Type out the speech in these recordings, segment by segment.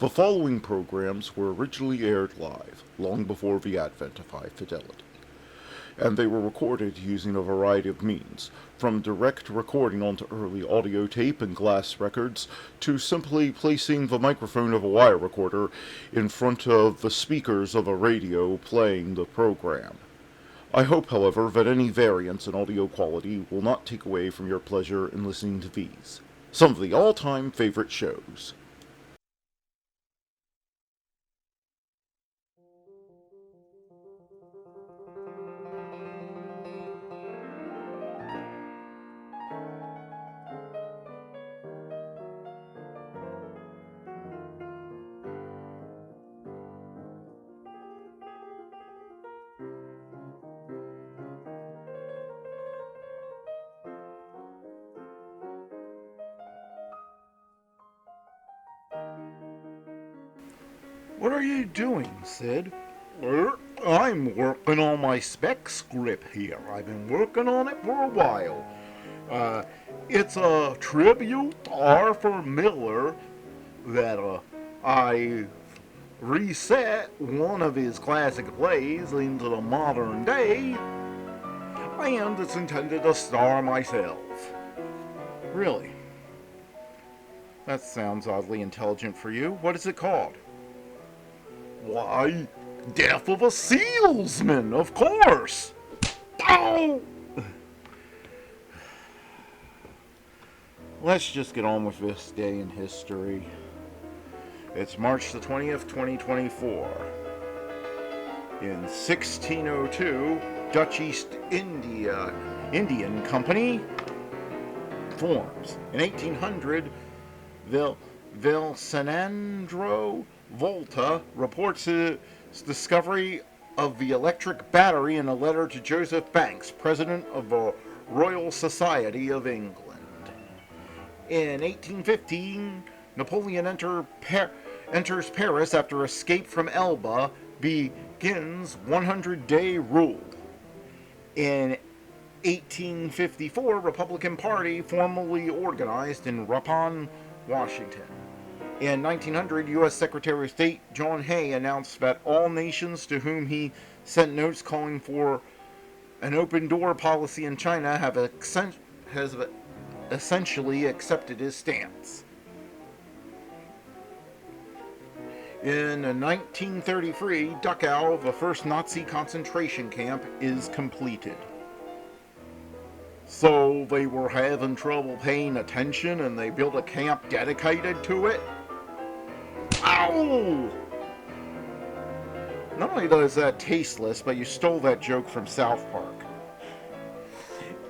The following programs were originally aired live, long before the advent of high fidelity, and they were recorded using a variety of means, from direct recording onto early audio tape and glass records, to simply placing the microphone of a wire recorder in front of the speakers of a radio playing the program. I hope, however, that any variance in audio quality will not take away from your pleasure in listening to these, some of the all-time favorite shows. What are you doing, Sid? I'm working on my spec script here. I've been working on it for a while. It's a tribute to Arthur Miller that I reset one of his classic plays into the modern day, and it's intended to star myself. Really? That sounds oddly intelligent for you. What is it called? Why, Death of a Salesman, of course! Ow! Let's just get on with this day in history. It's March the 20th, 2024. In 1602, Dutch East Indian Company forms. In 1800, Vilsenandro Volta reports his discovery of the electric battery in a letter to Joseph Banks, President of the Royal Society of England. In 1815, Napoleon enters Paris after escape from Elba, begins 100-day rule. In 1854, Republican Party formally organized in Ripon, Washington. In 1900, U.S. Secretary of State John Hay announced that all nations to whom he sent notes calling for an open-door policy in China have essentially accepted his stance. In 1933, Dachau, the first Nazi concentration camp, is completed. So they were having trouble paying attention and they built a camp dedicated to it? Ow! Not only is that tasteless, but you stole that joke from South Park.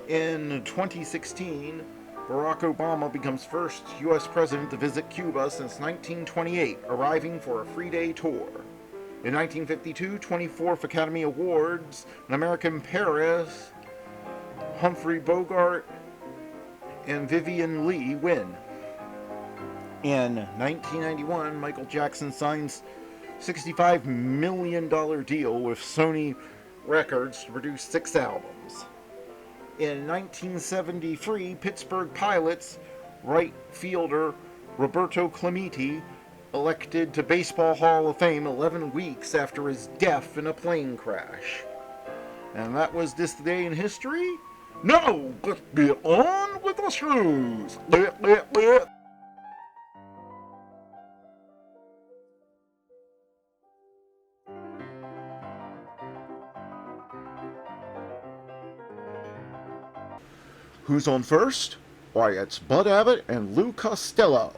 In 2016, Barack Obama becomes first U.S. president to visit Cuba since 1928, arriving for a 3-day tour. In 1952, 24th Academy Awards, An American Paris, Humphrey Bogart and Vivian Leigh win. In 1991, Michael Jackson signs $65 million deal with Sony Records to produce 6 albums. In 1973, Pittsburgh Pirates right fielder Roberto Clemente elected to Baseball Hall of Fame 11 weeks after his death in a plane crash. And that was this day in history? No, let's get on with the shows. Who's on first? Why, it's Bud Abbott and Lou Costello.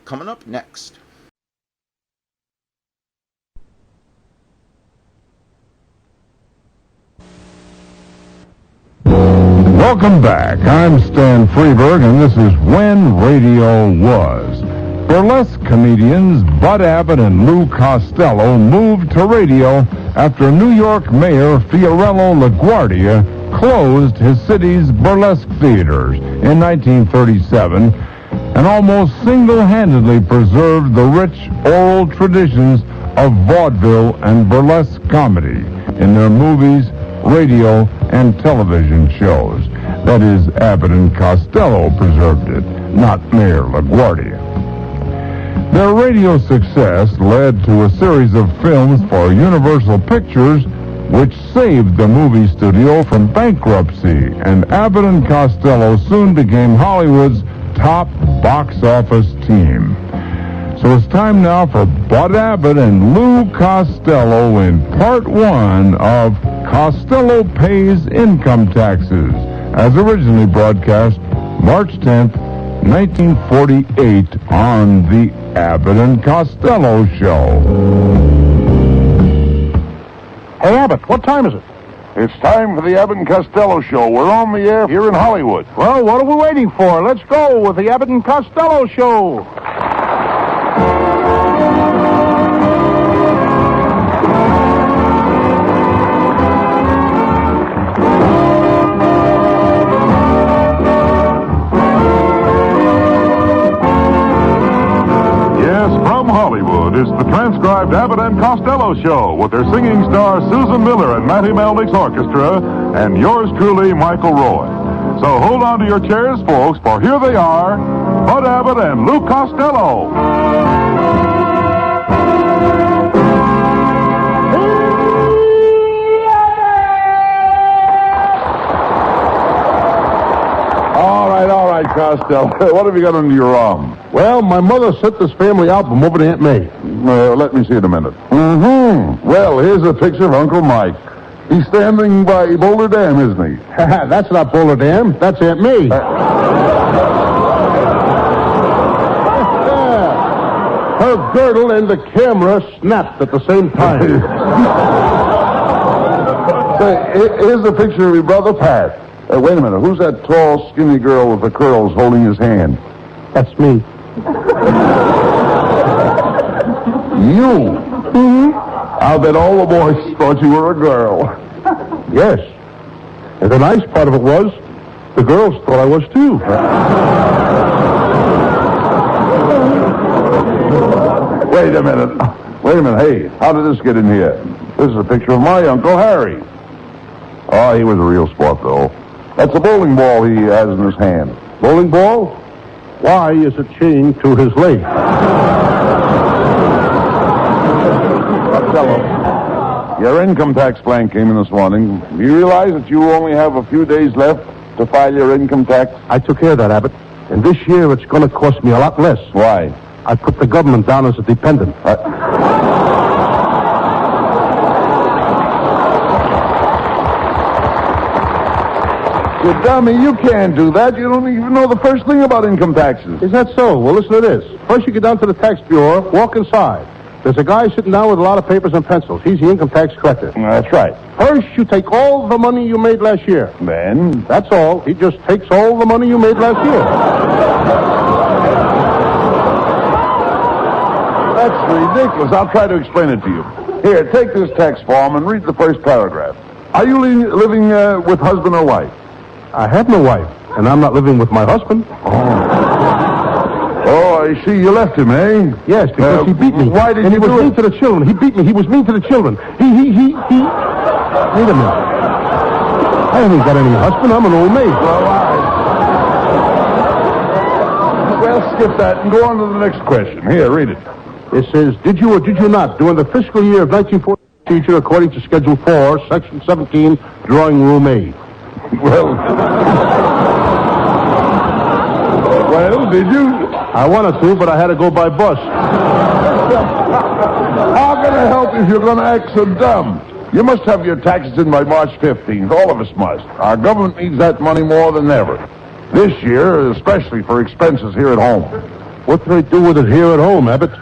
Coming up next. Welcome back. I'm Stan Freeberg, and this is When Radio Was. Burlesque comedians Bud Abbott and Lou Costello moved to radio after New York Mayor Fiorello LaGuardia closed his city's burlesque theaters in 1937 and almost single-handedly preserved the rich oral traditions of vaudeville and burlesque comedy in their movies, radio, and television shows. That is, Abbott and Costello preserved it, not Mayor LaGuardia. Their radio success led to a series of films for Universal Pictures, which saved the movie studio from bankruptcy, and Abbott and Costello soon became Hollywood's top box office team. So it's time now for Bud Abbott and Lou Costello in part one of Costello Pays Income Taxes, as originally broadcast March 10th, 1948 on the Abbott and Costello Show. Hey, Abbott, what time is it? It's time for the Abbott and Costello Show. We're on the air here in Hollywood. Well, what are we waiting for? Let's go with the Abbott and Costello Show. Hollywood is the transcribed Abbott and Costello Show with their singing star Susan Miller and Matty Melnick's orchestra and yours truly, Michael Roy. So hold on to your chairs, folks, for here they are, Bud Abbott and Lou Costello. All right, Costello. What have you got under your arm? Well, my mother sent this family album over to Aunt May. Let me see it a minute. Mm-hmm. Well, here's a picture of Uncle Mike. He's standing by Boulder Dam, isn't he? That's not Boulder Dam. That's Aunt May. Her girdle and the camera snapped at the same time. Say, here's a picture of your brother, Pat. Wait a minute. Who's that tall, skinny girl with the curls holding his hand? That's me. You? Mm-hmm. I'll bet all the boys thought you were a girl. Yes. And the nice part of it was, the girls thought I was too. Wait a minute. Hey, how did this get in here? This is a picture of my Uncle Harry. Oh, he was a real sport, though. That's a bowling ball he has in his hand. Bowling ball? Why is it chained to his leg? Costello, your income tax plan came in this morning. Do you realize that you only have a few days left to file your income tax? I took care of that, Abbott. And this year it's going to cost me a lot less. Why? I put the government down as a dependent. You dummy, you can't do that. You don't even know the first thing about income taxes. Is that so? Well, listen to this. First you get down to the tax bureau, walk inside. There's a guy sitting down with a lot of papers and pencils. He's the income tax collector. That's right. First you take all the money you made last year. Then? That's all. He just takes all the money you made last year. That's ridiculous. I'll try to explain it to you. Here, take this tax form and read the first paragraph. Are you living with husband or wife? I have no wife, and I'm not living with my husband. Oh, I see. You left him, eh? Yes, because he beat me. Why did and you he do was it? mean to the children. He beat me. He was mean to the children. He... Wait a minute. I haven't got any husband. I'm an old maid. Well, skip that and go on to the next question. Here, read it. It says, did you or did you not, during the fiscal year of 1940, procedure according to Schedule 4, Section 17, Drawing Room A? Well, did you? I wanted to, but I had to go by bus. How can I help if you're going to act so dumb? You must have your taxes in by March 15th. All of us must. Our government needs that money more than ever. This year, especially for expenses here at home. What do I do with it here at home, Abbott?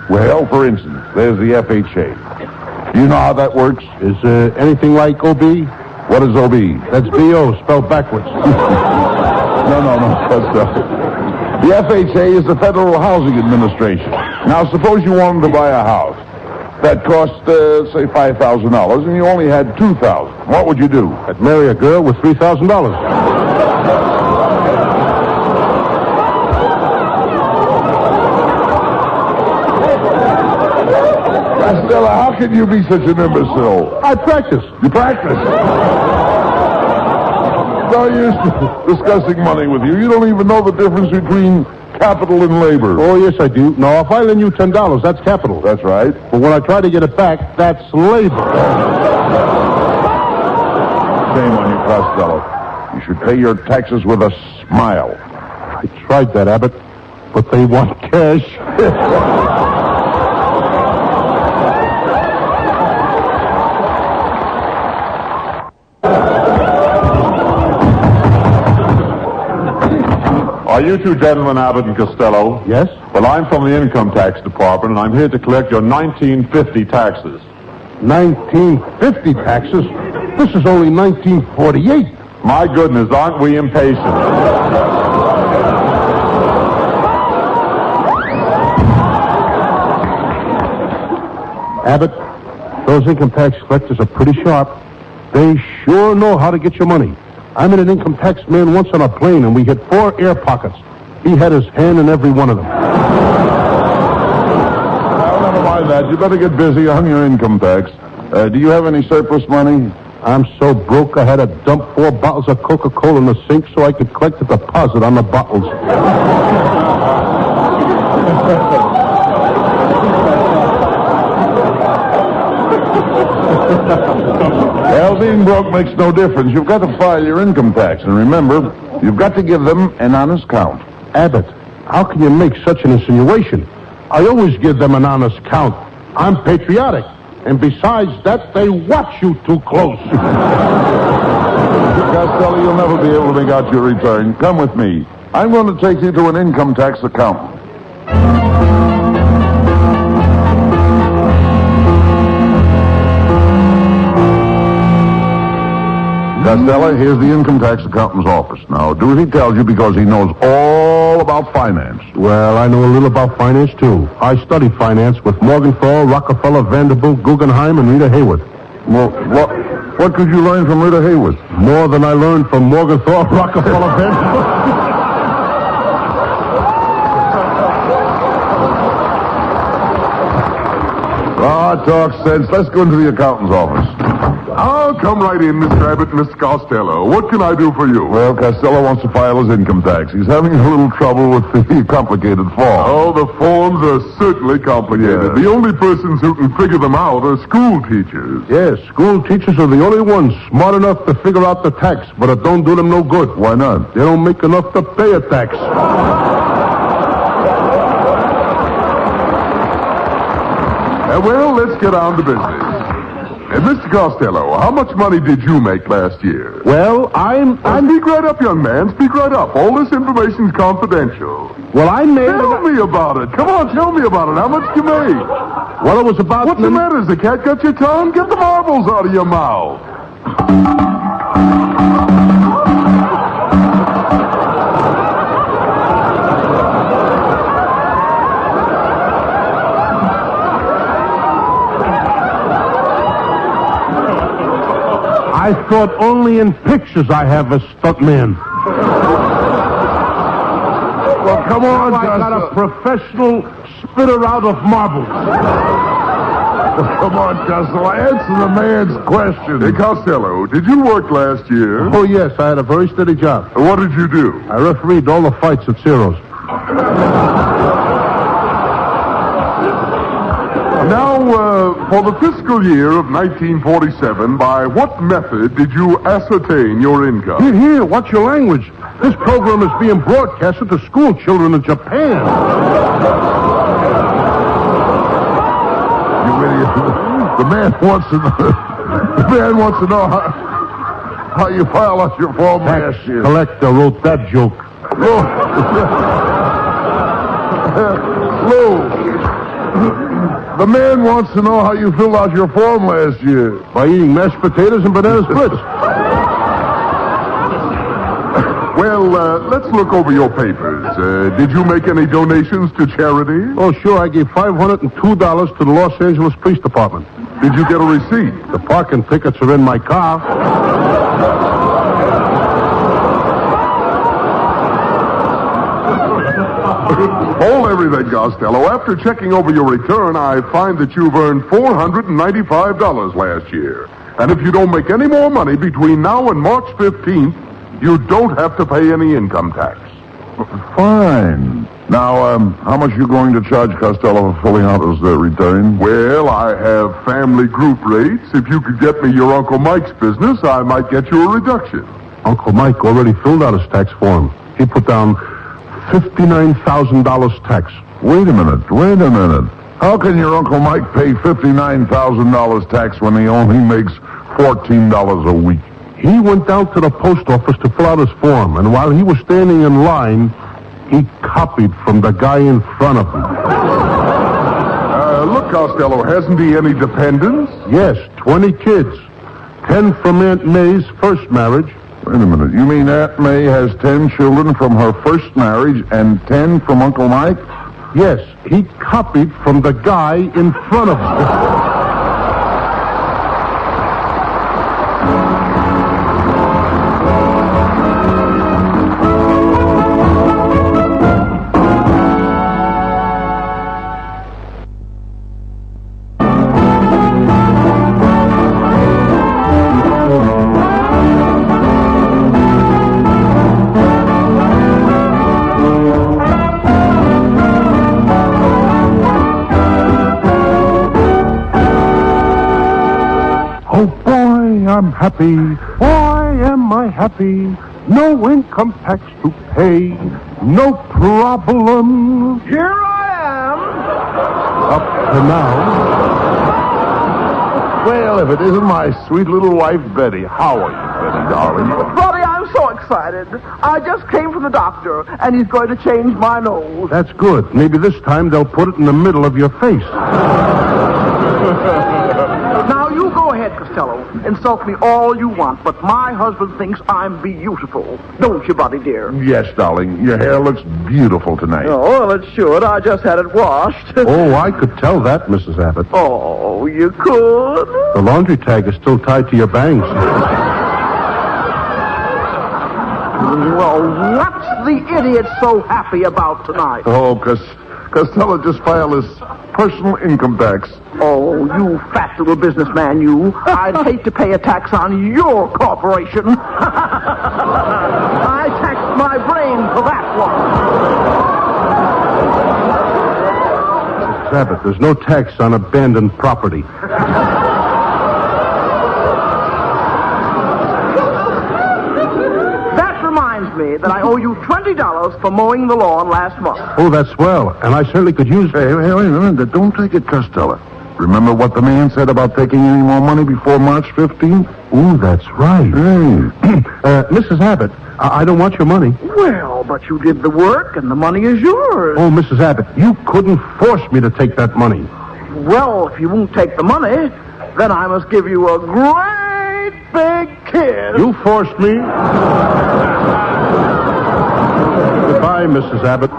Well, for instance, there's the FHA. Do you know how that works? Is anything like OB? What is OB? That's B.O., spelled backwards. No. The FHA is the Federal Housing Administration. Now, suppose you wanted to buy a house. That cost, say, $5,000, and you only had $2,000. What would you do? I'd marry a girl with $3,000. Costello, how can you be such an imbecile? I practice. You practice? No use discussing money with you. You don't even know the difference between capital in labor. Oh, yes, I do. Now, if I lend you $10, that's capital. That's right. But when I try to get it back, that's labor. Shame on you, Costello. You should pay your taxes with a smile. I tried that, Abbott, but they want cash. Are you two gentlemen Abbott and Costello? Yes? Well, I'm from the Income Tax Department, and I'm here to collect your 1950 taxes. 1950 taxes? This is only 1948. My goodness, aren't we impatient? Abbott, those income tax collectors are pretty sharp. They sure know how to get your money. I met an income tax man once on a plane, and we hit 4 air pockets. He had his hand in every one of them. Well, never mind that. You better get busy on your income tax. Do you have any surplus money? I'm so broke I had to dump 4 bottles of Coca-Cola in the sink so I could collect the deposit on the bottles. Well, being broke makes no difference. You've got to file your income tax. And remember, you've got to give them an honest count. Abbott, how can you make such an insinuation? I always give them an honest count. I'm patriotic. And besides that, they watch you too close. Costello, you'll never be able to make out your return. Come with me. I'm going to take you to an income tax accountant. Costello, here's the income tax accountant's office. Now, do as he tells you because he knows all about finance. Well, I know a little about finance, too. I studied finance with Morgenthau, Rockefeller, Vanderbilt, Guggenheim, and Rita Hayworth. Well, what could you learn from Rita Hayworth? More than I learned from Morgenthau, Rockefeller, Vanderbilt. Talk sense. Let's go into the accountant's office. Oh, come right in, Mr. Abbott and Mr. Costello. What can I do for you? Well, Costello wants to file his income tax. He's having a little trouble with the complicated form. Oh, the forms are certainly complicated. Yeah. The only persons who can figure them out are school teachers. Yes, school teachers are the only ones smart enough to figure out the tax, but it don't do them no good. Why not? They don't make enough to pay a tax. Well, let's get on to business. Mr. Costello, how much money did you make last year? Well, Speak right up, young man. Speak right up. All this information's confidential. Well, I made... Tell me about it. Come on, tell me about it. How much did you make? Well, it was about... What's the matter? Has the cat got your tongue? Get the marbles out of your mouth. I thought only in pictures I have a stuntman. Well, come on, Now I got a professional spitter out of marbles. Come on, Costello. Answer the man's question. Hey, Costello, did you work last year? Oh, yes, I had a very steady job. What did you do? I refereed all the fights at Ciro's. Now, for the fiscal year of 1947, by what method did you ascertain your income? Here, watch your language. This program is being broadcasted to school children in Japan. You idiot. The man wants to know how you file out your form Tax last year. collector wrote that joke. Lou, the man wants to know how you filled out your form last year. By eating mashed potatoes and banana splits. Well, let's look over your papers. Did you make any donations to charity? Oh, sure, I gave $502 to the Los Angeles Police Department. Did you get a receipt? The parking tickets are in my car. Hold everything, Costello. After checking over your return, I find that you've earned $495 last year. And if you don't make any more money between now and March 15th, you don't have to pay any income tax. Fine. Now, how much are you going to charge Costello for filling out his return? Well, I have family group rates. If you could get me your Uncle Mike's business, I might get you a reduction. Uncle Mike already filled out his tax form. He put down $59,000 tax. Wait a minute. How can your Uncle Mike pay $59,000 tax when he only makes $14 a week? He went down to the post office to fill out his form, and while he was standing in line, he copied from the guy in front of him. Look, Costello, hasn't he any dependents? Yes, 20 kids. 10 from Aunt May's first marriage. Wait a minute. You mean Aunt May has 10 children from her first marriage and 10 from Uncle Mike? Yes, he copied from the guy in front of him. I'm happy, why am I happy? No income tax to pay, no problem. Here I am. Up to now. Well, if it isn't my sweet little wife, Betty. How are you, Betty, darling? Buddy, I'm so excited. I just came from the doctor, and he's going to change my nose. That's good. Maybe this time they'll put it in the middle of your face. Now, you go ahead, Costello. Insult me all you want, but my husband thinks I'm beautiful. Don't you, buddy, dear? Yes, darling. Your hair looks beautiful tonight. Oh, well, it should. I just had it washed. Oh, I could tell that, Mrs. Abbott. Oh, you could? The laundry tag is still tied to your bangs. Well, what's the idiot so happy about tonight? Oh, Costello just filed his personal income tax. Oh, you fat little businessman, you. I'd hate to pay a tax on your corporation. I taxed my brain for that one. Abbott, there's no tax on abandoned property. That reminds me that I owe you $20 for mowing the lawn last month. Oh, that's swell. And I certainly could use... Hey, wait a minute. Don't take it, Costello. Remember what the man said about taking any more money before March 15th? Oh, that's right. Hey. Mrs. Abbott, I don't want your money. Well, but you did the work, and the money is yours. Oh, Mrs. Abbott, you couldn't force me to take that money. Well, if you won't take the money, then I must give you a great big kiss. You forced me. Goodbye, Mrs. Abbott.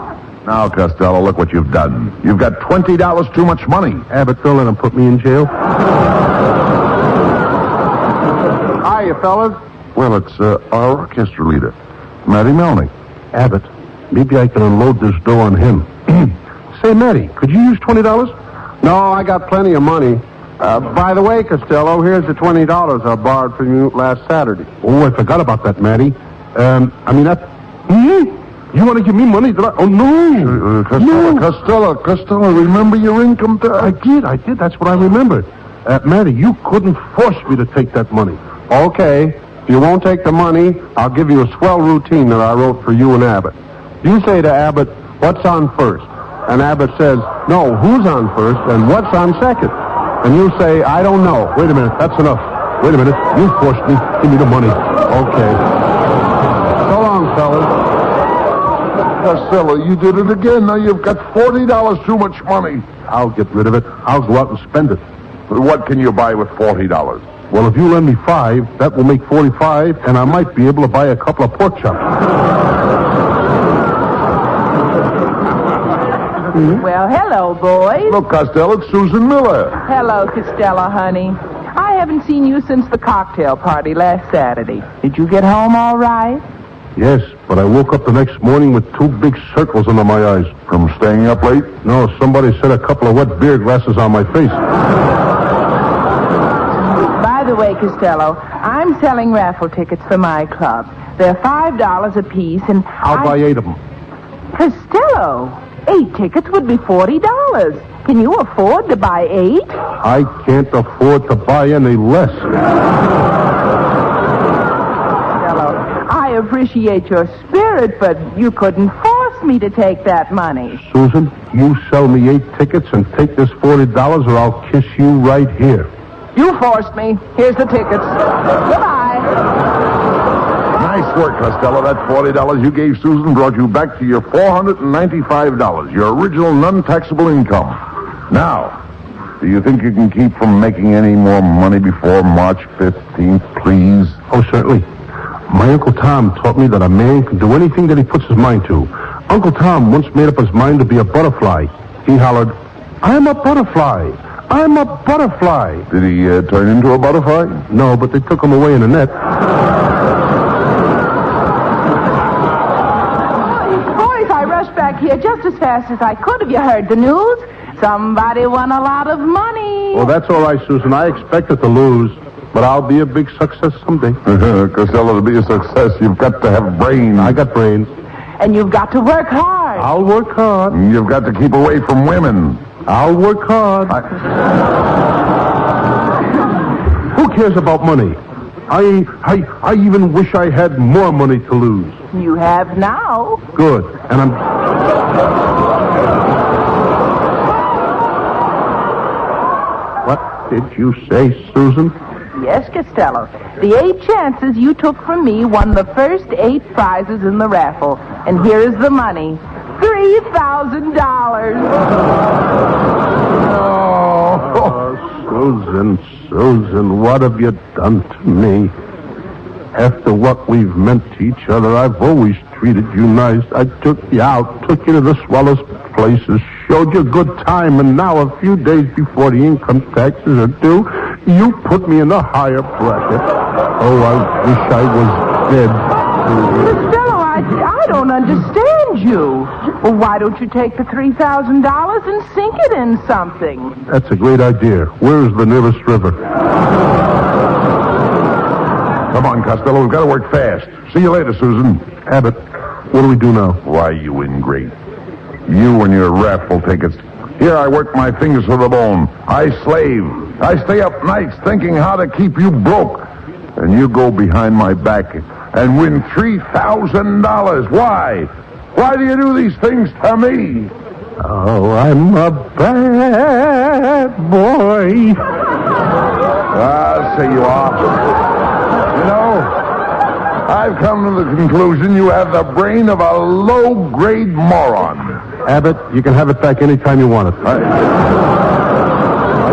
Now, Costello, look what you've done. You've got $20 too much money. Abbott, don't let him put me in jail. Hiya, fellas. Well, it's our orchestra leader, Matty Melnick. Abbott, maybe I can unload this dough on him. Say, Matty, could you use $20? No, I got plenty of money. By the way, Costello, here's the $20 I borrowed from you last Saturday. Oh, I forgot about that, Matty. You want to give me money? Oh, no. Costello, remember your income tax? I did. That's what I remembered. Matty, you couldn't force me to take that money. Okay. If you won't take the money, I'll give you a swell routine that I wrote for you and Abbott. You say to Abbott, what's on first? And Abbott says, no, who's on first and what's on second? And you say, I don't know. Wait a minute. That's enough. Wait a minute. You forced me. Give me the money. Okay. So long, fellas. Costello, you did it again. Now you've got $40 too much money. I'll get rid of it. I'll go out and spend it. What can you buy with $40? Well, if you lend me $5, that will make $45, and I might be able to buy a couple of pork chops. Well, hello, boys. Look, Costello, it's Susan Miller. Hello, Costello, honey. I haven't seen you since the cocktail party last Saturday. Did you get home all right? Yes, but I woke up the next morning with 2 big circles under my eyes. From staying up late? No, somebody set a couple of wet beer glasses on my face. By the way, Costello, I'm selling raffle tickets for my club. They're $5 apiece, and I'll buy 8 of them. Costello, 8 tickets would be $40. Can you afford to buy 8? I can't afford to buy any less. Costello, I appreciate your spirit, but you couldn't force me to take that money. Susan, you sell me 8 tickets and take this $40 or I'll kiss you right here. You forced me. Here's the tickets. Goodbye. Nice work, Costello. That $40 you gave Susan brought you back to your $495, your original non-taxable income. Now, do you think you can keep from making any more money before March 15th, please? Oh, certainly. My Uncle Tom taught me that a man can do anything that he puts his mind to. Uncle Tom once made up his mind to be a butterfly. He hollered, "I'm a butterfly. I'm a butterfly." Did he turn into a butterfly? No, but they took him away in a net. Boys, I rushed back here just as fast as I could. Have you heard the news? Somebody won a lot of money. Well, that's all right, Susan. I expected to lose, but I'll be a big success someday. Costello, to be a success, you've got to have brains. I got brains. And you've got to work hard. I'll work hard. You've got to keep away from women. I'll work hard. Who cares about money? I even wish I had more money to lose. You have now. Good. And I'm... What did you say, Susan? Yes, Costello. The 8 chances you took from me won the first 8 prizes in the raffle. And here is the money. $3,000. Oh, Susan, what have you done to me? After what we've meant to each other, I've always treated you nice. I took you out, took you to the swellest places, showed you a good time, and now a few days before the income taxes are due, you put me in a higher bracket. Oh, I wish I was dead. Costello, I don't understand you. Well, why don't you take the $3,000 and sink it in something? That's a great idea. Where's the nearest river? Come on, Costello. We've got to work fast. See you later, Susan. Abbott, what do we do now? Why, you ingrate. You and your raffle tickets. Here I work my fingers to the bone. I slave. I stay up nights thinking how to keep you broke. And you go behind my back and win $3,000. Why? Why do you do these things to me? Oh, I'm a bad boy. I'll say you are. You know, I've come to the conclusion you have the brain of a low-grade moron. Abbott, you can have it back anytime you want it. Now,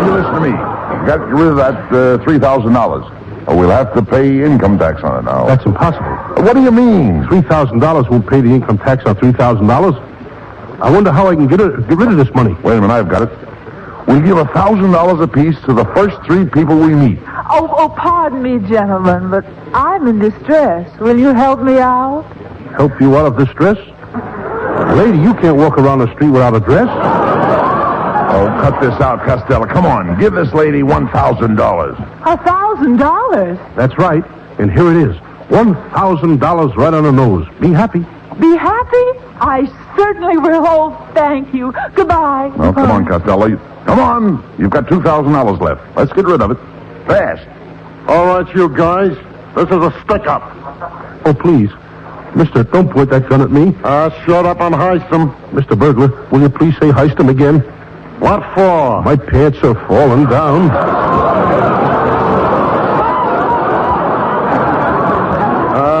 you listen to me. You got to get rid of that $3,000. Or we'll have to pay income tax on it now. That's impossible. What do you mean? $3,000 won't pay the income tax on $3,000. I wonder how I can get rid of this money. Wait a minute, I've got it. We'll give $1,000 apiece to the first 3 people we meet. Oh, pardon me, gentlemen, but I'm in distress. Will you help me out? Help you out of distress? Lady, you can't walk around the street without a dress. Oh, cut this out, Costello. Come on, give this lady $1,000. $1,000? That's right. And here it is. $1,000 right on the nose. Be happy. Be happy? I certainly will. Oh, thank you. Goodbye. Oh, come on, Costello. Come on. You've got $2,000 left. Let's get rid of it. Fast. All right, you guys. This is a stick-up. Oh, please. Mister, don't point that gun at me. Shut up and heist him. Mr. Burglar, will you please say heist him again? What for? My pants are falling down.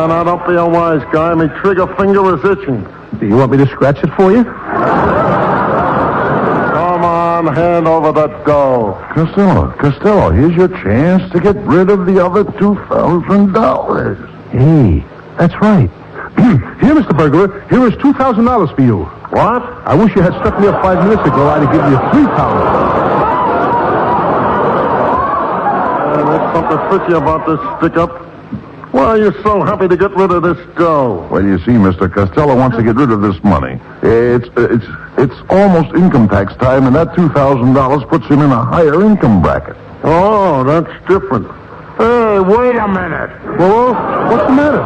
Now, don't be a wise guy. My trigger finger is itching. Do you want me to scratch it for you? Come on, hand over that dough. Costello, here's your chance to get rid of the other $2,000. Hey, that's right. Here, Mr. Burglar, here is $2,000 for you. What? I wish you had stuck me up 5 minutes ago. I'd have given you $3,000. There's something fishy about this stick-up. Why are you so happy to get rid of this dough? Well, you see, Mr. Costello wants to get rid of this money. It's almost income tax time, and that $2,000 puts him in a higher income bracket. Oh, that's different. Hey, wait a minute. Well, what's the matter?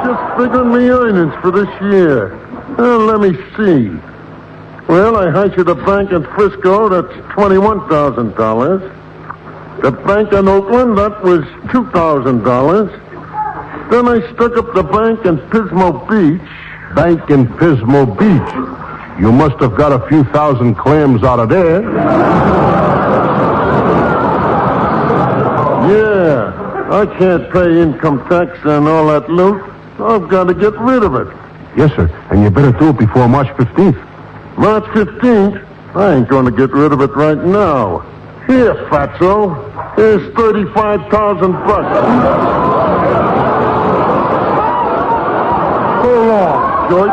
just figuring my earnings for this year. Let me see. Well, I hired the bank in Frisco. That's $21,000. The bank in Oakland, that was $2,000. Then I stuck up the bank in Pismo Beach. Bank in Pismo Beach. You must have got a few thousand clams out of there. Yeah, I can't pay income tax on all that loot. I've got to get rid of it. Yes, sir. And you better do it before March 15th. March 15th? I ain't going to get rid of it right now. Here, Fatso. Here's $35,000. So long, George.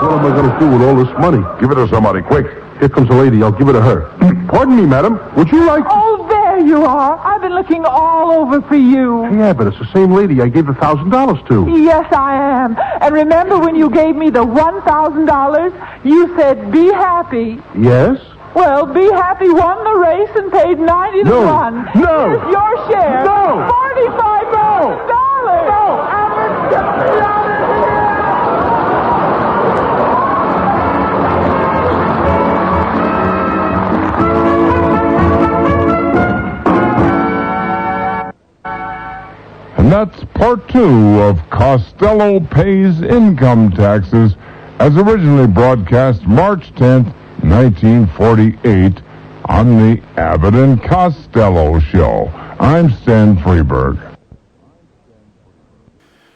What am I going to do with all this money? Give it to somebody, quick. Here comes a lady. I'll give it to her. Pardon me, madam. Would you like... Oh, there you are. I've been looking all over for you. Hey, Abbott, it's the same lady I gave the $1,000 to. Yes, I am. And remember when you gave me the $1,000? You said, be happy. Yes? Well, Be Happy won the race and paid 90 to 1. No. Here's your share. No. $45,000. No. Abbott, get me out of here. And that's part 2 of Costello Pays Income Taxes, as originally broadcast March 10th, 1948, on the Abbot and Costello Show. I'm Stan Freeberg.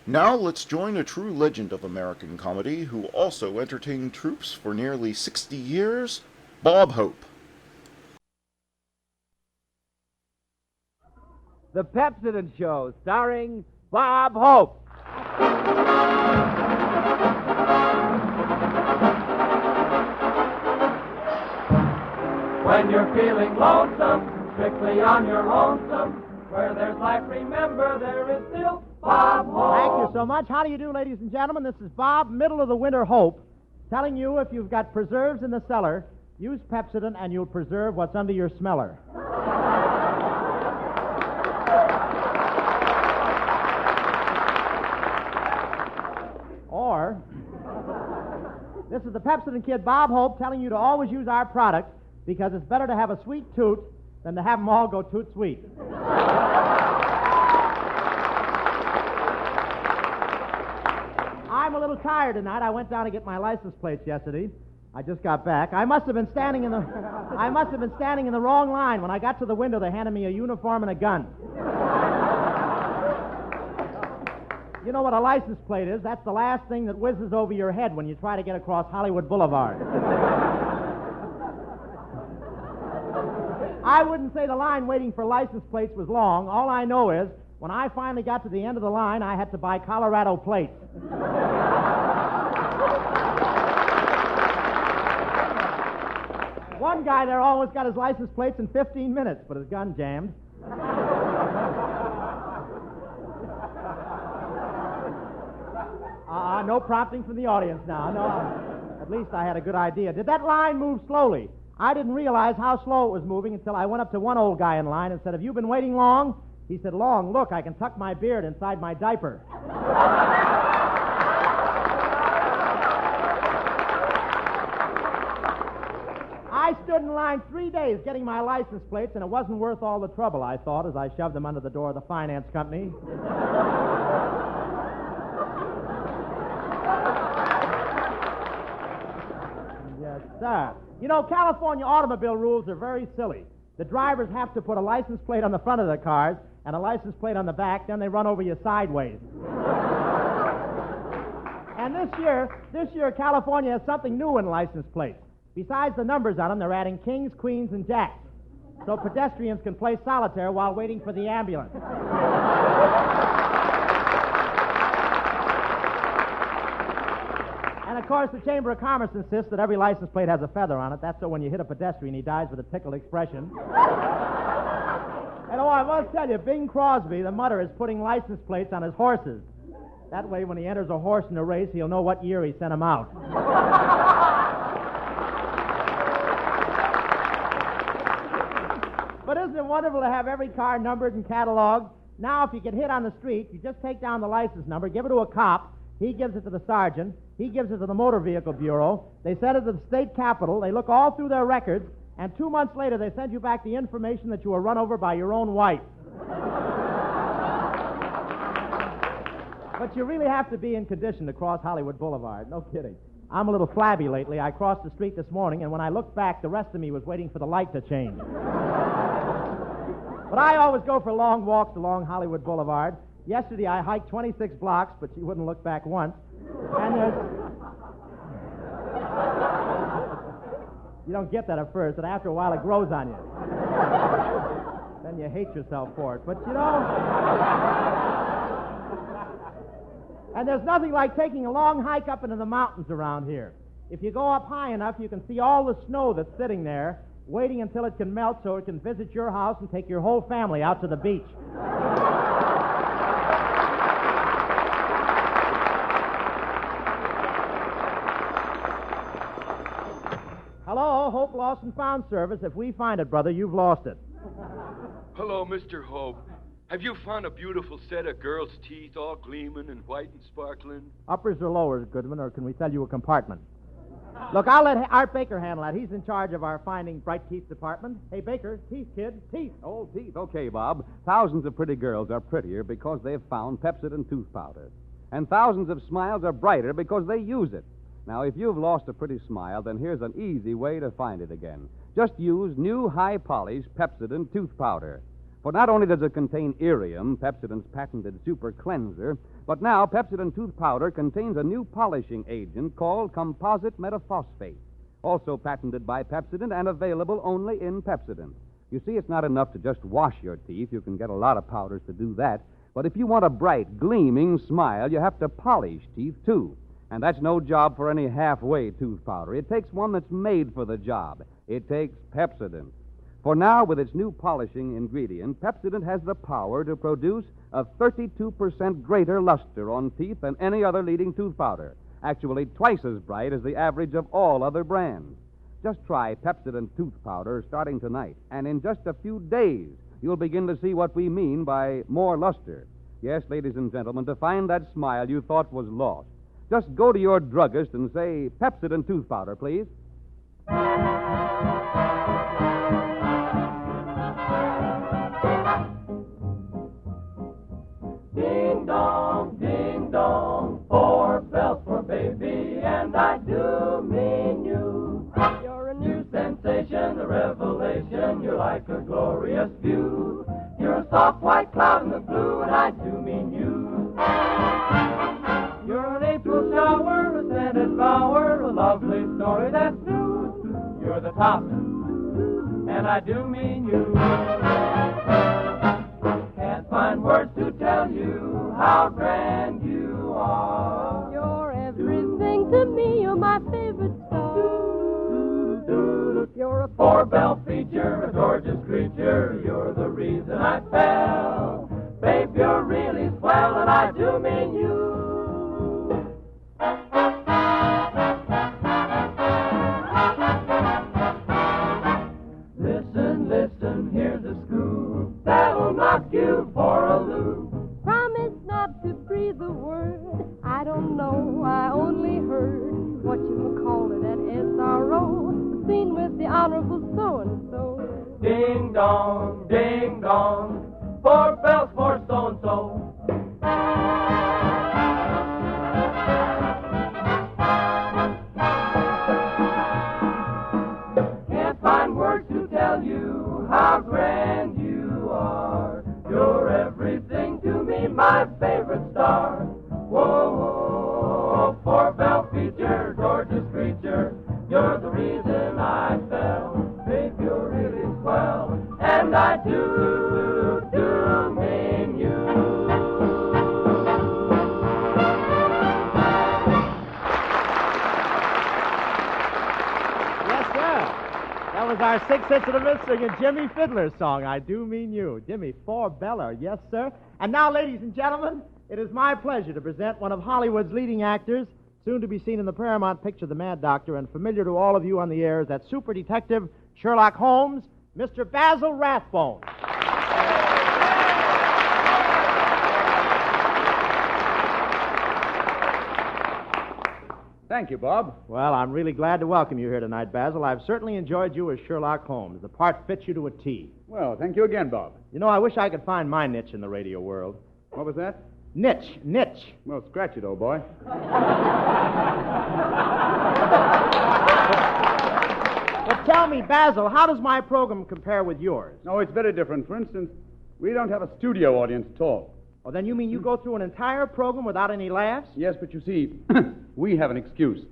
Now let's join a true legend of American comedy who also entertained troops for nearly 60 years, Bob Hope. The Pepsodent Show, starring Bob Hope. When you're feeling lonesome, strictly on your lonesome, where there's life, remember there is still Bob Hope. Thank you so much. How do you do, ladies and gentlemen? This is Bob, middle of the winter Hope, telling you if you've got preserves in the cellar, use Pepsodent and you'll preserve what's under your smeller. Or, this is the Pepsodent Kid, Bob Hope, telling you to always use our product because it's better to have a sweet toot than to have them all go toot sweet. I'm a little tired tonight. I went down to get my license plates yesterday. I just got back. I must have been standing in the wrong line. When I got to the window, they handed me a uniform and a gun. You know what a license plate is? That's the last thing that whizzes over your head when you try to get across Hollywood Boulevard. I wouldn't say the line waiting for license plates was long. All I know is, when I finally got to the end of the line, I had to buy Colorado plates. One guy there always got his license plates in 15 minutes, but his gun jammed. No prompting from the audience now. No, at least I had a good idea. Did that line move slowly? I didn't realize how slow it was moving until I went up to one old guy in line and said, "Have you been waiting long?" He said, "Long. Look, I can tuck my beard inside my diaper." I stood in line 3 days getting my license plates, and it wasn't worth all the trouble, I thought, as I shoved them under the door of the finance company. Yes, sir. You know, California automobile rules are very silly. The drivers have to put a license plate on the front of their cars and a license plate on the back, then they run over you sideways. And this year, California has something new in license plates. Besides the numbers on them, they're adding kings, queens, and jacks, so pedestrians can play solitaire while waiting for the ambulance. And, of course, the Chamber of Commerce insists that every license plate has a feather on it. That's so when you hit a pedestrian, he dies with a tickled expression. And, I must tell you, Bing Crosby, the mutter, is putting license plates on his horses. That way, when he enters a horse in a race, he'll know what year he sent him out. But isn't it wonderful to have every car numbered and cataloged? Now, if you get hit on the street, you just take down the license number, give it to a cop. He gives it to the sergeant. He gives it to the Motor Vehicle Bureau. They send it to the state capitol. They look all through their records. And 2 months later, they send you back the information that you were run over by your own wife. But you really have to be in condition to cross Hollywood Boulevard. No kidding. I'm a little flabby lately. I crossed the street this morning, and when I looked back, the rest of me was waiting for the light to change. But I always go for long walks along Hollywood Boulevard. Yesterday, I hiked 26 blocks, but she wouldn't look back once. And there's... You don't get that at first, and after a while, it grows on you. Then you hate yourself for it. But, you know... And there's nothing like taking a long hike up into the mountains around here. If you go up high enough, you can see all the snow that's sitting there, waiting until it can melt so it can visit your house and take your whole family out to the beach. Hello, Hope Lost and Found Service. If we find it, brother, you've lost it. Hello, Mr. Hope. Have you found a beautiful set of girls' teeth all gleaming and white and sparkling? Uppers or lowers, Goodman, or can we sell you a compartment? Look, I'll let Art Baker handle that. He's in charge of our Finding Bright Teeth department. Hey, Baker, teeth, kid, teeth. Oh, teeth. Okay, Bob. Thousands of pretty girls are prettier because they've found Pepsodent tooth powder. And thousands of smiles are brighter because they use it. Now, if you've lost a pretty smile, then here's an easy way to find it again. Just use new high-polish Pepsodent tooth powder. For not only does it contain irium, Pepsodent's patented super cleanser, but now Pepsodent tooth powder contains a new polishing agent called composite metaphosphate, also patented by Pepsodent and available only in Pepsodent. You see, it's not enough to just wash your teeth. You can get a lot of powders to do that. But if you want a bright, gleaming smile, you have to polish teeth, too. And that's no job for any halfway tooth powder. It takes one that's made for the job. It takes Pepsodent. For now, with its new polishing ingredient, Pepsodent has the power to produce a 32% greater luster on teeth than any other leading tooth powder, actually twice as bright as the average of all other brands. Just try Pepsodent tooth powder starting tonight, and in just a few days, you'll begin to see what we mean by more luster. Yes, ladies and gentlemen, to find that smile you thought was lost, just go to your druggist and say, Pepsodent tooth powder, please. Ding dong, 4 bells for baby, and I do mean you. You're a new sensation, a revelation, you're like a glorious view. You're a soft white cloud in the blue, and I do mean you. You're an April shower, a scented flower, a lovely story that's new. You're the top, and I do mean you. Can't find words to tell you how grand you are. You're everything to me, you're my favorite star. You're a 4-bell feature, a gorgeous creature, you're the reason I fell. Babe, you're really swell, and I do mean you. Listen, here's a scoop that'll knock you for a loop. Promise not to breathe a word. I don't know, I only heard what you call it at SRO. The scene with the Honorable So-and-so. Ding dong, 4 bells for so-and-so. Can't find words to tell you how grand you are. You're everything to me, my favorite star. Whoa, 4-bell feature, gorgeous creature. You're the reason I fell. Babe, you're really swell, and I do mean you. Yes, sir. That was our 6 hits of the miss singing Jimmy Fiddler's song, I Do Mean You. Jimmy 4-beller, yes, sir. And now, ladies and gentlemen, it is my pleasure to present one of Hollywood's leading actors, soon to be seen in the Paramount picture The Mad Doctor, and familiar to all of you on the air as that super detective, Sherlock Holmes, Mr. Basil Rathbone. Thank you, Bob. Well, I'm really glad to welcome you here tonight, Basil. I've certainly enjoyed you as Sherlock Holmes. The part fits you to a T. Well, thank you again, Bob. You know, I wish I could find my niche in the radio world. What was that? Niche. Well, scratch it, old boy. But tell me, Basil, how does my program compare with yours? No, it's very different. For instance, we don't have a studio audience at all. Oh, then you mean you go through an entire program without any laughs? Yes, but you see, we have an excuse.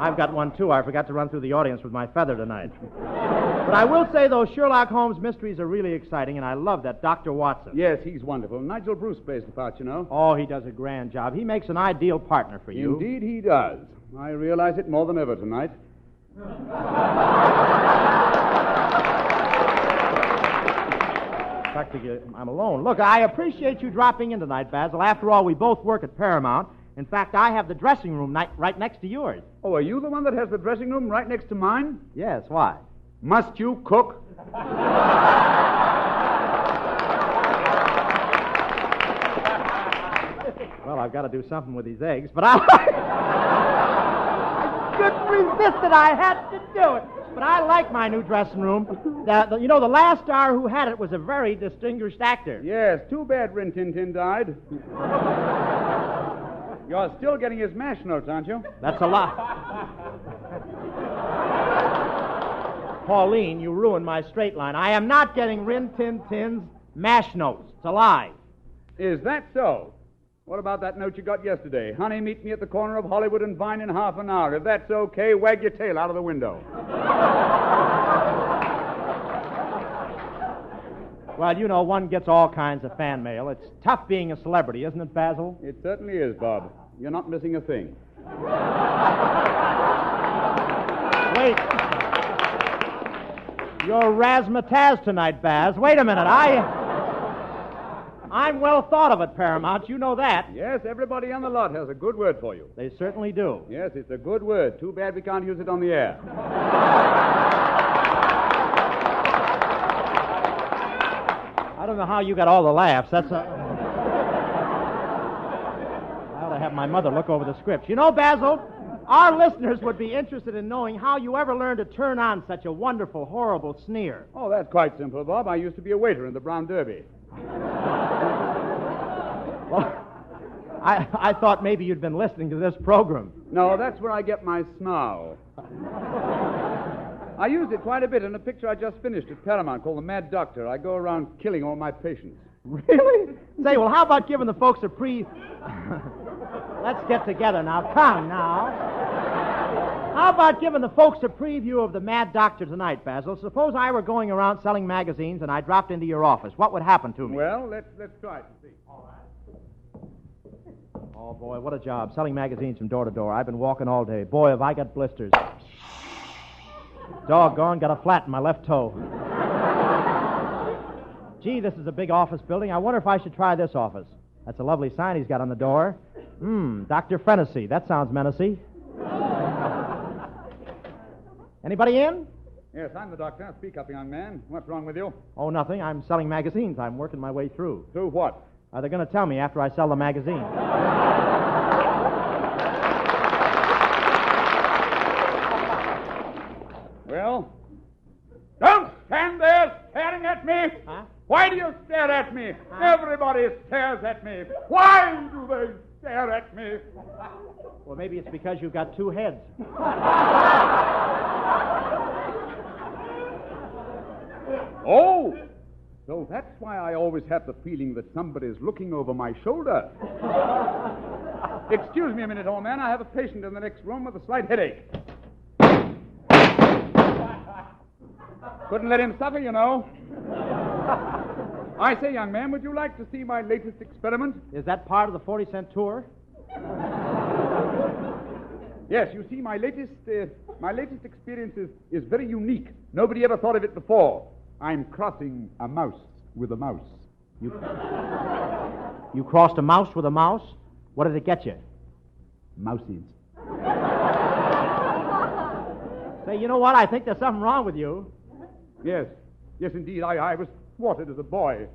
I've got one, too. I forgot to run through the audience with my feather tonight. But I will say, though, Sherlock Holmes mysteries are really exciting, and I love that Dr. Watson. Yes, he's wonderful. Nigel Bruce plays the part, you know. Oh, he does a grand job. He makes an ideal partner for you. Indeed he does. I realize it more than ever tonight. Practically, I'm alone. Look, I appreciate you dropping in tonight, Basil. After all, we both work at Paramount. In fact, I have the dressing room right next to yours. Oh, are you the one that has the dressing room right next to mine? Yes, why? Must you cook? Well, I've got to do something with these eggs, but I couldn't resist it. I had to do it. But I like my new dressing room. You know, the last star who had it was a very distinguished actor. Yes, too bad Rin Tin Tin died. You're still getting his MASH notes, aren't you? That's a lie. Pauline, you ruined my straight line. I am not getting Rin Tin Tin's MASH notes. It's a lie. Is that so? What about that note you got yesterday? Honey, meet me at the corner of Hollywood and Vine in half an hour. If that's okay, wag your tail out of the window. Well, you know, one gets all kinds of fan mail. It's tough being a celebrity, isn't it, Basil? It certainly is, Bob. You're not missing a thing. Wait. You're razzmatazz tonight, Baz. Wait a minute. I'm well thought of at Paramount. You know that. Yes, everybody on the lot has a good word for you. They certainly do. Yes, it's a good word. Too bad we can't use it on the air. I don't know how you got all the laughs. I ought to have my mother look over the scripts. You know, Basil, our listeners would be interested in knowing how you ever learned to turn on such a wonderful, horrible sneer. Oh, that's quite simple, Bob. I used to be a waiter in the Brown Derby. Well, I thought maybe you'd been listening to this program. No, that's where I get my snarl. I used it quite a bit in a picture I just finished at Paramount called The Mad Doctor. I go around killing all my patients. Really? Say, well, how about giving the folks a Let's get together now. Come now. How about giving the folks a preview of The Mad Doctor tonight, Basil? Suppose I were going around selling magazines and I dropped into your office. What would happen to me? Well, let's try it and see. All right. Oh, boy, what a job. Selling magazines from door to door. I've been walking all day. Boy, have I got blisters. Doggone, got a flat in my left toe. Gee, this is a big office building. I wonder if I should try this office. That's a lovely sign he's got on the door. Dr. Frenessy. That sounds menacing. Anybody in? Yes, I'm the doctor. Speak up, young man. What's wrong with you? Oh, nothing. I'm selling magazines. I'm working my way through. Through what? They're going to tell me after I sell the magazine. Well, don't stand there staring at me. Huh? Why do you stare at me? Everybody stares at me. Why do they stare at me? Well, maybe it's because you've got two heads. Oh, so that's why I always have the feeling that somebody's looking over my shoulder. Excuse me a minute, old man. I have a patient in the next room with a slight headache. Couldn't let him suffer, you know. I say, young man, would you like to see my latest experiment? Is that part of the 40-cent tour? Yes, you see, my latest experience is very unique. Nobody ever thought of it before. I'm crossing a mouse with a mouse. You crossed a mouse with a mouse? What did it get you? Mousies. Say, you know what? I think there's something wrong with you. Yes, indeed. I was thwarted as a boy.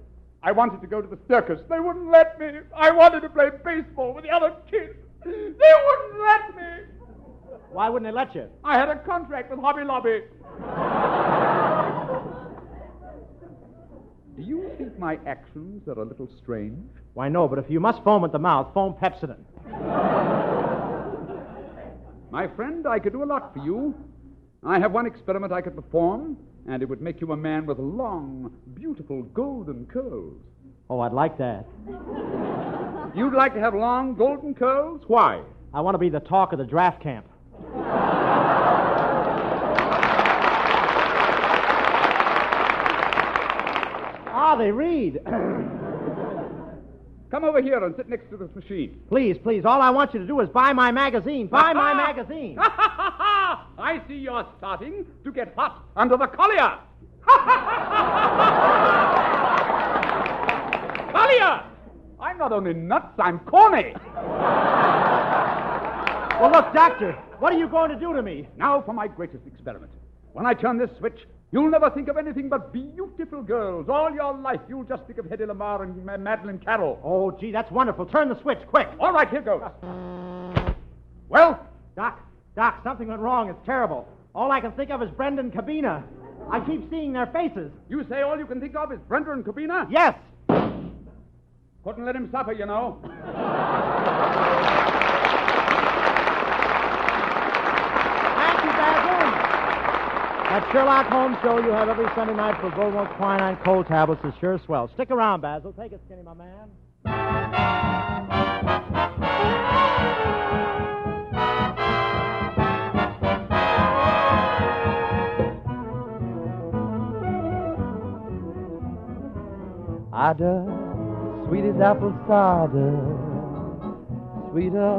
I wanted to go to the circus. They wouldn't let me. I wanted to play baseball with the other kids. They wouldn't let me. Why wouldn't they let you? I had a contract with Hobby Lobby. Do you think my actions are a little strange? Why, no, but if you must foam at the mouth, foam Pepsodent. My friend, I could do a lot for you. I have one experiment I could perform, and it would make you a man with long, beautiful golden curls. Oh, I'd like that. You'd like to have long, golden curls? Why? I want to be the talk of the draft camp. They read. Come over here and sit next to this machine. Please, please. All I want you to do is buy my magazine. Buy my magazine. I see you're starting to get hot under the collar. Collier! I'm not only nuts, I'm corny. Well, look, Doctor, what are you going to do to me? Now for my greatest experiment. When I turn this switch, you'll never think of anything but beautiful girls. All your life, you'll just think of Hedy Lamarr and Madeline Carroll. Oh, gee, that's wonderful. Turn the switch, quick. All right, here goes. Well? Doc, something went wrong. It's terrible. All I can think of is Brenda and Cabina. I keep seeing their faces. You say all you can think of is Brenda and Cabina? Yes. Couldn't let him suffer, you know. Thank you, Basil. That Sherlock Holmes show you have every Sunday night for Bulldog Quinine Cold Tablets is sure swell. Stick around, Basil. Take it, Skinny, my man. Ada, sweet as apple cider, sweeter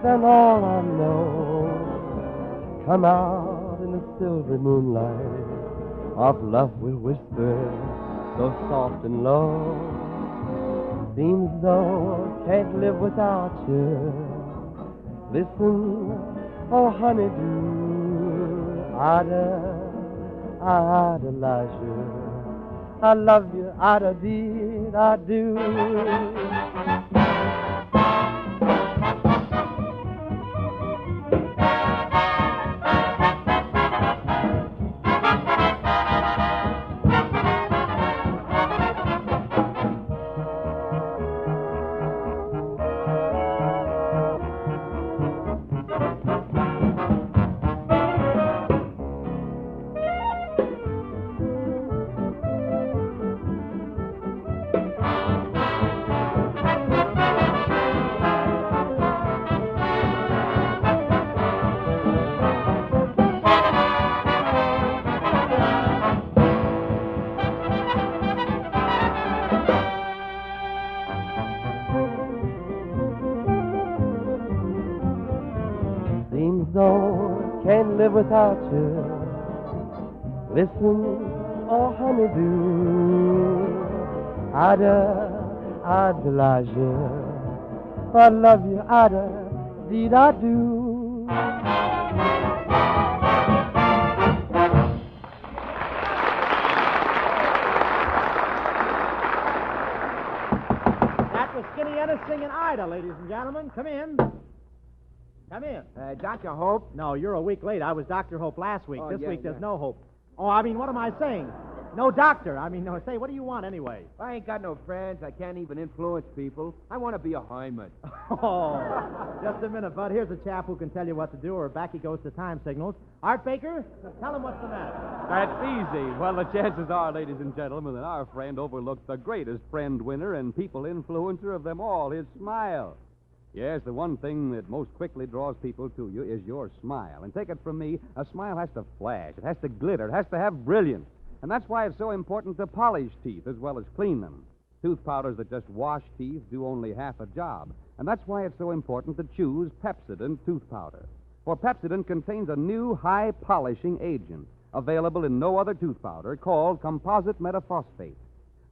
than all I know. Come out in the silvery moonlight, of love will whisper, so soft and low. Seems though I can't live without you. Listen, oh honeydew, I'd idolize you. I love you, I'd I do. Can't live without you. Listen, oh honeydew, I'd idolize you. I love you, I do. That was Skinny Ennis singing Ida, ladies and gentlemen. Come in. Come in. Dr. Hope? No, you're a week late. I was Dr. Hope last week. Oh, this yeah, week there's yeah. no Hope. Oh, I mean, what am I saying? No doctor. I mean, no, say, what do you want anyway? I ain't got no friends. I can't even influence people. I want to be a Hyman. Oh, just a minute, Bud. Here's a chap who can tell you what to do, or back he goes to time signals. Art Baker, tell him what's the matter. That's easy. Well, the chances are, ladies and gentlemen, that our friend overlooked the greatest friend winner and people influencer of them all, his smile. Yes, the one thing that most quickly draws people to you is your smile. And take it from me, a smile has to flash. It has to glitter. It has to have brilliance. And that's why it's so important to polish teeth as well as clean them. Tooth powders that just wash teeth do only half a job. And that's why it's so important to choose Pepsodent tooth powder. For Pepsodent contains a new high-polishing agent available in no other tooth powder called composite metaphosphate.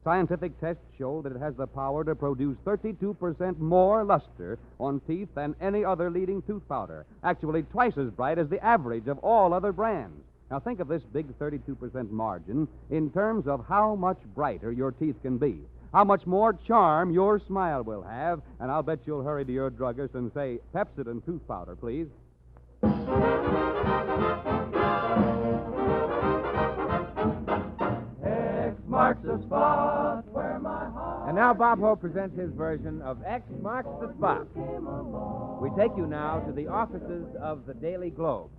Scientific tests show that it has the power to produce 32% more luster on teeth than any other leading tooth powder, actually twice as bright as the average of all other brands. Now, think of this big 32% margin in terms of how much brighter your teeth can be. how much more charm your smile will have, and I'll bet you'll hurry to your druggist and say, Pepsid and tooth powder, please. X marks the spot where my heart... And now Bob Hope presents his version of X Marks the Spot. We take you now to the offices of the Daily Globe.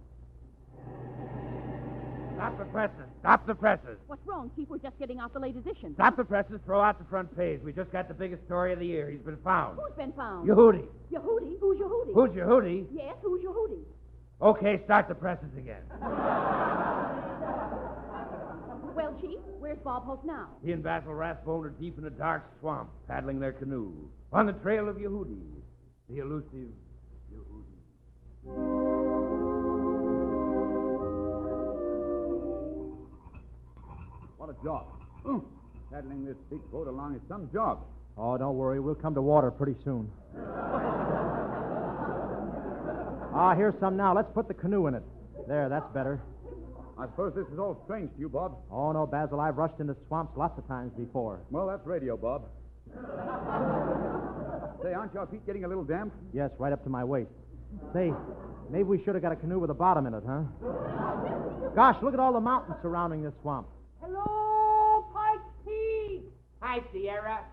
Stop the presses. Stop the presses. What's wrong, Chief? We're just getting out the late edition. Stop the presses. Throw out the front page. We just got the biggest story of the year. He's been found. Who's been found? Yehudi. Yehudi? Who's Yehudi? Who's Yehudi? Yes, who's Yehudi? Okay, start the presses again. Well, Chief, where's Bob Hope now? He and Basil Rathbone are deep in a dark swamp, paddling their canoe, on the trail of Yehudi, the elusive Yehudi. What a job. Paddling this big boat along is some job. Oh, don't worry. We'll come to water pretty soon. Here's some now. Let's put the canoe in it. There, that's better. I suppose this is all strange to you, Bob. Oh, no, Basil. I've rushed into swamps lots of times before. Well, that's radio, Bob. Say, aren't your feet getting a little damp? Yes, right up to my waist. Say, maybe we should have got a canoe with a bottom in it, huh? Gosh, look at all the mountains surrounding this swamp. Hello, Pike Peak. Hi, Sierra.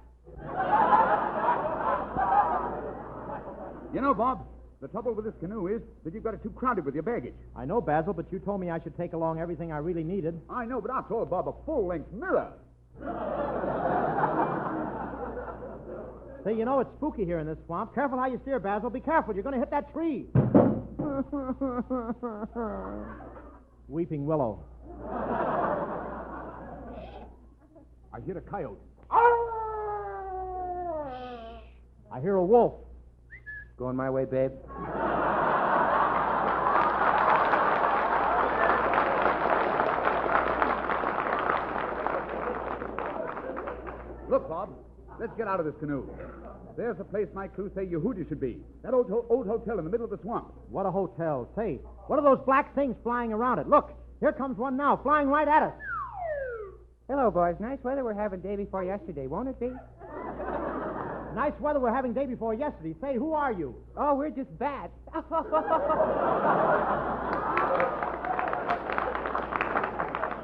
You know, Bob, the trouble with this canoe is that you've got it too crowded with your baggage. I know, Basil, but you told me I should take along everything I really needed. I know, but after all, Bob, a full-length mirror. Say, you know, it's spooky here in this swamp. Careful how you steer, Basil. Be careful. You're going to hit that tree. Weeping willow. I hear a coyote. I hear a wolf. Going my way, babe? Look, Bob, let's get out of this canoe. There's the place my crew say Yehudi should be. That old hotel in the middle of the swamp. What a hotel. Say, what are those black things flying around it? Look, here comes one now, flying right at us. Hello, boys. Nice weather we're having day before yesterday, won't it be? Nice weather we're having day before yesterday. Say, who are you? Oh, we're just bats.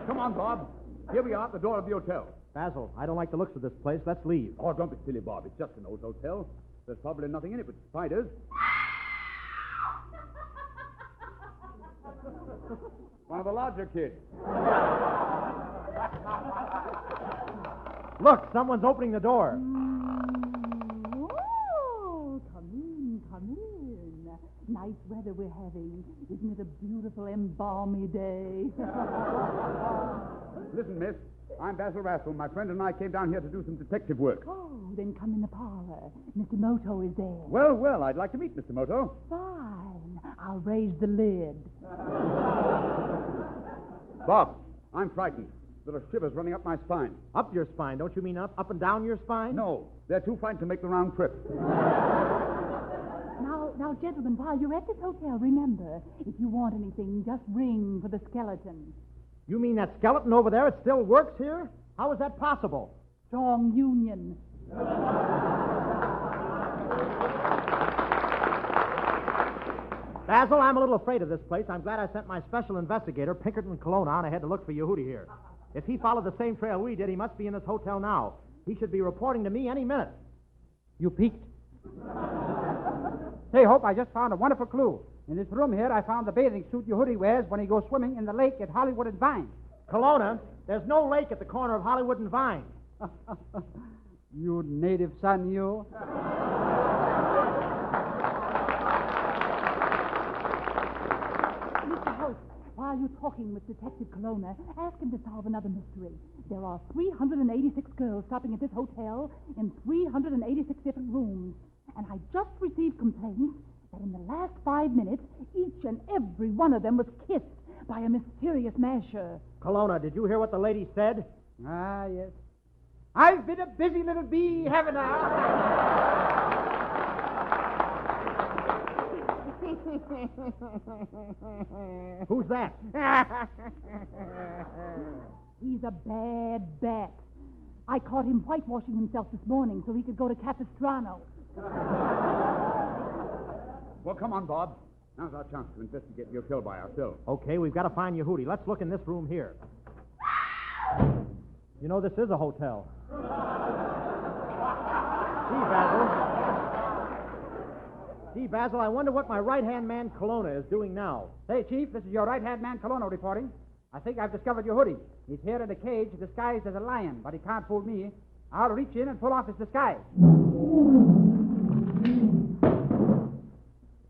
Come on, Bob. Here we are at the door of the hotel. Basil, I don't like the looks of this place. Let's leave. Oh, don't be silly, Bob. It's just an old hotel. There's probably nothing in it but spiders. One of the lodger kids. Look, someone's opening the door. Oh, come in, come in. Nice weather we're having. Isn't it a beautiful and balmy day? Listen, miss. I'm Basil Rathbone. My friend and I came down here to do some detective work. Oh, then come in the parlor. Mr. Moto is there. Well, I'd like to meet Mr. Moto. Fine. I'll raise the lid. Bob, I'm frightened. There are shivers running up my spine. Up your spine? Don't you mean up and down your spine? No, they're too frightened to make the round trip. Now, gentlemen, while you're at this hotel, remember, if you want anything, just ring for the skeleton. You mean that skeleton over there, it still works here? How is that possible? Strong union. Basil, I'm a little afraid of this place. I'm glad I sent my special investigator, Pinkerton Colonna, on ahead to look for Yehudi here. If he followed the same trail we did, he must be in this hotel now. He should be reporting to me any minute. You peeked? Say, Hope, I just found a wonderful clue. In this room here, I found the bathing suit Yehudi wears when he goes swimming in the lake at Hollywood and Vine. Colonna, there's no lake at the corner of Hollywood and Vine. You native son, you. Mr. Hope, while you're talking with Detective Colonna, ask him to solve another mystery. There are 386 girls stopping at this hotel in 386 different rooms. And I just received complaints that in the last 5 minutes, each and every one of them was kissed by a mysterious masher. Colonna, did you hear what the lady said? Ah, yes. I've been a busy little bee, haven't I? Who's that? He's a bad bat. I caught him whitewashing himself this morning so he could go to Capistrano. Well, come on, Bob. Now's our chance to investigate your kill by ourselves. Okay, we've got to find Yehudi. Let's look in this room here. You know, this is a hotel. Gee, Basil, I wonder what my right-hand man, Colonna, is doing now. Hey, Chief, this is your right-hand man, Colonna, reporting. I think I've discovered Yehudi. He's here in a cage disguised as a lion, but he can't fool me. I'll reach in and pull off his disguise.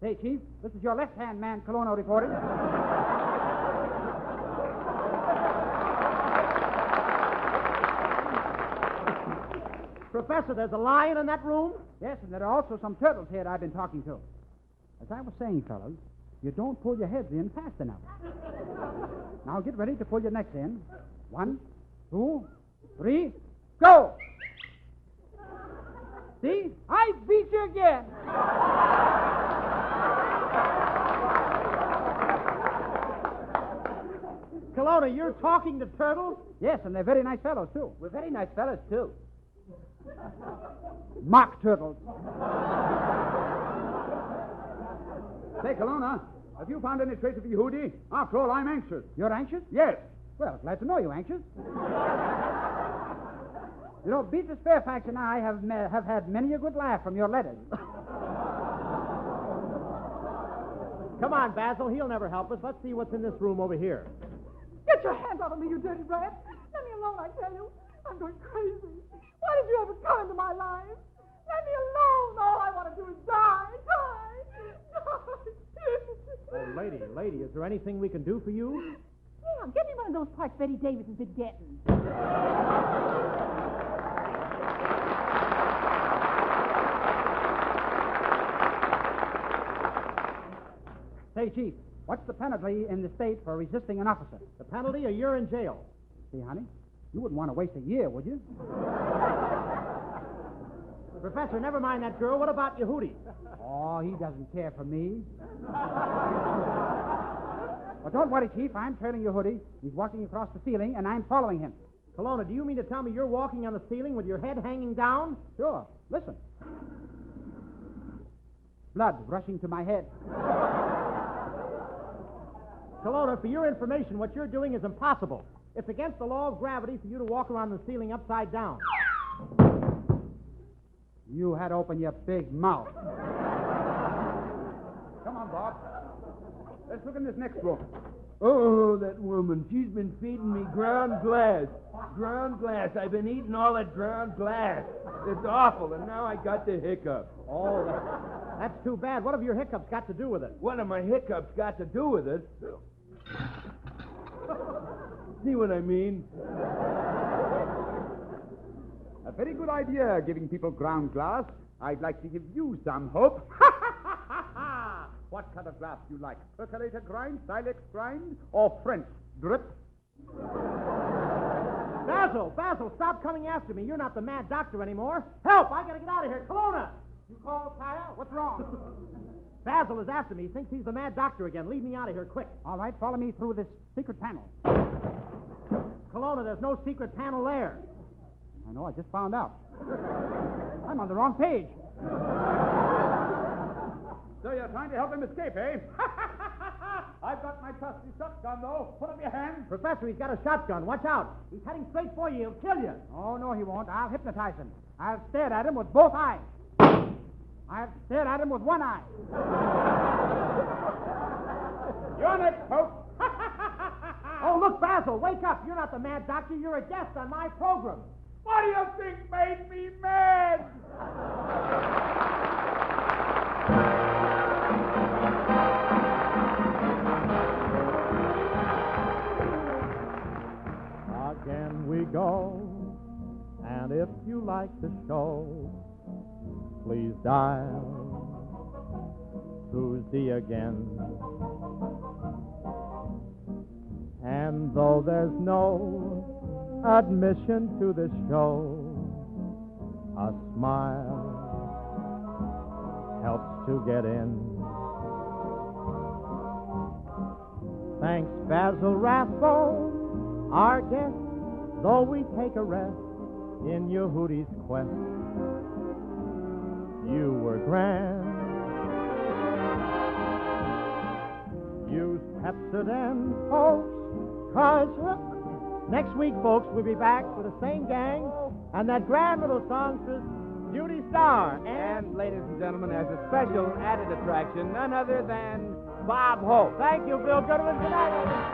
Hey, Chief, this is your left-hand man, Colonna, reporting. Professor, there's a lion in that room? Yes, and there are also some turtles here I've been talking to. As I was saying, fellas, you don't pull your heads in fast enough. Now get ready to pull your necks in. 1, 2, 3, go! See? I beat you again. Colonna, you're talking to turtles? Yes, and they're very nice fellows, too. We're very nice fellas, too. Mock turtles. Say, Colonna, have you found any trace of Yehudi? After all, I'm anxious. You're anxious? Yes. Well, glad to know you're anxious. You know, Beatrice Fairfax and I have had many a good laugh from your letters. Come on, Basil. He'll never help us. Let's see what's in this room over here. Get your hands out of me, you dirty rat. Let me alone, I tell you. I'm going crazy. Why did you ever come into my life? Let me alone. All I want to do is die. Oh, lady, is there anything we can do for you? Yeah, give me one of those parts Betty Davis has been getting. Say, Chief, what's the penalty in the state for resisting an officer? The penalty? A year in jail. See, honey, you wouldn't want to waste a year, would you? Professor, never mind that girl. What about Yehudi? Oh, he doesn't care for me. Well, don't worry, Chief. I'm trailing Yehudi. He's walking across the ceiling, and I'm following him. Colonna, do you mean to tell me you're walking on the ceiling with your head hanging down? Sure. Listen. Blood rushing to my head. Colonna, for your information, what you're doing is impossible. It's against the law of gravity for you to walk around the ceiling upside down. You had to open your big mouth. Come on, Bob. Let's look in this next room. Oh, that woman. She's been feeding me ground glass. Ground glass. I've been eating all that ground glass. It's awful, and now I got the hiccup. Oh, that's too bad. What have your hiccups got to do with it? What have my hiccups got to do with it? See what I mean? A very good idea, giving people ground glass. I'd like to give you some hope. What kind of glass do you like? Percolator grind, silex grind, or French drip? Basil, stop coming after me. You're not the mad doctor anymore. Help! I gotta get out of here. Colonna! You call Tyler? What's wrong? Basil is after me. He thinks he's the mad doctor again. Leave me out of here, quick. All right, follow me through this secret panel. Colonna, there's no secret panel there. I know, I just found out. I'm on the wrong page. So you're trying to help him escape, eh? I've got my trusty shotgun, though. Put up your hand. Professor, he's got a shotgun. Watch out. He's heading straight for you. He'll kill you. Oh, no, he won't. I'll hypnotize him. I'll stare at him with both eyes. I'll stare at him with one eye. You're next, folks. Oh, look, Basil, wake up. You're not the mad doctor. You're a guest on my program. What do you think made me mad? Again we go, and if you like the show, please dial Tuesday again. And though there's no admission to the show, a smile helps to get in. Thanks, Basil Rathbone, our guest, though we take a rest in your hootie's quest. You were grand. Use Pepsodent, folks, 'cause next week, folks, we'll be back with the same gang and that grand little songstress, Beauty Star. And, ladies and gentlemen, as a special added attraction, none other than Bob Hope. Thank you, Bill Goodwin. Good night, everybody.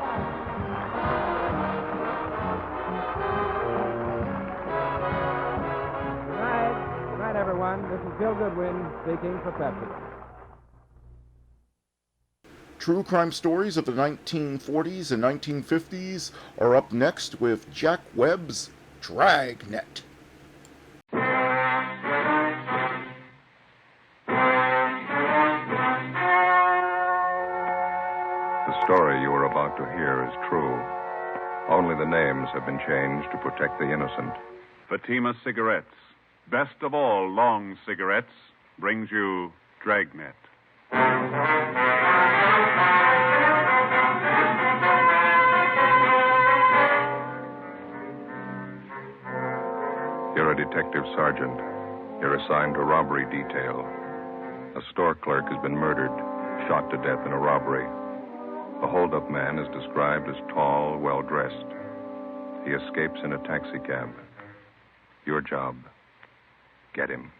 Good night, everyone. This is Bill Goodwin speaking for Pepsi. True crime stories of the 1940s and 1950s are up next with Jack Webb's Dragnet. The story you are about to hear is true. Only the names have been changed to protect the innocent. Fatima Cigarettes, best of all long cigarettes, brings you Dragnet. You're a detective sergeant. You're assigned to robbery detail. A store clerk has been murdered, shot to death in a robbery. The hold-up man is described as tall, well-dressed. He escapes in a taxicab. Your job, get him.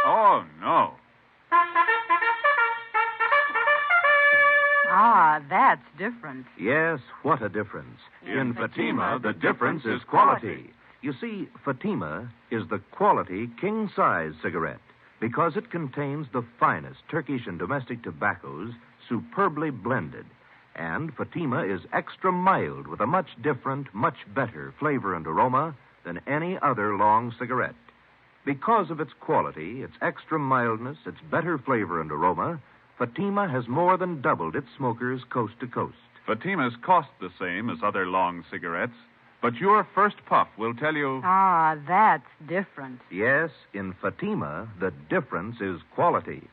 Oh, no. Ah, that's different. Yes, what a difference. In Fatima, the difference is quality. You see, Fatima is the quality king-size cigarette because it contains the finest Turkish and domestic tobaccos superbly blended. And Fatima is extra mild with a much different, much better flavor and aroma than any other long cigarette. Because of its quality, its extra mildness, its better flavor and aroma, Fatima has more than doubled its smokers coast to coast. Fatimas cost the same as other long cigarettes, but your first puff will tell you... Ah, that's different. Yes, in Fatima, the difference is quality.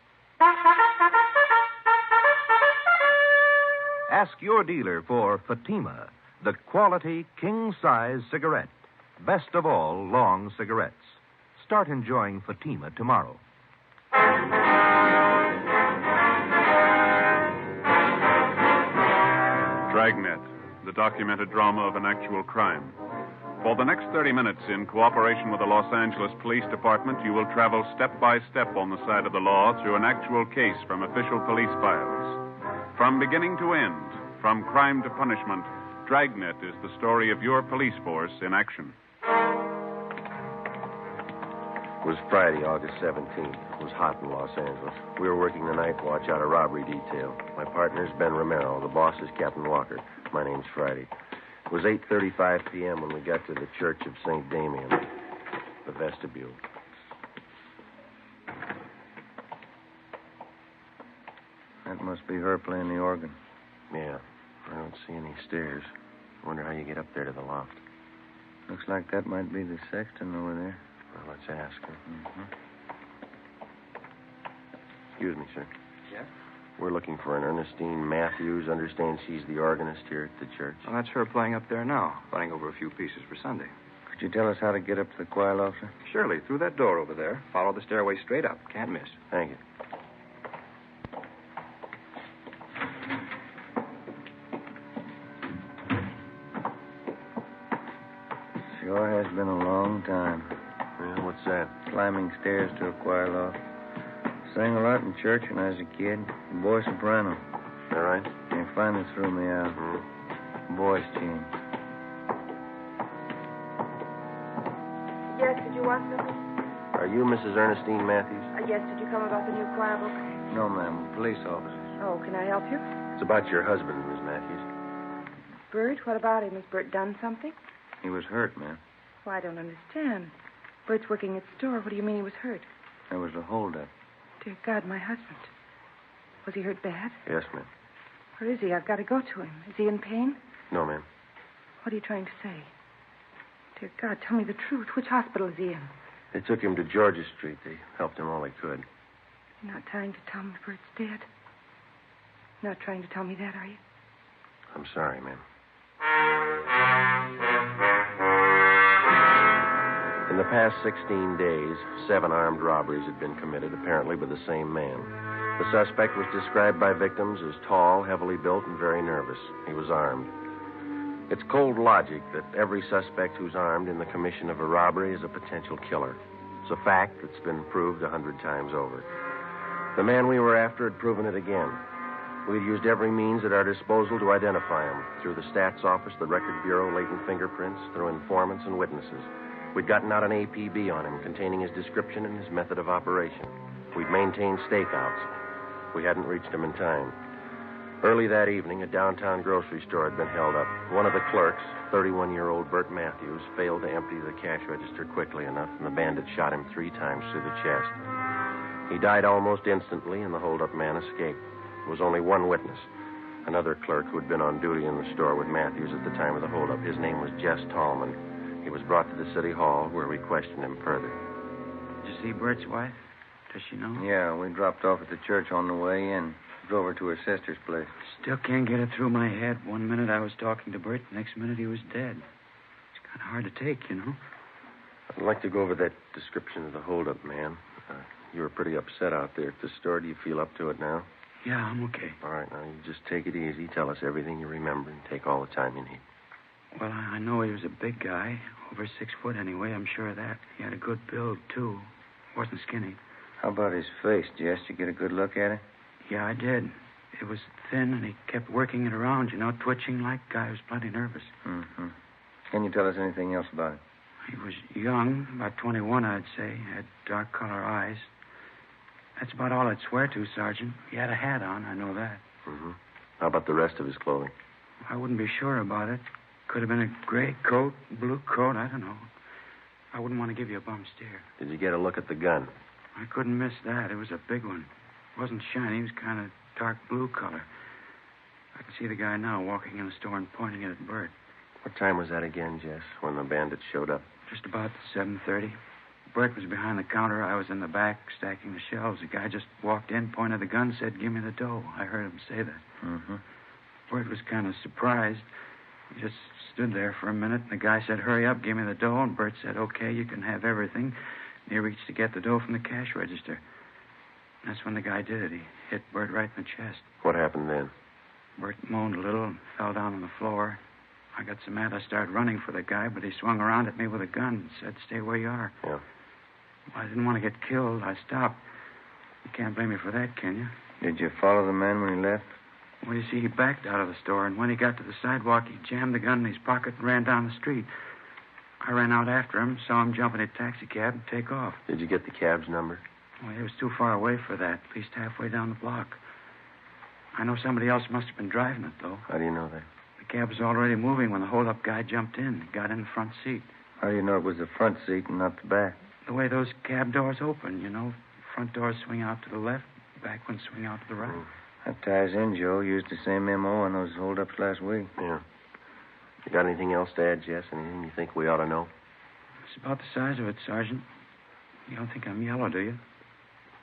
Ask your dealer for Fatima, the quality king-size cigarette. Best of all long cigarettes. Start enjoying Fatima tomorrow. Dragnet, the documented drama of an actual crime. For the next 30 minutes, in cooperation with the Los Angeles Police Department, you will travel step by step on the side of the law through an actual case from official police files. From beginning to end, from crime to punishment, Dragnet is the story of your police force in action. It was Friday, August 17th. It was hot in Los Angeles. We were working the night watch out of robbery detail. My partner's Ben Romero. The boss is Captain Walker. My name's Friday. It was 8:35 p.m. when we got to the Church of St. Damien, the vestibule. That must be her playing the organ. Yeah, I don't see any stairs. I wonder how you get up there to the loft. Looks like that might be the sexton over there. Well, let's ask her. Mm-hmm. Excuse me, sir. Yeah? We're looking for an Ernestine Matthews. Understand she's the organist here at the church. Well, that's her playing up there now, playing over a few pieces for Sunday. Could you tell us how to get up to the choir loft, sir? Surely, through that door over there. Follow the stairway straight up. Can't miss. Thank you. Sure has been a long time. Well, what's that? Climbing stairs to a choir loft. Sang a lot in church when I was a kid. Boy soprano. All right. They finally threw me out. Boys team. Yes, did you want something? Are you Mrs. Ernestine Matthews? Yes, did you come about the new choir book? No, ma'am. Police officer. Oh, can I help you? It's about your husband, Miss Matthews. Bert, what about him? Has Bert done something? He was hurt, ma'am. Well, I don't understand. Bert's working at the store. What do you mean he was hurt? There was a holdup. Dear God, my husband. Was he hurt bad? Yes, ma'am. Where is he? I've got to go to him. Is he in pain? No, ma'am. What are you trying to say? Dear God, tell me the truth. Which hospital is he in? They took him to Georgia Street. They helped him all they could. You're not trying to tell me Bert's dead? Not trying to tell me that, are you? I'm sorry, ma'am. In the past 16 days, 7 armed robberies had been committed, apparently by the same man. The suspect was described by victims as tall, heavily built, and very nervous. He was armed. It's cold logic that every suspect who's armed in the commission of a robbery is a potential killer. It's a fact that's been proved 100 times over. The man we were after had proven it again. We'd used every means at our disposal to identify him, through the stats office, the record bureau, latent fingerprints, through informants and witnesses. We'd gotten out an APB on him containing his description and his method of operation. We'd maintained stakeouts. We hadn't reached him in time. Early that evening, a downtown grocery store had been held up. One of the clerks, 31-year-old Bert Matthews, failed to empty the cash register quickly enough, and the bandit shot him 3 times through the chest. He died almost instantly, and the hold-up man escaped. There was only one witness, another clerk who had been on duty in the store with Matthews at the time of the hold-up. His name was Jess Tallman. He was brought to the city hall, where we questioned him further. Did you see Bert's wife? Does she know? Yeah, we dropped off at the church on the way in. Drove her to her sister's place. Still can't get it through my head. 1 minute I was talking to Bert, the next minute he was dead. It's kind of hard to take, you know. I'd like to go over that description of the hold-up man. You were pretty upset out there at the store. Do you feel up to it now? Yeah, I'm okay. All right, now you just take it easy. Tell us everything you remember and take all the time you need. Well, I know he was a big guy. Over 6 foot anyway, I'm sure of that. He had a good build, too. Wasn't skinny. How about his face, Jess? Did you get a good look at it? Yeah, I did. It was thin, and he kept working it around, you know, twitching like a guy who was plenty nervous. Mm-hmm. Can you tell us anything else about it? He was young, about 21, I'd say. Had dark color eyes. That's about all I'd swear to, Sergeant. He had a hat on, I know that. Mm-hmm. How about the rest of his clothing? I wouldn't be sure about it. Could have been a gray coat, blue coat, I don't know. I wouldn't want to give you a bum steer. Did you get a look at the gun? I couldn't miss that. It was a big one. It wasn't shiny. It was kind of dark blue color. I can see the guy now walking in the store and pointing it at Bert. What time was that again, Jess, when the bandits showed up? Just about 7:30. Bert was behind the counter. I was in the back stacking the shelves. The guy just walked in, pointed the gun, said, "Give me the dough." I heard him say that. Mm-hmm. Bert was kind of surprised. He just stood there for a minute, and the guy said, "Hurry up, give me the dough." And Bert said, "Okay, you can have everything." And he reached to get the dough from the cash register. And that's when the guy did it. He hit Bert right in the chest. What happened then? Bert moaned a little and fell down on the floor. I got so mad I started running for the guy, but he swung around at me with a gun and said, "Stay where you are." Yeah. Well, I didn't want to get killed. I stopped. You can't blame me for that, can you? Did you follow the man when he left? Well, you see, he backed out of the store, and when he got to the sidewalk, he jammed the gun in his pocket and ran down the street. I ran out after him, saw him jump in a taxicab and take off. Did you get the cab's number? Well, he was too far away for that, at least halfway down the block. I know somebody else must have been driving it, though. How do you know that? The cab was already moving when the hold-up guy jumped in. He got in the front seat. How do you know it was the front seat and not the back? The way those cab doors open, you know. Front doors swing out to the left, back ones swing out to the right. That ties in, Joe. Used the same M.O. on those hold-ups last week. Yeah. You got anything else to add, Jess? Anything you think we ought to know? It's about the size of it, Sergeant. You don't think I'm yellow, do you?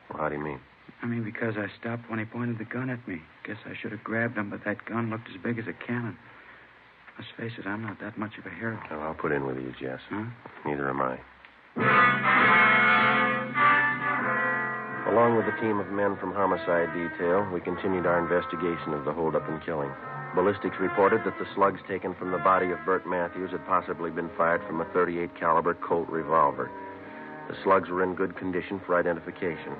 Well, how do you mean? I mean, because I stopped when he pointed the gun at me. Guess I should have grabbed him, but that gun looked as big as a cannon. Let's face it, I'm not that much of a hero. Well, I'll put in with you, Jess. Huh? Neither am I. Along with a team of men from Homicide Detail, we continued our investigation of the holdup and killing. Ballistics reported that the slugs taken from the body of Bert Matthews had possibly been fired from a .38 caliber Colt revolver. The slugs were in good condition for identification.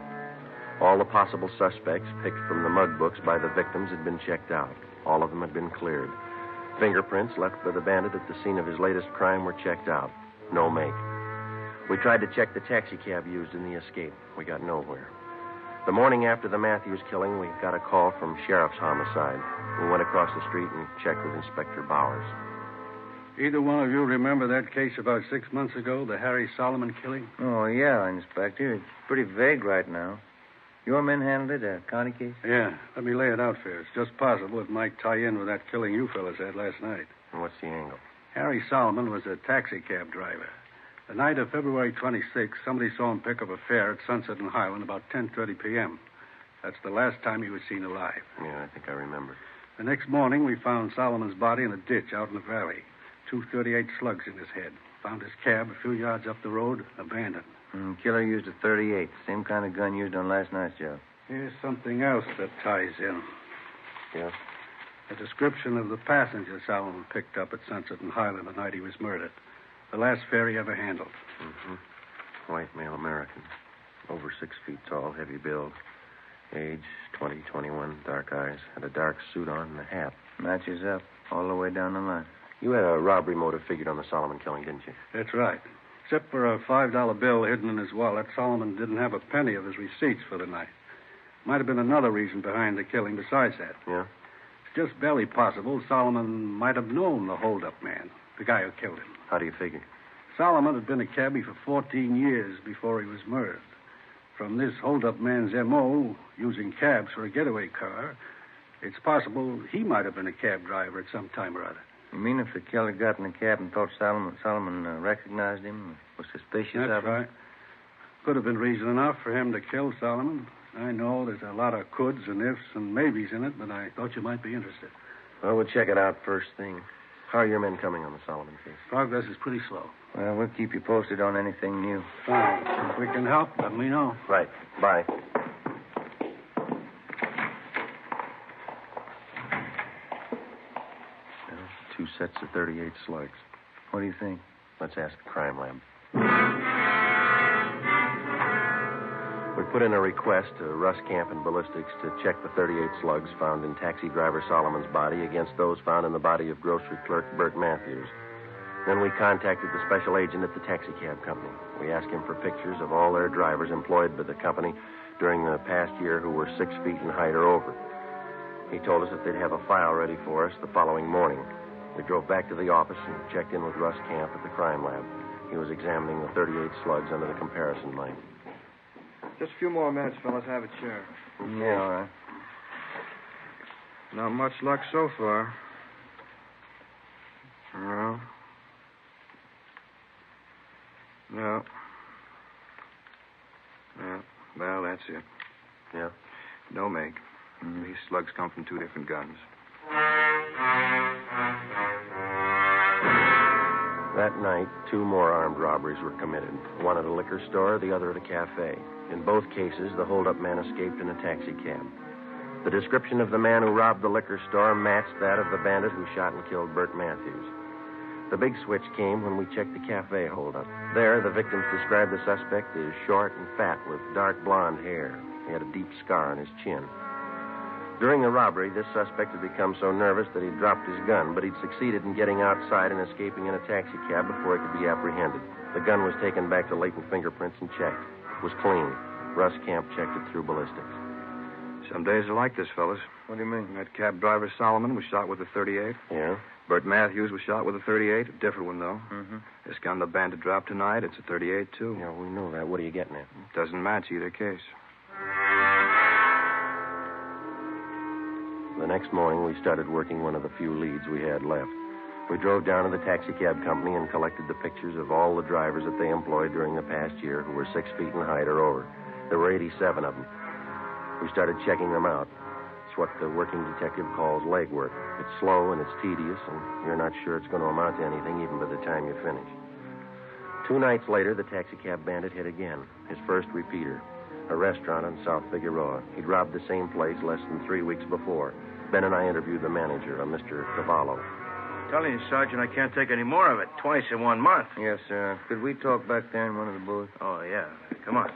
All the possible suspects picked from the mug books by the victims had been checked out. All of them had been cleared. Fingerprints left by the bandit at the scene of his latest crime were checked out. No make. We tried to check the taxicab used in the escape. We got nowhere. The morning after the Matthews killing, we got a call from Sheriff's Homicide. We went across the street and checked with Inspector Bowers. Either one of you remember that case about 6 months ago, the Harry Solomon killing? Oh, yeah, Inspector. It's pretty vague right now. Your men handled it, a county case? Yeah. Let me lay it out for you. It's just possible it might tie in with that killing you fellas had last night. And what's the angle? Harry Solomon was a taxicab driver. The night of February 26th, somebody saw him pick up a fare at Sunset and Highland about 10:30 p.m. That's the last time he was seen alive. Yeah, I think I remember. The next morning, we found Solomon's body in a ditch out in the valley. 238 slugs in his head. Found his cab a few yards up the road, abandoned. Killer used a 38, same kind of gun used on last night's job. Here's something else that ties in. Yeah? A description of the passenger Solomon picked up at Sunset and Highland the night he was murdered. The last fare he ever handled. White male American. Over 6 feet tall, heavy build. Age 20, 21, dark eyes. Had a dark suit on and a hat. Matches up all the way down the line. You had a robbery motive figured on the Solomon killing, didn't you? That's right. Except for a $5 bill hidden in his wallet, Solomon didn't have a penny of his receipts for the night. Might have been another reason behind the killing besides that. Yeah? It's just barely possible Solomon might have known the hold-up man, the guy who killed him. How do you figure? Solomon had been a cabbie for 14 years before he was murdered. From this hold-up man's M.O., using cabs for a getaway car, it's possible he might have been a cab driver at some time or other. You mean if the killer got in the cab and thought Solomon recognized him, was suspicious of him? That's right. Could have been reason enough for him to kill Solomon. I know there's a lot of coulds and ifs and maybes in it, but I thought you might be interested. Well, we'll check it out first thing. How are your men coming on the Solomon case? Progress is pretty slow. Well, we'll keep you posted on anything new. Fine. If we can help, let me know. Right. Bye. Well, 2 sets of 38 slugs. What do you think? Let's ask the crime lab. We put in a request to Russ Camp and Ballistics to check the 38 slugs found in taxi driver Solomon's body against those found in the body of grocery clerk Bert Matthews. Then we contacted the special agent at the taxi cab company. We asked him for pictures of all their drivers employed by the company during the past year who were 6 feet in height or over. He told us that they'd have a file ready for us the following morning. We drove back to the office and checked in with Russ Camp at the crime lab. He was examining the 38 slugs under the comparison light. Just a few more minutes, fellas. Have a chair. Yeah, all right. Not much luck so far. No. No. Yeah. Well, that's it. Yeah? No make. These slugs come from 2 different guns. That night, 2 more armed robberies were committed. One at a liquor store, the other at a cafe. In both cases, the hold-up man escaped in a taxi cab. The description of the man who robbed the liquor store matched that of the bandit who shot and killed Bert Matthews. The big switch came when we checked the cafe hold-up. There, the victims described the suspect as short and fat with dark blonde hair. He had a deep scar on his chin. During the robbery, this suspect had become so nervous that he dropped his gun, but he'd succeeded in getting outside and escaping in a taxi cab before he could be apprehended. The gun was taken back to latent fingerprints and checked. It was clean. Russ Camp checked it through ballistics. Some days are like this, fellas. What do you mean? That cab driver Solomon was shot with a 38. Yeah? Bert Matthews was shot with a 38. A different one, though. This gun the bandit dropped tonight, it's a 38, too. Yeah, we know that. What are you getting at? Doesn't match either case. The next morning, we started working one of the few leads we had left. We drove down to the taxi cab company and collected the pictures of all the drivers that they employed during the past year who were 6 feet in height or over. There were 87 of them. We started checking them out. It's what the working detective calls legwork. It's slow and it's tedious, and you're not sure it's going to amount to anything even by the time you finish. 2 nights later, the taxi cab bandit hit again. His first repeater. A restaurant on South Figueroa. He'd robbed the same place less than 3 weeks before. Ben and I interviewed the manager, a Mr. Cavallo. Telling you, Sergeant, I can't take any more of it. Twice in 1 month. Yes, sir. Could we talk back there in one of the booths? Oh, yeah. Come on.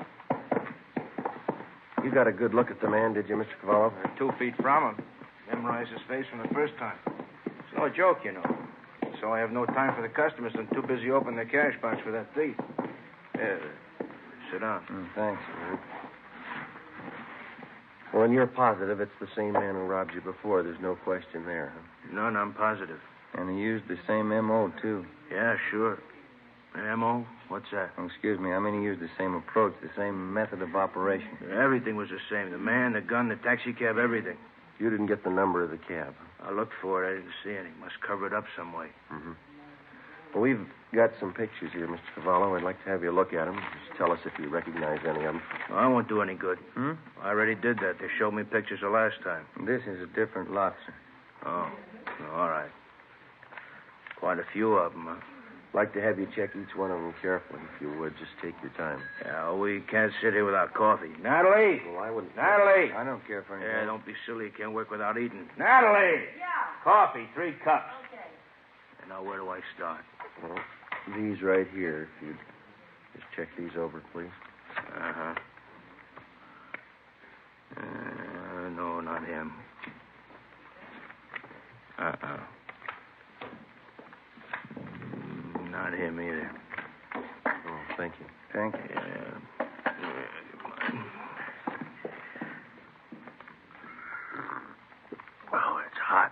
You got a good look at the man, did you, Mr. Cavallo? 2 feet from him. Memorized his face from the first time. It's no joke, you know. So I have no time for the customers. I'm too busy opening the cash box for that thief. Sit down. Thanks. Well, and you're positive it's the same man who robbed you before. There's no question there, huh? None, I'm positive. And he used the same M.O., too. Yeah, sure. M.O.? What's that? Oh, excuse me. I mean, he used the same approach, the same method of operation. Everything was the same. The man, the gun, the taxi cab, everything. You didn't get the number of the cab. I looked for it. I didn't see any. Must cover it up some way. We've got some pictures here, Mr. Cavallo. I'd like to have you look at them. Just tell us if you recognize any of them. Well, I won't do any good. I already did that. They showed me pictures the last time. This is a different lot, sir. Oh, all right. Quite a few of them, huh? I'd like to have you check each one of them carefully, if you would. Just take your time. Yeah, we can't sit here without coffee. Natalie! Well, I wouldn't. Natalie! I don't care for any. Yeah, don't be silly. You can't work without eating. Natalie! Yeah. Coffee, 3 cups. Okay. And now, where do I start? Well, these right here, if you'd just check these over, please. Uh-huh. No, not him. Uh-uh. Not him either. Oh, thank you. Thank you. Oh, it's hot.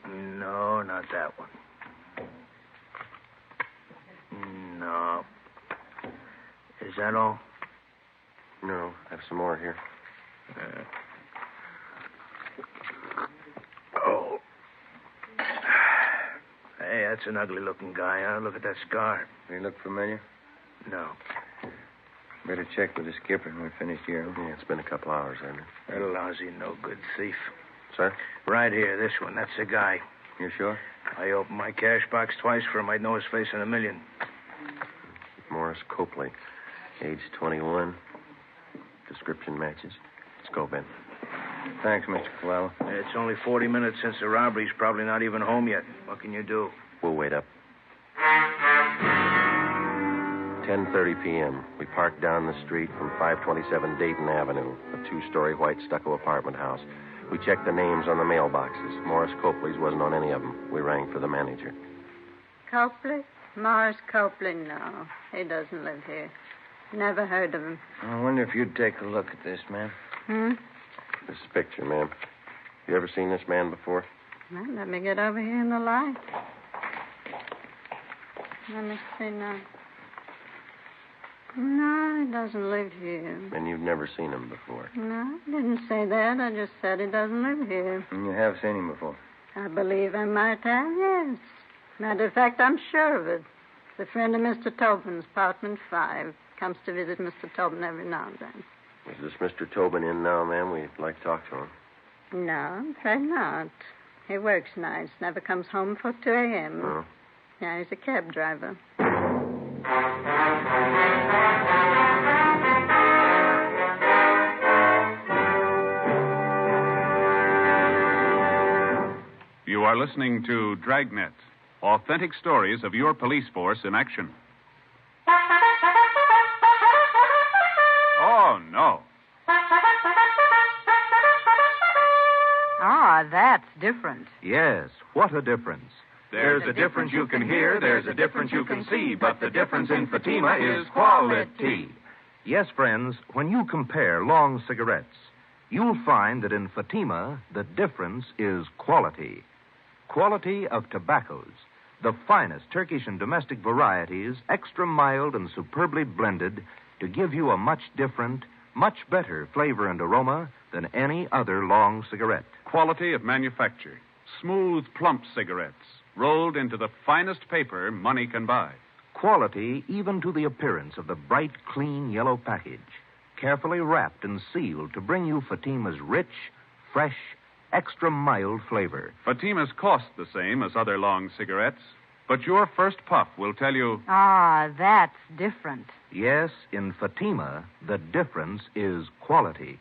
No, not that one. No. Is that all? No, I have some more here. Oh. Hey, that's an ugly-looking guy, huh? Look at that scar. They look familiar? No. Better check with the skipper when we're finished here. Yeah, it's been a couple hours, hasn't it? That lousy, no-good thief. Sir? Right here, this one. That's the guy. You sure? I opened my cash box twice for him. I'd know his face in a million. Morris Copley, age 21. Description matches. Let's go, Ben. Thanks, Mr. Cavallo. It's only 40 minutes since the robbery. He's probably not even home yet. What can you do? We'll wait up. 10:30 p.m. We parked down the street from 527 Dayton Avenue, a 2-story white stucco apartment house. We checked the names on the mailboxes. Morris Copley's wasn't on any of them. We rang for the manager. Copley? Morris Copley, no. He doesn't live here. Never heard of him. I wonder if you'd take a look at this, ma'am. This picture, ma'am. You ever seen this man before? Well, let me get over here in the light. Let me see now. No, he doesn't live here. And you've never seen him before? No, I didn't say that. I just said he doesn't live here. And you have seen him before? I believe I might have, yes. Matter of fact, I'm sure of it. It's a friend of Mr. Tobin's, apartment 5. Comes to visit Mr. Tobin every now and then. Is this Mr. Tobin in now, ma'am? We'd like to talk to him. No, I'm afraid not. He works nights, never comes home before 2 a.m. Oh. Yeah, he's a cab driver. You are listening to Dragnet, authentic stories of your police force in action. Oh, no. Ah, that's different. Yes, what a difference. There's a difference you can hear, there's a difference you can see, but the difference in Fatima is quality. Yes, friends, when you compare long cigarettes, you'll find that in Fatima, the difference is quality. Quality of tobaccos. The finest Turkish and domestic varieties, extra mild and superbly blended, to give you a much different, much better flavor and aroma than any other long cigarette. Quality of manufacture. Smooth, plump cigarettes, rolled into the finest paper money can buy. Quality even to the appearance of the bright, clean yellow package, carefully wrapped and sealed to bring you Fatima's rich, fresh, extra mild flavor. Fatima's cost the same as other long cigarettes, but your first puff will tell you... Ah, that's different. Yes, in Fatima, the difference is quality.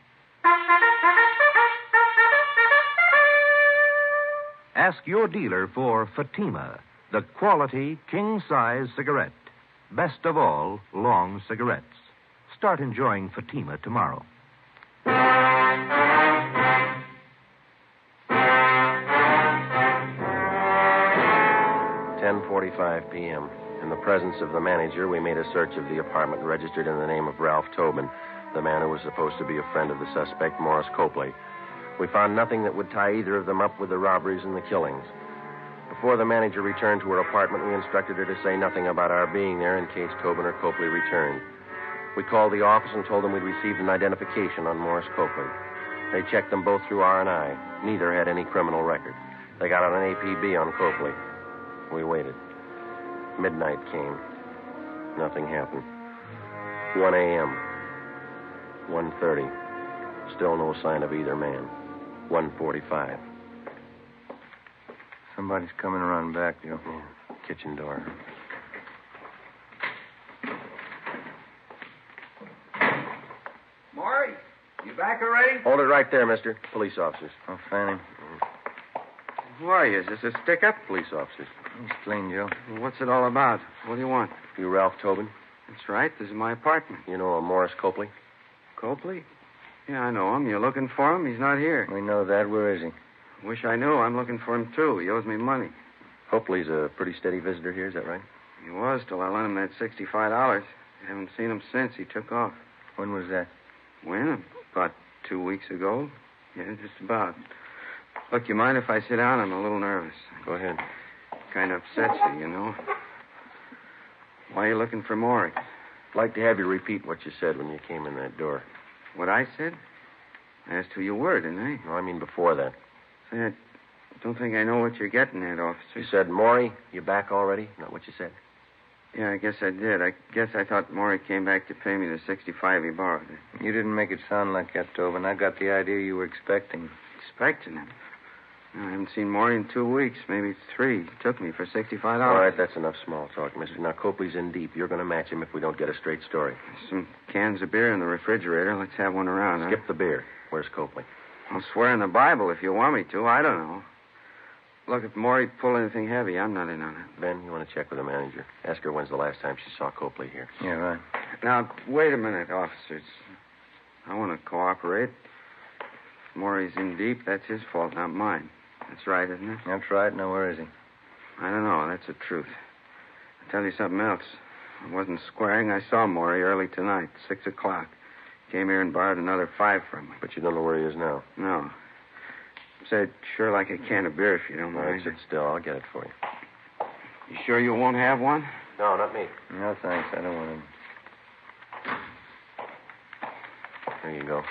Ask your dealer for Fatima, the quality king-size cigarette. Best of all, long cigarettes. Start enjoying Fatima tomorrow. 10:45 p.m. In the presence of the manager, we made a search of the apartment registered in the name of Ralph Tobin, the man who was supposed to be a friend of the suspect, Morris Copley. We found nothing that would tie either of them up with the robberies and the killings. Before the manager returned to her apartment, we instructed her to say nothing about our being there in case Tobin or Copley returned. We called the office and told them we'd received an identification on Morris Copley. They checked them both through R&I. Neither had any criminal record. They got out an APB on Copley. We waited. Midnight came. Nothing happened. 1 a.m. 1:30. Still no sign of either man. 1:45. Somebody's coming around back, Joe. Yeah. Kitchen door. Maury, you back already? Hold it right there, mister. Police officers. Oh, Fanning. Who are you? Is this a stick-up? Police officers. It's clean, Joe. What's it all about? What do you want? You Ralph Tobin? That's right. This is my apartment. You know a Morris Copley? Copley? Yeah, I know him. You're looking for him? He's not here. We know that. Where is he? Wish I knew. I'm looking for him, too. He owes me money. Copley's a pretty steady visitor here, is that right? He was till I lent him that $65. Haven't seen him since. He took off. When was that? When? About 2 weeks ago. Yeah, just about. Look, you mind if I sit down? I'm a little nervous. Go ahead. Kind of upsets you, you know. Why are you looking for Maury? I'd like to have you repeat what you said when you came in that door. What I said? I asked who you were, didn't I? No, I mean before that. Say, I don't think I know what you're getting at, officer. You said, Maury, you back already? Not what you said? Yeah, I guess I did. I guess I thought Maury came back to pay me the $65 he borrowed. You didn't make it sound like that, Tobin. I got the idea you were expecting. Expecting him? No, I haven't seen Maury in 2 weeks, maybe 3. He took me for $65. All right, that's enough small talk, mister. Now, Copley's in deep. You're going to match him if we don't get a straight story. Some cans of beer in the refrigerator. Let's have one around, Skip the beer. Where's Copley? I'll swear in the Bible if you want me to. I don't know. Look, if Maury pulled anything heavy, I'm not in on it. Ben, you want to check with the manager? Ask her when's the last time she saw Copley here. Yeah, right. Now, wait a minute, officers. I want to cooperate. If Maury's in deep, that's his fault, not mine. That's right, isn't it? That's right. Now, where is he? I don't know. That's the truth. I'll tell you something else. I wasn't squaring. I saw Maury early tonight, 6 o'clock. Came here and borrowed another $5 from me. But you don't know where he is now? No. Said, sure like a can of beer if you don't All mind. right, sit still. I'll get it for you. You sure you won't have one? No, not me. No, thanks. I don't want him. There you go.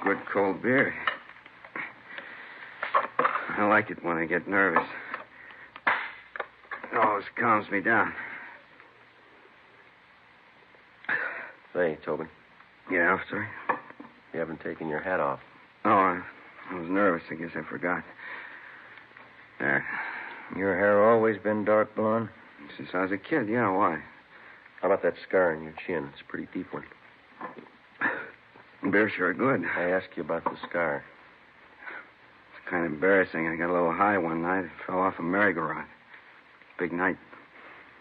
Good cold beer. I like it when I get nervous. It always calms me down. Say, Tobin. Yeah, officer? You haven't taken your hat off. Oh, I was nervous. I guess I forgot. There. Your hair always been dark blonde? Since I was a kid, yeah, why? How about that scar on your chin? It's a pretty deep one. Beer's sure good. I asked you about the scar. It's kind of embarrassing. I got a little high one night. Fell off a merry-go-round. Big night.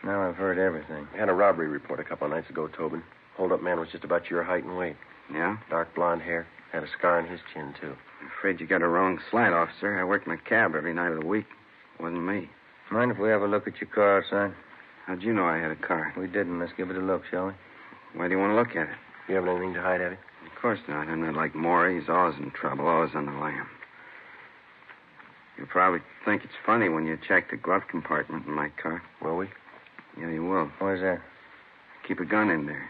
Now I've heard everything. We had a robbery report a couple of nights ago, Tobin. Hold-up man was just about your height and weight. Yeah? Dark blonde hair. Had a scar on his chin, too. I'm afraid you got a wrong slant, officer. I worked in a cab every night of the week. It wasn't me. Mind if we have a look at your car, son? How'd you know I had a car? We didn't. Let's give it a look, shall we? Why do you want to look at it? You have anything to hide, have you? Of course not. I'm not like Maury. He's always in trouble, always on the lam. You'll probably think it's funny when you check the glove compartment in my car. Will we? Yeah, you will. Where's that? Keep a gun in there.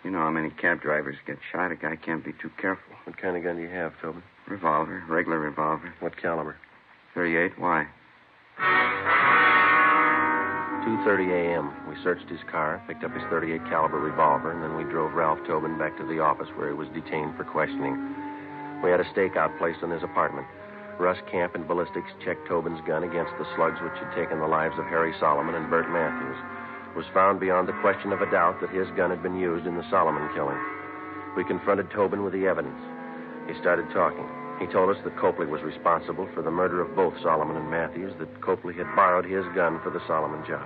You know how many cab drivers get shot. A guy can't be too careful. What kind of gun do you have, Tobin? Revolver. Regular revolver. What caliber? 38. Why? 2:30 a.m. We searched his car, picked up his 38 caliber revolver, and then we drove Ralph Tobin back to the office where he was detained for questioning. We had a stakeout placed on his apartment. Russ Camp and ballistics checked Tobin's gun against the slugs which had taken the lives of Harry Solomon and Bert Matthews. It was found beyond the question of a doubt that his gun had been used in the Solomon killing. We confronted Tobin with the evidence. He started talking. He told us that Copley was responsible for the murder of both Solomon and Matthews, that Copley had borrowed his gun for the Solomon job.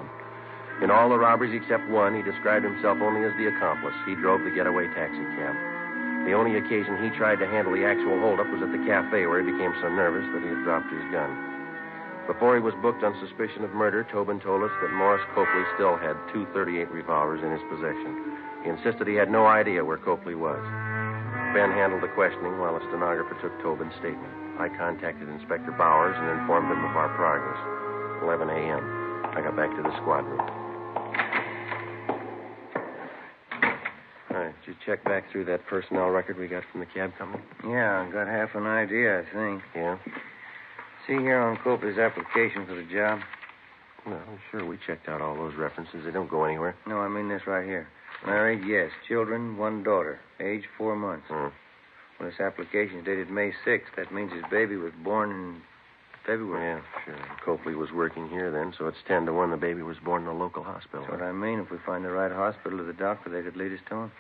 In all the robberies except one, he described himself only as the accomplice. He drove the getaway taxi cab. The only occasion he tried to handle the actual holdup was at the cafe, where he became so nervous that he had dropped his gun. Before he was booked on suspicion of murder, Tobin told us that Morris Copley still had 2 .38 revolvers in his possession. He insisted he had no idea where Copley was. Ben handled the questioning while a stenographer took Tobin's statement. I contacted Inspector Bowers and informed him of our progress. 11 a.m. I got back to the squad room. All right, did you check back through that personnel record we got from the cab company? Yeah, I got half an idea, I think. Yeah? See here on Copley's application for the job. No, sure, we checked out all those references. They don't go anywhere. No, I mean this right here. Married, yes. Children, 1 daughter. Age 4 months. Well, this application's dated May 6th. That means his baby was born in February. Yeah, sure. Copley was working here then, so it's 10 to 1 the baby was born in a local hospital. That's what I mean. If we find the right hospital or the doctor, they could lead us to him.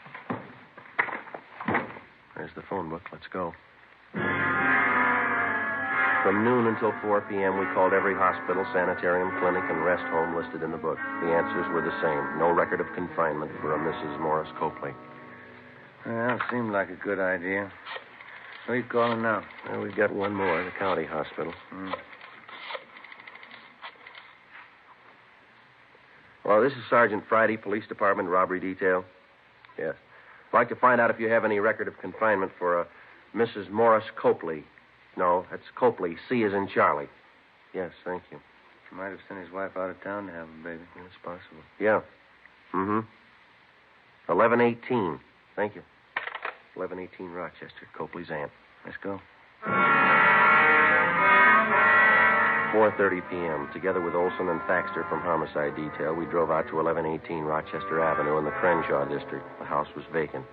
There's the phone book. Let's go. From noon until 4 p.m., we called every hospital, sanitarium, clinic, and rest home listed in the book. The answers were the same. No record of confinement for a Mrs. Morris Copley. Well, seemed like a good idea. Who are you calling now? Well, we've got one more, the county hospital. Well, this is Sergeant Friday, Police Department, Robbery Detail. Yes. I'd like to find out if you have any record of confinement for a Mrs. Morris Copley. No, that's Copley. C as in Charlie. Yes, thank you. He might have sent his wife out of town to have a baby. That's possible. Yeah. 1118. Thank you. 1118 Rochester, Copley's aunt. Let's go. 4:30 p.m. Together with Olson and Thaxter from Homicide Detail, we drove out to 1118 Rochester Avenue in the Crenshaw district. The house was vacant.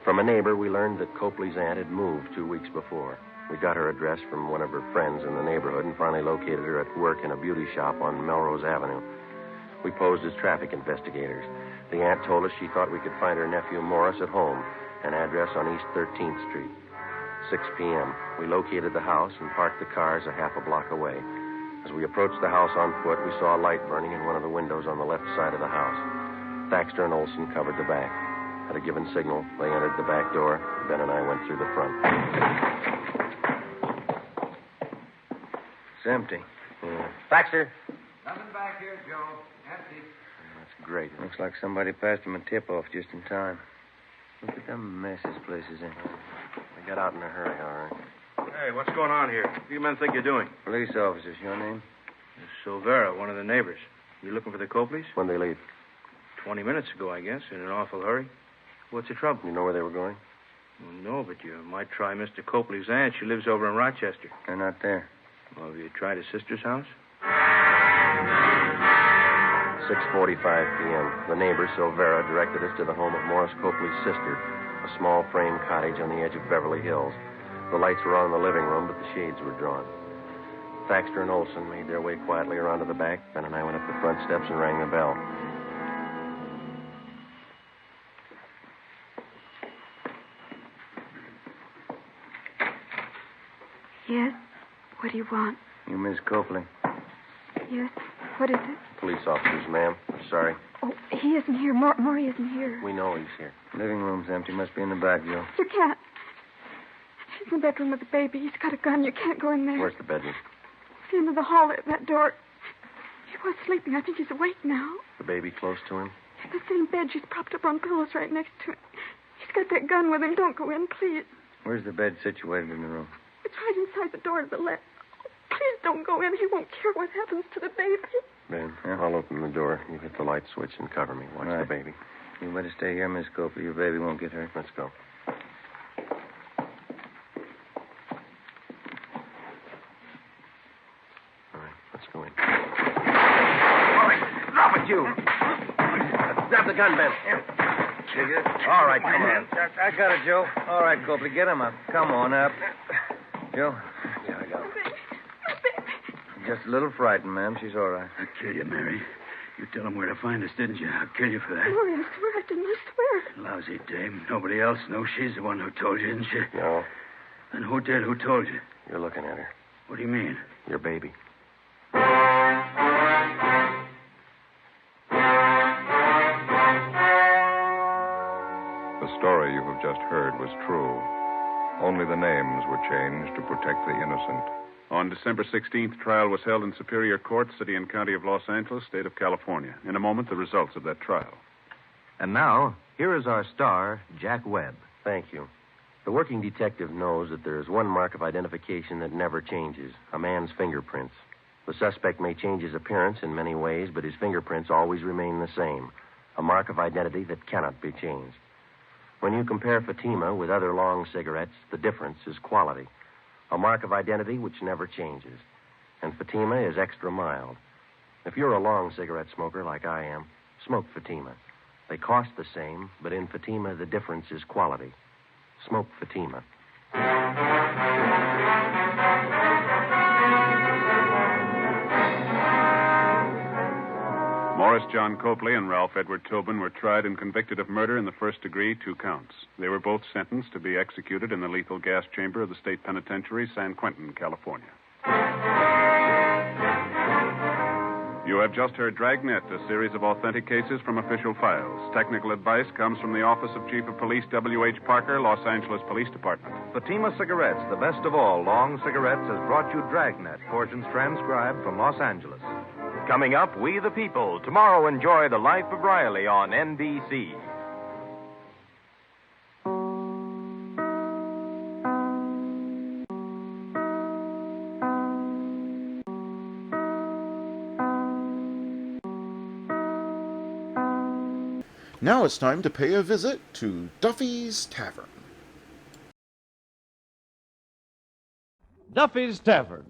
From a neighbor, we learned that Copley's aunt had moved 2 weeks before. We got her address from one of her friends in the neighborhood and finally located her at work in a beauty shop on Melrose Avenue. We posed as traffic investigators. The aunt told us she thought we could find her nephew Morris at home, an address on East 13th Street. 6 p.m. We located the house and parked the cars a half a block away. As we approached the house on foot, we saw a light burning in one of the windows on the left side of the house. Thaxter and Olson covered the back. At a given signal, they entered the back door. Ben and I went through the front. It's empty. Yeah. Thaxter. Nothing back here, Joe. Empty. That's great. Looks like somebody passed him a tip-off just in time. Look at the mess this place is in. We got out in a hurry, all right. Hey, what's going on here? What do you men think you're doing? Police officers, your name? Silvera, one of the neighbors. You looking for the Copleys? When they leave? 20 minutes ago, I guess, in an awful hurry. What's the trouble? You know where they were going? Well, no, but you might try Mr. Copley's aunt. She lives over in Rochester. They're not there. Well, have you tried his sister's house? 6:45 p.m. The neighbor, Silvera, directed us to the home of Morris Copley's sister, a small frame cottage on the edge of Beverly Hills. The lights were on in the living room, but the shades were drawn. Thaxter and Olson made their way quietly around to the back. Ben and I went up the front steps and rang the bell. Yes? What do you want? You Miss Copley. Yes? What is it? Police officers, ma'am. Sorry. Oh, he isn't here. Maury isn't here. We know he's here. Living room's empty. Must be in the back, Joe. You can't. He's in the bedroom with the baby. He's got a gun. You can't go in there. Where's the bedroom? It's the end of the hall at that door. He was sleeping. I think he's awake now. The baby close to him? In the same bed. She's propped up on pillows right next to him. He's got that gun with him. Don't go in, please. Where's the bed situated in the room? It's right inside the door to the left. Oh, please don't go in. He won't care what happens to the baby. Ben, I'll open the door. You hit the light switch and cover me. Watch the baby. You better stay here, Miss Copley. Your baby won't get hurt. Let's go. All right, let's go in. Drop it, you. Grab the gun, Ben. All right, come on. I got it, Joe. All right, Copley, get him up. Come on up. Joe? Yeah, I got him. Just a little frightened, ma'am. She's all right. I'll kill you, Mary. You tell him where to find us, didn't you? I'll kill you for that. Maury, I swear I didn't. I swear. Lousy dame. Nobody else knows she's the one who told you, didn't she? No. Then who did? Who told you? You're looking at her. What do you mean? Your baby. The story you have just heard was true. Only the names were changed to protect the innocent. On December 16th, trial was held in Superior Court, City and County of Los Angeles, State of California. In a moment, the results of that trial. And now, here is our star, Jack Webb. Thank you. The working detective knows that there is one mark of identification that never changes, a man's fingerprints. The suspect may change his appearance in many ways, but his fingerprints always remain the same, a mark of identity that cannot be changed. When you compare Fatima with other long cigarettes, the difference is quality. A mark of identity which never changes. And Fatima is extra mild. If you're a long cigarette smoker like I am, smoke Fatima. They cost the same, but in Fatima, the difference is quality. Smoke Fatima. Morris John Copley and Ralph Edward Tobin were tried and convicted of murder in the first degree, 2 counts. They were both sentenced to be executed in the lethal gas chamber of the state penitentiary, San Quentin, California. You have just heard Dragnet, a series of authentic cases from official files. Technical advice comes from the Office of Chief of Police W.H. Parker, Los Angeles Police Department. Fatima Cigarettes, the best of all long cigarettes, has brought you Dragnet, portions transcribed from Los Angeles. Coming up, We the People. Tomorrow, enjoy The Life of Riley on NBC. Now it's time to pay a visit to Duffy's Tavern. Duffy's Tavern.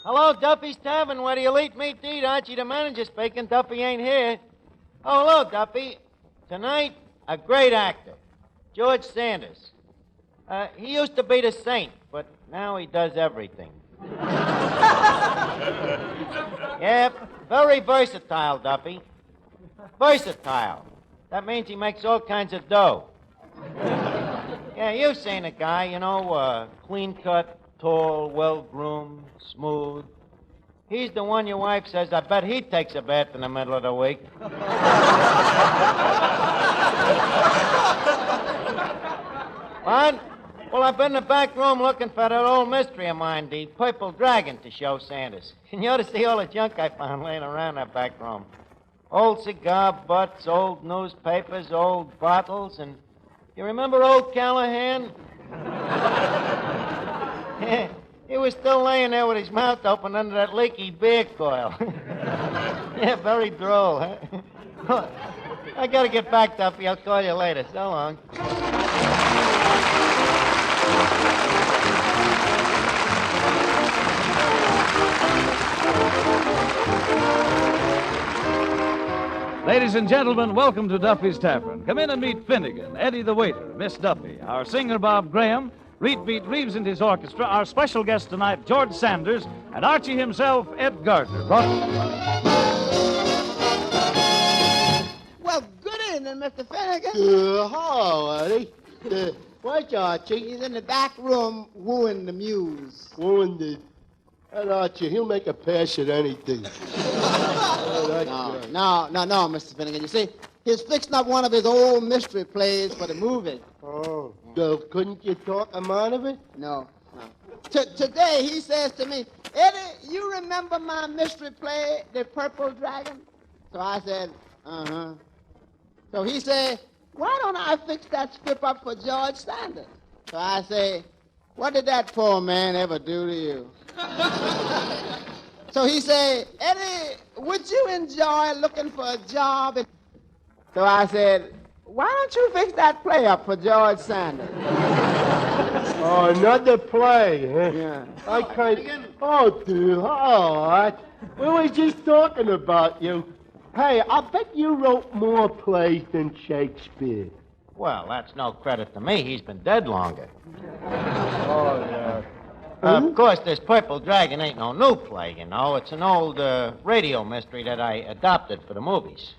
Hello, Duffy's Tavern, where the elite meet to eat. Archie, the manager, speaking. Duffy ain't here. Oh, hello, Duffy. Tonight, a great actor, George Sanders. He used to be the saint, but now he does everything. Yeah, very versatile, Duffy. Versatile. That means he makes all kinds of dough. Yeah, you've seen a guy, clean-cut, tall, well-groomed, smooth. He's the one your wife says, I bet he takes a bath in the middle of the week. What? Well, I've been in the back room looking for that old mystery of mine, the Purple Dragon, to show Sanders. And you ought to see all the junk I found laying around that back room. Old cigar butts, old newspapers, old bottles, and you remember old Callahan? He was still laying there with his mouth open under that leaky beer coil. Yeah, very droll, huh? I gotta get back, Duffy. I'll call you later. So long. Ladies and gentlemen, welcome to Duffy's Tavern. Come in and meet Finnegan, Eddie the waiter, Miss Duffy, our singer Bob Graham, Reed Beat Reeves and his orchestra, our special guest tonight, George Sanders, and Archie himself, Ed Gardner. Well, good evening, Mr. Finnegan. Hello, Eddie. Where's Archie? He's in the back room wooing the muse. Wooing the... That Archie, he'll make a pass at anything. No, Mr. Finnegan. You see, he's fixing up one of his old mystery plays for the movie. Oh, so couldn't you talk him out of it? No. Today, he says to me, Eddie, you remember my mystery play, The Purple Dragon? So I said, uh-huh. So he said, why don't I fix that script up for George Sanders? So I say, what did that poor man ever do to you? So he said, Eddie, would you enjoy looking for a job? So I said, why don't you fix that play up for George Sanders? Oh, another play, huh? Yeah. I can't... Oh, dude, all right. We were just talking about you. Hey, I bet you wrote more plays than Shakespeare. Well, that's no credit to me. He's been dead longer. Oh, yeah. Of course, this Purple Dragon ain't no new play, you know. It's an old radio mystery that I adopted for the movies.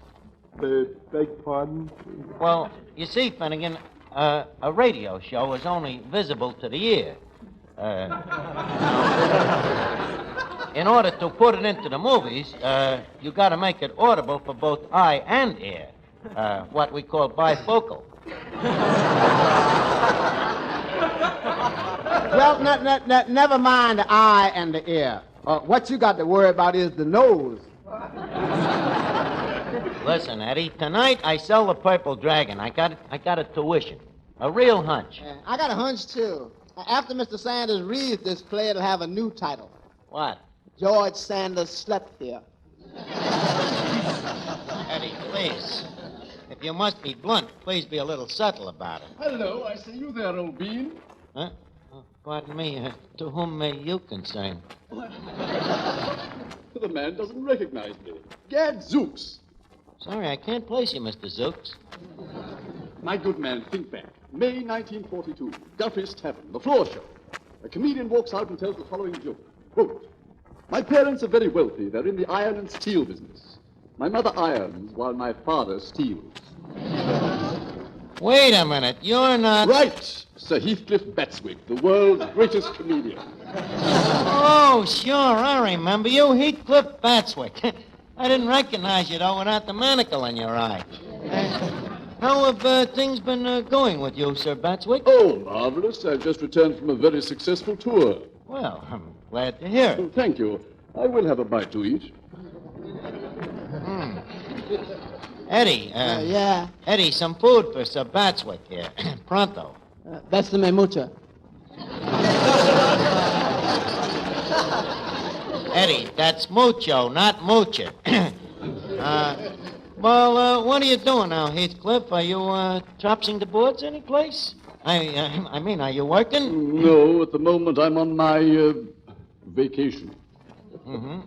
Beg pardon? Well, you see, Finnegan, a radio show is only visible to the ear. In order to put it into the movies, you got to make it audible for both eye and ear, what we call bifocal. Well, never mind the eye and the ear. What you got to worry about is the nose. Listen, Eddie, tonight I sell the Purple Dragon. I got a tuition. A real hunch. I got a hunch, too. After Mr. Sanders reads this play, it'll have a new title. What? George Sanders Slept Here. Eddie, please. If you must be blunt, please be a little subtle about it. Hello, I see you there, old bean. Huh? Oh, pardon me. To whom may you concern? The man doesn't recognize me. Gadzooks. Sorry, I can't place you, Mr. Zooks. My good man, think back. May 1942, Duffy's Tavern, the floor show. A comedian walks out and tells the following joke. Quote, my parents are very wealthy. They're in the iron and steel business. My mother irons while my father steals. Wait a minute. You're not... Right. Sir Heathcliff Batswick, the world's greatest comedian. Oh, sure. I remember you. Heathcliff Batswick. I didn't recognize you, though, without the manacle in your eye. How have things been going with you, Sir Batswick? Oh, marvelous. I've just returned from a very successful tour. Well, I'm glad to hear it. Oh, thank you. I will have a bite to eat. Eddie. Yeah? Eddie, some food for Sir Batswick here. Pronto. That's the mucha. Eddie, that's mucho, not moocher. What are you doing now, Heathcliff? Are you topsing the boards anyplace? I mean, are you working? No, at the moment I'm on my vacation. Mm-hmm.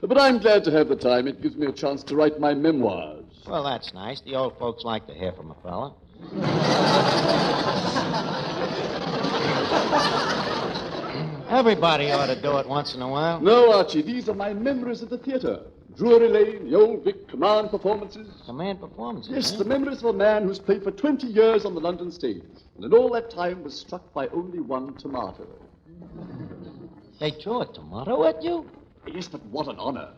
But I'm glad to have the time. It gives me a chance to write my memoirs. Well, that's nice. The old folks like to hear from a fella. Everybody ought to do it once in a while. No, Archie, these are my memories of the theater. Drury Lane, the Old Vic, command performances. Command performances? Yes, the memories of a man who's played for 20 years on the London stage, and in all that time was struck by only one tomato. They threw a tomato at you? Yes, but what an honor.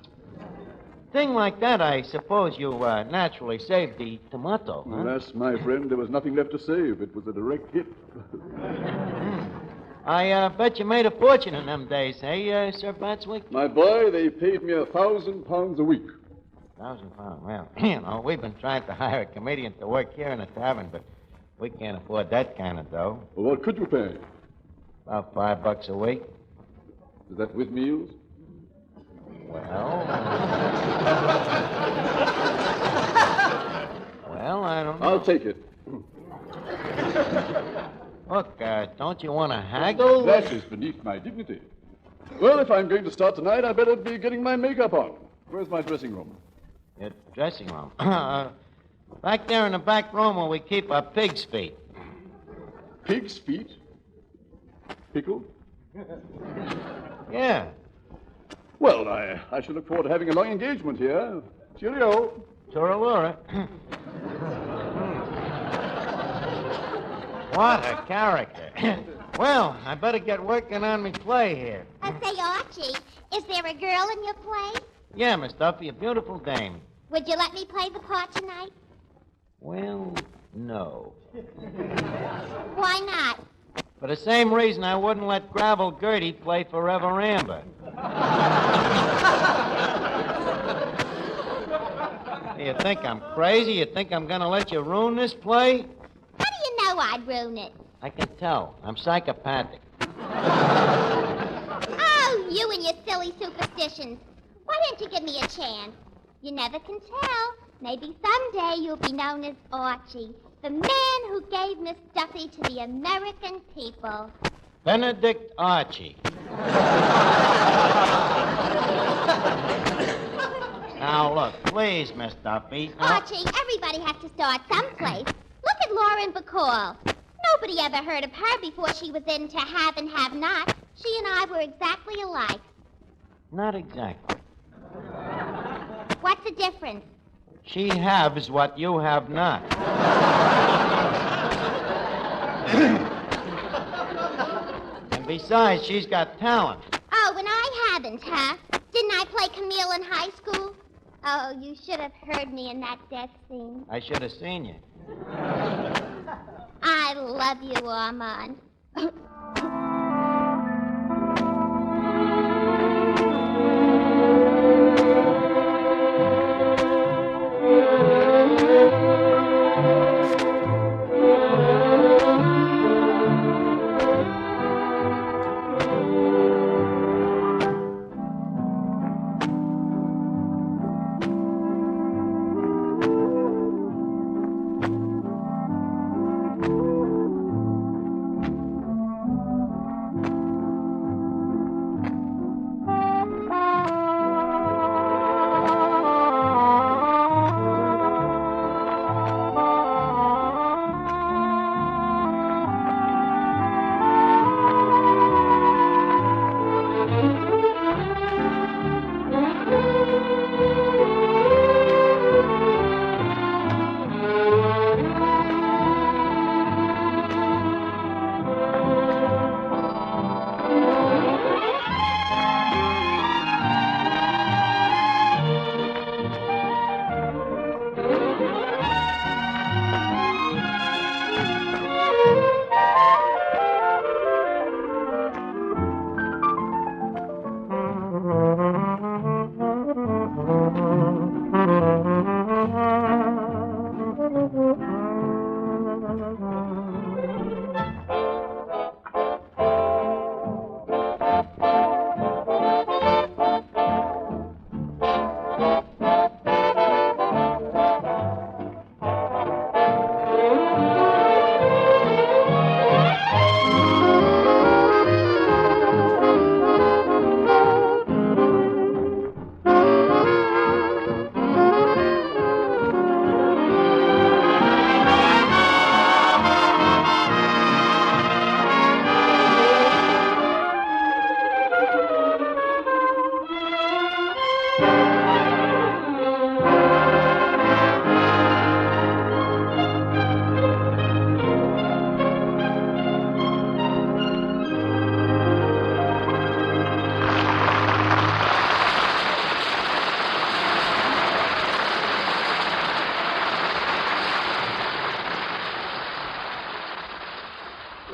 Thing like that, I suppose you naturally saved the tomato, huh? Alas, my friend, there was nothing left to save. It was a direct hit. I bet you made a fortune in them days, hey, Sir Batswick? My boy, they paid me £1,000 a week. £1,000? Well, you know, we've been trying to hire a comedian to work here in the tavern, but we can't afford that kind of dough. Well, what could you pay? About $5 a week. Is that with meals? Well, I don't know. I'll take it. Look, don't you want to haggle? That is beneath my dignity. Well, if I'm going to start tonight, I better be getting my makeup on. Where's my dressing room? Your dressing room? Back there in the back room where we keep our pig's feet. Pig's feet? Pickled? Yeah. Well, I shall look forward to having a long engagement here. Cheerio. Turalura. What a character. Well, I better get working on me play here. Say, Archie, is there a girl in your play? Yeah, Miss Duffy, a beautiful dame. Would you let me play the part tonight? Well, no. Why not? For the same reason I wouldn't let Gravel Gertie play Forever Amber. You think I'm crazy? You think I'm going to let you ruin this play? How do you know I'd ruin it? I can tell. I'm psychopathic. Oh, you and your silly superstitions. Why don't you give me a chance? You never can tell. Maybe someday you'll be known as Archie, the man who gave Miss Duffy to the American people. Benedict Archie. Now, look, please, Miss Duffy. Archie, everybody has to start someplace. Look at Lauren Bacall. Nobody ever heard of her before she was into Have and Have Not. She and I were exactly alike. Not exactly. What's the difference? She has what you have not. And besides, she's got talent. Oh, and I haven't, huh? Didn't I play Camille in high school? Oh, you should have heard me in that death scene. I should have seen you. I love you, Armand.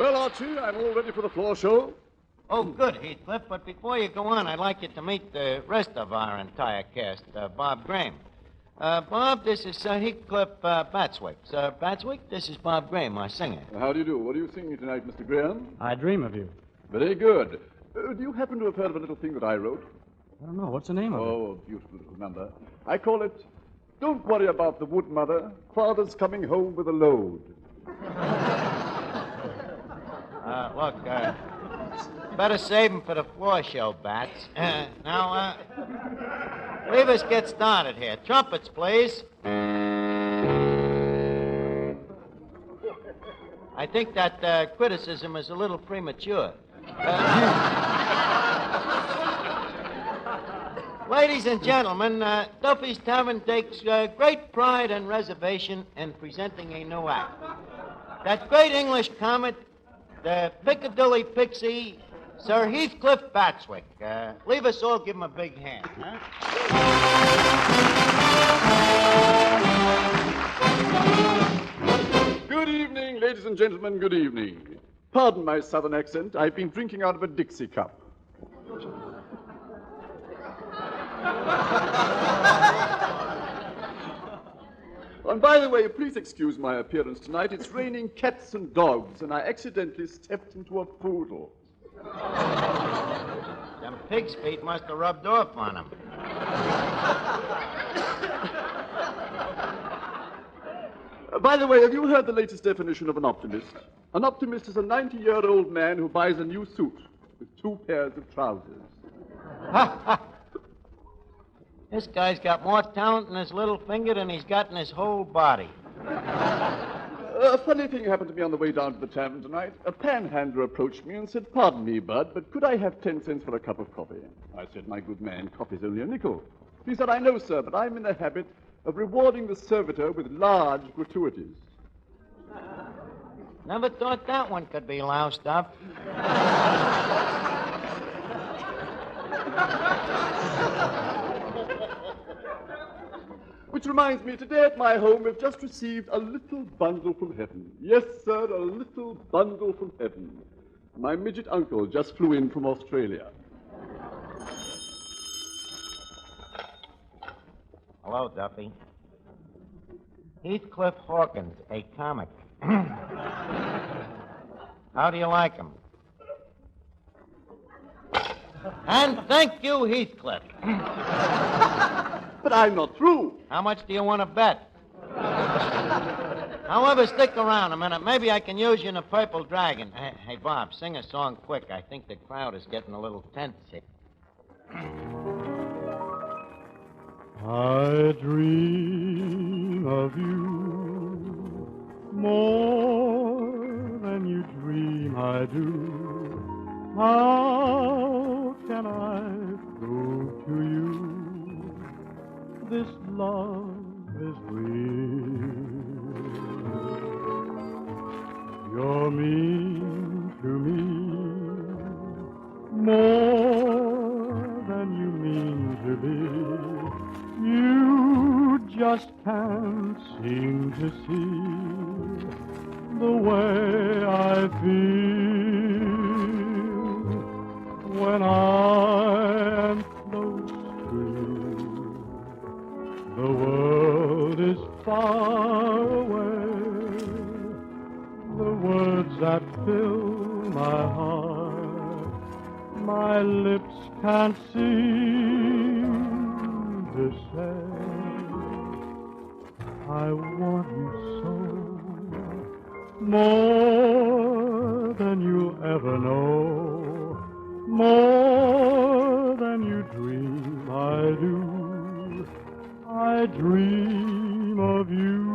Well, Archie, I'm all ready for the floor show. Oh, good, Heathcliff. But before you go on, I'd like you to meet the rest of our entire cast. Bob Graham. Bob, this is Sir Heathcliff Batswick. Sir Batswick, this is Bob Graham, our singer. How do you do? What are you singing tonight, Mr. Graham? I dream of you. Very good. Do you happen to have heard of a little thing that I wrote? I don't know. What's the name of it? Oh, a beautiful little number. I call it, Don't Worry About the Wood, Mother. Father's coming home with a load. Look, better save him for the floor show, Bats. Now, leave us get started here. Trumpets, please. I think that criticism is a little premature. Ladies and gentlemen, Duffy's Tavern takes great pride and reservation in presenting a new act. That great English comet, the Piccadilly Pixie, Sir Heathcliff Batswick. Leave us all give him a big hand. Good evening, ladies and gentlemen, good evening. Pardon my southern accent. I've been drinking out of a Dixie cup. And by the way, please excuse my appearance tonight. It's raining cats and dogs, and I accidentally stepped into a poodle. Them pig's feet must have rubbed off on him. By the way, have you heard the latest definition of an optimist? An optimist is a 90-year-old man who buys a new suit with 2 pairs of trousers. This guy's got more talent in his little finger than he's got in his whole body. A funny thing happened to me on the way down to the tavern tonight. A panhandler approached me and said, "Pardon me, Bud, but could I have 10 cents for a cup of coffee?" I said, "My good man, coffee's only a nickel." He said, "I know, sir, but I'm in the habit of rewarding the servitor with large gratuities." Never thought that one could be loused up. Which reminds me, today at my home, we've just received a little bundle from heaven. Yes, sir, a little bundle from heaven. My midget uncle just flew in from Australia. Hello, Duffy. Heathcliff Hawkins, a comic. How do you like him? And thank you, Heathcliff. But I'm not through. How much do you want to bet? However, stick around a minute. Maybe I can use you in a Purple Dragon. Hey, Bob, sing a song quick. I think the crowd is getting a little tense here. I dream of you more than you dream I do. How can I prove to you this love is real? You're mean to me more than you mean to be. You just can't seem to see the way I feel when I am close to you. The world is far away. The words that fill my heart, my lips can't seem to say. I want you so, more than you ever know, more than you dream I do. I dream of you.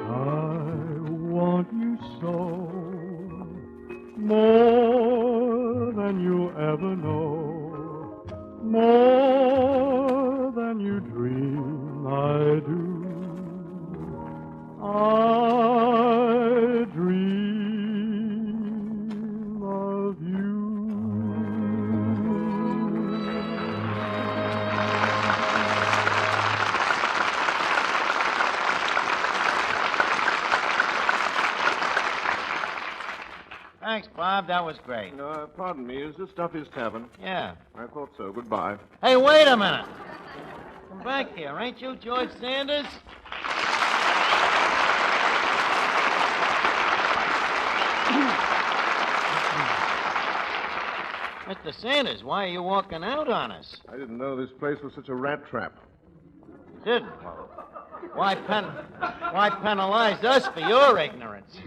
I want you so, more than you ever know, more than you dream I do. I dream of you. Thanks, Bob. That was great. Pardon me. Is this Duffy's Tavern? Yeah. I thought so. Goodbye. Hey, wait a minute. Come back here. Ain't you George Sanders? Mr. Sanders, why are you walking out on us? I didn't know this place was such a rat trap. You didn't? Well, why penalize us for your ignorance?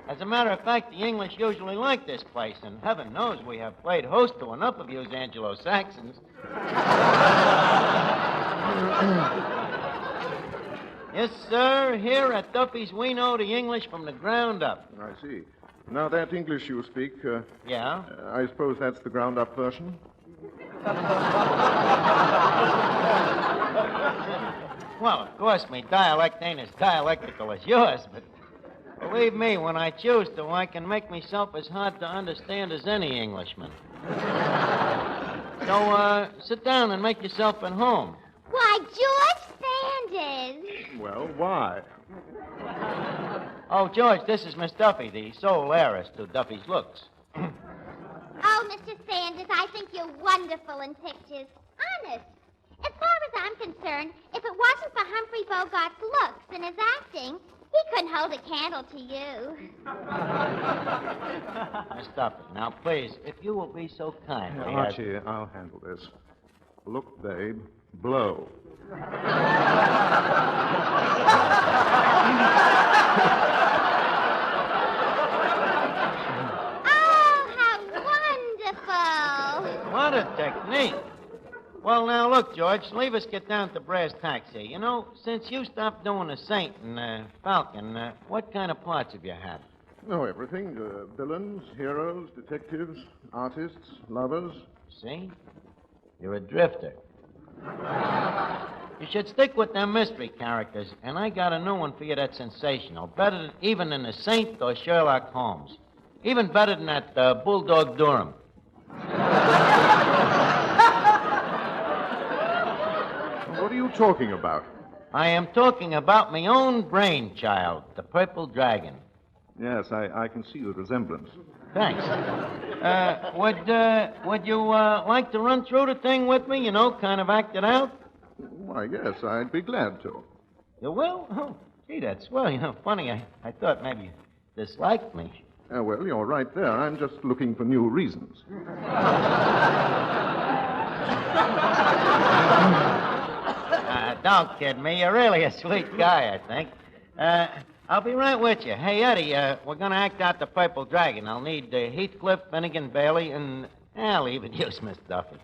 As a matter of fact, the English usually like this place, and heaven knows we have played host to enough of you Anglo-Saxons. Yes, sir. Here at Duffy's, we know the English from the ground up. I see. Now, that English you speak... Yeah? I suppose that's the ground-up version? Well, of course, my dialect ain't as dialectical as yours, but believe me, when I choose to, I can make myself as hard to understand as any Englishman. So, sit down and make yourself at home. Why, George Sanders. Well, why? Oh, George, this is Miss Duffy, the sole heiress to Duffy's looks. Oh, Mr. Sanders, I think you're wonderful in pictures. Honest. As far as I'm concerned, if it wasn't for Humphrey Bogart's looks and his acting, he couldn't hold a candle to you. Miss Duffy, now, please, if you will be so kind. Archie, I'll handle this. Look, babe. Blow. What a technique. Well, now, look, George, leave us get down to brass tacks here. You know, since you stopped doing the Saint and Falcon, what kind of plots have you had? Oh, everything. Villains, heroes, detectives, artists, lovers. See? You're a drifter. You should stick with them mystery characters, and I got a new one for you that's sensational. Better even than the Saint or Sherlock Holmes. Even better than that Bulldog Durham. What are you talking about? I am talking about my own brainchild, the Purple Dragon. Yes, I can see the resemblance. Thanks. Would you like to run through the thing with me, you know, kind of act it out? Why, yes, I'd be glad to. You will? Oh, gee, that's swell. You know, funny, I thought maybe you disliked me. Well, you're right there. I'm just looking for new reasons. Don't kid me. You're really a sweet guy, I think. I'll be right with you. Hey, Eddie, we're going to act out the Purple Dragon. I'll need Heathcliff, Finnegan, Bailey, and I'll leave it use Miss Duffy.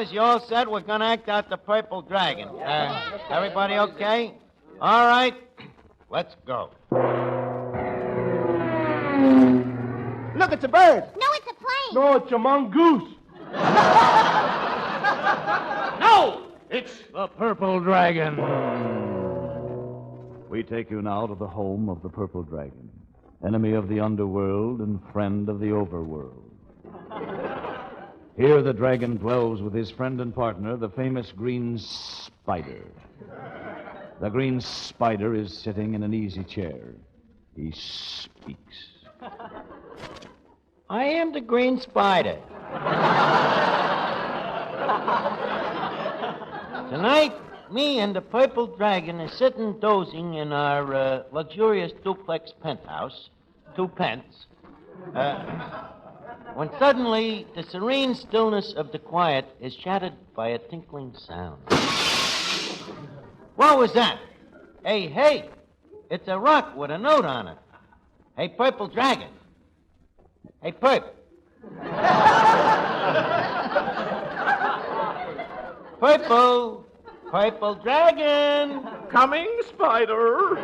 fellas, you all set? We're going to act out the Purple Dragon. Everybody okay? All right. Let's go. Look, it's a bird. No, it's a plane. No, it's a mongoose. No! It's the Purple Dragon. We take you now to the home of the Purple Dragon, enemy of the underworld and friend of the overworld. Here the dragon dwells with his friend and partner, the famous Green Spider. The Green Spider is sitting in an easy chair. He speaks. I am the Green Spider. Tonight, me and the Purple Dragon are sitting dozing in our luxurious duplex penthouse, 2 pence, when suddenly the serene stillness of the quiet is shattered by a tinkling sound. What was that? Hey, it's a rock with a note on it. Hey, Purple Dragon. Hey, Perp. Purple Dragon. Coming, Spider.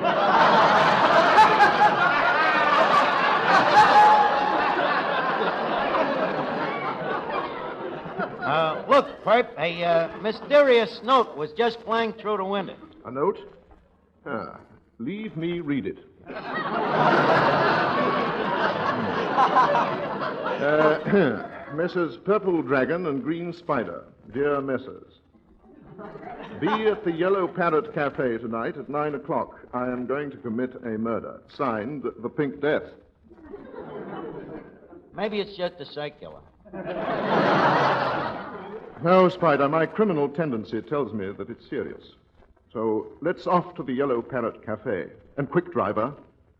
Look, Perp, a mysterious note was just flying through the window. A note? Leave me read it. Messrs. Purple Dragon and Green Spider. Dear Messrs. Be at the Yellow Parrot Cafe tonight at 9 o'clock. I am going to commit a murder. Signed, The Pink Death. Maybe it's just a circular. No, Spider, my criminal tendency tells me that it's serious. So let's off to the Yellow Parrot Cafe. And quick, driver.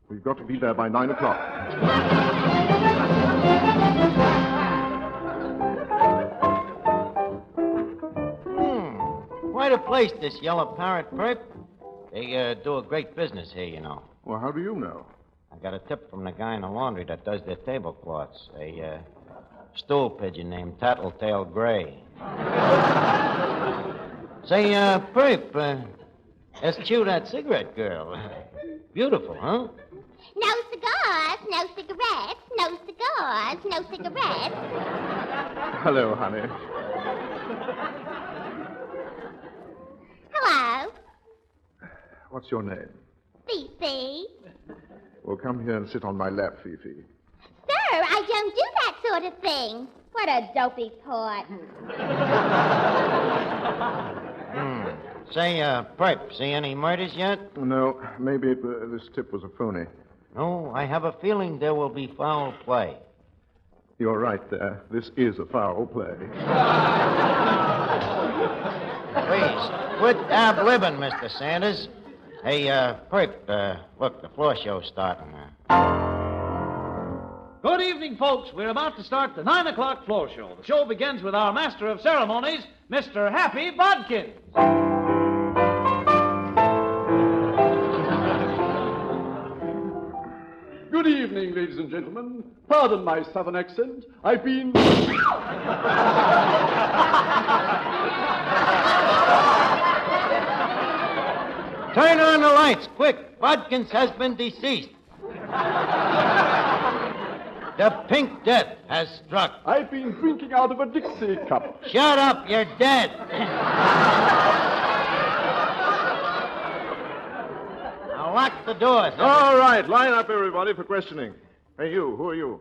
We've got to be there by 9 o'clock. Quite a place, this Yellow Parrot, Perp. They do a great business here, you know. Well, how do you know? I got a tip from the guy in the laundry that does their tablecloths. A stool pigeon named Tattletale Gray. Say, Perp, let's chew that cigarette girl. Beautiful, huh? No cigars, no cigarettes, no cigars, no cigarettes. Hello, honey. Hello, What's your name? Fifi. Well, come here and sit on my lap, Fifi. Sir, I don't do that sort of thing. What a dopey part. Say, Perp, see any murders yet? No, maybe this tip was a phony. No, I have a feeling there will be foul play. You're right there. This is a foul play. Please, quit ad-libbing, Mr. Sanders. Hey, Perp, look, the floor show's starting now. Good evening, folks. We're about to start the 9 o'clock floor show. The show begins with our master of ceremonies, Mr. Happy Bodkin. Good evening, ladies and gentlemen. Pardon my southern accent. I've been... Turn on the lights, quick. Bodkins has been deceased. The Pink Death has struck. I've been drinking out of a Dixie cup. Shut up, you're dead. Now lock the doors. All right, line up, everybody, for questioning. Hey, you, who are you?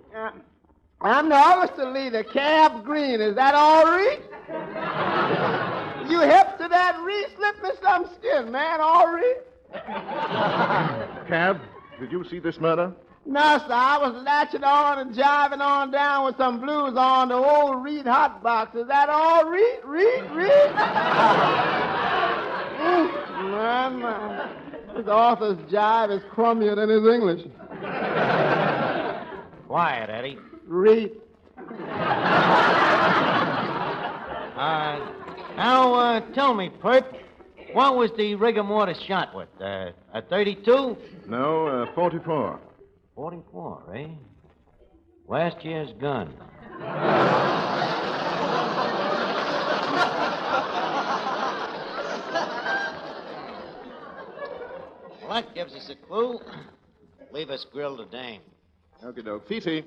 I'm the officer leader, Cab Green. Is that all right? You hip to that Reese? Slip me some skin, man. All right? Cab, did you see this murder? No, sir. I was latching on and jiving on down with some blues on the old Reed hot box. Is that all right? Reed? Man. His author's jive is crummier than his English. Quiet, Eddie. Reed. Now, tell me, Perp, what was the rigor mortis shot with? A 32? No, 44. 44, eh? Last year's gun. Well, that gives us a clue. Leave us grilled a dame. Okie doke. Fifi.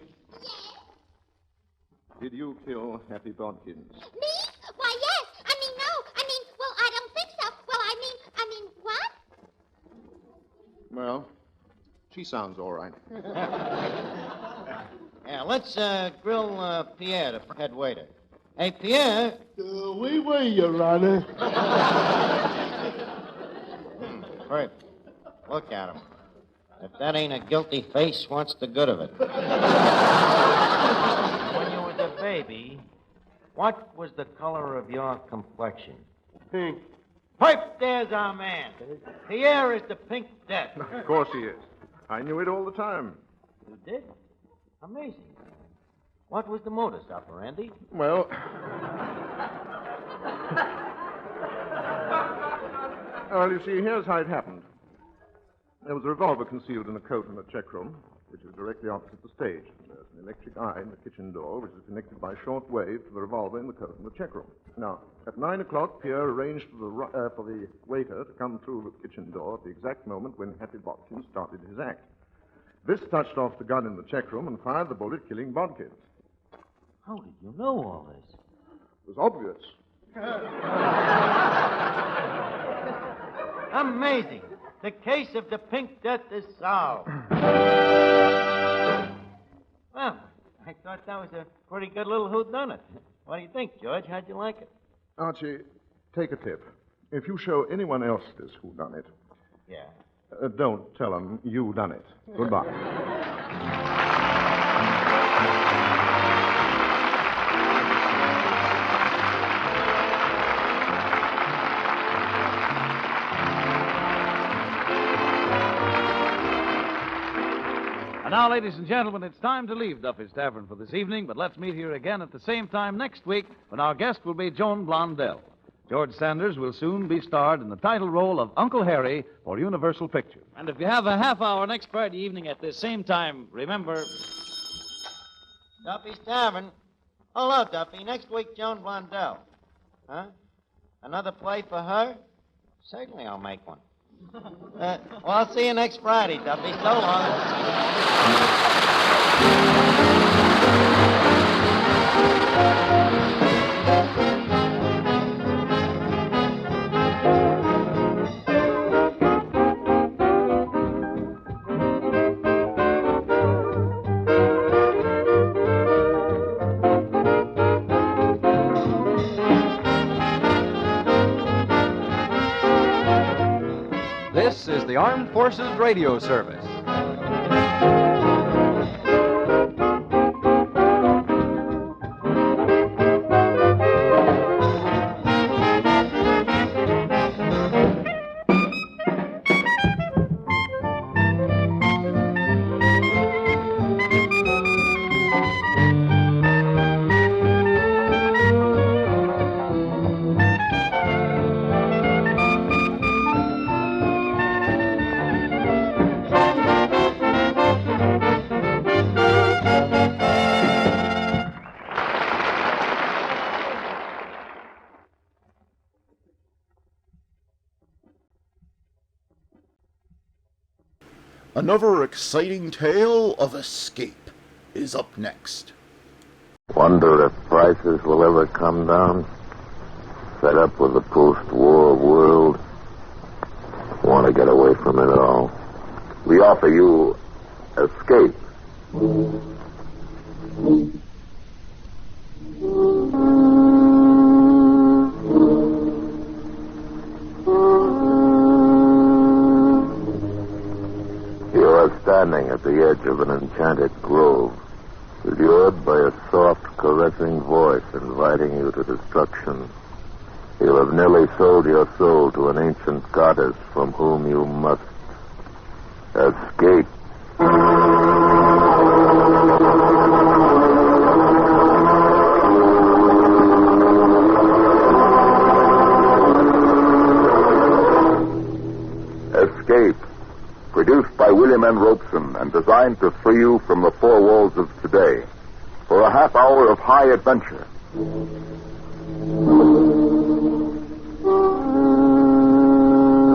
Did you kill Happy Bodkins? Me? Why, yes. Well, I don't think so. Well, what? Well, she sounds all right. Yeah, let's grill Pierre, the head waiter. Hey, Pierre. Oui, Your Honor. Bert, look at him. If that ain't a guilty face, what's the good of it? When you was a baby, what was the color of your complexion? Pink. Pipe, there's our man. Pierre is the Pink Death. Of course he is. I knew it all the time. You did? Amazing. What was the modus operandi? Well, you see, here's how it happened. There was a revolver concealed in a coat in the check room, which is directly opposite the stage. There's an electric eye in the kitchen door, which is connected by short wave to the revolver in the coat in the check room. Now, at 9 o'clock, Pierre arranged for the waiter to come through the kitchen door at the exact moment when Happy Bodkins started his act. This touched off the gun in the check room and fired the bullet, killing Bodkins. How did you know all this? It was obvious. Amazing. The case of the Pink Death is solved. Well, I thought that was a pretty good little whodunit. What do you think, George? How'd you like it? Archie, take a tip. If you show anyone else this whodunit, Yeah. Don't tell them you done it. Goodbye. And now, ladies and gentlemen, it's time to leave Duffy's Tavern for this evening, but let's meet here again at the same time next week when our guest will be Joan Blondell. George Sanders will soon be starred in the title role of Uncle Harry for Universal Pictures. And if you have a half hour next Friday evening at this same time, remember... Duffy's Tavern. Hello, Duffy. Next week, Joan Blondell. Huh? Another play for her? Certainly I'll make one. Well, I'll see you next Friday, Duffy. So long. This is the Armed Forces Radio Service. Another exciting tale of escape is up next. Wonder if prices will ever come down? Fed up with the post-war world? Want to get away from it all? We offer you escape. Standing at the edge of an enchanted grove, lured by a soft, caressing voice inviting you to destruction. You have nearly sold your soul to an ancient goddess from whom you must escape. Escape. Produced by William N. Robeson and designed to free you from the four walls of today for a half hour of high adventure.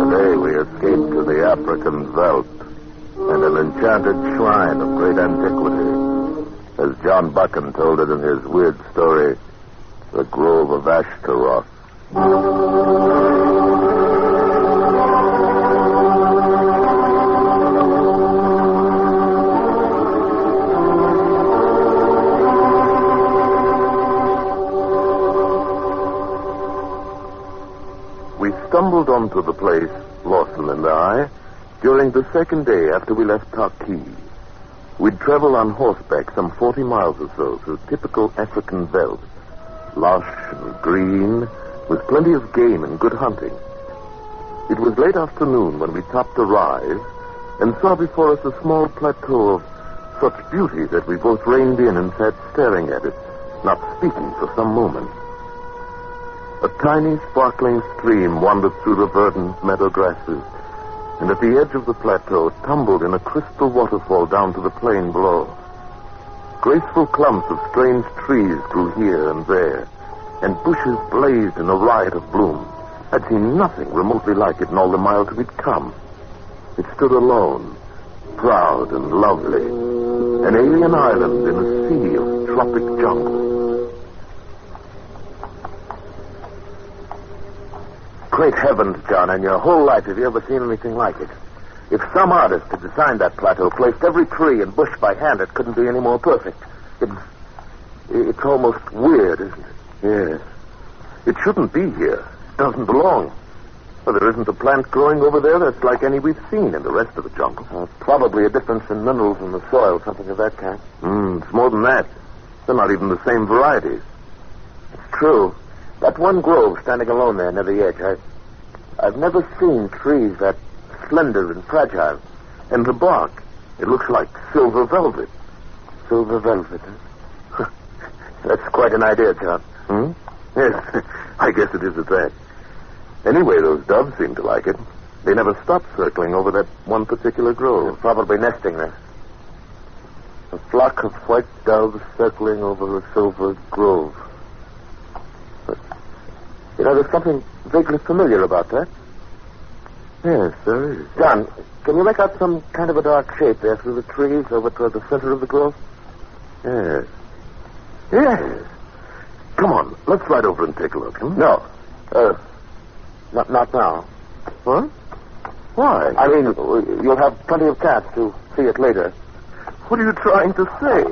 Today we escape to the African veldt and an enchanted shrine of great antiquity, as John Buchan told it in his weird story, The Grove of Ashtaroth. We stumbled onto the place, Lawson and I, during the second day after we left Taki. We'd travel on horseback some 40 miles or so through typical African veldt, lush and green, with plenty of game and good hunting. It was late afternoon when we topped a rise and saw before us a small plateau of such beauty that we both reined in and sat staring at it, not speaking for some moments. A tiny, sparkling stream wandered through the verdant meadow grasses, and at the edge of the plateau tumbled in a crystal waterfall down to the plain below. Graceful clumps of strange trees grew here and there, and bushes blazed in a riot of bloom. I'd seen nothing remotely like it in all the miles we'd come. It stood alone, proud and lovely, an alien island in a sea of tropic jungle. Great heavens, John, in your whole life, have you ever seen anything like it? If some artist had designed that plateau, placed every tree and bush by hand, it couldn't be any more perfect. It's almost weird, isn't it? Yes. It shouldn't be here. It doesn't belong. Well, there isn't a plant growing over there that's like any we've seen in the rest of the jungle. Probably a difference in minerals in the soil, something of that kind. It's more than that. They're not even the same varieties. It's true. That one grove standing alone there near the edge, I've never seen trees that slender and fragile. And the bark, it looks like silver velvet. Silver velvet, huh? That's quite an idea, John. Yes, I guess it is at that. Anyway, those doves seem to like it. They never stop circling over that one particular grove. They're probably nesting there. A flock of white doves circling over a silver grove. But, there's something vaguely familiar about that. Yes, there is. John, can you make out some kind of a dark shape there through the trees over toward the center of the grove? Yes. Yes. Come on, let's ride over and take a look. No. Not now. What? Why? I mean, you'll have plenty of chance to see it later. What are you trying to say?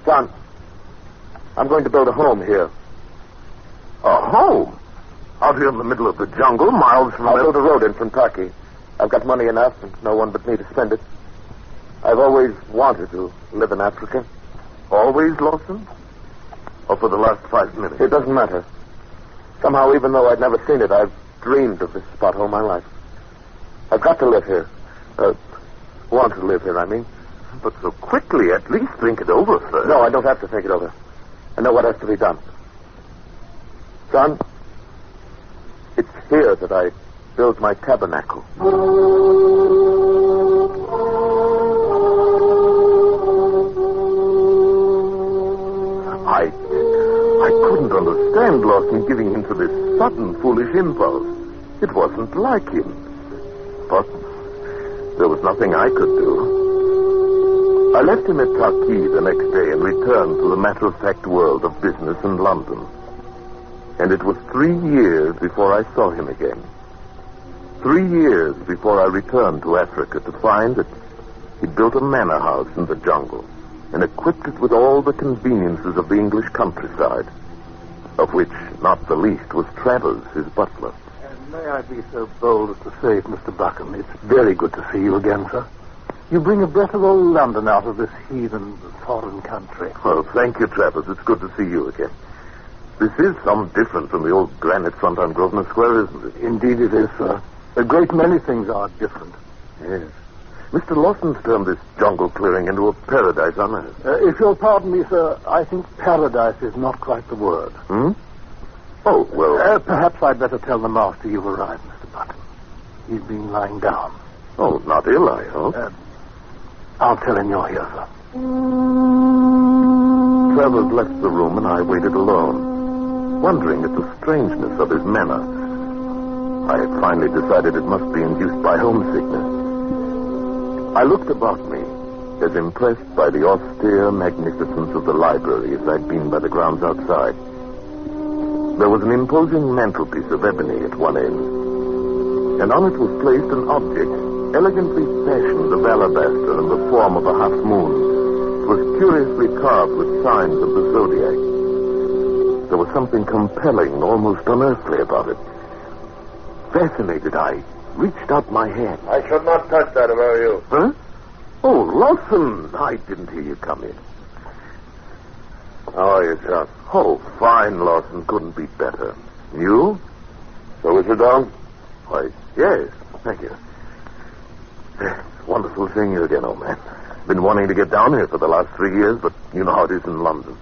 John, I'm going to build a home here. A home? Out here in the middle of the jungle, miles from... I'll build a road in from Taki. I've got money enough and no one but me to spend it. I've always wanted to live in Africa. Always, Lawson? Or for the last 5 minutes? It doesn't matter. Somehow, even though I'd never seen it, I've dreamed of this spot all my life. I've got to live here. Want to live here, I mean. But so quickly, at least think it over first. No, I don't have to think it over. I know what has to be done. Son, it's here that I build my tabernacle. I couldn't understand Lawson giving in to this sudden, foolish impulse. It wasn't like him. But there was nothing I could do. I left him at Taki the next day and returned to the matter-of-fact world of business in London. And it was 3 years before I saw him again. 3 years before I returned to Africa to find that he'd built a manor house in the jungle and equipped it with all the conveniences of the English countryside, of which not the least was Travers, his butler. And may I be so bold as to say it, Mr. Buchan, it's very good to see you again, sir. You bring a breath of old London out of this heathen, foreign country. Well, thank you, Travers. It's good to see you again. This is some different from the old granite front on Grosvenor Square, isn't it? Indeed it is, sir. A great many things are different. Yes. Mr. Lawson's turned this jungle clearing into a paradise on earth. If you'll pardon me, sir, I think paradise is not quite the word. Oh, well... perhaps I'd better tell the master you've arrived, Mr. Buchan. He's been lying down. Oh, not ill, I hope. I'll tell him you're here, sir. Travers left the room and I waited alone, wondering at the strangeness of his manner. I had finally decided it must be induced by homesickness. I looked about me, as impressed by the austere magnificence of the library as I'd been by the grounds outside. There was an imposing mantelpiece of ebony at one end, and on it was placed an object elegantly fashioned of alabaster in the form of a half moon. It was curiously carved with signs of the zodiac. There was something compelling, almost unearthly about it. Fascinated, I reached out my hand. I should not touch that if I were you. Huh? Oh, Lawson! I didn't hear you come in. How are you, John? Oh, fine, Lawson. Couldn't be better. You? So was your dog? Why, yes. Thank you. Wonderful seeing you again, old man. Been wanting to get down here for the last 3 years, but you know how it is in London.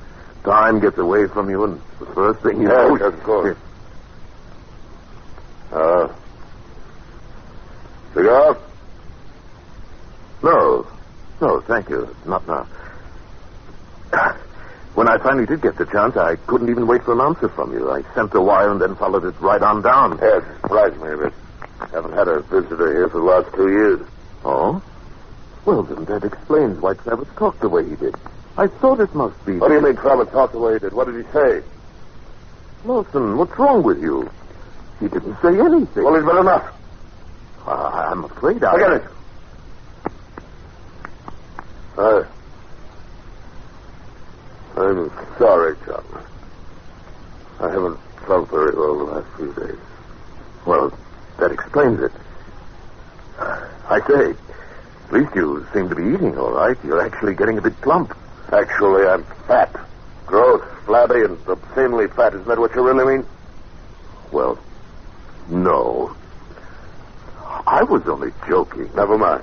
Time gets away from you, and the first thing you know... Yes, of course. Cigar? No, thank you. Not now. When I finally did get the chance, I couldn't even wait for an answer from you. I sent the wire and then followed it right on down. Yes, it surprised me a bit. Haven't had a visitor here for the last 2 years. Oh? Well, then that explains why Travers talked the way he did. I thought it must be... What do you mean Travers talked the way he did? What did he say? Lawson, what's wrong with you? He didn't say anything. Well, it's been enough. I'm afraid Forget it. I'm sorry, John. I haven't felt very well the last few days. Well, that explains it. I say, at least you seem to be eating all right. You're actually getting a bit plump. Actually, I'm fat. Gross, flabby, and obscenely fat. Isn't that what you really mean? Well, no. I was only joking. Never mind.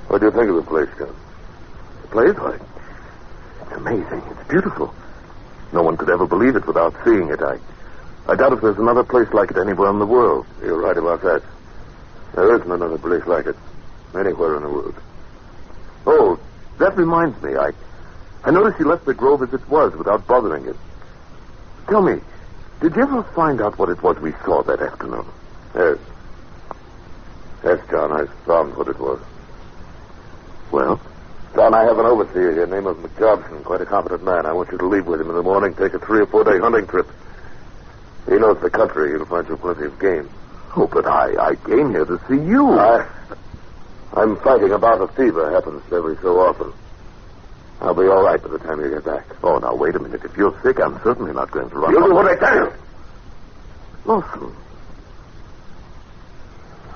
What do you think of the place, John? The place? Why, it's amazing. It's beautiful. No one could ever believe it without seeing it. I doubt if there's another place like it anywhere in the world. You're right about that. There isn't another place like it anywhere in the world. Oh, that reminds me. I noticed you left the grove as it was without bothering it. Tell me, did you ever find out what it was we saw that afternoon? Yes. Yes, John, I found what it was. Well? John, I have an overseer here named McJobson, quite a competent man. I want you to leave with him in the morning, take a 3 or 4 day hunting trip. He knows the country. He'll find you plenty of game. Oh, but I came here to see you. I'm fighting about a fever. Happens every so often. I'll be all right by the time you get back. Oh, now, wait a minute. If you're sick, I'm certainly not going to run. You'll do what I tell you. Lawson.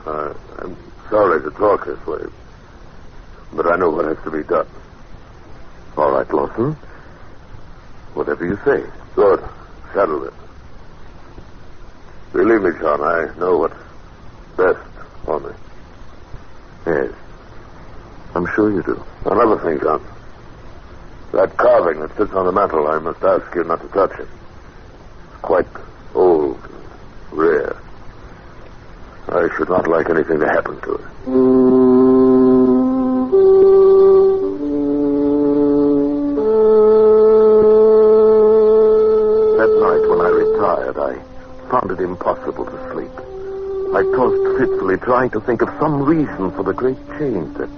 I'm sorry to talk this way, but I know what has to be done. All right, Lawson. Whatever you say. Good. Settle it. Believe me, John, I know what's best for me. Yes. I'm sure you do. Another thing, John. That carving that sits on the mantel, I must ask you not to touch it. It's quite old and rare. I should not like anything to happen to it. That night when I retired, I found it impossible to sleep. I tossed fitfully, trying to think of some reason for the great change that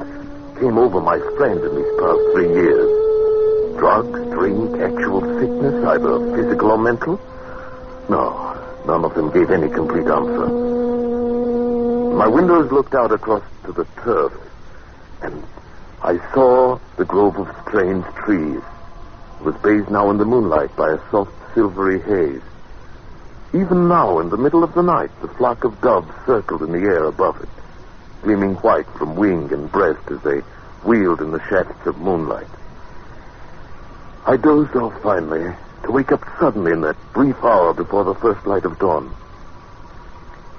came over my friend in these past 3 years. Drugs, drink, actual sickness, either physical or mental? No, none of them gave any complete answer. My windows looked out across to the turf, and I saw the grove of strange trees. It was bathed now in the moonlight by a soft, silvery haze. Even now, in the middle of the night, the flock of doves circled in the air above it, gleaming white from wing and breast as they wheeled in the shafts of moonlight. I dozed off finally, to wake up suddenly in that brief hour before the first light of dawn.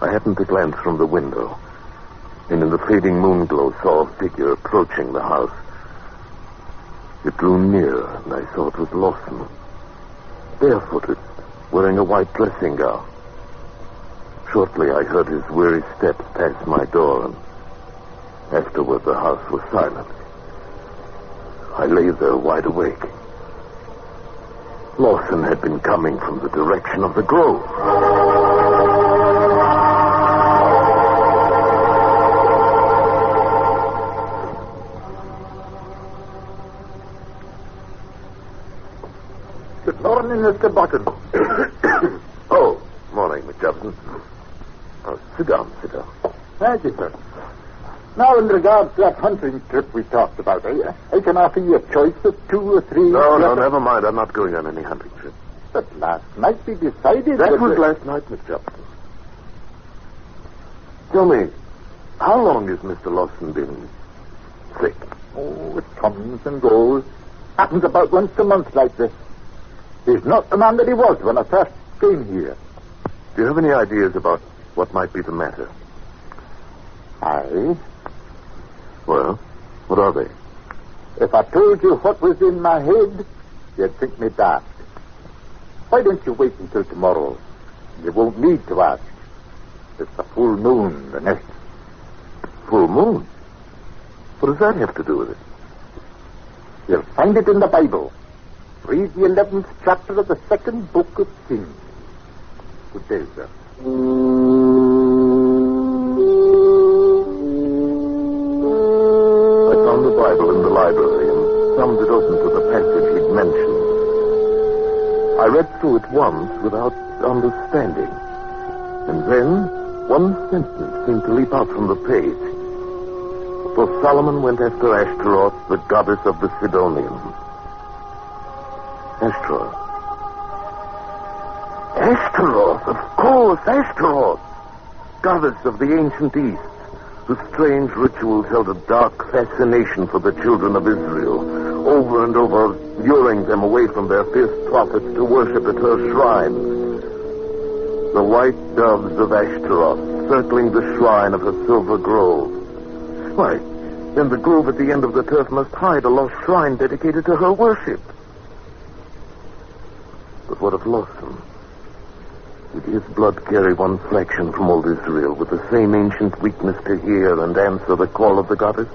I happened to glance from the window, and in the fading moonglow saw a figure approaching the house. It drew near, and I saw it was Lawson, barefooted, wearing a white dressing gown. Shortly, I heard his weary steps pass my door, and afterward the house was silent. I lay there wide awake. Lawson had been coming from the direction of the grove. Good morning, Mr. Buchan. Oh, morning, McJefferson. Oh, sit down. Thank you, sir. Now, in regards to that hunting trip we talked about, I can offer you a choice of 2 or 3... No, never mind. I'm not going on any hunting trip. But last night we decided... That was last night, McJefferson. Tell me, how long has Mr. Lawson been sick? Oh, it comes and goes. Happens about once a month like this. He's not the man that he was when I first came here. Do you have any ideas about what might be the matter? Aye. Well, what are they? If I told you what was in my head, you'd think me daft. Why don't you wait until tomorrow? You won't need to ask. It's a full moon, the next. Full moon? What does that have to do with it? You'll find it in the Bible. Read the 11th chapter of the 2nd book of Kings. Good day, sir. I found the Bible in the library and thumbed it open to the passage he'd mentioned. I read through it once without understanding. And then one sentence seemed to leap out from the page. For Solomon went after Ashtaroth, the goddess of the Sidonians. Ashtaroth. Ashtaroth, of course, Ashtaroth. Goddess of the ancient East, whose strange rituals held a dark fascination for the children of Israel, over and over luring them away from their fierce prophets to worship at her shrines. The white doves of Ashtaroth circling the shrine of her silver grove. Why, then the grove at the end of the turf must hide a lost shrine dedicated to her worship. But what of Lawson? Did his blood carry one fraction from old Israel with the same ancient weakness to hear and answer the call of the goddess?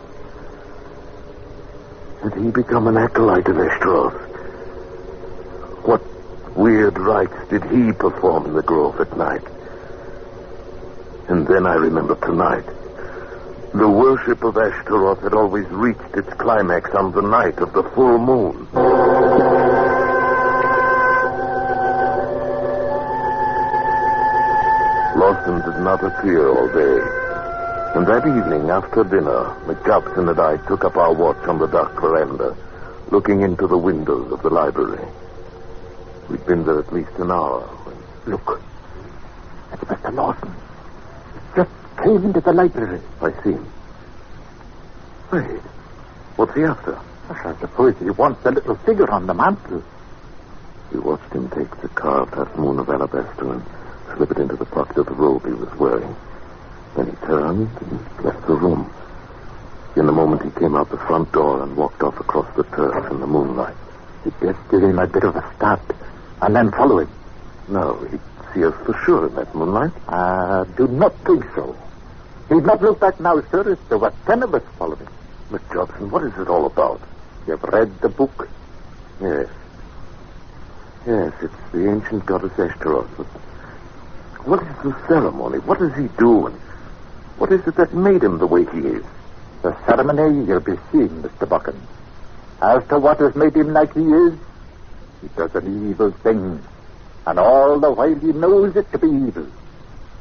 Had he become an acolyte of Ashtaroth? What weird rites did he perform in the grove at night? And then I remembered tonight. The worship of Ashtaroth had always reached its climax on the night of the full moon. Lawson did not appear all day. And that evening, after dinner, McJobson and I took up our watch on the dark veranda, looking into the windows of the library. We'd been there at least an hour when... Look. That's Mr. Lawson. He just came into the library. I see him. Wait. What's he after? I suppose he wants the little figure on the mantel. We watched him take the carved half-moon of alabaster and slip it into the pocket of the robe he was wearing. Then he turned and left the room. In a moment, he came out the front door and walked off across the turf in the moonlight. He'd best give him a bit of a start and then follow him. No, he'd see us for sure in that moonlight. I do not think so. He'd not look back now, sir, if there were 10 of us following. McJobson, what is it all about? You've read the book? Yes. Yes, it's the ancient goddess Ashtaroth. But what is the ceremony? What does he do? And what is it that made him the way he is? The ceremony you'll be seeing, Mr. Buchan. As to what has made him like he is, he does an evil thing. And all the while he knows it to be evil.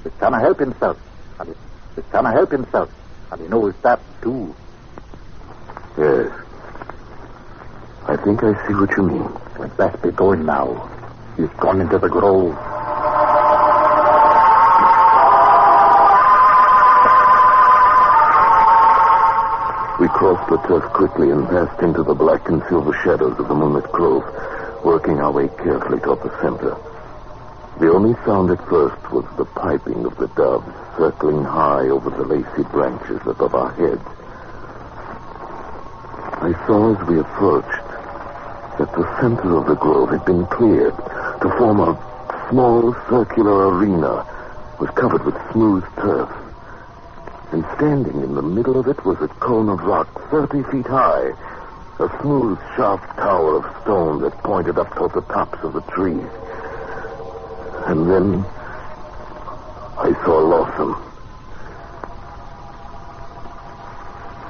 He cannot help himself. And he knows that, too. Yes. I think I see what you mean. We'd best be going now. He's gone into the grove. We crossed the turf quickly and passed into the black and silver shadows of the moonlit grove, working our way carefully toward the center. The only sound at first was the piping of the doves circling high over the lacy branches above our heads. I saw as we approached that the center of the grove had been cleared to form a small circular arena, was covered with smooth turf. And standing in the middle of it was a cone of rock 30 feet high, A smooth, sharp tower of stone that pointed up toward the tops of the trees. And then I saw Lawson.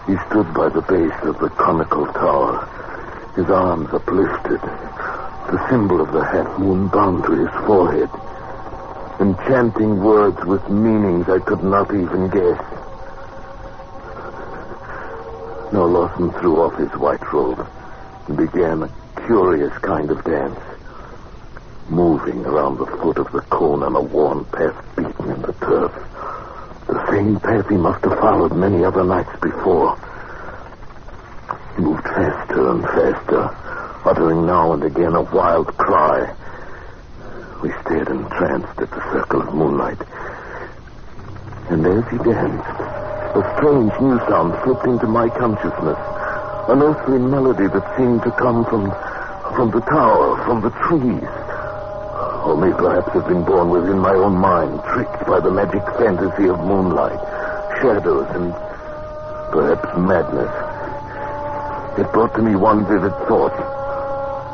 He stood by the base of the conical tower, his arms uplifted, the symbol of the half-moon bound to his forehead, and chanting words with meanings I could not even guess. Now Lawson threw off his white robe and began a curious kind of dance, moving around the foot of the cone on a worn path beaten in the turf. The same path he must have followed many other nights before. He moved faster and faster, uttering now and again a wild cry. We stared entranced at the circle of moonlight. And as he danced, a strange new sound slipped into my consciousness. An earthly melody that seemed to come from the tower, from the trees. Or may perhaps have been born within my own mind, tricked by the magic fantasy of moonlight, shadows, and perhaps madness. It brought to me one vivid thought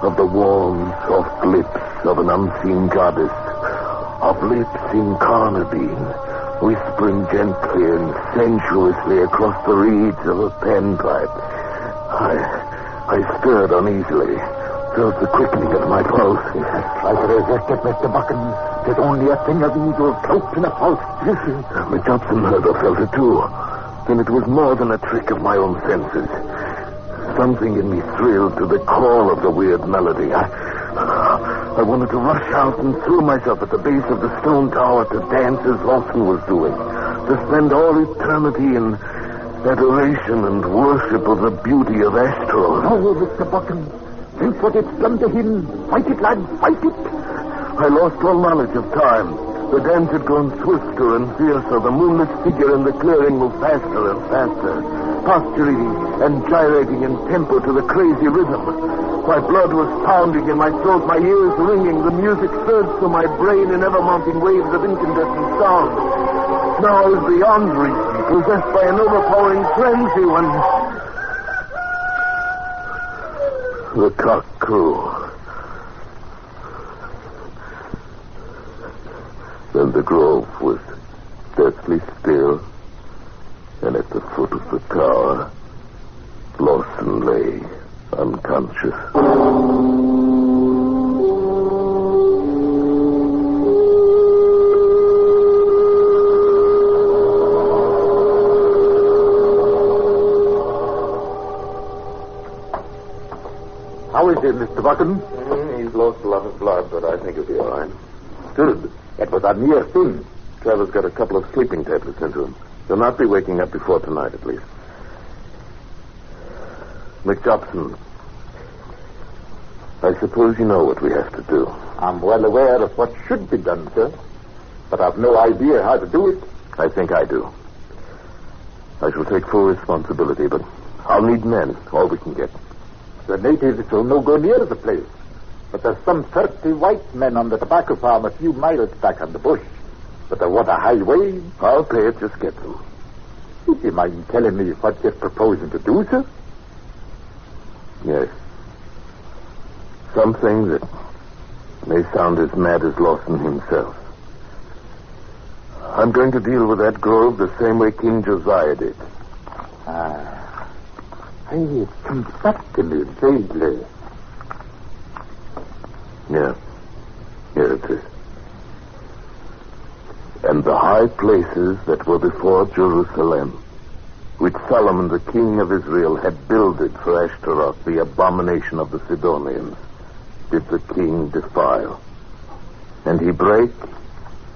of the warm, soft lips of an unseen goddess, of lips in carnadine, whispering gently and sensuously across the reeds of a panpipe. I stirred uneasily, felt the quickening of my pulse. Try to resist it, Mr. Buchan. It's only a thing of evil cloaked in a false beauty. McJobson heard or felt it too. And it was more than a trick of my own senses. Something in me thrilled to the call of the weird melody. I wanted to rush out and throw myself at the base of the stone tower to dance as Lawson was doing, to spend all eternity in adoration and worship of the beauty of Astro. Oh, Mr. Buchan, think what it's done to him. Fight it, lad, fight it. I lost all knowledge of time. The dance had grown swifter and fiercer. The moonless figure in the clearing moved faster and faster, posturing and gyrating in tempo to the crazy rhythm. My blood was pounding in my throat, my ears ringing. The music surged through my brain in ever-mounting waves of incandescent sound. Now I was beyond reason, possessed by an overpowering frenzy when the cock crew. Then the grove was deathly still, and at the foot of the tower, Lawson lay unconscious. How is he, Mr. Buchan? He's lost a lot of blood, but I think he'll be all right. Good. It was a near thing. Trevor's got a couple of sleeping tablets into him. He'll not be waking up before tonight, at least. McJobson, I suppose you know what we have to do. I'm well aware of what should be done, sir, but I've no idea how to do it. I think I do. I shall take full responsibility, but I'll need men, all we can get. The natives will no go near the place, but there's some 30 white men on the tobacco farm a few miles back on the bush. But they want a highway. I'll pay it, just get them. Would you mind telling me what you're proposing to do, sir? Yes. Something that may sound as mad as Lawson himself. I'm going to deal with that grove the same way King Josiah did. It comes back to me vaguely. Yeah. Here it is. And the high places that were before Jerusalem, which Solomon, the king of Israel, had builded for Ashtaroth, the abomination of the Sidonians, did the king defile. And he brake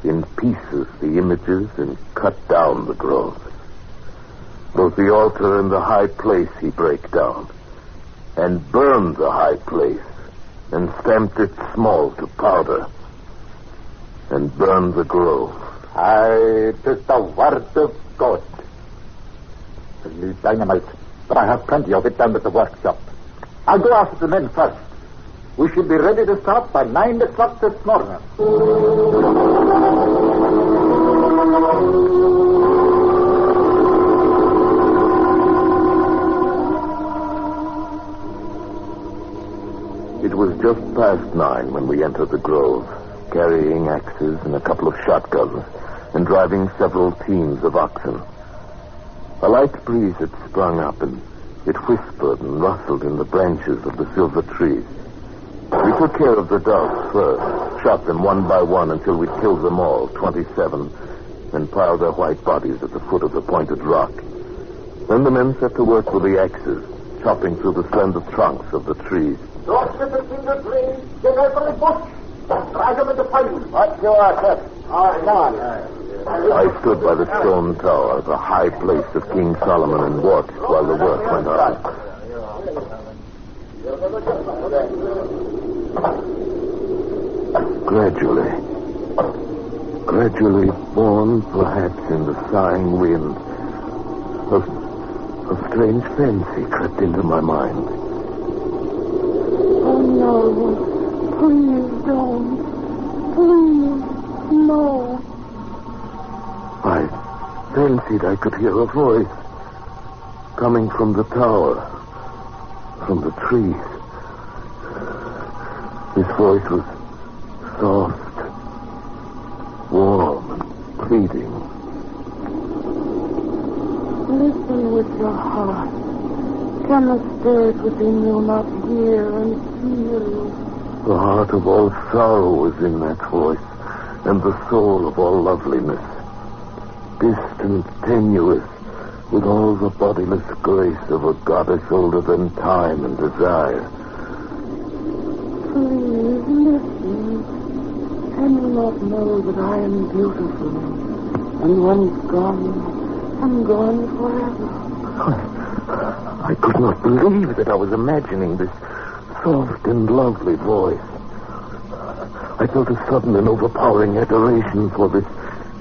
in pieces the images and cut down the groves. Both the altar and the high place he brake down, and burned the high place, and stamped it small to powder, and burned the grove. It is the word of God. I need dynamite, but I have plenty of it down at the workshop. I'll go after the men first. We should be ready to start by 9 o'clock this morning. 9:30 when we entered the grove, carrying axes and a couple of shotguns, and driving several teams of oxen. A light breeze had sprung up, and it whispered and rustled in the branches of the silver trees. We took care of the dogs first, shot them one by one until we'd killed them all, 27, and piled their white bodies at the foot of the pointed rock. Then the men set to work with the axes, chopping through the slender trunks of the trees. Don't slip it in the trees. Get over the bush. Drag them into fire. What's your order? All right, come on. I stood by the stone tower, the high place of King Solomon, and watched while the work went on. Gradually, born perhaps in the sighing wind, a strange fancy crept into my mind. Oh, no. Please don't. Please, no. I fancied I could hear a voice coming from the tower, from the trees. His voice was soft, warm, and pleading. Listen with your heart. Can the spirit within you not hear and feel? The heart of all sorrow was in that voice, and the soul of all loveliness. Distant, tenuous, with all the bodiless grace of a goddess older than time and desire. Please, listen. Can you not know that I am beautiful? And once gone, I'm gone forever. I could not believe that I was imagining this soft and lovely voice. I felt a sudden and overpowering adoration for this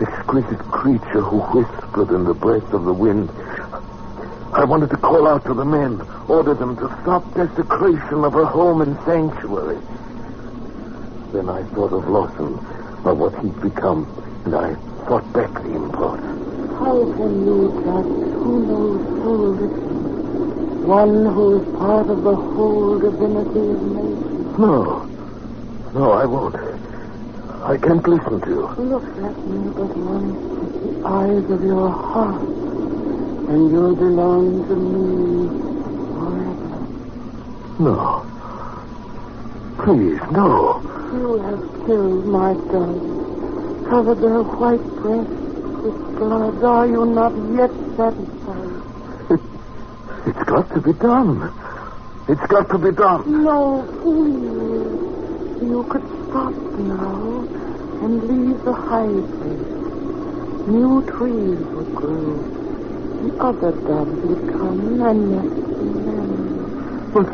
exquisite creature who whispered in the breath of the wind. I wanted to call out to the men, order them to stop desecration of her home and sanctuary. Then I thought of Lawson, of what he'd become, and I fought back the impulse. How can you judge who knows so little? One who is part of the whole divinity of nature. No, I won't. I can't listen to you. Look at me but once with the eyes of your heart, and you'll belong to me forever. No. Please, no. You have killed my doves, covered their white breasts with blood. Are you not yet satisfied? It's got to be done. It's got to be done. No, please. You could stop now and leave the high place. New trees would grow. The other doves would come and nest in them. But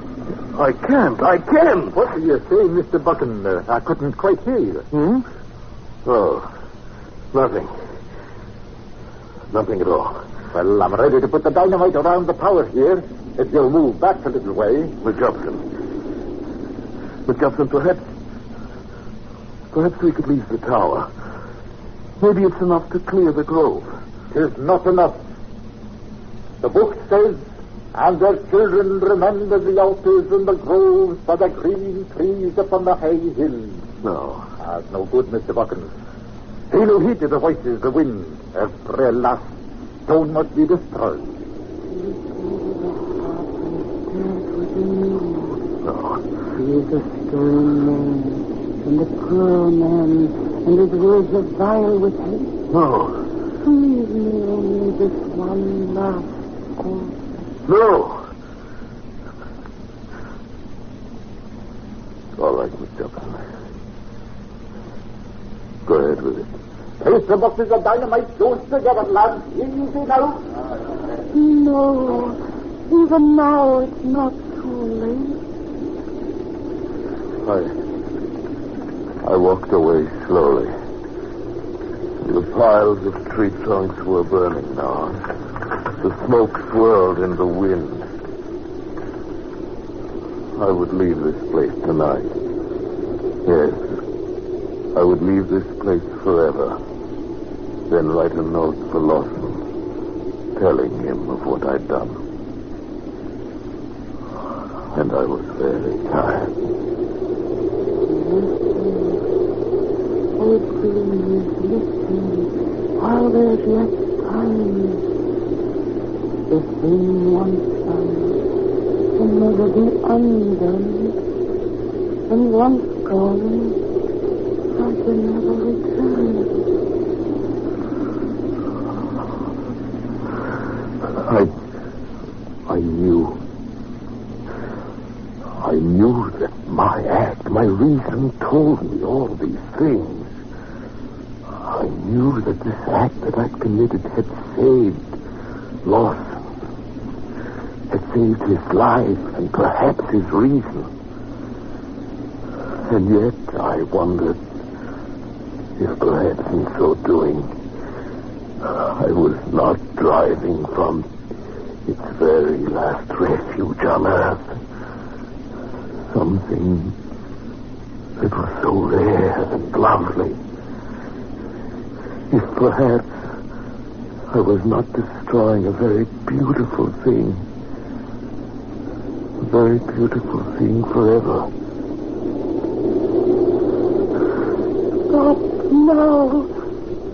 I can't. What are you saying, Mr. Buchan? I couldn't quite hear you. Oh, nothing. Nothing at all. Well, I'm ready to put the dynamite around the tower here. If you'll move back a little way. Miss Jobson, perhaps we could leave the tower. Maybe it's enough to clear the grove. Tis not enough. The book says, and their children remember the altars and the groves by the green trees upon the high hills. No. That's no good, Mr. Buchan. He who heeded the voices of the wind. Every last stone must be destroyed. No. He is a stern man, and a cruel man, and his words are vile with hate. No. Leave me only this one last course. No. All right, Miss Jobson. Go ahead with it. Place the boxes of dynamite close together, lads. Easy now. No. Even now it's not too late. I walked away slowly. The piles of tree trunks were burning now. The smoke swirled in the wind. I would leave this place tonight. Yes, I would leave this place forever. Then write a note for Lawson, telling him of what I'd done. And I was very tired. Oh, please, listen, while there's yet time. The thing once done can never be undone. And once gone, I can never return. I knew that my act, my reason told me all these things. I knew that this act that I'd committed had saved Lawson, had saved his life and perhaps his reason. And yet I wondered if perhaps in so doing I was not driving from its very last refuge on earth something that was so rare and lovely. If perhaps I was not destroying a very beautiful thing forever. Stop now,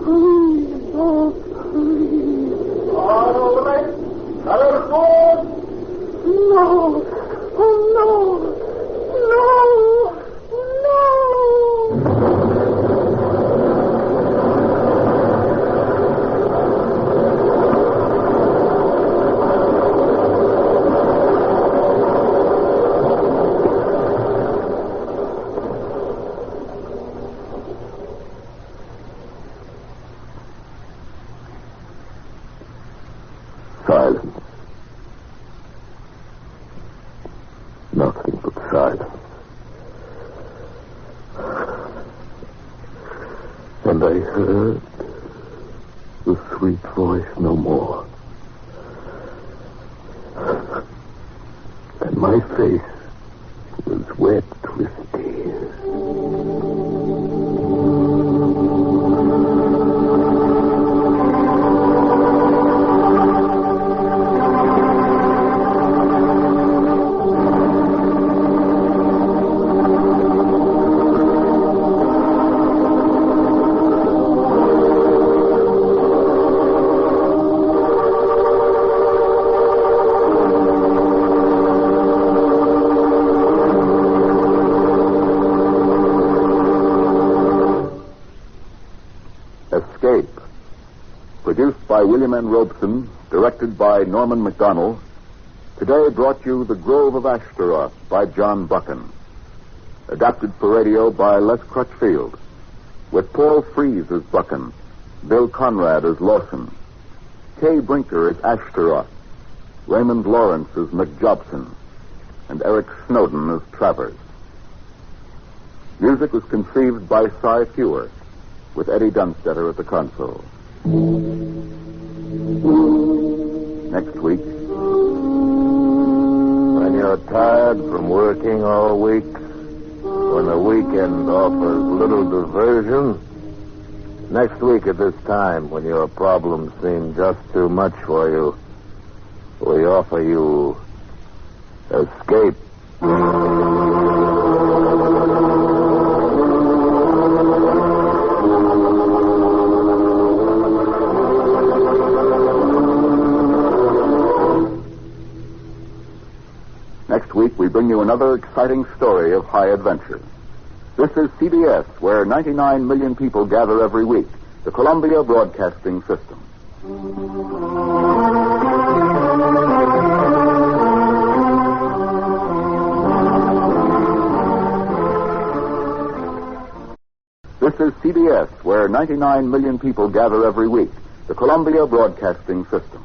please, oh, please. All right, another sword. No, oh, no. Silence. Nothing but silence. And I heard the sweet voice no more. And my face was wet with tears. Produced by William N. Robeson, directed by Norman MacDonald, today brought you The Grove of Ashtaroth by John Buchan. Adapted for radio by Les Crutchfield, with Paul Frees as Buchan, Bill Conrad as Lawson, Kay Brinker as Ashtaroth, Raymond Lawrence as McJobson, and Eric Snowden as Travers. Music was conceived by Cy Fewer, with Eddie Dunstetter at the console. Next week, when you're tired from working all week, when the weekend offers little diversion, next week at this time, when your problems seem just too much for you, we offer you Escape. Next week, we bring you another exciting story of high adventure. This is CBS, where 99 million people gather every week, the Columbia Broadcasting System. This is CBS, where 99 million people gather every week, the Columbia Broadcasting System.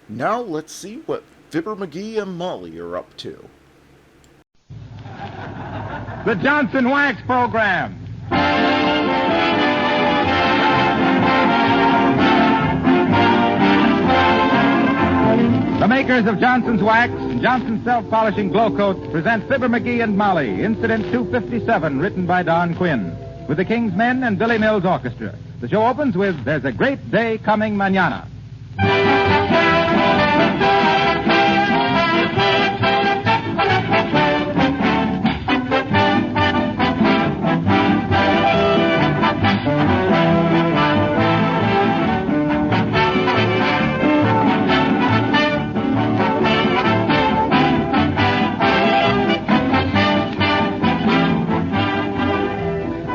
Now let's see what Fibber, Magee, and Molly are up to. The Johnson Wax Program. The makers of Johnson's Wax and Johnson's Self-Polishing Glow Coats present Fibber, Magee, and Molly, Incident 257, written by Don Quinn, with the King's Men and Billy Mills Orchestra. The show opens with There's a Great Day Coming Mañana.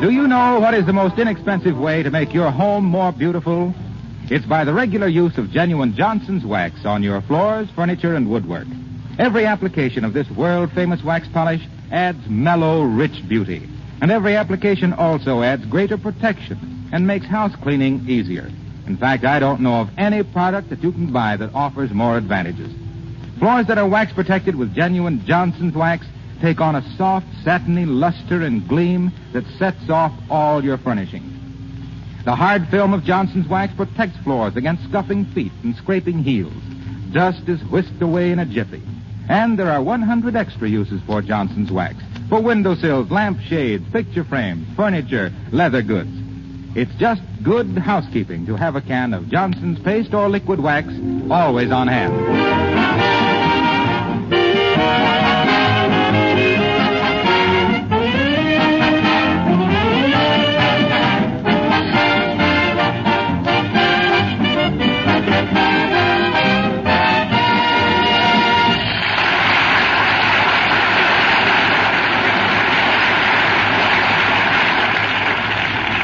Do you know what is the most inexpensive way to make your home more beautiful? It's by the regular use of genuine Johnson's Wax on your floors, furniture, and woodwork. Every application of this world-famous wax polish adds mellow, rich beauty. And every application also adds greater protection and makes house cleaning easier. In fact, I don't know of any product that you can buy that offers more advantages. Floors that are wax protected with genuine Johnson's Wax take on a soft, satiny luster and gleam that sets off all your furnishings. The hard film of Johnson's Wax protects floors against scuffing feet and scraping heels. Dust is whisked away in a jiffy. And there are 100 extra uses for Johnson's Wax. For windowsills, lampshades, picture frames, furniture, leather goods. It's just good housekeeping to have a can of Johnson's paste or liquid wax always on hand.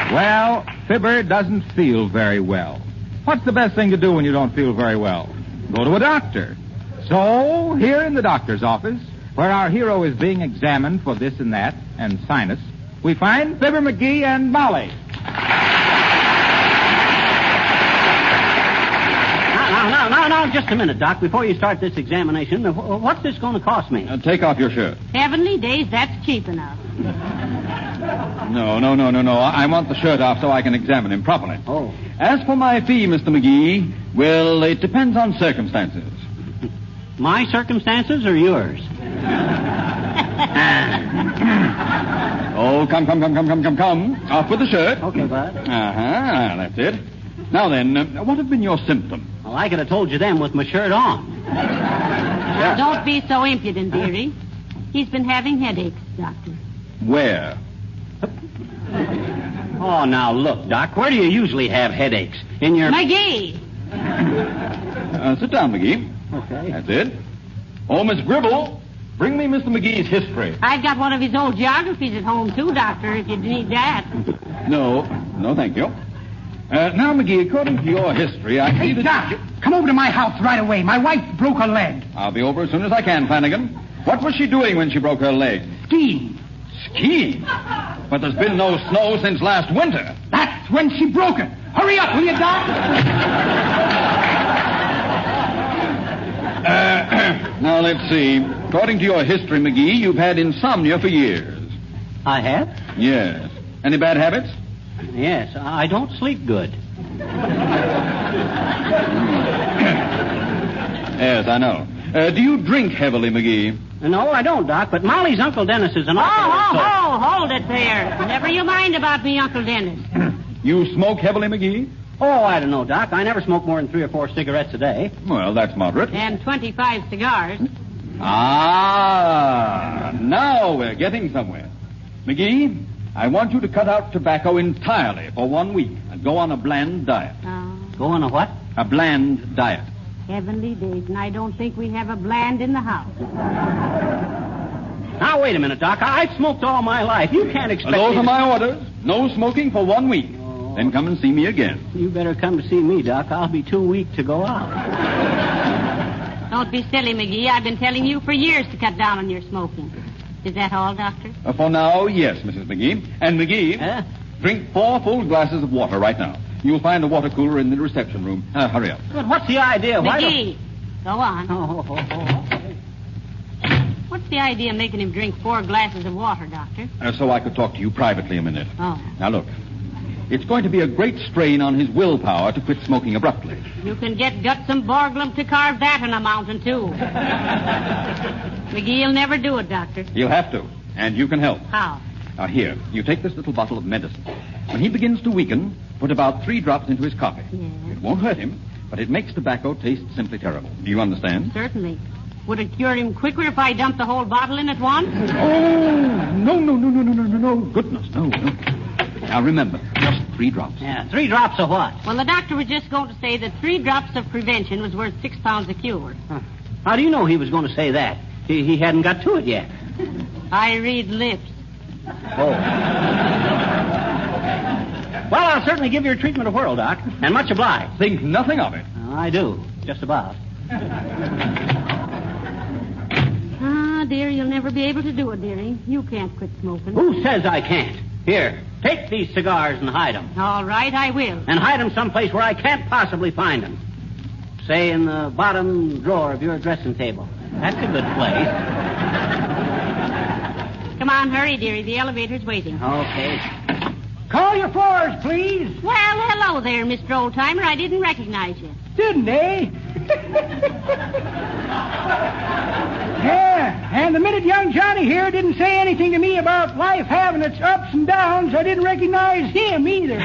Well, Fibber doesn't feel very well. What's the best thing to do when you don't feel very well? Go to a doctor. So, here in the doctor's office, where our hero is being examined for this and that, and sinus, we find Fibber, Magee, and Molly. Now, just a minute, Doc. Before you start this examination, what's this going to cost me? Take off your shirt. Heavenly days, that's cheap enough. No. I want the shirt off so I can examine him properly. Oh. As for my fee, Mr. Magee, well, it depends on circumstances. My circumstances or yours? Oh, come. Off with the shirt. Okay, bud. That's it. Now then, what have been your symptoms? Well, I could have told you them with my shirt on. Now, don't be so impudent, dearie. He's been having headaches, Doctor. Where? Oh, now look, Doc, where do you usually have headaches? In your... Magee! Sit down, Magee. Okay. That's it. Oh, Miss Gribble, bring me Mr. Magee's history. I've got one of his old geographies at home, too, Doctor, if you need that. No, thank you. Now, Magee, according to your history, I see that... Doc, come over to my house right away. My wife broke her leg. I'll be over as soon as I can, Flanagan. What was she doing when she broke her leg? Skiing. Skiing? But there's been no snow since last winter. That's when she broke it. Hurry up, will you, Doc? Now, let's see. According to your history, Magee, you've had insomnia for years. I have? Yes. Any bad habits? Yes, I don't sleep good. Yes, I know. Do you drink heavily, Magee? No, I don't, Doc, but Molly's Uncle Dennis is an alcoholic. Hold it there. Never you mind about me, Uncle Dennis. You smoke heavily, Magee? Oh, I don't know, Doc. I never smoke more than 3 or 4 cigarettes a day. Well, that's moderate. And 25 cigars. Now we're getting somewhere. Magee, I want you to cut out tobacco entirely for 1 week and go on a bland diet. Go on a what? A bland diet. Heavenly days, and I don't think we have a bland in the house. Now, wait a minute, Doc. I've smoked all my life. You can't expect Those are my orders. No smoking for 1 week. Then come and see me again. You better come to see me, Doc. I'll be too weak to go out. Don't be silly, Magee. I've been telling you for years to cut down on your smoking. Is that all, Doctor? For now, yes, Mrs. Magee. And Magee, drink 4 full glasses of water right now. You'll find a water cooler in the reception room. Hurry up. But what's the idea? Magee, go on. What's the idea of making him drink 4 glasses of water, Doctor? So I could talk to you privately a minute. Oh. Now, look. It's going to be a great strain on his willpower to quit smoking abruptly. You can get Guts and Borglum to carve that in a mountain, too. McGee'll never do it, Doctor. He'll have to, and you can help. How? Now, here, you take this little bottle of medicine. When he begins to weaken, put about 3 drops into his coffee. Yeah. It won't hurt him, but it makes tobacco taste simply terrible. Do you understand? Certainly. Would it cure him quicker if I dumped the whole bottle in at once? Oh, no. Goodness, no. Now, remember, just 3 drops. Yeah, 3 drops of what? Well, the doctor was just going to say that 3 drops of prevention was worth 6 pounds a cure. Huh. How do you know he was going to say that? He hadn't got to it yet. I read lips. Oh. Well, I'll certainly give your treatment a whirl, Doc, and much obliged. Think nothing of it. I do, just about. Ah, dear, you'll never be able to do it, dearie. You can't quit smoking. Who says I can't? Here, take these cigars and hide them. All right, I will. And hide them someplace where I can't possibly find them. Say in the bottom drawer of your dressing table. That's a good place. Come on, hurry, dearie. The elevator's waiting. Okay. Call your floors, please. Well, hello there, Mr. Oldtimer. I didn't recognize you. Didn't they? Yeah, and the minute young Johnny here didn't say anything to me about life having its ups and downs, I didn't recognize him either.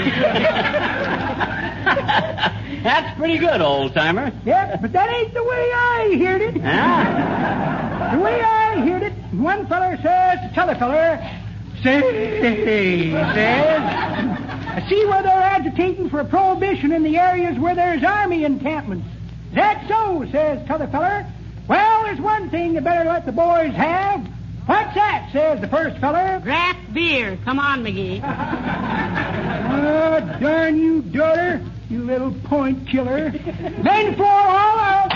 That's pretty good, old-timer. Yep, but that ain't the way I heard it. Huh? The way I heard it, one feller says to t'other feller, says, I see where they're agitating for a prohibition in the areas where there's army encampments. Is that so, says t'other feller. Well, there's one thing you better let the boys have. What's that, says the first feller. Draft beer. Come on, McGee. Oh, darn you, daughter, you little point killer. Main floor all out.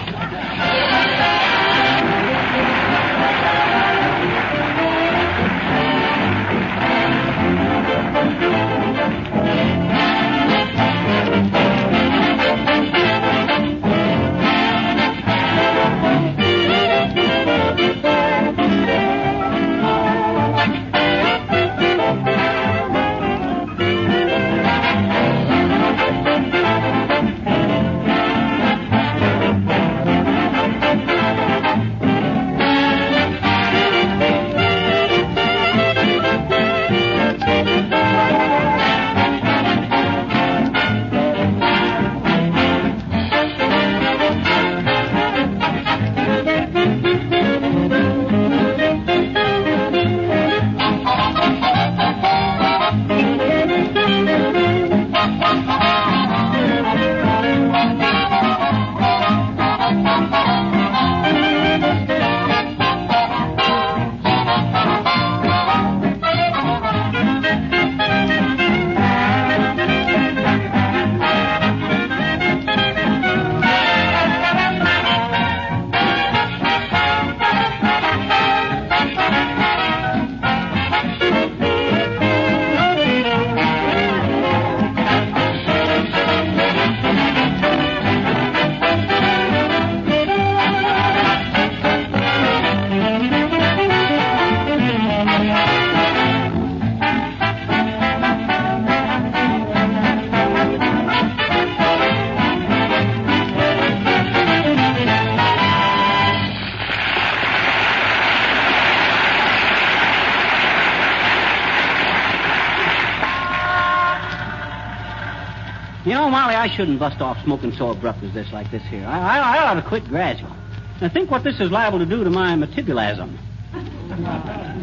You know, Molly, I shouldn't bust off smoking so abrupt as this like this here. I ought to quit gradual. Now, think what this is liable to do to my metabolism.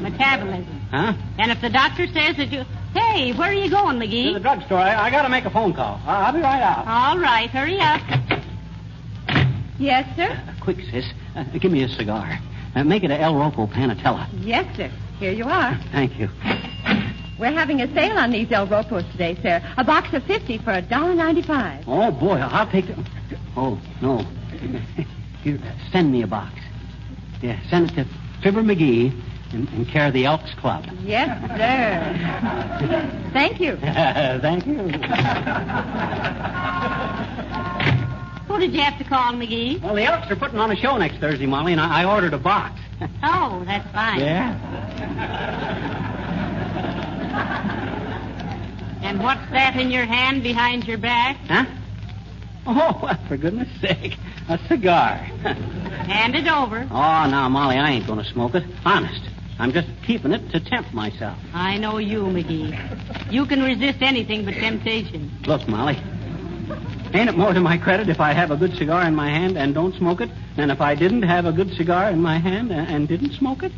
Metabolism. Huh? And if the doctor says that you... Hey, where are you going, McGee? To the drugstore. I got to make a phone call. I'll be right out. All right, hurry up. Yes, sir? Quick, sis. Give me a cigar. Make it a El Ropo Panatella. Yes, sir. Here you are. Thank you. We're having a sale on these El Ropos today, sir. A box of 50 for $1.95. Oh, boy, I'll take them. Oh, no. Here, send me a box. Yeah, send it to Fibber Magee in care of the Elks Club. Yes, sir. Thank you. Thank you. Who did you have to call, McGee? Well, the Elks are putting on a show next Thursday, Molly, and I ordered a box. Oh, that's fine. Yeah. And what's that in your hand behind your back? Huh? Oh, well, for goodness sake. A cigar. Hand it over. Oh, now, Molly, I ain't going to smoke it. Honest. I'm just keeping it to tempt myself. I know you, Magee. You can resist anything but temptation. Look, Molly. Ain't it more to my credit if I have a good cigar in my hand and don't smoke it than if I didn't have a good cigar in my hand and didn't smoke it?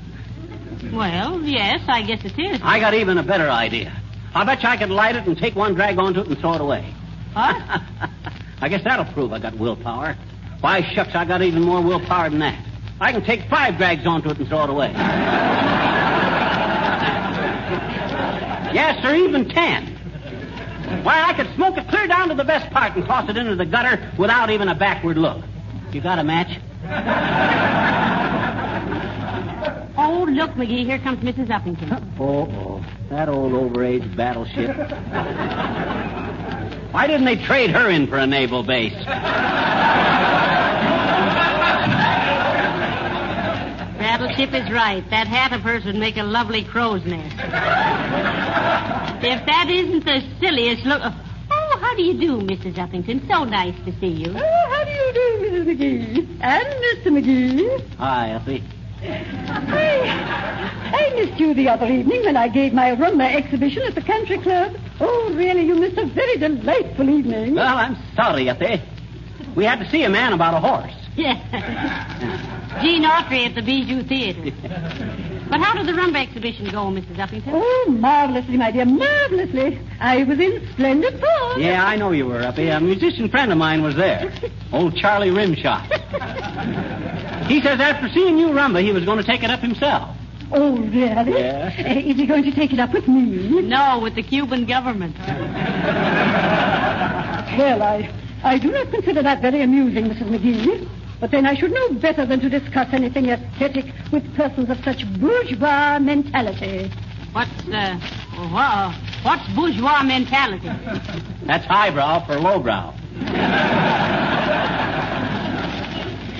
Well, yes, I guess it is. I got even a better idea. I bet you I could light it and take one drag onto it and throw it away. Huh? I guess that'll prove I got willpower. Why, shucks, I got even more willpower than that. I can take 5 drags onto it and throw it away. Yes, or even 10. Why, I could smoke it clear down to the best part and toss it into the gutter without even a backward look. You got a match? Oh, look, Magee, here comes Mrs. Uppington. Oh, that old overaged battleship. Why didn't they trade her in for a naval base? Battleship is right. That hat of hers would make a lovely crow's nest. If that isn't the silliest look... Oh, how do you do, Mrs. Uppington? So nice to see you. Oh, how do you do, Mrs. Magee? And Mr. Magee? Hi, Effie. I missed you the other evening when I gave my rumba exhibition at the country club. Oh, really, you missed a very delightful evening. Well, I'm sorry, Effie. We had to see a man about a horse. Yeah. Gene Autry at the Bijou Theater. But how did the rumba exhibition go, Mrs. Uppington? Oh, marvelously, my dear, marvelously. I was in splendid form. Yeah, I know you were, Uppie. A musician friend of mine was there. Old Charlie Rimshot. He says after seeing you rumba, he was going to take it up himself. Oh, really? Yeah. Is he going to take it up with me? No, with the Cuban government. Well, I do not consider that very amusing, Mrs. Magee. But then I should know better than to discuss anything aesthetic with persons of such bourgeois mentality. What's bourgeois mentality? That's highbrow for lowbrow.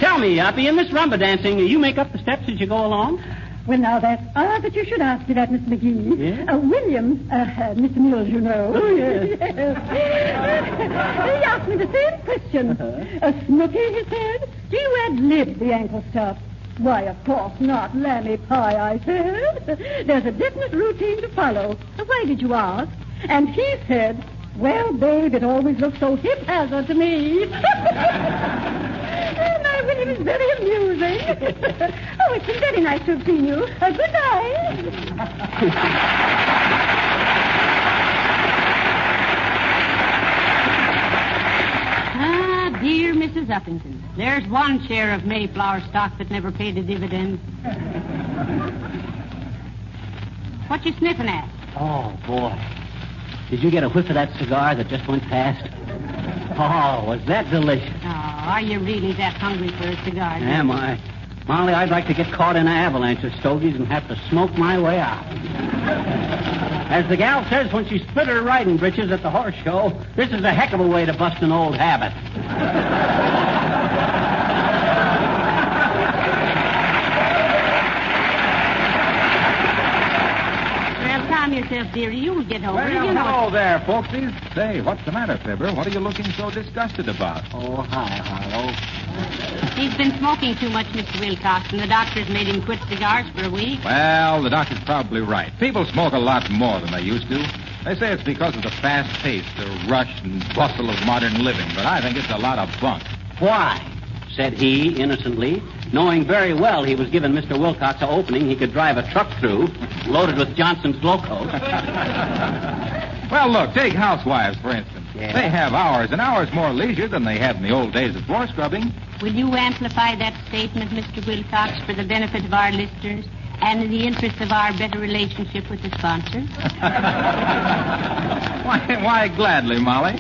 Tell me, Uppie, in this rumba dancing, you make up the steps as you go along? Well, now, that's odd that you should ask me that, Miss Magee. Yeah? William, Mr. Mills, you know. Oh, yes. He asked me the same question. Snooky, he said, do you ad-lib the ankle stuff? Why, of course not, lammy pie, I said. There's a definite routine to follow. Why did you ask? And he said, well, babe, it always looks so haphazard to me. My William is very amusing. Oh, it's been very nice to have seen you. Good night. Ah, dear Mrs. Uppington. There's one share of Mayflower stock that never paid a dividend. What you sniffing at? Oh, boy. Did you get a whiff of that cigar that just went past? Oh, was that delicious? Oh, are you really that hungry for a cigar? Am I? Molly, I'd like to get caught in an avalanche of stogies and have to smoke my way out. As the gal says when she split her riding breeches at the horse show, this is a heck of a way to bust an old habit. Calm yourself, dearie. You'll get over it. Well, You know hello there, folksies. Say, what's the matter, Fibber? What are you looking so disgusted about? Oh, hi, Harlow. He's been smoking too much, Mr. Wilcox, and the doctor's made him quit cigars for a week. Well, the doctor's probably right. People smoke a lot more than they used to. They say it's because of the fast pace, the rush and bustle of modern living, but I think it's a lot of bunk. Why? Said he, innocently, knowing very well he was giving Mr. Wilcox an opening he could drive a truck through, loaded with Johnson's Loco. Well, look, take housewives, for instance. Yeah. They have hours and hours more leisure than they had in the old days of floor scrubbing. Will you amplify that statement, Mr. Wilcox, for the benefit of our listeners and in the interest of our better relationship with the sponsor? Why, gladly, Molly.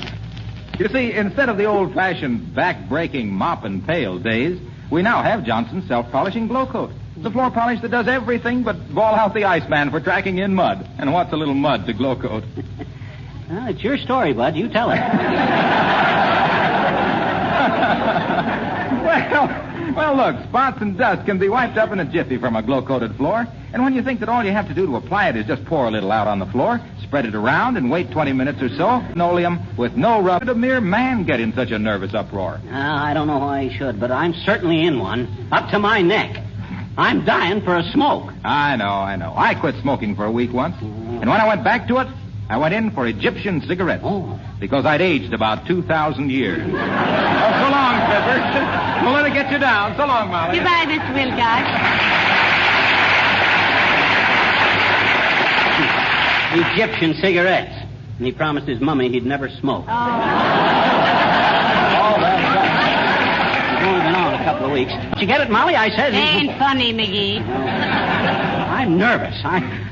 You see, instead of the old-fashioned back-breaking mop and pail days, we now have Johnson's self-polishing glow coat. The floor polish that does everything but ball out the Iceman for tracking in mud. And what's a little mud to glow coat? Well, it's your story, Bud. You tell it. Well, look, spots and dust can be wiped up in a jiffy from a glow-coated floor. And when you think that all you have to do to apply it is just pour a little out on the floor, Spread it around and wait 20 minutes or so. Linoleum with no rub. Could a mere man get in such a nervous uproar? I don't know why he should, but I'm certainly in one. Up to my neck. I'm dying for a smoke. I know. I quit smoking for a week once. And when I went back to it, I went in for Egyptian cigarettes. Because I'd aged about 2,000 years. So long, Fibber. We'll let it get you down. So long, Molly. Goodbye, Mr. Wilcox. Egyptian cigarettes. And he promised his mummy he'd never smoke. It's only been on a couple of weeks. Did you get it, Molly? I said... Ain't funny, Magee. I'm nervous.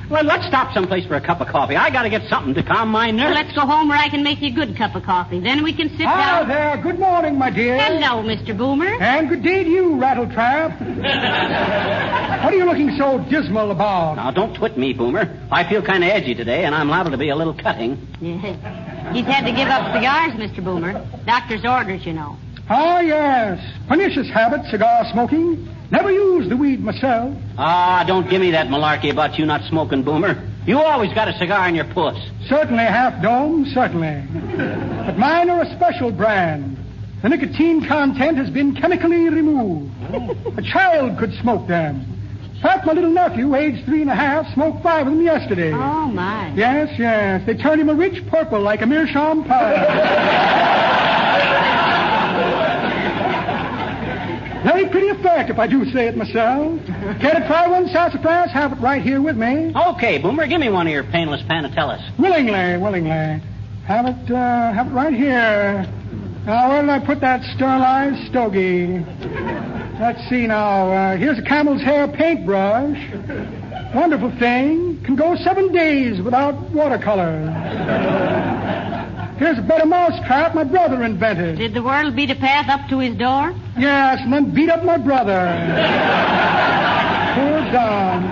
Well, let's stop someplace for a cup of coffee. I got to get something to calm my nerves. Well, let's go home where I can make you a good cup of coffee. Then we can sit down. There. Good morning, my dear. Hello, Mr. Boomer. And good day to you, Rattletrap. What are you looking so dismal about? Now, don't twit me, Boomer. I feel kind of edgy today, and I'm liable to be a little cutting. He's had to give up cigars, Mr. Boomer. Doctor's orders, you know. Ah, yes. Pernicious habit, cigar smoking. Never used the weed myself. Don't give me that malarkey about you not smoking, Boomer. You always got a cigar in your puss. Certainly, Half Dome, certainly. But mine are a special brand. The nicotine content has been chemically removed. A child could smoke them. In fact, my little nephew, aged 3.5, smoked 5 of them yesterday. Oh, my. Yes. They turned him a rich purple like a meerschaum pie. Very pretty effect, if I do say it myself. Care to try one, sassafras? Have it right here with me. Okay, Boomer, give me one of your painless panatellas. Willingly. Have it right here. Now, where did I put that sterilized stogie? Let's see now. Here's a camel's hair paintbrush. Wonderful thing. Can go 7 days without watercolor. Here's a better mousetrap my brother invented. Did the world beat a path up to his door? Yes, and then beat up my brother. Poor Don.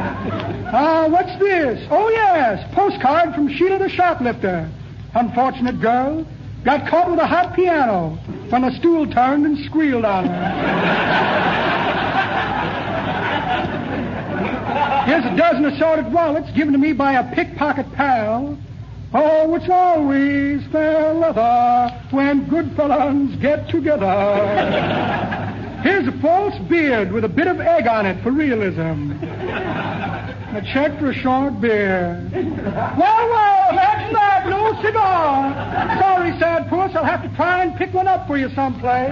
What's this? Oh, yes, postcard from Sheila the shoplifter. Unfortunate girl. Got caught with a hot piano when the stool turned and squealed on her. Here's a dozen assorted wallets given to me by a pickpocket pal. Oh, it's always fair weather when good fellows get together. Here's a false beard with a bit of egg on it for realism. A check for a short beard. Well, that's that. No cigar. Sorry, sad puss. I'll have to try and pick one up for you someplace.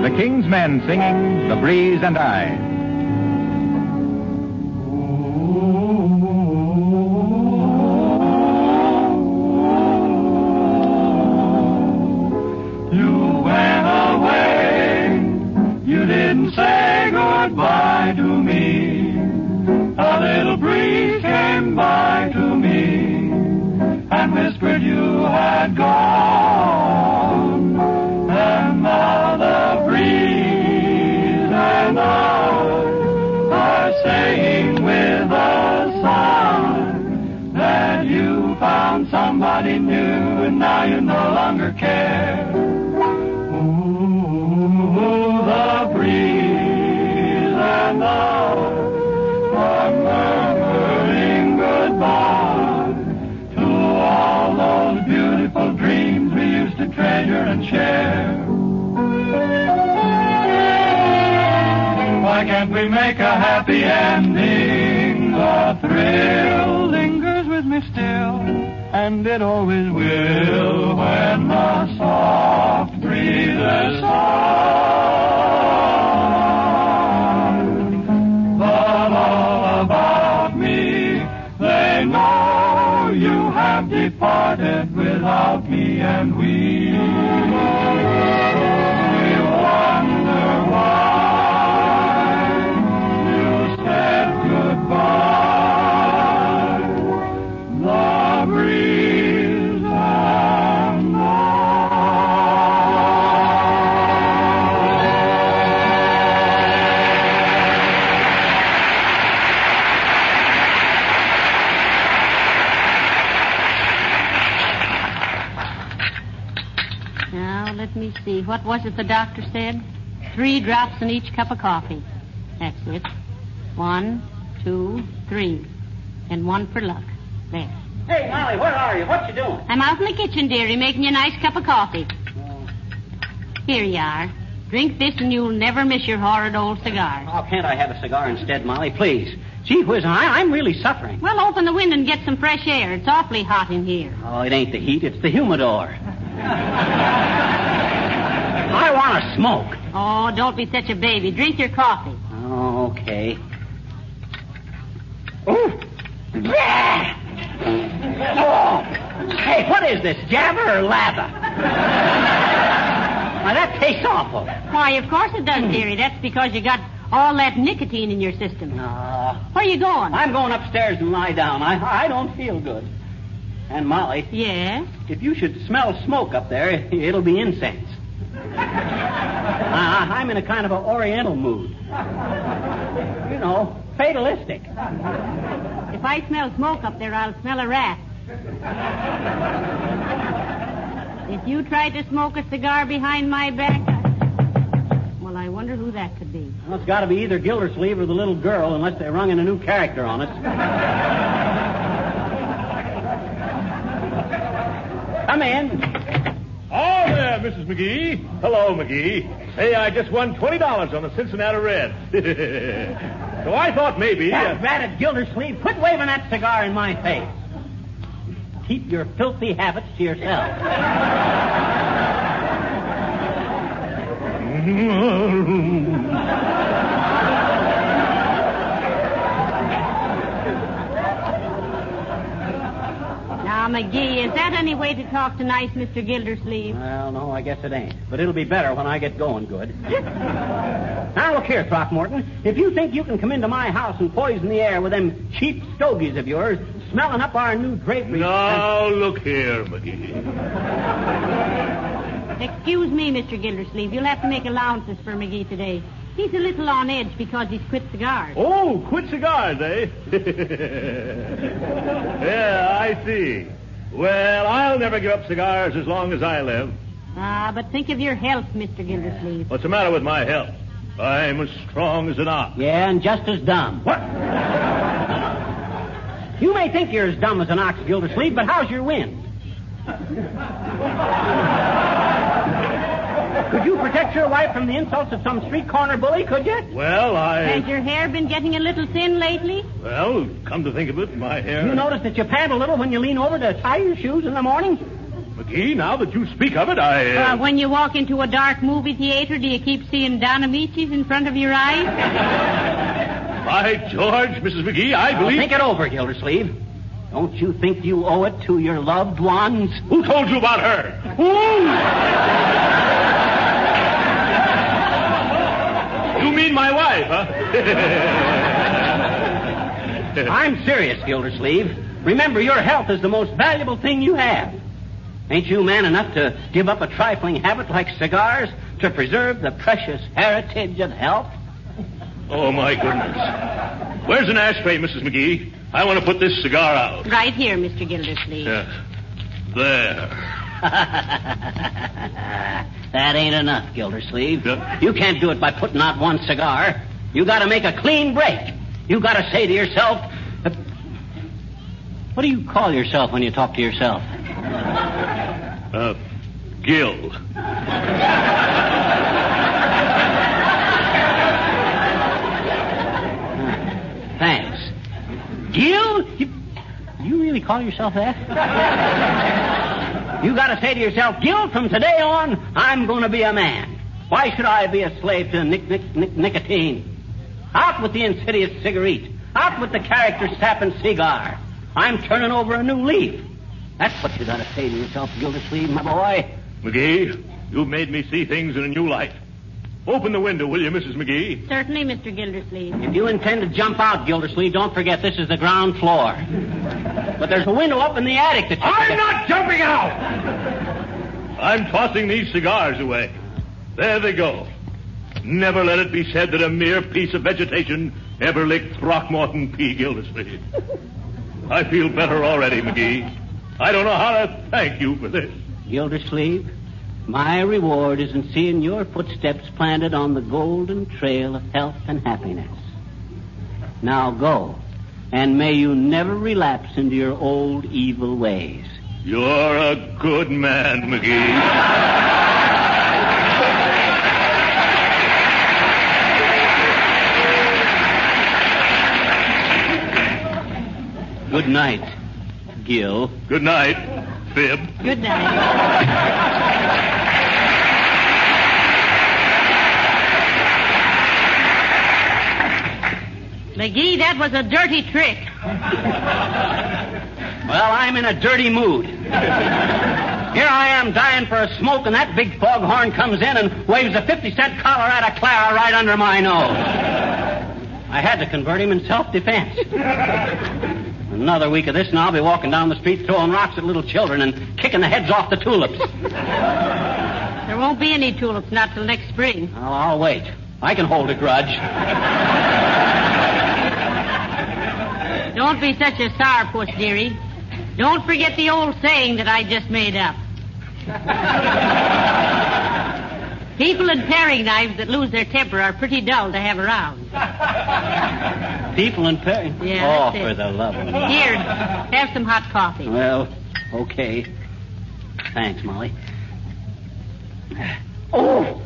The King's Men singing The Breeze and I. You went away. You didn't say goodbye to me. A little breeze came by to me and whispered you had gone. And now the breeze and I are saying with a sigh that you found somebody new and now you no longer care. Ooh, the breeze and I are murmuring goodbye to all those beautiful dreams we used to treasure and share. Why can't we make a happy ending? The thrill lingers with me still, and it always will when the soft breezes sigh. But all about me, they know you have departed without me, and we wonder why. was it the doctor said? 3 drops in each cup of coffee. That's it. 1, 2, 3. And 1 for luck. There. Hey, Molly, where are you? What you doing? I'm out in the kitchen, dearie, making you a nice cup of coffee. Here you are. Drink this and you'll never miss your horrid old cigars. Oh, can't I have a cigar instead, Molly? Please. Gee whiz, I'm really suffering. Well, open the window and get some fresh air. It's awfully hot in here. Oh, it ain't the heat. It's the humidor. I want to smoke. Oh, don't be such a baby. Drink your coffee. Oh, okay. Ooh. Oh. Hey, what is this, Jabber or Lava? Why, that tastes awful. Why, of course it does, dearie. That's because you got all that nicotine in your system. Where you going? I'm going upstairs and lie down. I don't feel good. And, Molly. Yes? If you should smell smoke up there, it'll be incense. I'm in a kind of an oriental mood. You know, fatalistic. If I smell smoke up there, I'll smell a rat. If you tried to smoke a cigar behind my back, well, I wonder who that could be. Well, it's got to be either Gildersleeve or the little girl, unless they rung in a new character on us. Come in. Oh, there, Mrs. Magee. Hello, Magee. Hey, I just won $20 on the Cincinnati Red. So I thought maybe... That ratted Gildersleeve, quit waving that cigar in my face. Keep your filthy habits to yourself. Now, Magee, is that any way to talk to nice Mr. Gildersleeve? Well, no, I guess it ain't. But it'll be better when I get going good. Now, look here, Throckmorton. If you think you can come into my house and poison the air with them cheap stogies of yours, smelling up our new draperies... Now, look here, Magee. Excuse me, Mr. Gildersleeve. You'll have to make allowances for Magee today. He's a little on edge because he's quit cigars. Oh, quit cigars, eh? Yeah, I see. Well, I'll never give up cigars as long as I live. But think of your health, Mr. Gildersleeve. What's the matter with my health? I'm as strong as an ox. Yeah, and just as dumb. What? You may think you're as dumb as an ox, Gildersleeve, but how's your wind? Could you protect your wife from the insults of some street corner bully, could you? Well, Has your hair been getting a little thin lately? Well, come to think of it, my hair... You notice that you pant a little when you lean over to tie your shoes in the morning? Magee, now that you speak of it, When you walk into a dark movie theater, do you keep seeing Don Amicis in front of your eyes? By George, Mrs. Magee, I believe... Think it over, Gildersleeve. Don't you think you owe it to your loved ones? Who told you about her? You mean my wife, huh? I'm serious, Gildersleeve. Remember, your health is the most valuable thing you have. Ain't you man enough to give up a trifling habit like cigars to preserve the precious heritage of health? Oh, my goodness. Where's an ashtray, Mrs. Magee? I want to put this cigar out. Right here, Mr. Gildersleeve. There. That ain't enough, Gildersleeve. You can't do it by putting out one cigar. You got to make a clean break. You got to say to yourself... What do you call yourself when you talk to yourself? Gil. Thanks. Gil? You really call yourself that? You got to say to yourself, Gil, from today on, I'm going to be a man. Why should I be a slave to nicotine? Out with the insidious cigarette. Out with the character-sapping cigar. I'm turning over a new leaf. That's what you got to say to yourself, Gildersleeve, my boy. Magee, you've made me see things in a new light. Open the window, will you, Mrs. Magee? Certainly, Mr. Gildersleeve. If you intend to jump out, Gildersleeve, don't forget this is the ground floor. But there's a window up in the attic that you... I'm not jumping out! I'm tossing these cigars away. There they go. Never let it be said that a mere piece of vegetation ever licked Throckmorton P. Gildersleeve. I feel better already, Magee. I don't know how to thank you for this. Gildersleeve, My reward is in seeing your footsteps planted on the golden trail of health and happiness. Now go, and may you never relapse into your old evil ways. You're a good man, Magee. Good night, Gil. Good night, Fib. Good night. Magee, that was a dirty trick. Well, I'm in a dirty mood. Here I am dying for a smoke, and that big foghorn comes in and waves a 50-cent Colorado Clara right under my nose. I had to convert him in self-defense. Another week of this, and I'll be walking down the street throwing rocks at little children and kicking the heads off the tulips. There won't be any tulips, not till next spring. Well, I'll wait. I can hold a grudge. Don't be such a sourpuss, dearie. Don't forget the old saying that I just made up. People in paring knives that lose their temper are pretty dull to have around. People in paring? Yeah, oh, for the love of God. Here, have some hot coffee. Well, okay. Thanks, Molly. Oh,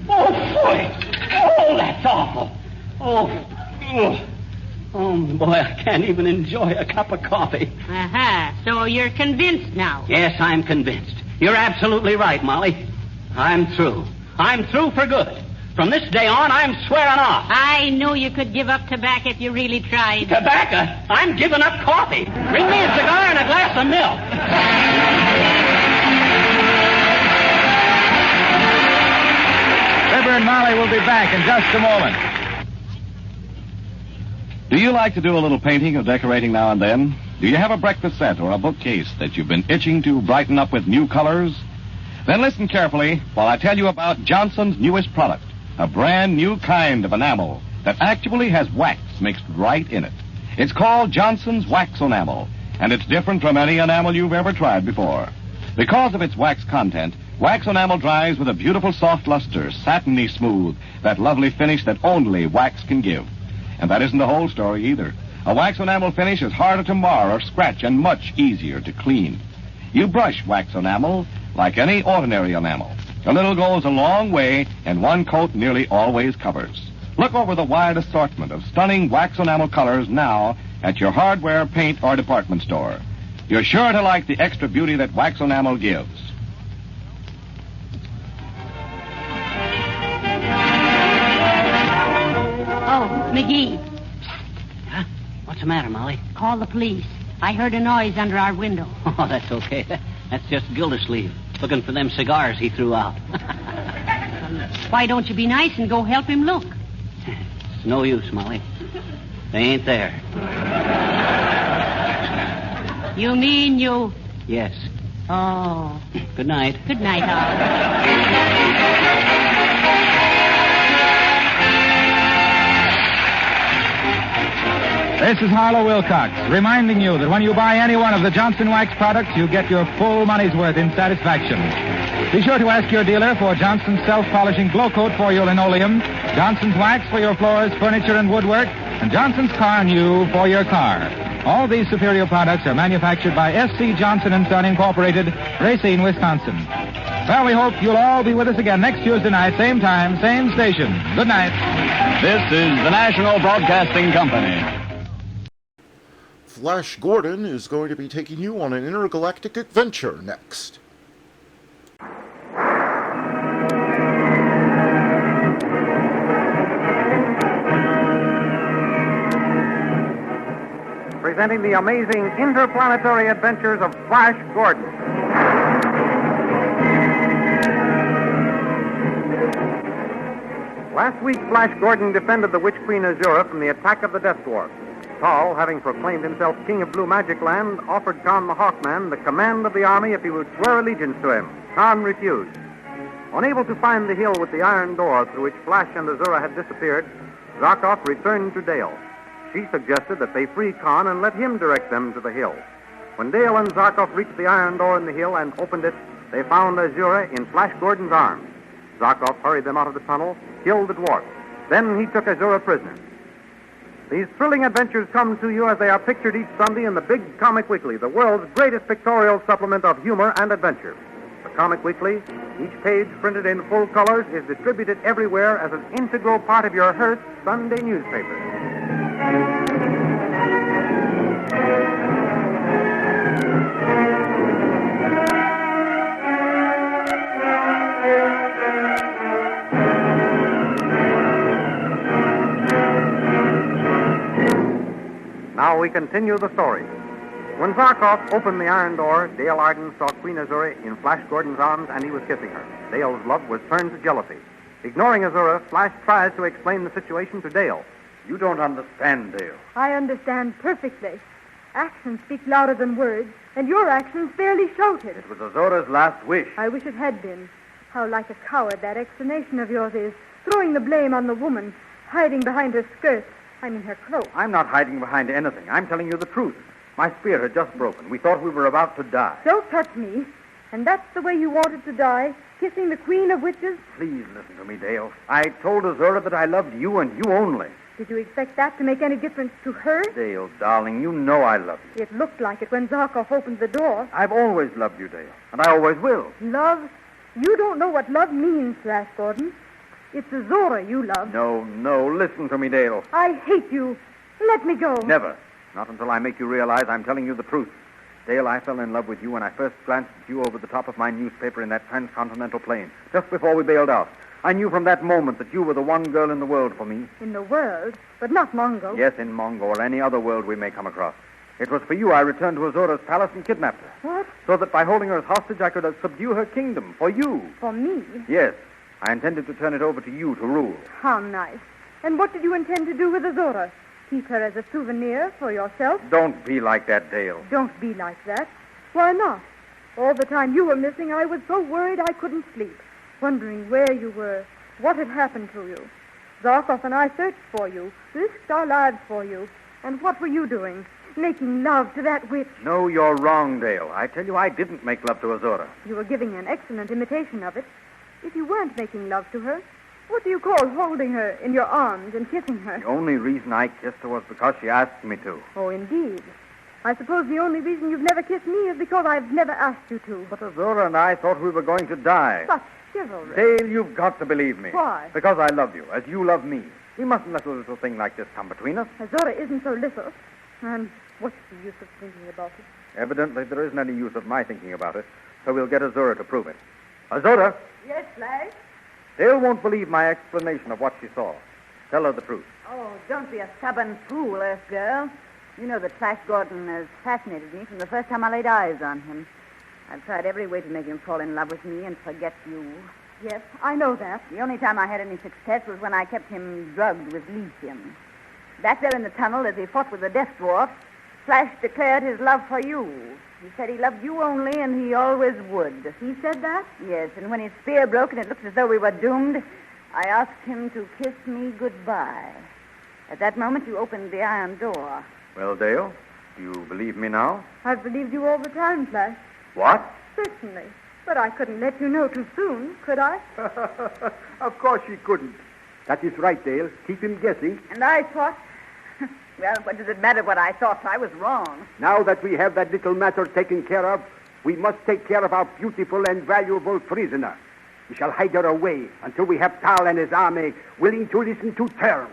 boy. Oh, that's awful. Oh, boy, I can't even enjoy a cup of coffee. Aha, so you're convinced now. Yes, I'm convinced. You're absolutely right, Molly. I'm through. I'm through for good. From this day on, I'm swearing off. I knew you could give up tobacco if you really tried. Tobacco? I'm giving up coffee. Bring me a cigar and a glass of milk. Fibber and Molly will be back in just a moment. Do you like to do a little painting or decorating now and then? Do you have a breakfast set or a bookcase that you've been itching to brighten up with new colors? Then listen carefully while I tell you about Johnson's newest product, a brand new kind of enamel that actually has wax mixed right in it. It's called Johnson's Wax Enamel, and it's different from any enamel you've ever tried before. Because of its wax content, wax enamel dries with a beautiful soft luster, satiny smooth, that lovely finish that only wax can give. And that isn't the whole story either. A wax enamel finish is harder to mar or scratch and much easier to clean. You brush wax enamel like any ordinary enamel. A little goes a long way, and one coat nearly always covers. Look over the wide assortment of stunning wax enamel colors now at your hardware, paint, or department store. You're sure to like the extra beauty that wax enamel gives. Oh, Magee. Huh? What's the matter, Molly? Call the police. I heard a noise under our window. Oh, that's okay. That's just Gildersleeve looking for them cigars he threw out. Why don't you be nice and go help him look? It's no use, Molly. They ain't there. You mean you... Yes. Oh. Good night. Good night, Al. This is Harlow Wilcox, reminding you that when you buy any one of the Johnson Wax products, you get your full money's worth in satisfaction. Be sure to ask your dealer for Johnson's self-polishing glow coat for your linoleum, Johnson's Wax for your floors, furniture, and woodwork, and Johnson's Car New for your car. All these superior products are manufactured by S.C. Johnson & Son, Incorporated, Racine, Wisconsin. Well, we hope you'll all be with us again next Tuesday night, same time, same station. Good night. This is the National Broadcasting Company. Flash Gordon is going to be taking you on an intergalactic adventure next. Presenting the amazing interplanetary adventures of Flash Gordon. Last week, Flash Gordon defended the Witch Queen Azura from the attack of the Death Dwarf. Tal, having proclaimed himself King of Blue Magic Land, offered Khan the Hawkman the command of the army if he would swear allegiance to him. Khan refused. Unable to find the hill with the iron door through which Flash and Azura had disappeared, Zarkov returned to Dale. She suggested that they free Khan and let him direct them to the hill. When Dale and Zarkov reached the iron door in the hill and opened it, they found Azura in Flash Gordon's arms. Zarkov hurried them out of the tunnel, killed the dwarf. Then he took Azura prisoner. These thrilling adventures come to you as they are pictured each Sunday in the Big Comic Weekly, the world's greatest pictorial supplement of humor and adventure. The Comic Weekly, each page printed in full colors, is distributed everywhere as an integral part of your Hearst Sunday newspaper. Now we continue the story. When Zarkov opened the iron door, Dale Arden saw Queen Azura in Flash Gordon's arms, and he was kissing her. Dale's love was turned to jealousy. Ignoring Azura, Flash tries to explain the situation to Dale. You don't understand, Dale. I understand perfectly. Actions speak louder than words, and your actions barely shout it. It was Azura's last wish. I wish it had been. How like a coward that explanation of yours is, throwing the blame on the woman, hiding behind her skirt. I mean her cloak. I'm not hiding behind anything. I'm telling you the truth. My spear had just broken. We thought we were about to die. Don't touch me. And that's the way you wanted to die, kissing the queen of witches? Please listen to me, Dale. I told Azura that I loved you and you only. Did you expect that to make any difference to her? Dale, darling, you know I love you. It looked like it when Zarkov opened the door. I've always loved you, Dale, and I always will. Love? You don't know what love means, Flash Gordon. It's Azura you love. No, listen to me, Dale. I hate you. Let me go. Never. Not until I make you realize I'm telling you the truth. Dale, I fell in love with you when I first glanced at you over the top of my newspaper in that transcontinental plane, just before we bailed out. I knew from that moment that you were the one girl in the world for me. In the world? But not Mongo. Yes, in Mongo or any other world we may come across. It was for you I returned to Azura's palace and kidnapped her. What? So that by holding her as hostage I could subdue her kingdom. For you. For me? Yes. I intended to turn it over to you to rule. How nice. And what did you intend to do with Azura? Keep her as a souvenir for yourself? Don't be like that, Dale. Don't be like that. Why not? All the time you were missing, I was so worried I couldn't sleep, wondering where you were, what had happened to you. Zarkov and I searched for you, risked our lives for you. And what were you doing? Making love to that witch. No, you're wrong, Dale. I tell you, I didn't make love to Azura. You were giving an excellent imitation of it. If you weren't making love to her, what do you call holding her in your arms and kissing her? The only reason I kissed her was because she asked me to. Oh, indeed. I suppose the only reason you've never kissed me is because I've never asked you to. But Azura and I thought we were going to die. Such chivalry. Dale, you've got to believe me. Why? Because I love you, as you love me. We mustn't let a little thing like this come between us. Azura isn't so little. And what's the use of thinking about it? Evidently, there isn't any use of my thinking about it, so we'll get Azura to prove it. Azura! Yes, Flash? Dale won't believe my explanation of what she saw. Tell her the truth. Oh, don't be a stubborn fool, Earth girl. You know that Flash Gordon has fascinated me from the first time I laid eyes on him. I've tried every way to make him fall in love with me and forget you. Yes, I know that. The only time I had any success was when I kept him drugged with lithium. Back there in the tunnel, as he fought with the Death Dwarf, Flash declared his love for you. He said he loved you only, and he always would. He said that? Yes, and when his spear broke and it looked as though we were doomed, I asked him to kiss me goodbye. At that moment, you opened the iron door. Well, Dale, do you believe me now? I've believed you all the time, Flash. What? Certainly. But I couldn't let you know too soon, could I? Of course you couldn't. That is right, Dale. Keep him guessing. And I thought... Well, what does it matter what I thought? I was wrong. Now that we have that little matter taken care of, we must take care of our beautiful and valuable prisoner. We shall hide her away until we have Tal and his army willing to listen to terms.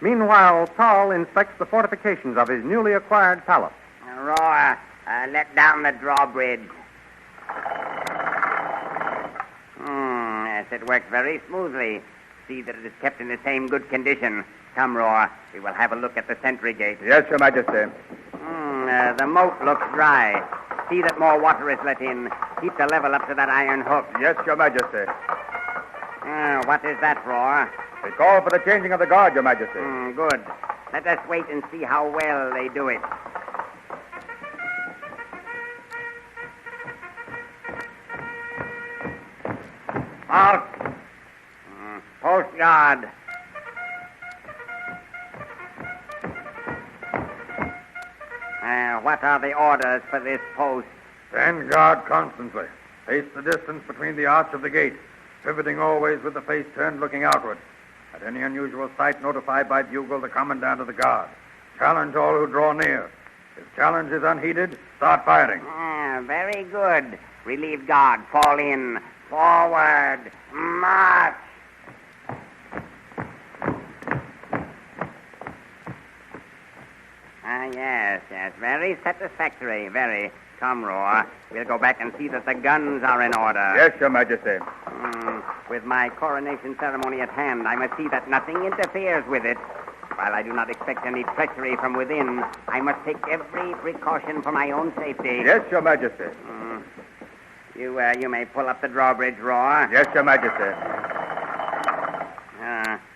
Meanwhile, Tal inspects the fortifications of his newly acquired palace. Roar, let down the drawbridge. Yes, it works very smoothly. See that it is kept in the same good condition. Come, Roar, we will have a look at the sentry gate. Yes, Your Majesty. The moat looks dry. See that more water is let in. Keep the level up to that iron hook. Yes, Your Majesty. What is that, Roar? They call for the changing of the guard, Your Majesty. Good. Let us wait and see how well they do it. Mark! guard. What are the orders for this post? Stand guard constantly. Pace the distance between the arch of the gate, pivoting always with the face turned looking outward. At any unusual sight, notify by bugle the commandant of the guard. Challenge all who draw near. If challenge is unheeded, start firing. Very good. Relieve guard. Fall in. Forward. March. Yes. Very satisfactory. Very. Come, Roar. We'll go back and see that the guns are in order. Yes, Your Majesty. With my coronation ceremony at hand, I must see that nothing interferes with it. While I do not expect any treachery from within, I must take every precaution for my own safety. Yes, Your Majesty. You may pull up the drawbridge, Roar. Yes, Your Majesty.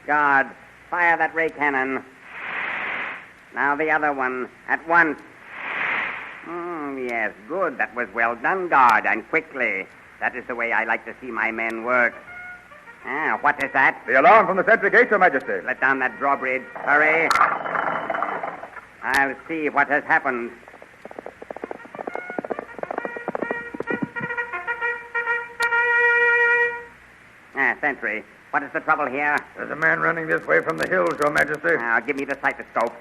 Guard, fire that ray cannon. Now the other one, at once. Yes, good. That was well done, guard, and quickly. That is the way I like to see my men work. What is that? The alarm from the sentry gate, Your Majesty. Let down that drawbridge. Hurry. I'll see what has happened. Sentry, what is the trouble here? There's a man running this way from the hills, Your Majesty. Give me the stethoscope.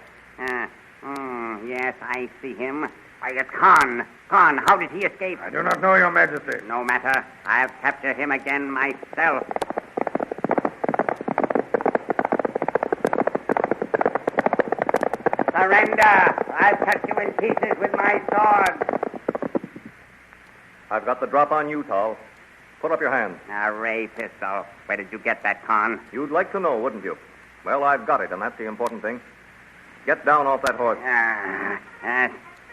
Yes, I see him. Why, it's Khan. Khan, how did he escape? I do not know, Your Majesty. No matter. I'll capture him again myself. Surrender! I'll cut you in pieces with my sword. I've got the drop on you, Tal. Put up your hand. A ray pistol. Where did you get that, Khan? You'd like to know, wouldn't you? Well, I've got it, and that's the important thing. Get down off that horse.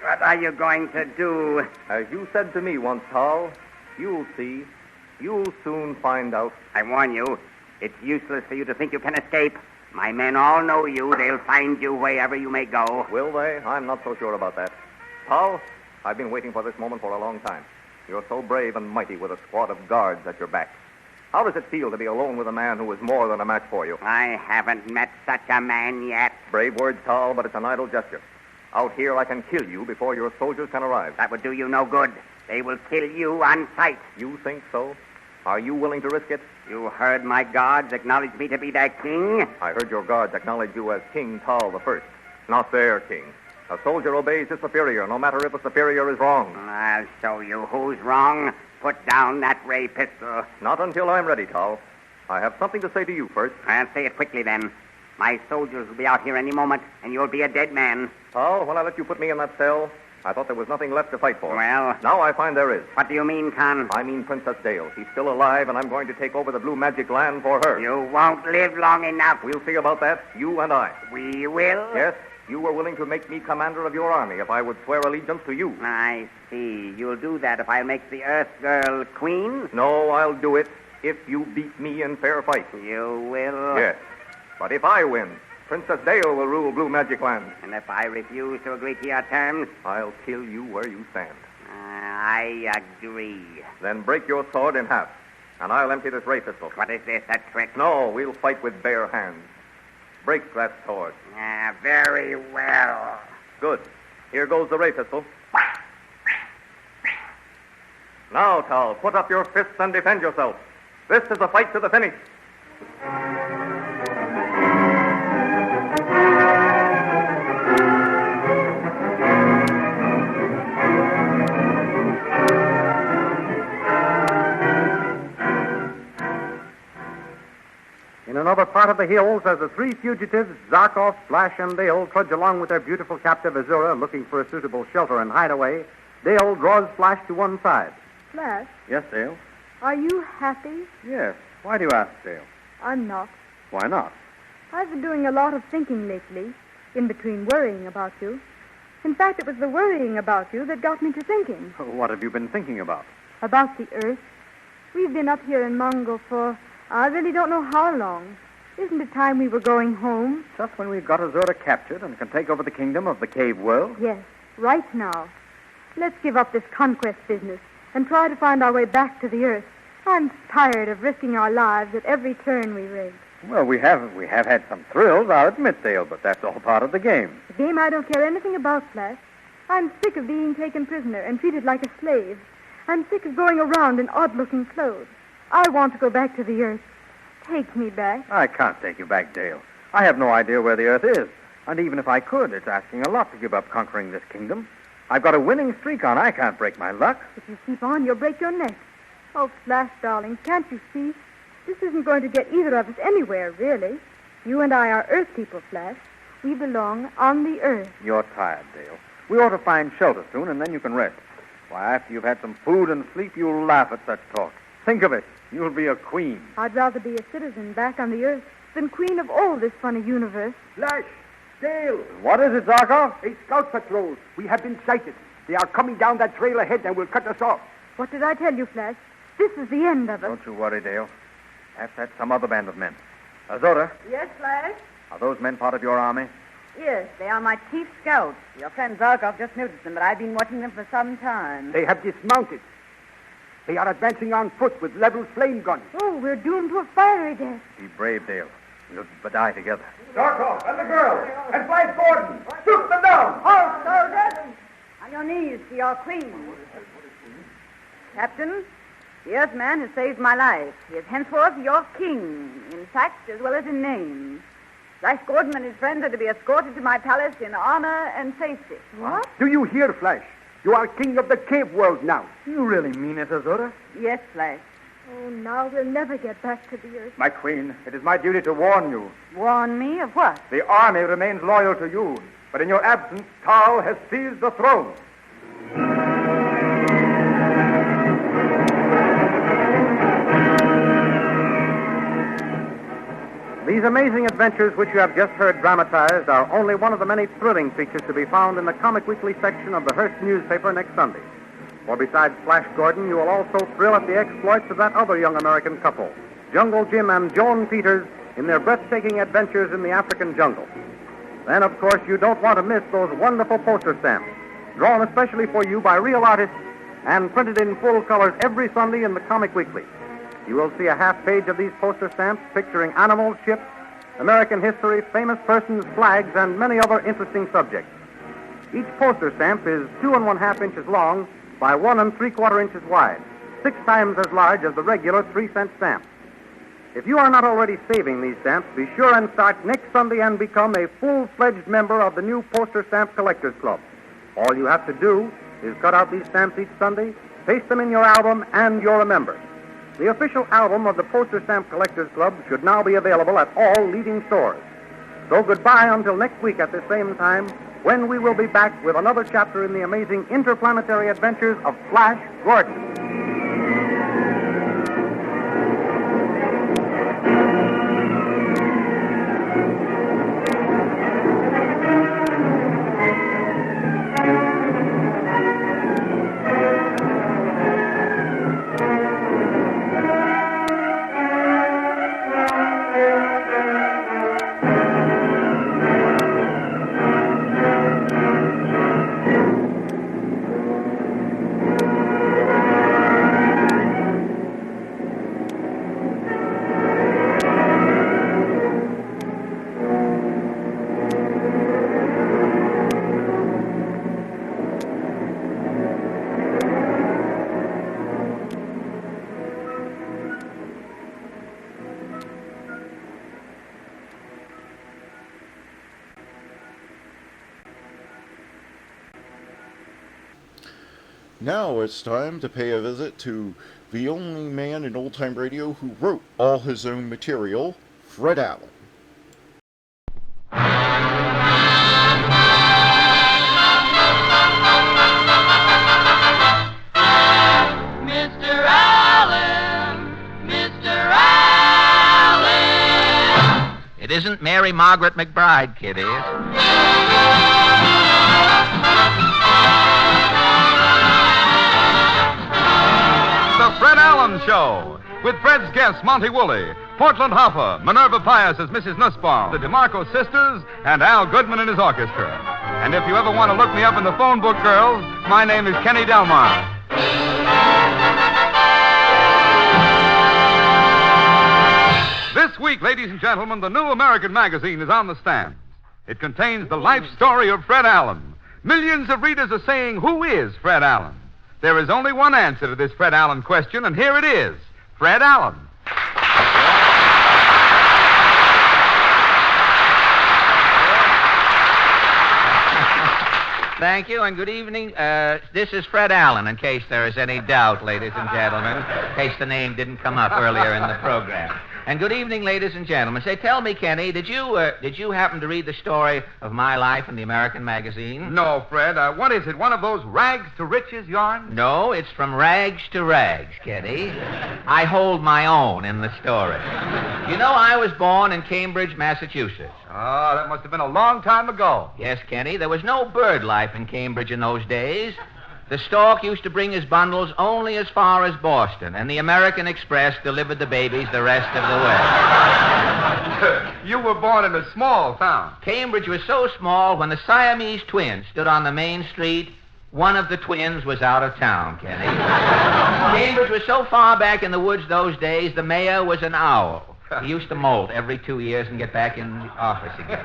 What are you going to do? As you said to me once, Tal, you'll see. You'll soon find out. I warn you, it's useless for you to think you can escape. My men all know you. They'll find you wherever you may go. Will they? I'm not so sure about that. Tal, I've been waiting for this moment for a long time. You're so brave and mighty with a squad of guards at your back. How does it feel to be alone with a man who is more than a match for you? I haven't met such a man yet. Brave words, Tal, but it's an idle gesture. Out here, I can kill you before your soldiers can arrive. That would do you no good. They will kill you on sight. You think so? Are you willing to risk it? You heard my guards acknowledge me to be their king? I heard your guards acknowledge you as King Tal I, not their king. A soldier obeys his superior, no matter if the superior is wrong. I'll show you who's wrong. Put down that ray pistol. Not until I'm ready, Tal. I have something to say to you first. I'll say it quickly, then. My soldiers will be out here any moment, and you'll be a dead man. Tal, when I let you put me in that cell, I thought there was nothing left to fight for. Well? Now I find there is. What do you mean, Khan? I mean Princess Dale. She's still alive, and I'm going to take over the Blue Magic Land for her. You won't live long enough. We'll see about that, you and I. We will? Yes. You were willing to make me commander of your army if I would swear allegiance to you. I see. You'll do that if I make the Earth Girl queen? No, I'll do it if you beat me in fair fight. You will? Yes. But if I win, Princess Dale will rule Blue Magic Land. And if I refuse to agree to your terms? I'll kill you where you stand. I agree. Then break your sword in half, and I'll empty this ray pistol. What is this, a trick? No, we'll fight with bare hands. Break that sword. Very well. Good. Here goes the ray pistol. Now, Tal, put up your fists and defend yourself. This is a fight to the finish. In another part of the hills, as the three fugitives, Zarkov, Flash, and Dale, trudge along with their beautiful captive Azura, looking for a suitable shelter and hideaway, Dale draws Flash to one side. Flash, Yes, Dale? are you happy? Yes. Why do you ask, Dale? I'm not. Why not? I've been doing a lot of thinking lately, in between worrying about you. In fact, it was the worrying about you that got me to thinking. What have you been thinking about? About the Earth. We've been up here in Mongol for, I really don't know how long. Isn't it time we were going home? Just when we've got Azura captured and can take over the kingdom of the cave world? Yes, right now. Let's give up this conquest business and try to find our way back to the Earth. I'm tired of risking our lives at every turn we make. Well, we have had some thrills, I'll admit, Dale, but that's all part of the game. A game I don't care anything about, Flash. I'm sick of being taken prisoner and treated like a slave. I'm sick of going around in odd-looking clothes. I want to go back to the Earth. Take me back. I can't take you back, Dale. I have no idea where the Earth is. And even if I could, it's asking a lot to give up conquering this kingdom. I've got a winning streak on. I can't break my luck. If you keep on, you'll break your neck. Oh, Flash, darling, can't you see? This isn't going to get either of us anywhere, really. You and I are Earth people, Flash. We belong on the Earth. You're tired, Dale. We ought to find shelter soon, and then you can rest. Why, after you've had some food and sleep, you'll laugh at such talk. Think of it. You'll be a queen. I'd rather be a citizen back on the Earth than queen of all this funny universe. Flash! Dale! What is it, Zarkov? A scout patrol. We have been sighted. They are coming down that trail ahead and will cut us off. What did I tell you, Flash? This is the end of it. Don't you worry, Dale. Perhaps that's some other band of men. Azota, Yes, Flash? are those men part of your army? Yes, they are my chief scouts. Your friend Zarkov just noticed them, but I've been watching them for some time. They have dismounted. They are advancing on foot with leveled flame guns. Oh, we're doomed to a fiery death. Be brave, Dale. We'll die together. Zarkov and the girl and Flash Gordon. Shoot them down. Halt, soldiers! On your knees to your queen. Captain, the Earthman has saved my life. He is henceforth your king, in fact as well as in name. Flash Gordon and his friends are to be escorted to my palace in honor and safety. What? Do you hear, Flash? You are king of the cave world now. You really mean it, Azota? Yes, Flash. Oh, now we'll never get back to the Earth. My queen, it is my duty to warn you. Warn me of what? The army remains loyal to you, but in your absence, Tal has seized the throne. These amazing adventures which you have just heard dramatized are only one of the many thrilling features to be found in the Comic Weekly section of the Hearst newspaper next Sunday. For besides Flash Gordon, you will also thrill at the exploits of that other young American couple, Jungle Jim and Joan Peters, in their breathtaking adventures in the African jungle. Then, of course, you don't want to miss those wonderful poster stamps, drawn especially for you by real artists and printed in full colors every Sunday in the Comic Weekly. You will see a half page of these poster stamps picturing animals, ships, American history, famous persons, flags, and many other interesting subjects. Each poster stamp is 2 1/2 inches long by 1 3/4 inches wide, 6 times as large as the regular 3-cent stamp. If you are not already saving these stamps, be sure and start next Sunday and become a full-fledged member of the new Poster Stamp Collectors Club. All you have to do is cut out these stamps each Sunday, paste them in your album, and you're a member. The official album of the Poster Stamp Collectors Club should now be available at all leading stores. So goodbye until next week at the same time, when we will be back with another chapter in the amazing interplanetary adventures of Flash Gordon. Now it's time to pay a visit to the only man in old-time radio who wrote all his own material, Fred Allen. Mr. Allen, Mr. Allen. It isn't Mary Margaret McBride, kiddies. The Fred Allen Show, with Fred's guests Monty Woolley, Portland Hoffa, Minerva Pius as Mrs. Nussbaum, the DeMarco sisters, and Al Goodman and his orchestra. And if you ever want to look me up in the phone book, girls, my name is Kenny Delmar. This week, ladies and gentlemen, the New American Magazine is on the stands. It contains the life story of Fred Allen. Millions of readers are saying, who is Fred Allen? There is only one answer to this Fred Allen question, and here it is. Fred Allen. Thank you, and good evening. This is Fred Allen, in case there is any doubt, ladies and gentlemen, in case the name didn't come up earlier in the program. And good evening, ladies and gentlemen. Say, tell me, Kenny, did you happen to read the story of my life in the American Magazine? No, Fred. What is it? One of those rags to riches yarns? No, it's from rags to rags, Kenny. I hold my own in the story. You know, I was born in Cambridge, Massachusetts. Oh, that must have been a long time ago. Yes, Kenny. There was no bird life in Cambridge in those days. The stork used to bring his bundles only as far as Boston, and the American Express delivered the babies the rest of the way. You were born in a small town. Cambridge was so small, when the Siamese twins stood on the main street, one of the twins was out of town, Kenny. Cambridge was so far back in the woods those days, the mayor was an owl. He used to molt every 2 years and get back in the office again.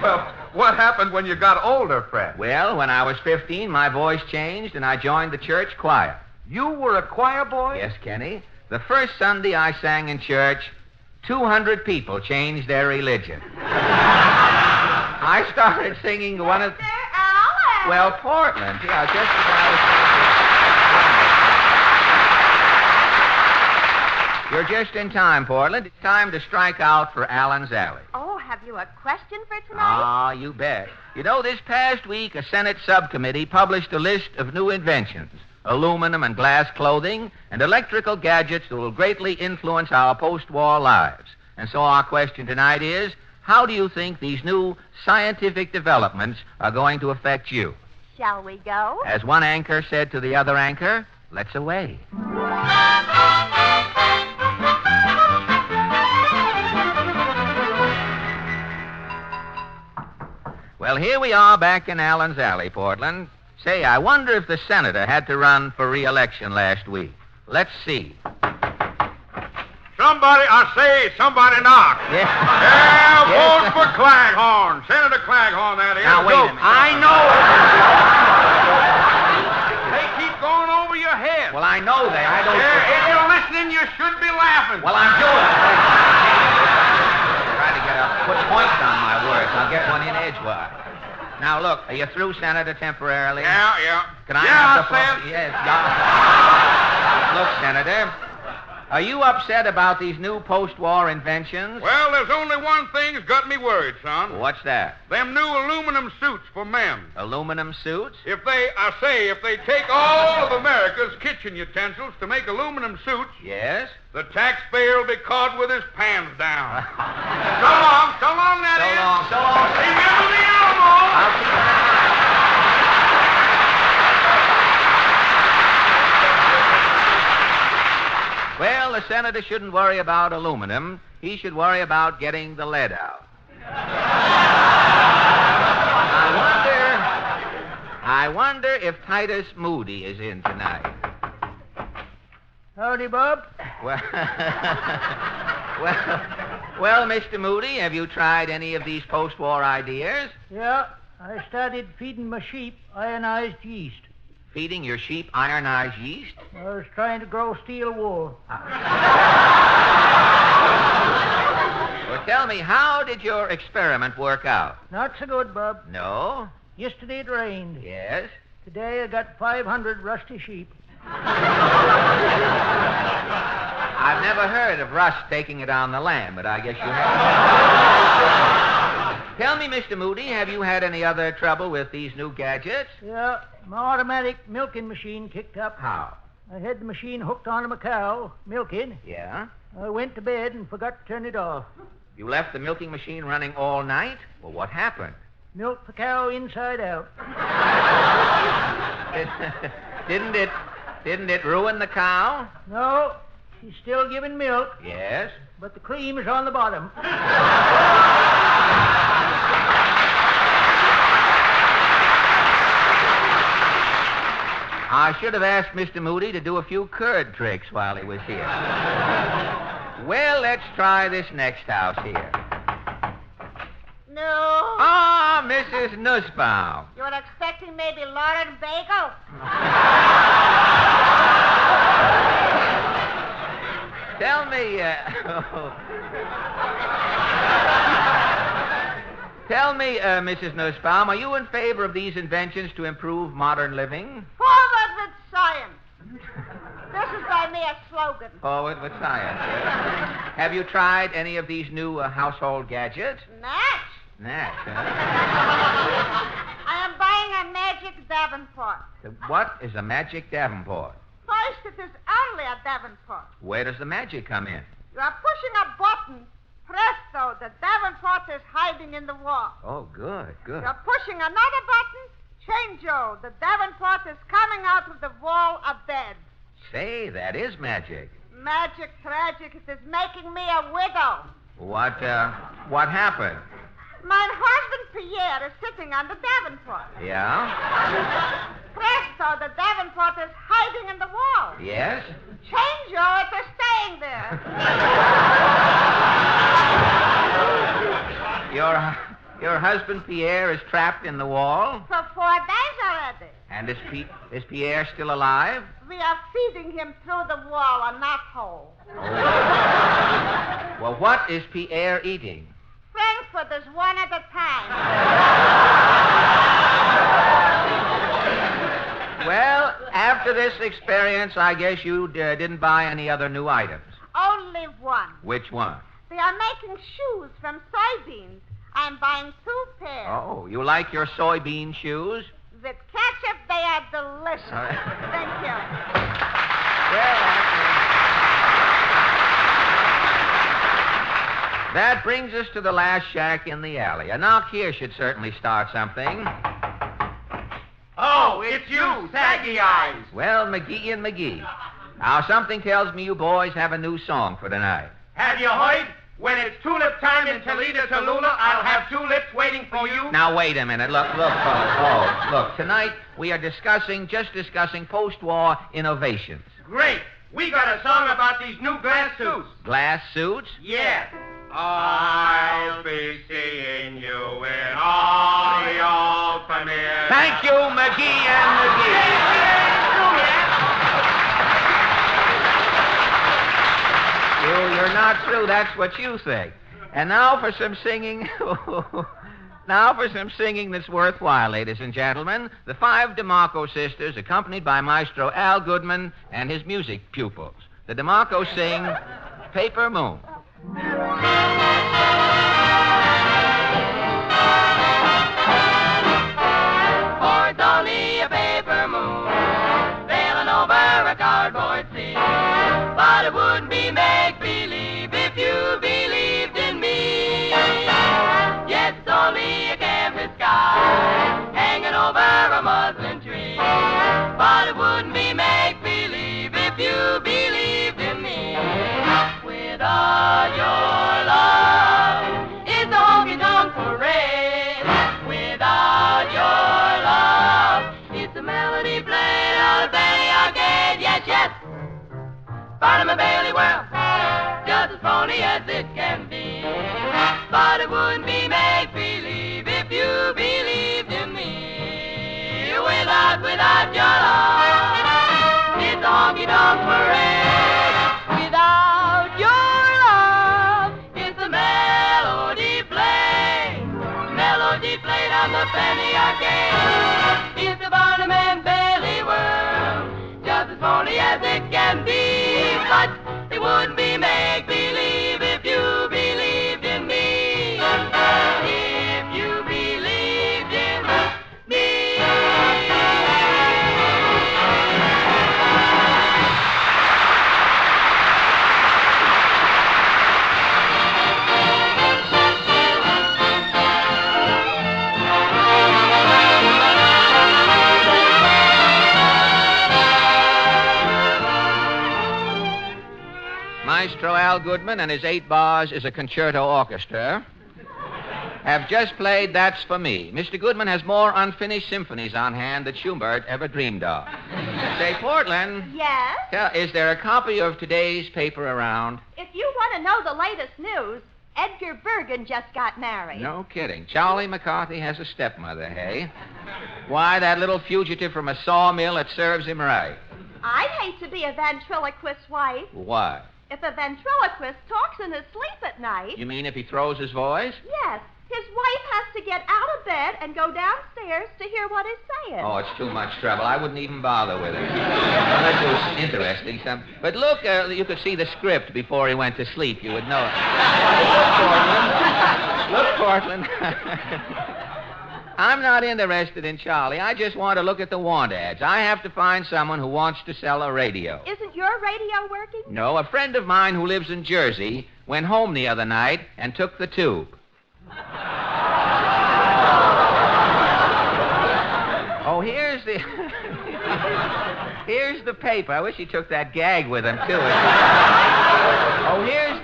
Well, what happened when you got older, Fred? Well, when I was 15, my voice changed, and I joined the church choir. You were a choir boy? Yes, Kenny. The first Sunday I sang in church, 200 people changed their religion. I started singing one of... Well, Portland. Yeah, just as I was... You're just in time, Portland. It's time to strike out for Allen's Alley. Oh, have you a question for tonight? Ah, you bet. You know, this past week, a Senate subcommittee published a list of new inventions, aluminum and glass clothing, and electrical gadgets that will greatly influence our post-war lives. And so our question tonight is, how do you think these new scientific developments are going to affect you? Shall we go? As one anchor said to the other anchor, let's away. Well, here we are back in Allen's Alley, Portland. Say, I wonder if the senator had to run for re-election last week. Let's see. Somebody knock. Yeah. Yeah, vote Yes, for Claghorn. Senator Claghorn, that is. Now, wait a minute. I know. They keep going over your head. Well, I know they. I don't... Yeah, if you're listening, you should be laughing. Well, I'm doing it. Trying to put points on my words. I'll get one in edgewise. Now, look, are you through, Senator, temporarily? Yeah. Can I have the floor? Yes, Look, Senator, are you upset about these new post-war inventions? Well, there's only one thing that's got me worried, son. What's that? Them new aluminum suits for men. Aluminum suits? If they take all of America's kitchen utensils to make aluminum suits... Yes? The taxpayer will be caught with his pants down. So long, that is. So long. Remember the Alamo. I'll keep it in mind. Well, the senator shouldn't worry about aluminum. He should worry about getting the lead out. I wonder if Titus Moody is in tonight. Howdy, Bob. Well, Mr. Moody, have you tried any of these post-war ideas? Yeah, I started feeding my sheep ionized yeast. Feeding your sheep ionized yeast? I was trying to grow steel wool. Well, tell me, how did your experiment work out? Not so good, Bob. No? Yesterday it rained. Yes? Today I got 500 rusty sheep. I've never heard of rust taking it on the land, but I guess you have. Tell me, Mr. Moody, have you had any other trouble with these new gadgets? Yeah, my automatic milking machine kicked up. How? I had the machine hooked onto my cow, milking. Yeah? I went to bed and forgot to turn it off. You left the milking machine running all night? Well, what happened? Milked the cow inside out. Didn't it ruin the cow? No, she's still giving milk. Yes? But the cream is on the bottom. I should have asked Mr. Moody to do a few curd tricks while he was here. Well, let's try this next house here. No. Ah, Mrs. Nussbaum. You were expecting maybe Lauren Bagel? Tell me, Tell me, Mrs. Nussbaum, are you in favor of these inventions to improve modern living? Forward with science. This is by me a slogan. Forward with science. Have you tried any of these new household gadgets? Natch. Natch, huh? I am buying a magic Davenport. What is a magic Davenport? First, it is only a Davenport. Where does the magic come in? You are pushing a button. Presto, the Davenport is hiding in the wall. Oh, good. You're pushing another button. Change-o, the Davenport is coming out of the wall of bed. Say, that is magic. Magic, tragic, it is making me a widow. What happened? My husband, Pierre, is sitting on the Davenport. Yeah? Presto, the Davenport is hiding in the wall. Yes? Change-o, it is staying there. Your husband, Pierre, is trapped in the wall? For 4 days already. And is Pierre still alive? We are feeding him through the wall, a knothole. Well, what is Pierre eating? Frankfurters one at a time. Well, after this experience, I guess you didn't buy any other new items. Only one. Which one? They are making shoes from soybeans. I'm buying 2 pairs. Oh, you like your soybean shoes? With ketchup, they are delicious. Thank you. That brings us to the last shack in the alley. A knock here should certainly start something. Oh, it's you, Saggy Eyes. Well, McGee and McGee. Now, something tells me you boys have a new song for tonight. Have you heard? When it's tulip time in Toledo, Tallulah, I'll have tulips waiting for you. Now, wait a minute. Look, fellas. Oh, look. Tonight, we are discussing post-war innovations. Great. We got a song about these new glass suits. Glass suits? Yeah. I'll be seeing you in all the old premieres. Thank you, McGee and McGee. You're not through. That's what you think. And now for some singing. Now for some singing that's worthwhile, ladies and gentlemen. The 5 DeMarco sisters, accompanied by Maestro Al Goodman and his music pupils. The DeMarco sing Paper Moon. For it's only a paper moon sailing over a cardboard sea. But it wouldn't be make-believe if you believed in me. Yes, it's only a canvas sky hanging over a muslin tree. But it wouldn't be make-believe if you believed in me. Without your love, it's a honky-tonk parade. Without your love, it's a melody played out of any arcade. Yes, yes. Part of my Bailey world, just as phony as it can be. But it wouldn't be make-believe if you believed in me. Without your love, it's a honky-tonk parade. Without your love, it's a melody played on the penny arcade. It's the Barnum and Bailey world, just as phony as it can be. But it wouldn't be make-believe if you believed in me. If you believed in me. Maestro Al Goodman and his 8 bars is a concerto orchestra. have just played That's For Me. Mr. Goodman has more unfinished symphonies on hand that Schubert ever dreamed of. Say, Portland, Yes? is there a copy of today's paper around? If you want to know the latest news, Edgar Bergen just got married. No kidding. Charlie McCarthy has a stepmother, hey? Why, that little fugitive from a sawmill, it serves him right. I'd hate to be a ventriloquist's wife. Why? If a ventriloquist talks in his sleep at night... You mean if he throws his voice? Yes. His wife has to get out of bed and go downstairs to hear what he's saying. Oh, it's too much trouble. I wouldn't even bother with it. Unless it was interesting. But look, you could see the script before he went to sleep. You would know it. Look, Portland. I'm not interested in Charlie. I just want to look at the want ads. I have to find someone who wants to sell a radio. Isn't your radio working? No, a friend of mine who lives in Jersey went home the other night and took the tube. Oh, here's the paper. I wish he took that gag with him, too. Oh, here's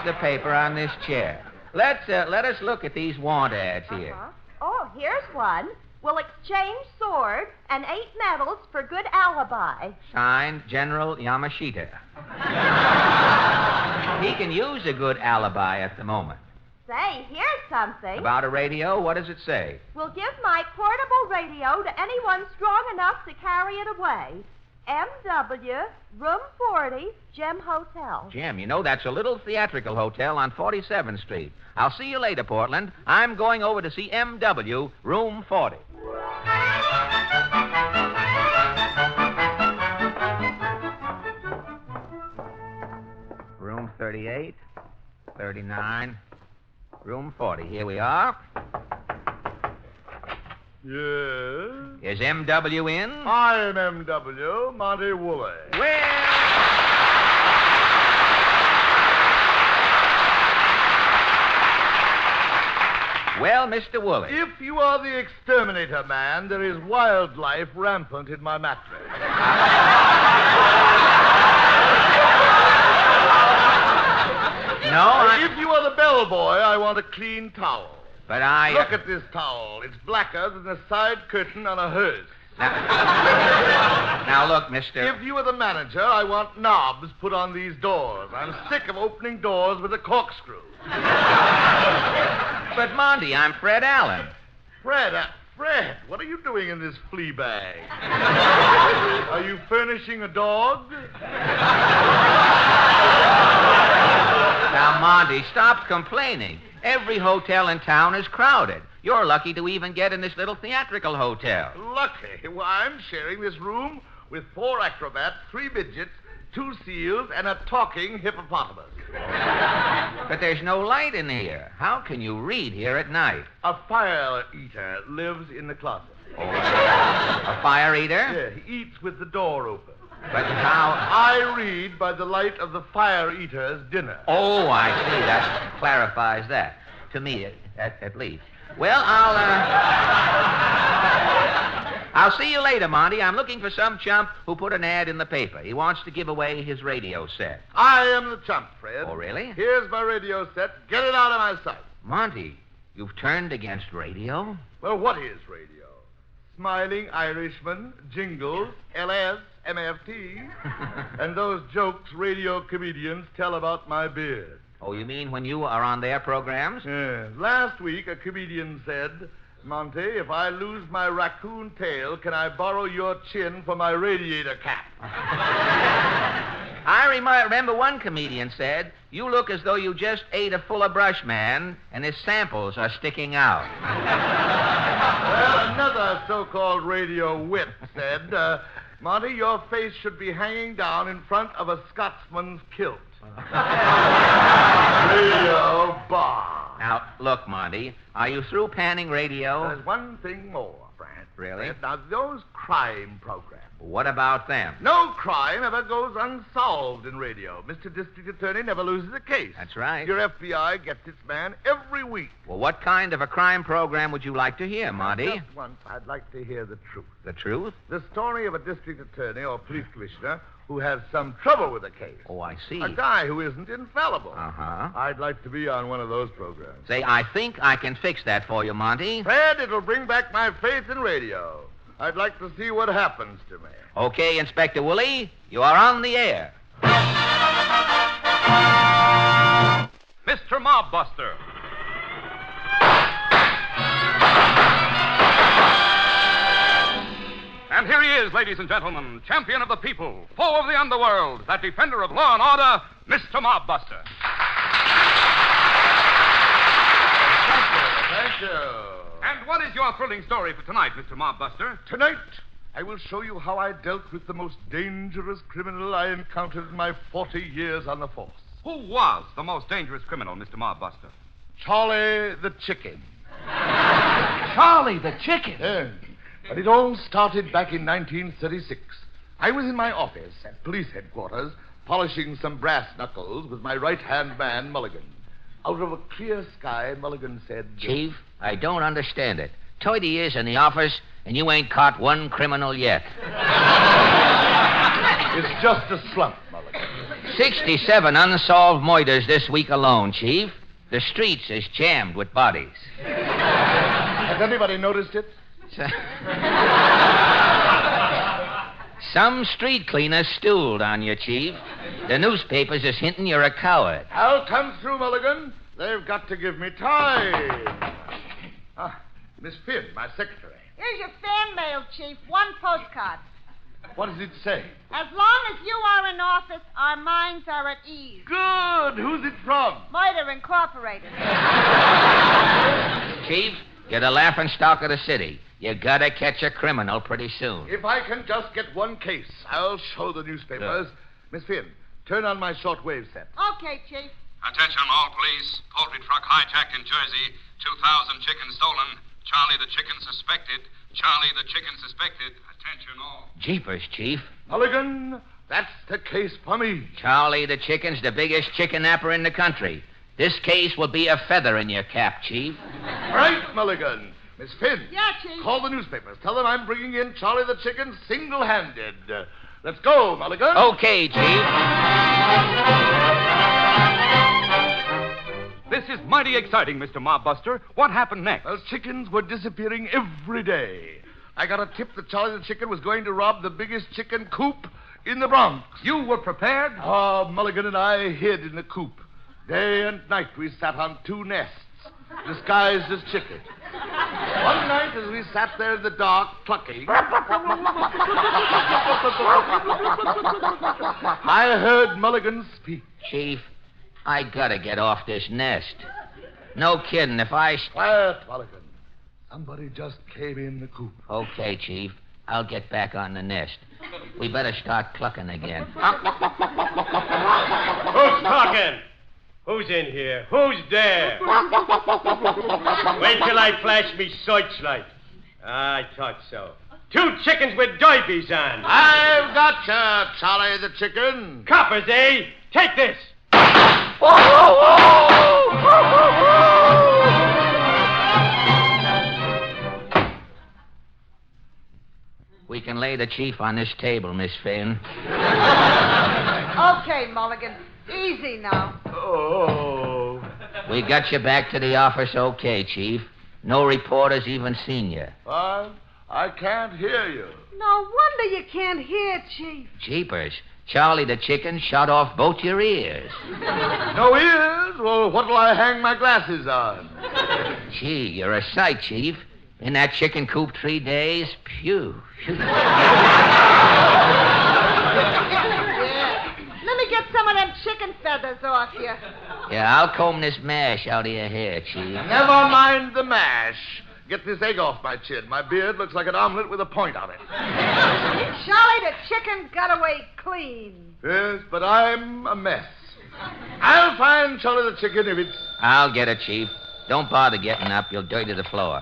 the paper on this chair. Let us look at these want ads here. Oh, here's one. We'll exchange sword and 8 medals for good alibi. Signed, General Yamashita. He can use a good alibi at the moment. Say, here's something. About a radio? What does it say? We'll give my portable radio to anyone strong enough to carry it away. M.W., room 40, Gem Hotel. Gem, you know, that's a little theatrical hotel on 47th Street. I'll see you later, Portland. I'm going over to see M.W., room 40. Room 38, 39, room 40. Here we are. Yes? Is M.W. in? I am M.W., Monty Woolley. Well, Mr. Woolley. If you are the exterminator man, there is wildlife rampant in my mattress. If you are the bellboy, I want a clean towel. But I... Look at this towel. It's blacker than the side curtain on a hearse. Now, look, mister... If you are the manager, I want knobs put on these doors. I'm sick of opening doors with a corkscrew. But, Monty, I'm Fred Allen. Fred, what are you doing in this flea bag? Are you furnishing a dog? Now, Monty, stop complaining. Every hotel in town is crowded. You're lucky to even get in this little theatrical hotel. Lucky? Well, I'm sharing this room with 4 acrobats, 3 midgets, 2 seals, and a talking hippopotamus. But there's no light in here. How can you read here at night? A fire eater lives in the closet. Oh, a fire eater? Yeah, he eats with the door open. But how... I read by the light of the fire eater's dinner. Oh, I see. That clarifies that. To me, at least. Well, I'll see you later, Monty. I'm looking for some chump who put an ad in the paper. He wants to give away his radio set. I am the chump, Fred. Oh, really? Here's my radio set. Get it out of my sight. Monty, you've turned against radio? Well, what is radio? Smiling Irishman, jingles, LS, MFT, and those jokes radio comedians tell about my beard. Oh, you mean when you are on their programs? Yes. Last week, a comedian said, Monty, if I lose my raccoon tail, can I borrow your chin for my radiator cap? I remember one comedian said, you look as though you just ate a full of brush man, and his samples are sticking out. Well, another so-called radio wit said, Monty, your face should be hanging down in front of a Scotsman's kilt. Radio bar. Now, look, Monty, are you through panning radio? There's one thing more, Fred. Really? Now, those crime programs. What about them? No crime ever goes unsolved in radio. Mr. District Attorney never loses a case. That's right. Your FBI gets its man every week. Well, what kind of a crime program would you like to hear, Monty? Just once, I'd like to hear the truth. The truth? The story of a district attorney or police commissioner who has some trouble with a case. Oh, I see. A guy who isn't infallible. Uh-huh. I'd like to be on one of those programs. Say, I think I can fix that for you, Monty. Fred, it'll bring back my faith in radio. I'd like to see what happens to me. Okay, Inspector Woolley, you are on the air. Mr. Mobbuster. And here he is, ladies and gentlemen, champion of the people, foe of the underworld, that defender of law and order, Mr. Mobbuster. Thank you. And what is your thrilling story for tonight, Mr. Mobbuster? Tonight, I will show you how I dealt with the most dangerous criminal I encountered in my 40 years on the force. Who was the most dangerous criminal, Mr. Mobbuster? Charlie the Chicken. Charlie the Chicken? Yes. But it all started back in 1936. I was in my office at police headquarters, polishing some brass knuckles with my right-hand man, Mulligan. Out of a clear sky, Mulligan said... Chief, I don't understand it. 20 years in the office, and you ain't caught one criminal yet. It's just a slump, Mulligan. 67 unsolved murders this week alone, Chief. The streets is jammed with bodies. Has anybody noticed it? Some street cleaner stooled on you, Chief. The newspapers is hinting you're a coward. I'll come through, Mulligan. They've got to give me time. Miss Finn, my secretary. Here's your fan mail, Chief. One postcard. What does it say? As long as you are in office, our minds are at ease. Good. Who's it from? Murder Incorporated. Chief, you're the laughing stock of the city. You gotta catch a criminal pretty soon. If I can just get one case, I'll show the newspapers. Miss Finn, turn on my shortwave set. Okay, Chief. Attention all police. Poultry truck hijacked in Jersey. 2,000 chickens stolen. Charlie the Chicken suspected. Charlie the Chicken suspected. Attention all. Jeepers, Chief. Mulligan, that's the case for me. Charlie the Chicken's the biggest chicken napper in the country. This case will be a feather in your cap, Chief. Right, Mulligan. Miss Finn. Yeah, Chief. Call the newspapers. Tell them I'm bringing in Charlie the Chicken single-handed. Let's go, Mulligan. Okay, Chief. This is mighty exciting, Mr. Mobbuster. What happened next? Well, chickens were disappearing every day. I got a tip that Charlie the Chicken was going to rob the biggest chicken coop in the Bronx. You were prepared? Mulligan and I hid in the coop. Day and night we sat on two nests, disguised as chickens. One night as we sat there in the dark clucking, I heard Mulligan speak. Chief, I gotta get off this nest. No kidding, if I... Quiet, Mulligan. Somebody just came in the coop. Okay, Chief. I'll get back on the nest. We better start clucking again. Who's talking? Who's in here? Who's there? Wait till I flash me searchlight. I thought so. 2 chickens with derbies on. I've got you, Charlie the Chicken. Coppers, eh? Take this. We can lay the chief on this table, Miss Finn. Okay, Mulligan. Easy now. Oh. We got you back to the office okay, Chief. No reporters even seen you. I can't hear you. No wonder you can't hear, Chief. Jeepers. Charlie the Chicken shot off both your ears. No ears? Well, what'll I hang my glasses on? Gee, you're a sight, Chief. In that chicken coop 3 days, phew. Yeah. Let me get some of them chicken feathers off you. Yeah, I'll comb this mash out of your hair, Chief. Never mind the mash. Get this egg off my chin. My beard looks like an omelet with a point on it. Charlie the Chicken got away clean. Yes, but I'm a mess. I'll find Charlie the Chicken if it's... I'll get it, Chief. Don't bother getting up. You'll dirty the floor.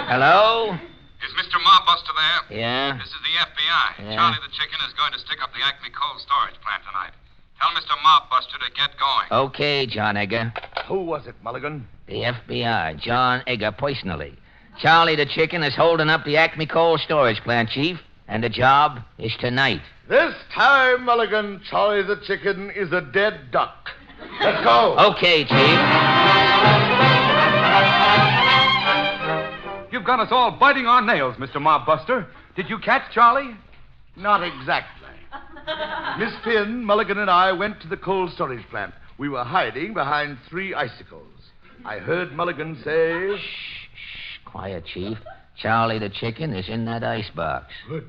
Hello? Is Mr. Mobbuster there? Yeah? This is the FBI. Yeah. Charlie the Chicken is going to stick up the Acme cold storage plant tonight. Tell Mr. Mobbuster to get going. Okay, John Egger. Who was it, Mulligan? The FBI. John Egger, personally. Charlie the Chicken is holding up the Acme cold storage plant, Chief. And the job is tonight. This time, Mulligan, Charlie the Chicken is a dead duck. Let's go. Okay, Chief. You've got us all biting our nails, Mr. Mobbuster. Did you catch Charlie? Not exactly. Miss Finn, Mulligan, and I went to the cold storage plant. We were hiding behind 3 icicles. I heard Mulligan say... Shh. Quiet, Chief. Charlie the Chicken is in that icebox. Good.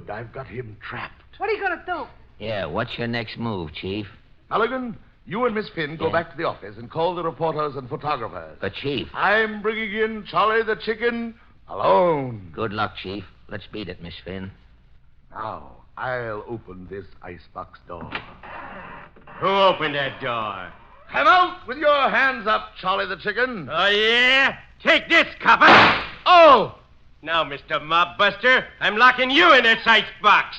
I've got him trapped. What are you going to do? Yeah, what's your next move, Chief? Mulligan, you and Miss Finn go back to the office and call the reporters and photographers. But, Chief... I'm bringing in Charlie the Chicken alone. Good luck, Chief. Let's beat it, Miss Finn. Now, I'll open this icebox door. Who opened that door? Come out with your hands up, Charlie the Chicken. Oh, yeah? Take this, copper. Oh! Now, Mr. Mobbuster, I'm locking you in this icebox.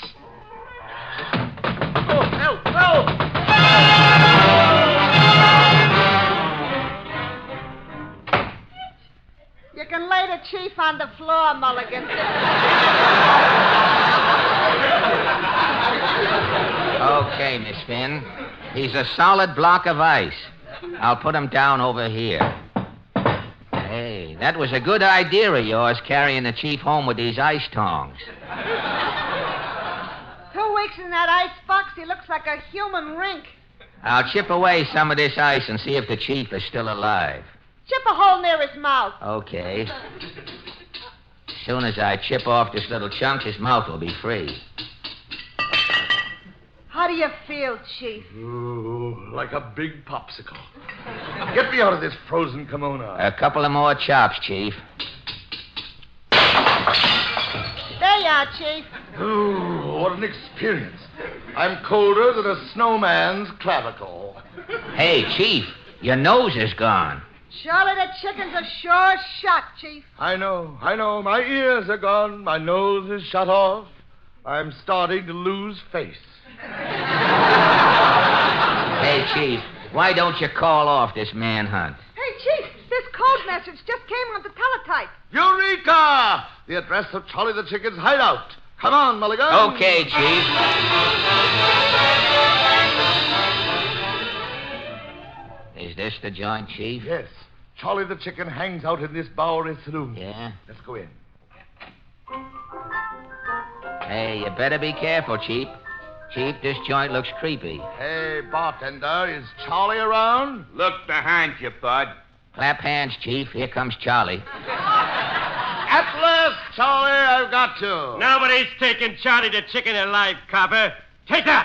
Oh, help! You can lay the chief on the floor, Mulligan. Okay, Miss Finn. He's a solid block of ice. I'll put him down over here. Hey, that was a good idea of yours, carrying the chief home with these ice tongs. 2 weeks in that icebox, he looks like a human rink. I'll chip away some of this ice and see if the chief is still alive. Chip a hole near his mouth. Okay. As soon as I chip off this little chunk, his mouth will be free. How do you feel, Chief? Ooh, like a big popsicle. Get me out of this frozen kimono. A couple of more chops, Chief. There you are, Chief. Ooh, what an experience. I'm colder than a snowman's clavicle. Hey, Chief, your nose is gone. Charlie the Chicken's a sure shot, Chief. I know. My ears are gone. My nose is shut off. I'm starting to lose face. Hey, Chief, why don't you call off this manhunt? Hey, Chief, this code message just came on the teletype. Eureka! The address of Charlie the Chicken's hideout. Come on, Mulligan. Okay, Chief. Is this the joint, Chief? Yes. Charlie the Chicken hangs out in this Bowery saloon. Yeah? Let's go in. Hey, you better be careful, Chief. Chief, this joint looks creepy. Hey, bartender, is Charlie around? Look behind you, bud. Clap hands, Chief. Here comes Charlie. At last, Charlie, I've got you. Nobody's taking Charlie the Chicken alive, copper. Take that!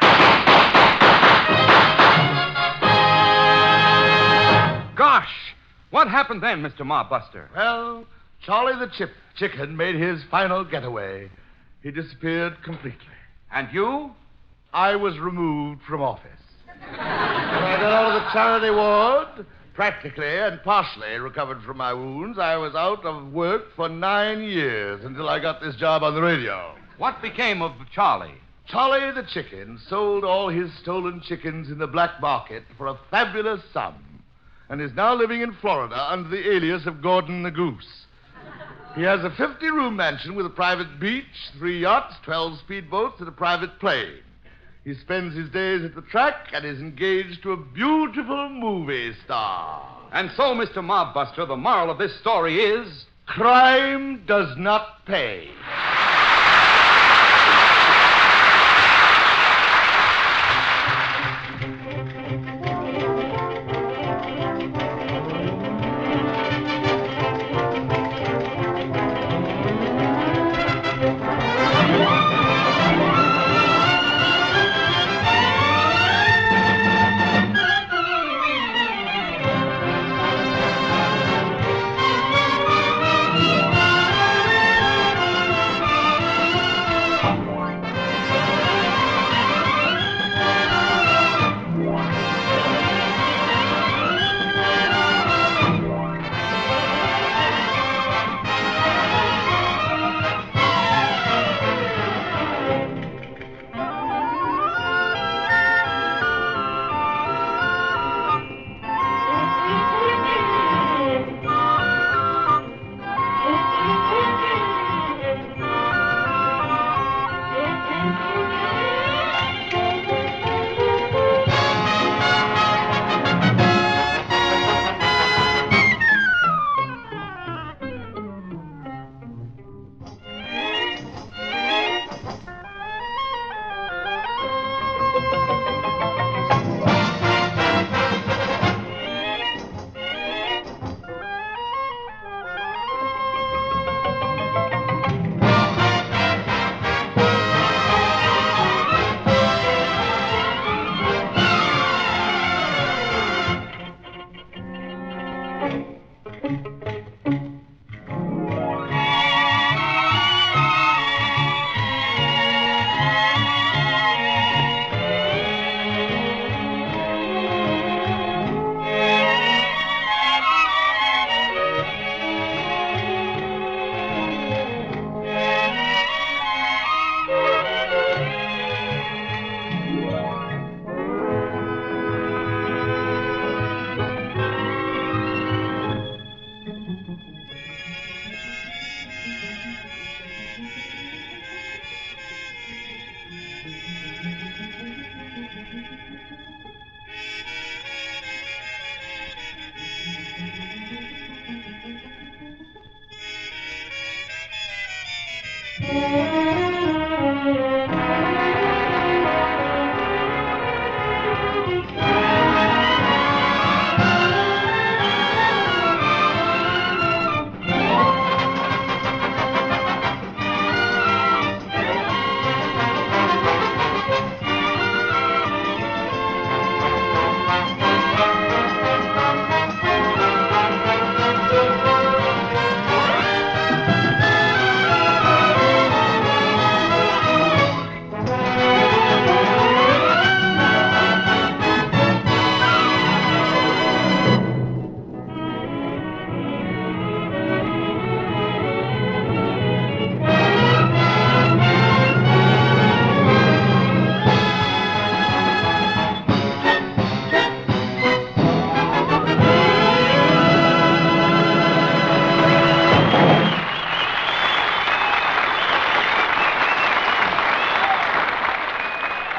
Gosh! What happened then, Mr. Mobbuster? Well, Charlie the Chicken made his final getaway. He disappeared completely. And you? I was removed from office. When I got out of the charity ward, practically and partially recovered from my wounds, I was out of work for 9 years until I got this job on the radio. What became of Charlie? Charlie the Chicken sold all his stolen chickens in the black market for a fabulous sum and is now living in Florida under the alias of Gordon the Goose. He has a 50-room mansion with a private beach, 3 yachts, 12 speedboats, and a private plane. He spends his days at the track and is engaged to a beautiful movie star. And so, Mr. Mobbuster, the moral of this story is... crime does not pay.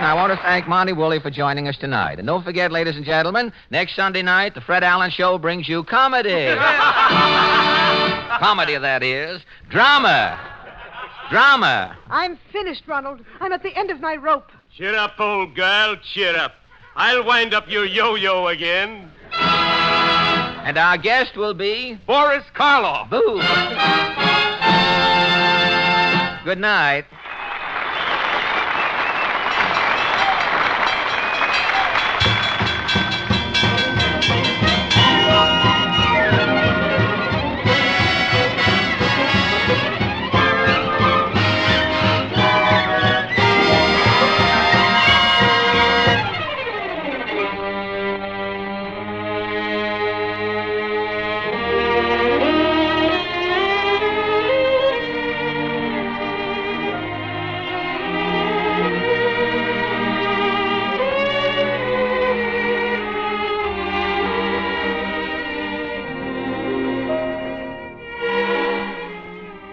I want to thank Monty Woolley for joining us tonight. And don't forget, ladies and gentlemen, next Sunday night, the Fred Allen Show brings you comedy. Comedy, that is. Drama. Drama. I'm finished, Ronald. I'm at the end of my rope. Cheer up, old girl, cheer up. I'll wind up your yo-yo again. And our guest will be... Boris Karloff. Boo. Good night.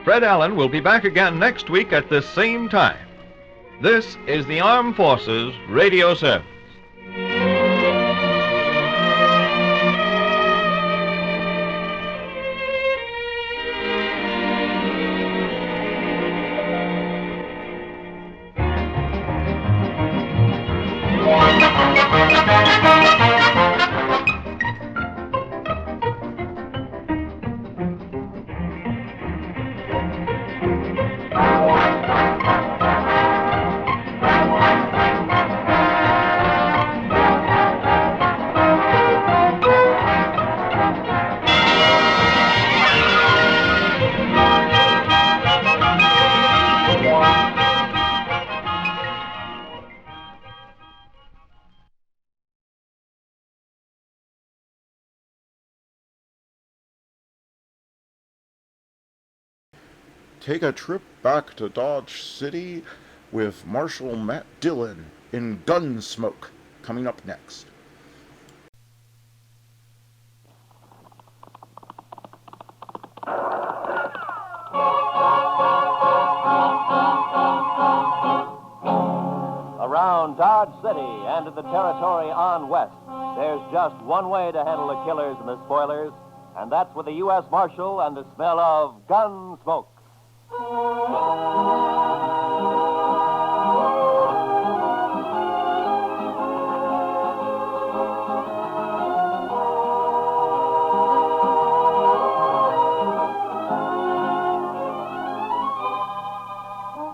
Fred Allen will be back again next week at this same time. This is the Armed Forces Radio Service. Take a trip back to Dodge City with Marshal Matt Dillon in Gunsmoke, coming up next. Around Dodge City and in the territory on west, there's just one way to handle the killers and the spoilers, and that's with the U.S. Marshal and the smell of Gunsmoke.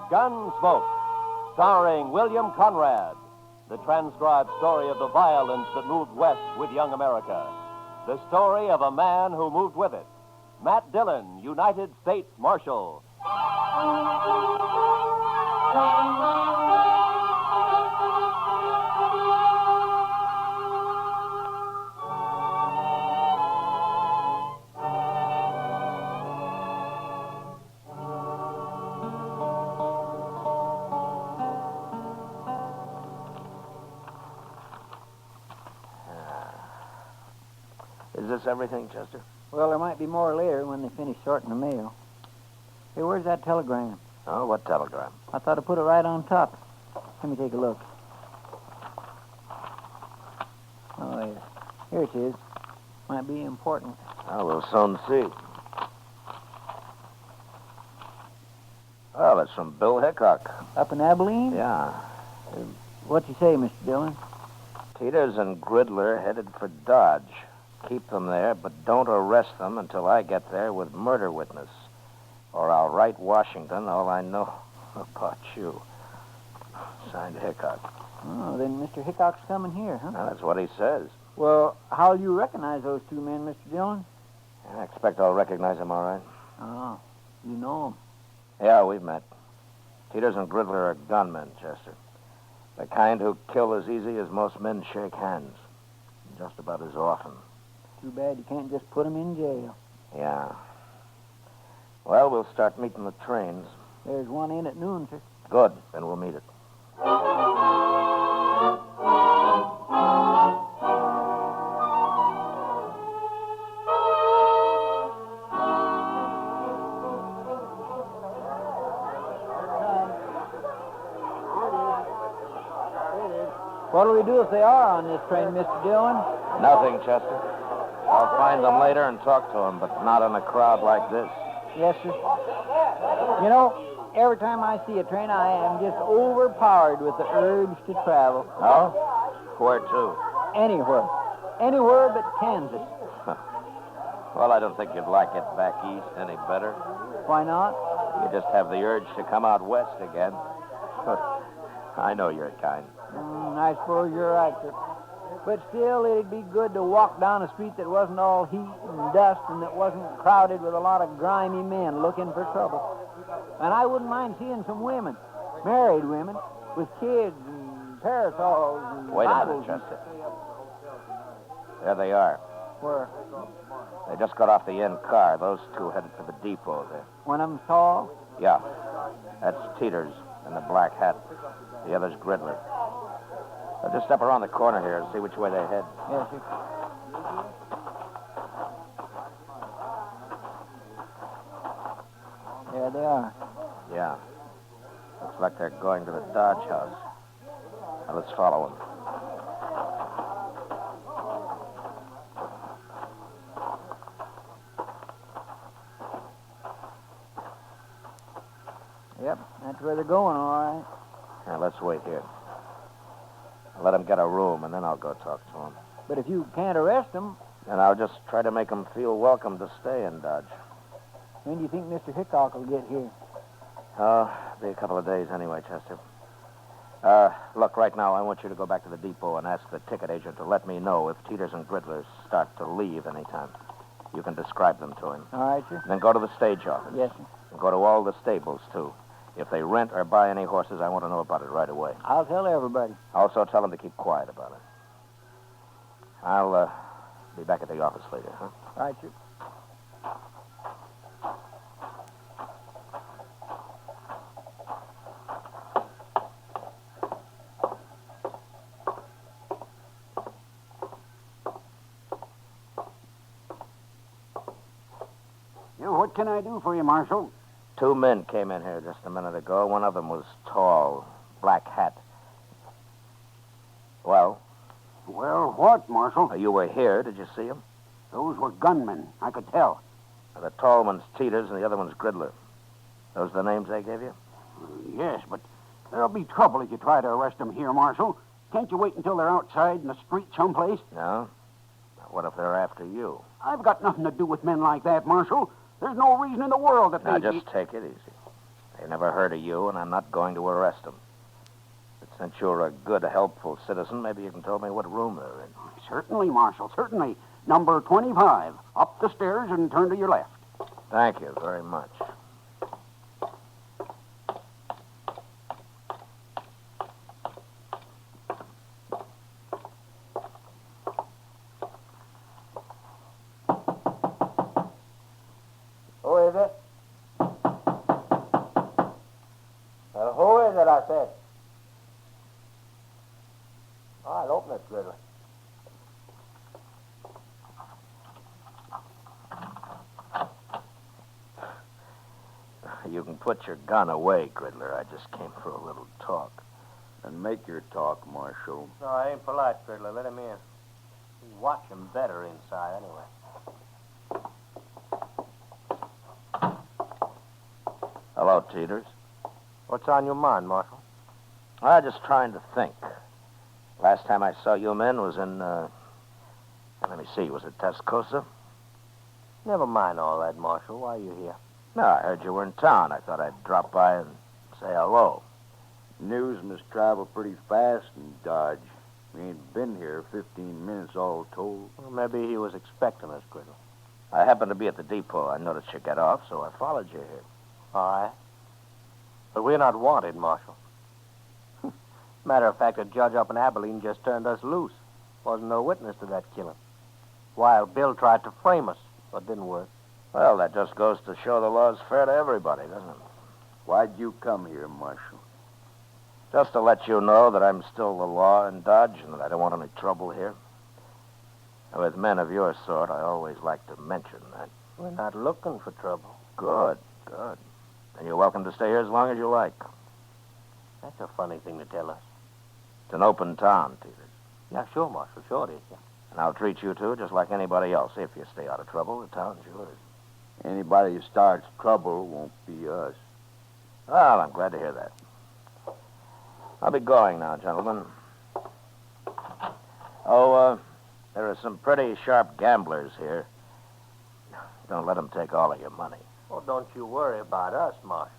Gunsmoke, starring William Conrad, the transcribed story of the violence that moved west with young America. The story of a man who moved with it. Matt Dillon, United States Marshal. Is this everything, Chester? Well, there might be more later when they finish sorting the mail. Hey, where's that telegram? Oh, what telegram? I thought I put it right on top. Let me take a look. Oh, yes. Here it is. Might be important. Oh, we'll soon see. Oh, that's from Bill Hickok. Up in Abilene? Yeah. What'd you say, Mr. Dillon? Teeters and Gridler headed for Dodge. Keep them there, but don't arrest them until I get there with murder witness. Or I'll write Washington all I know about you. Signed Hickok. Oh, then Mr. Hickok's coming here, huh? Now, that's what he says. Well, how'll you recognize those two men, Mr. Dillon? I expect I'll recognize him all right. Oh, you know them. Yeah, we've met. Teeters and Gridler are gunmen, Chester. The kind who kill as easy as most men shake hands. Just about as often. Too bad you can't just put them in jail. Yeah. Well, we'll start meeting the trains. There's one in at noon, sir. Good. Then we'll meet it. What'll we do if they are on this train, Mr. Dillon? Nothing, Chester. I'll find them later and talk to them, but not in a crowd like this. Yes, sir. You know, every time I see a train, I am just overpowered with the urge to travel. Oh? Where to? Anywhere. Anywhere but Kansas. Well, I don't think you'd like it back east any better. Why not? You just have the urge to come out west again. I know your kind. I suppose you're right, sir. But still, it'd be good to walk down a street that wasn't all heat and dust and that wasn't crowded with a lot of grimy men looking for trouble. And I wouldn't mind seeing some women, married women, with kids and parasols and Wait a Bibles minute, Chester. There they are. Where? They just got off the end car. Those two headed for the depot there. One of them's tall? Yeah. That's Teeters in the black hat. The other's Gridler. I'll just step around the corner here and see which way they head. Yes, sir. There they are. Yeah. Looks like they're going to the Dodge house. Now, let's follow them. Yep, that's where they're going, all right. Now, let's wait here. Let them get a room, and then I'll go talk to them. But if you can't arrest them... And I'll just try to make them feel welcome to stay in Dodge. When do you think Mr. Hickok will get here? Oh, be a couple of days anyway, Chester. Look, right now, I want you to go back to the depot and ask the ticket agent to let me know if Teeters and Gridler start to leave anytime. You can describe them to him. All right, sir. Then go to the stage office. Yes, sir. And go to all the stables, too. If they rent or buy any horses, I want to know about it right away. I'll tell everybody. Also, tell them to keep quiet about it. I'll be back at the office later, huh? All right, sir. What can I do for you, Marshal? 2 men came in here just a minute ago. One of them was tall, black hat. Well? Well, what, Marshal? You were here. Did you see him? Those were gunmen. I could tell. The tall one's Teeters and the other one's Gridler. Those the names they gave you? Yes, but there'll be trouble if you try to arrest them here, Marshal. Can't you wait until they're outside in the street someplace? No. What if they're after you? I've got nothing to do with men like that, Marshal. There's no reason in the world that Now, they... just take it easy. They never heard of you, and I'm not going to arrest them. But since you're a good, helpful citizen, maybe you can tell me what room they're in. Certainly, Marshal, certainly. Number 25. Up the stairs and turn to your left. Thank you very much. Who is it? Who is it, I said? All right, open it, Gridler. You can put your gun away, Gridler. I just came for a little talk. And make your talk, Marshal. No, I ain't polite, Gridler. Let him in. You watch him better inside, anyway. Hello, Teeters. What's on your mind, Marshal? I'm just trying to think. Last time I saw you men was in, let me see, was it Tascosa? Never mind all that, Marshal. Why are you here? No, I heard you were in town. I thought I'd drop by and say hello. News must travel pretty fast in Dodge. We ain't been here 15 minutes all told. Well, maybe he was expecting us, Griddle. I happened to be at the depot. I noticed you get off, so I followed you here. All right. But we're not wanted, Marshal. Matter of fact, a judge up in Abilene just turned us loose. Wasn't no witness to that killing. Wild Bill tried to frame us, but didn't work. Well, that just goes to show the law's fair to everybody, doesn't it? Why'd you come here, Marshal? Just to let you know that I'm still the law in Dodge and that I don't want any trouble here. And with men of your sort, I always like to mention that. We're not looking for trouble. Good, good. Then you're welcome to stay here as long as you like. That's a funny thing to tell us. It's an open town, Teeters. Yeah, sure, Marshal. Sure it is, yeah. And I'll treat you two just like anybody else. If you stay out of trouble, the town's yours. Anybody who starts trouble won't be us. Well, I'm glad to hear that. I'll be going now, gentlemen. Oh, there are some pretty sharp gamblers here. Don't let them take all of your money. Well, don't you worry about us, Marshal.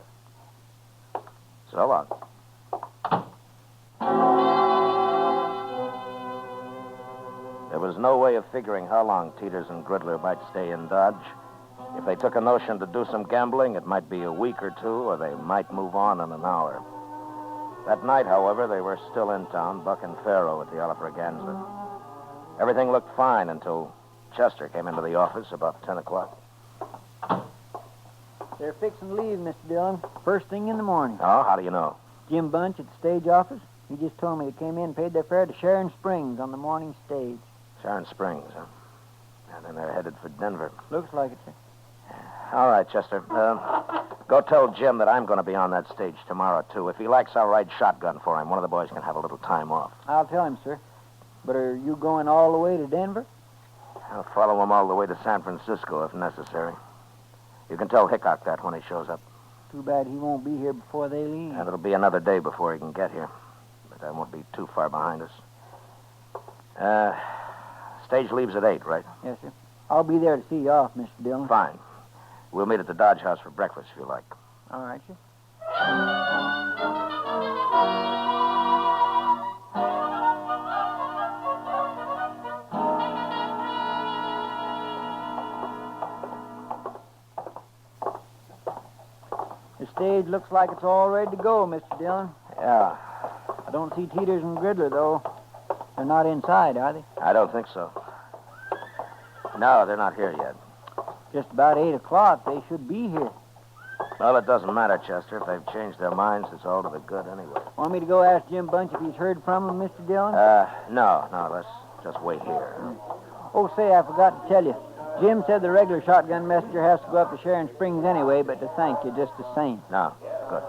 So long. There was no way of figuring how long Teeters and Griddler might stay in Dodge. If they took a notion to do some gambling, it might be a week or two, or they might move on in an hour. That night, however, they were still in town, bucking faro at the Alafraganza. Everything looked fine until Chester came into the office about 10 o'clock. They're fixing to leave, Mr. Dillon. First thing in the morning. Oh, how do you know? Jim Bunch at the stage office. He just told me they came in and paid their fare to Sharon Springs on the morning stage. Sharon Springs, huh? And then they're headed for Denver. Looks like it, sir. All right, Chester. Go tell Jim that I'm going to be on that stage tomorrow, too. If he likes, I'll ride shotgun for him. One of the boys can have a little time off. I'll tell him, sir. But are you going all the way to Denver? I'll follow him all the way to San Francisco if necessary. You can tell Hickok that when he shows up. Too bad he won't be here before they leave. And it'll be another day before he can get here. But I won't be too far behind us. Stage leaves at 8, right? Yes, sir. I'll be there to see you off, Mr. Dillon. Fine. We'll meet at the Dodge House for breakfast if you like. All right, sir. The stage looks like it's all ready to go, Mr. Dillon. Yeah. I don't see Teeters and Griddler, though. They're not inside, are they? I don't think so. No, they're not here yet. Just about 8 o'clock. They should be here. Well, it doesn't matter, Chester. If they've changed their minds, it's all to the good anyway. Want me to go ask Jim Bunch if he's heard from them, Mr. Dillon? No. Let's just wait here. Oh, say, I forgot to tell you. Jim said the regular shotgun messenger has to go up to Sharon Springs anyway, but to thank you just the same. No, good.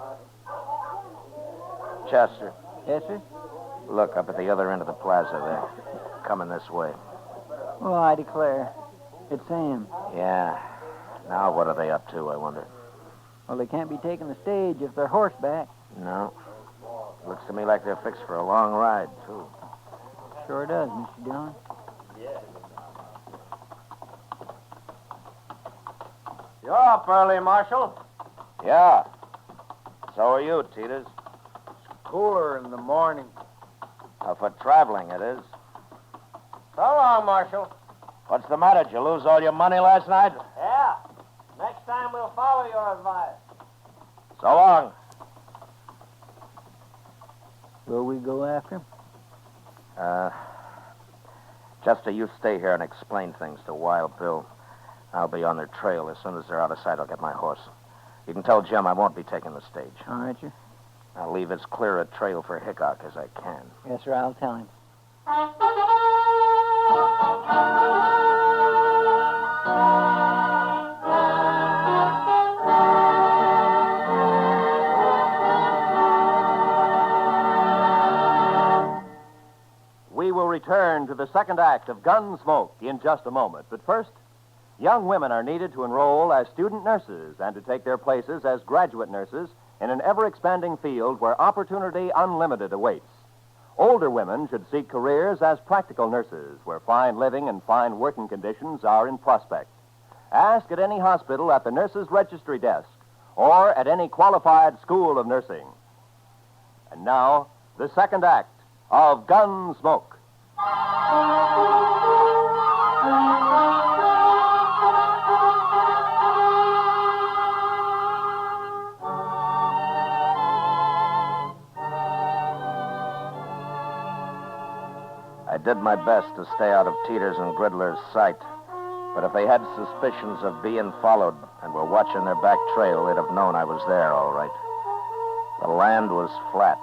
Chester. Yes, sir? Look up at the other end of the plaza there. Coming this way. Oh, I declare. It's Sam. Yeah. Now what are they up to, I wonder? Well, they can't be taking the stage if they're horseback. No. Looks to me like they're fixed for a long ride, too. Sure does, Mr. Dillon. You're up early, Marshal. Yeah. So are you, Teeters. Cooler in the morning. For traveling, it is. So long, Marshal. What's the matter? Did you lose all your money last night? Yeah. Next time we'll follow your advice. So long. Will we go after him? Chester, you stay here and explain things to Wild Bill. I'll be on their trail. As soon as they're out of sight, I'll get my horse. You can tell Jim I won't be taking the stage. All right, sir. I'll leave as clear a trail for Hickok as I can. Yes, sir, I'll tell him. We will return to the second act of Gunsmoke in just a moment. But first, young women are needed to enroll as student nurses and to take their places as graduate nurses in an ever-expanding field where opportunity unlimited awaits. Older women should seek careers as practical nurses, where fine living and fine working conditions are in prospect. Ask at any hospital at the nurse's registry desk or at any qualified school of nursing. And now, the second act of Gunsmoke. I did my best to stay out of Teeters and Gridler's sight, but if they had suspicions of being followed and were watching their back trail, they'd have known I was there, all right. The land was flat,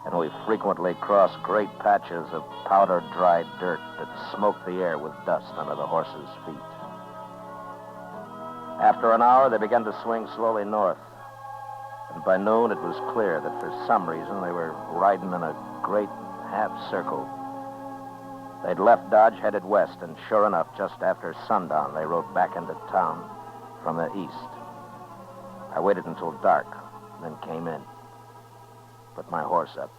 and we frequently crossed great patches of powder-dried dirt that smoked the air with dust under the horses' feet. After an hour, they began to swing slowly north, and by noon it was clear that for some reason they were riding in a great half-circle. They'd left Dodge, headed west, and sure enough, just after sundown, they rode back into town from the east. I waited until dark, then came in. Put my horse up.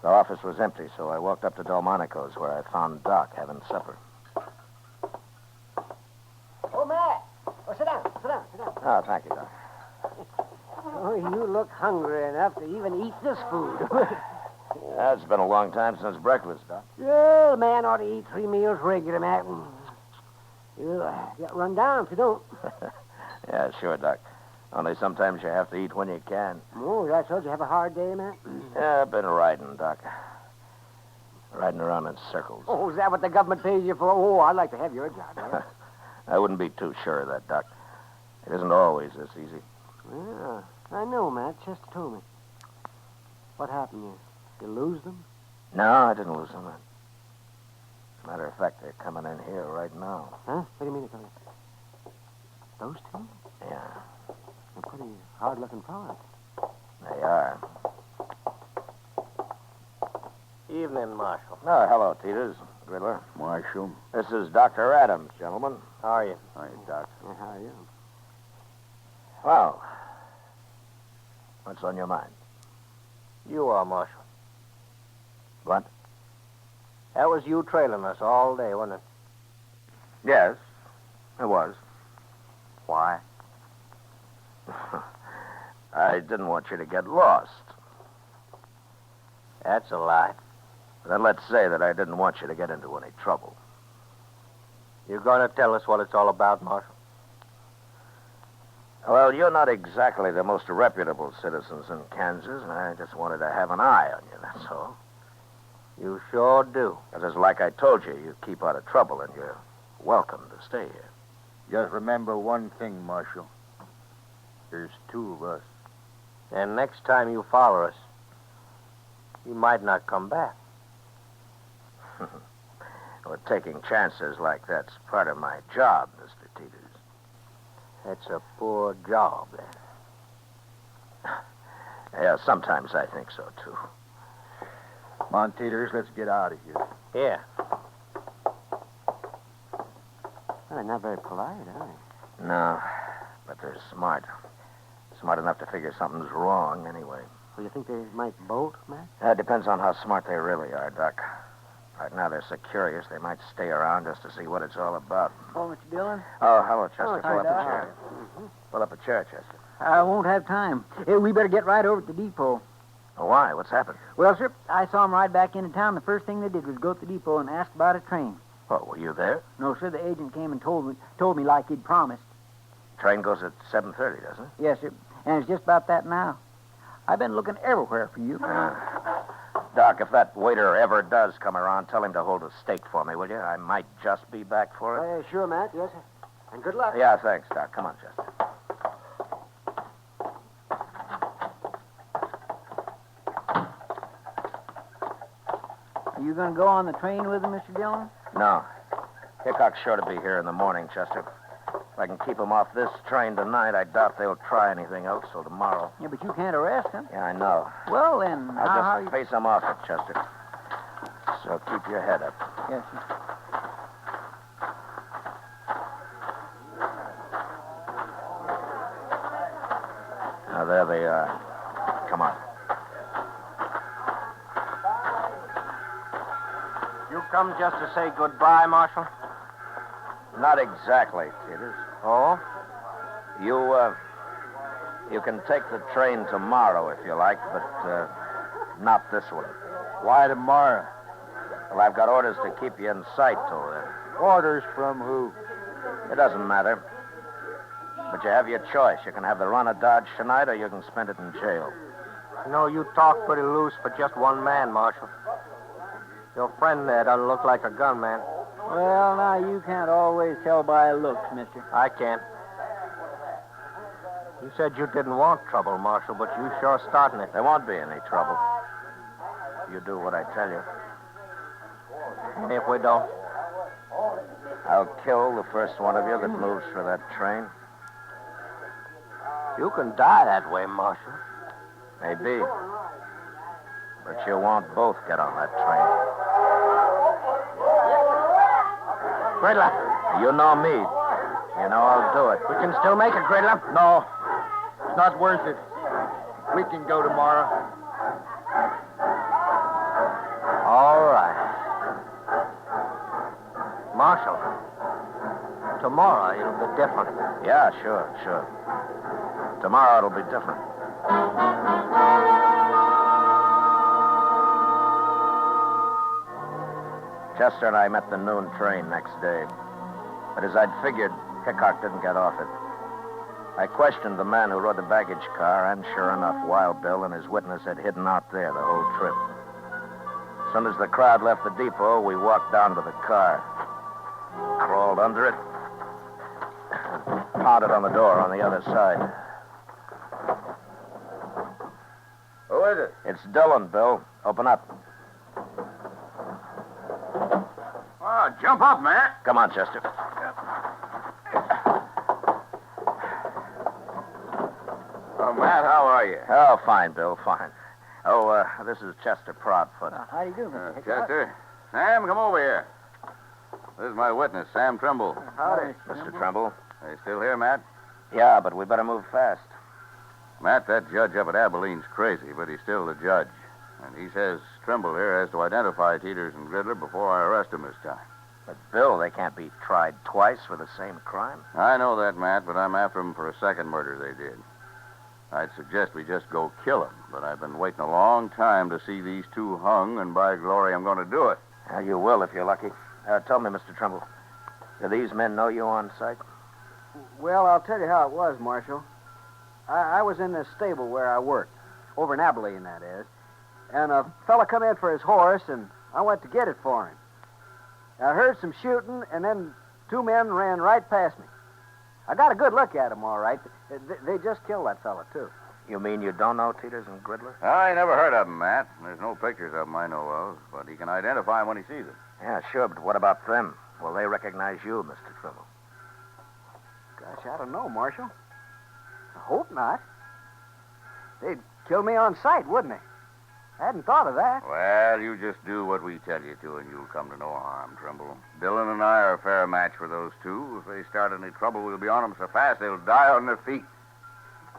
The office was empty, so I walked up to Delmonico's, where I found Doc having supper. Oh, Matt. Oh, sit down. Oh, thank you, Doc. Oh, you look hungry enough to even eat this food. Yeah, it's been a long time since breakfast, Doc. Well, a man ought to eat 3 meals regular, Matt. You'll get run down if you don't. Yeah, sure, Doc. Only sometimes you have to eat when you can. Oh, that's so. Did you have a hard day, Matt? Yeah, I've been riding, Doc. Riding around in circles. Oh, is that what the government pays you for? Oh, I'd like to have your job, man. I wouldn't be too sure of that, Doc. It isn't always this easy. Yeah, I know, Matt. Chester told me. What happened? You lose them? No, I didn't lose them. As a matter of fact, they're coming in here right now. Huh? What do you mean they're coming? Those two? Yeah, They're pretty hard-looking fellas. they are. Evening, Marshal. Oh, hello, Teeters. Gridler. Marshal. This is Dr. Adams, gentlemen. How are you? Hi, Doc. How are you? Well, what's on your mind? You are, Marshal. What? That was you trailing us all day, wasn't it? Yes, it was. Why? I didn't want you to get lost. That's a lie. Then let's say that I didn't want you to get into any trouble. You're going to tell us what it's all about, Marshal? Well, you're not exactly the most reputable citizens in Kansas, and I just wanted to have an eye on you, that's all. You sure do. Because like I told you, you keep out of trouble, and you're welcome to stay here. Just remember one thing, Marshal. There's two of us. And next time you follow us, you might not come back. Well, taking chances like that's part of my job, Mr. Teeters. That's a poor job, then. Yeah, sometimes I think so, too. Come on, Teeters, let's get out of here. Yeah. Well, they're not very polite, are they? No, but they're smart. Smart enough to figure something's wrong, anyway. Well, you think they might bolt, Matt? It depends on how smart they really are, Doc. Right now, they're so curious, they might stay around just to see what it's all about. Oh, Mr. Dillon? Oh, hello, Chester. Oh, Pull up hi, a Doc. chair. Pull up a chair, Chester. I won't have time. Hey, we better get right over to the depot. Oh, why? What's happened? Well, sir, I saw them ride back into town. The first thing they did was go to the depot and ask about a train. Oh, were you there? No, sir, the agent came and told me like he'd promised. Train goes at 7:30, doesn't it? Yes, sir. And it's just about that now. I've been looking everywhere for you. Doc, if that waiter ever does come around, tell him to hold a steak for me, will you? I might just be back for it. Sure, Matt. Yes, sir. And good luck. Yeah, thanks, Doc. Come on, Chester. Are you going to go on the train with him, Mr. Dillon? No. Hickok's sure to be here in the morning, Chester. If I can keep him off this train tonight, I doubt they'll try anything else till tomorrow. Yeah, but you can't arrest him. Yeah, I know. Well, then, I'll just face him off it, Chester. So keep your head up. Yes, sir. Now, there they are. Come on. You come just to say goodbye, Marshal? Not exactly, Teeters. Oh? You can take the train tomorrow if you like, but not this one. Why tomorrow? Well, I've got orders to keep you in sight till then. Orders from who? It doesn't matter. But you have your choice. You can have the run of Dodge tonight, or you can spend it in jail. No, you talk pretty loose for just one man, Marshal. Your friend there doesn't look like a gunman. Well, now, you can't always tell by looks, mister. I can't. You said you didn't want trouble, Marshal, but you sure starting it. There won't be any trouble. You do what I tell you. And if we don't? I'll kill the first one of you that moves for that train. You can die that way, Marshal. Maybe. But you won't both get on that train. Gridler. You know me. You know I'll do it. We can still make it, Gridler. No. It's not worth it. We can go tomorrow. All right. Marshal, tomorrow it'll be different. Yeah, sure. Tomorrow it'll be different. Chester and I met the noon train next day. But as I'd figured, Hickok didn't get off it. I questioned the man who rode the baggage car, and sure enough, Wild Bill and his witness had hidden out there the whole trip. As soon as the crowd left the depot, we walked down to the car, crawled under it, and pounded on the door on the other side. Who is it? It's Dillon, Bill. Open up. Oh, jump up, man. Come on, Chester. Oh, Matt, how are you? Oh, fine, Bill, fine. Oh, this is Chester Proudfoot. How do you do, Mr. Hickok? Chester. Sam, come over here. This is my witness, Sam Trimble. Howdy. Mr. Trimble. Are you still here, Matt? Yeah, but we better move fast. Matt, that judge up at Abilene's crazy, but he's still the judge. And he says Trimble here has to identify Teeters and Gridler before I arrest him this time. But, Bill, they can't be tried twice for the same crime. I know that, Matt, but I'm after them for a second murder they did. I'd suggest we just go kill them, but I've been waiting a long time to see these two hung, and by glory, I'm going to do it. Well, you will if you're lucky. Tell me, Mr. Trimble, do these men know you on sight? Well, I'll tell you how it was, Marshal. I was in this stable where I worked, over in Abilene, that is, and a fella come in for his horse, and I went to get it for him. I heard some shooting, and then two men ran right past me. I got a good look at them, all right. They just killed that fella, too. You mean you don't know Teeters and Gridler? I never heard of them, Matt. There's no pictures of them I know of, but he can identify them when he sees them. Yeah, sure, but what about them? Will they recognize you, Mr. Trimble? Gosh, I don't know, Marshal. I hope not. They'd kill me on sight, wouldn't they? I hadn't thought of that. Well, you just do what we tell you to, and you'll come to no harm, Trimble. Dillon and I are a fair match for those two. If they start any trouble, we'll be on them so fast they'll die on their feet.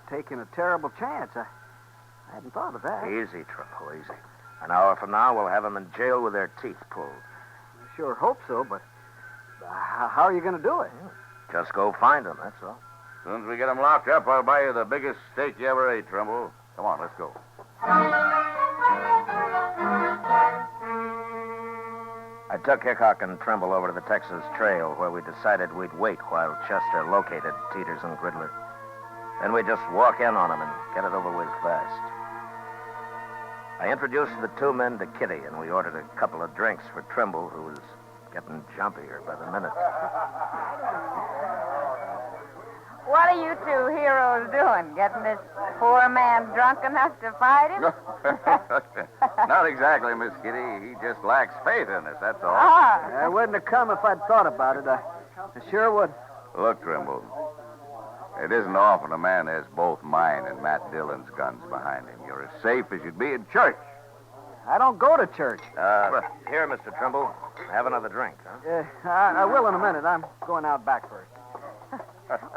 Taking a terrible chance. I hadn't thought of that. Easy, Trimble, easy. An hour from now, we'll have them in jail with their teeth pulled. I sure hope so, but how are you going to do it? Just go find them, that's all. As soon as we get them locked up, I'll buy you the biggest steak you ever ate, Trimble. Come on, let's go. I took Hickok and Trimble over to the Texas Trail, where we decided we'd wait while Chester located Teeters and Gridler. Then we'd just walk in on them and get it over with fast. I introduced the two men to Kitty, and we ordered a couple of drinks for Trimble, who was getting jumpier by the minute. What are you two heroes doing? Getting this poor man drunk enough to fight him? Not exactly, Miss Kitty. He just lacks faith in us, that's all. I wouldn't have come if I'd thought about it. I sure would. Look, Trimble, it isn't often a man has both mine and Matt Dillon's guns behind him. You're as safe as you'd be in church. I don't go to church. Here, Mr. Trimble. Have another drink, huh? I will in a minute. I'm going out back first.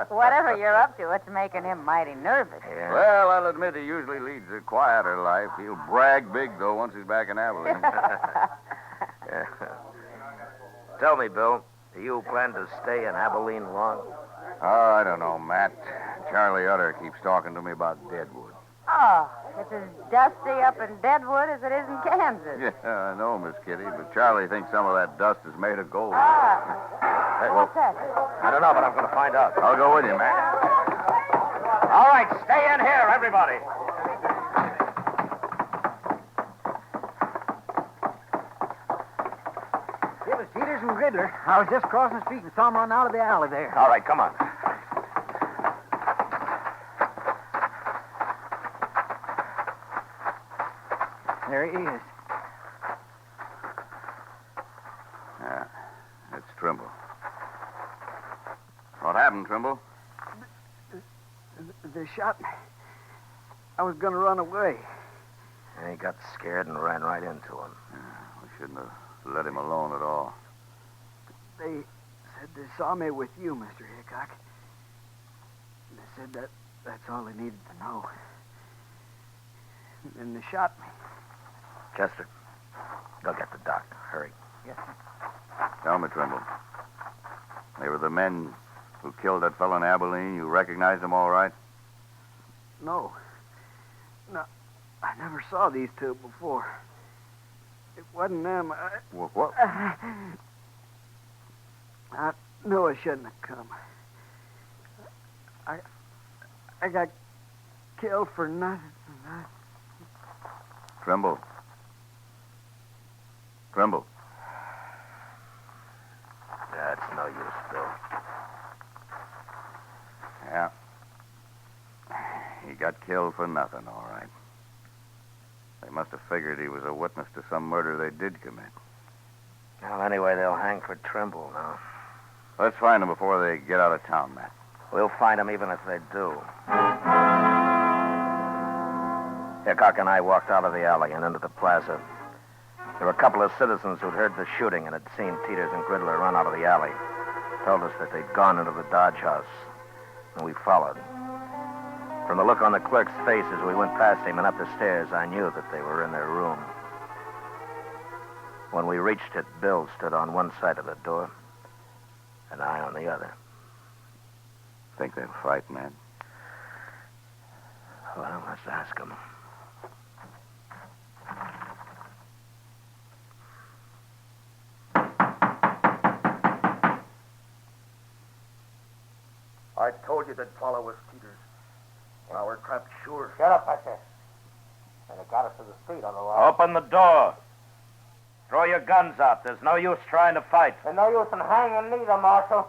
Whatever you're up to, it's making him mighty nervous. Yeah. Well, I'll admit he usually leads a quieter life. He'll brag big, though, once he's back in Abilene. Yeah. Tell me, Bill, do you plan to stay in Abilene long? Oh, I don't know, Matt. Charlie Utter keeps talking to me about Deadwood. Oh, it's as dusty up in Deadwood as it is in Kansas. Yeah, I know, Miss Kitty, but Charlie thinks some of that dust is made of gold. Hey, What's that? I don't know, but I'm going to find out. I'll go with you, Matt. All right, stay in here, everybody. It was Peters and Gridler. I was just crossing the street and saw him run out of the alley there. All right, come on. There he is. Yeah, it's Trimble. What happened, Trimble? They shot me. I was going to run away. And he got scared and ran right into him. Yeah, we shouldn't have let him alone at all. They said they saw me with you, Mr. Hickok. They said that's all they needed to know. And they shot me. Chester, go get the doctor. Hurry. Yes, sir. Tell me, Trimble. They were the men who killed that fellow in Abilene. You recognized them all right? No. No, I never saw these two before. It wasn't them. What? I knew I shouldn't have come. I got killed for nothing. Trimble. Trimble. That's no use, Bill. Yeah. He got killed for nothing, all right. They must have figured he was a witness to some murder they did commit. Well, anyway, they'll hang for Trimble now. Let's find him before they get out of town, Matt. We'll find him even if they do. Hickok and I walked out of the alley and into the plaza. There were a couple of citizens who'd heard the shooting and had seen Peters and Gridler run out of the alley. Told us that they'd gone into the Dodge house, and we followed. From the look on the clerk's face as we went past him and up the stairs, I knew that they were in their room. When we reached it, Bill stood on one side of the door, and I on the other. Think they'll fight, man? Well, let's ask them. I told you they'd follow us, Peters. Now we're trapped sure. Shut up, I said. And it got us to the street otherwise. Open the door. Throw your guns out. There's no use trying to fight. There's no use in hanging neither, Marshal.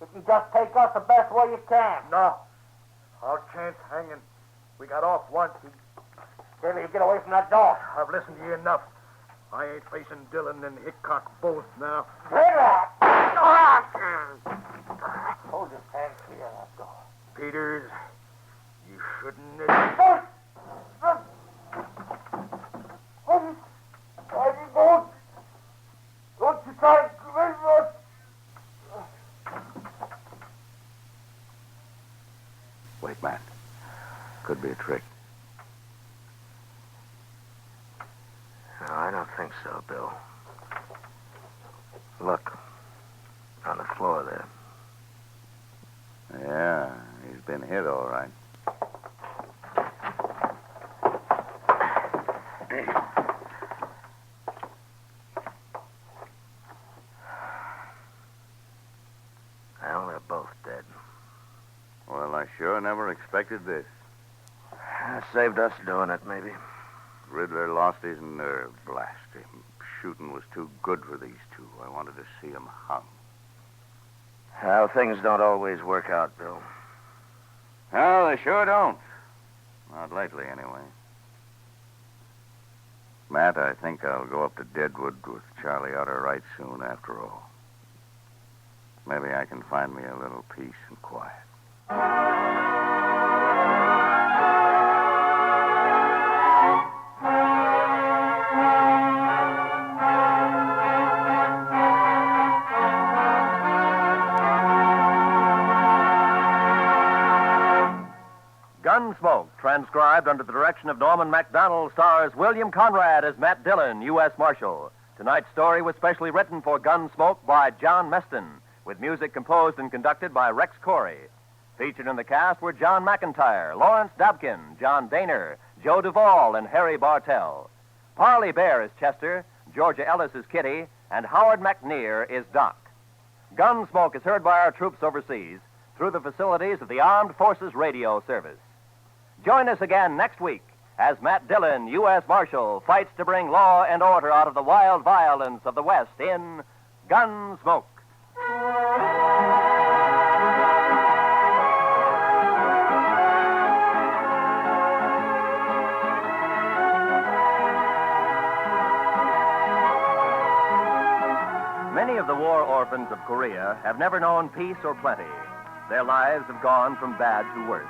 You can just take us the best way you can. No. Our chance hanging. We got off once. Billy, you get away from that door. I've listened to you enough. I ain't facing Dillon and Hickok both now. Hold your hands clear of that door. Peters, you shouldn't have... Don't you try to convince us. Wait, Matt. Could be a trick. No, I don't think so, Bill. Look. On the floor there. Yeah, he's been hit all right. Well, they're both dead. Well, I sure never expected this. Saved us doing it, maybe. Riddler lost his nerve, blast him. Shooting was too good for these two. I wanted to see him hung. How things don't always work out, Bill. No, they sure don't. Not lately, anyway. Matt, I think I'll go up to Deadwood with Charlie Utter right soon after all. Maybe I can find me a little peace and quiet. Gunsmoke, transcribed under the direction of Norman MacDonald, stars William Conrad as Matt Dillon, U.S. Marshal. Tonight's story was specially written for Gunsmoke by John Meston, with music composed and conducted by Rex Corey. Featured in the cast were John McIntyre, Lawrence Dobkin, John Daner, Joe Duvall, and Harry Bartell. Parley Bear is Chester, Georgia Ellis is Kitty, and Howard McNear is Doc. Gunsmoke is heard by our troops overseas through the facilities of the Armed Forces Radio Service. Join us again next week as Matt Dillon, U.S. Marshal, fights to bring law and order out of the wild violence of the West in Gunsmoke. Many of the war orphans of Korea have never known peace or plenty. Their lives have gone from bad to worse.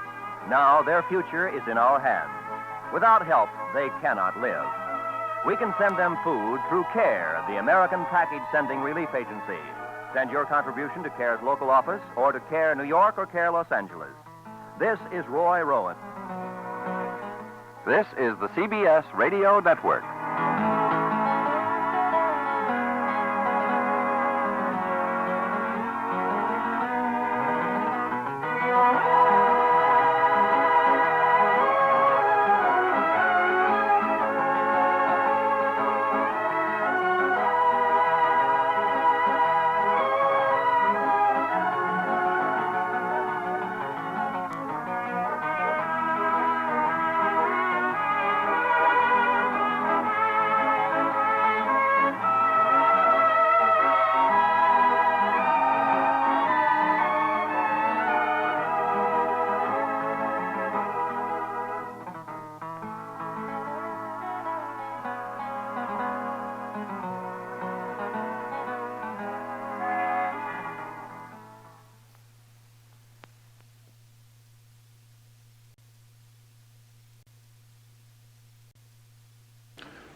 Now their future is in our hands. Without help, they cannot live. We can send them food through CARE, the American Package Sending Relief Agency. Send your contribution to CARE's local office or to CARE New York or CARE Los Angeles. This is Roy Rowan. This is the CBS Radio Network.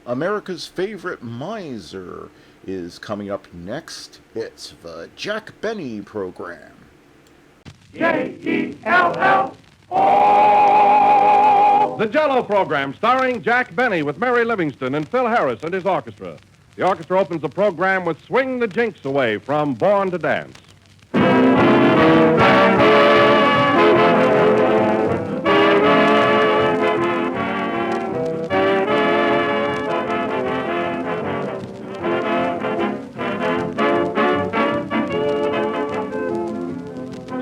America's Favorite Miser is coming up next. It's the Jack Benny Program. J-E-L-L-O! The Jell-O Program, starring Jack Benny with Mary Livingston and Phil Harris and his orchestra. The orchestra opens the program with Swing the Jinx Away from Born to Dance.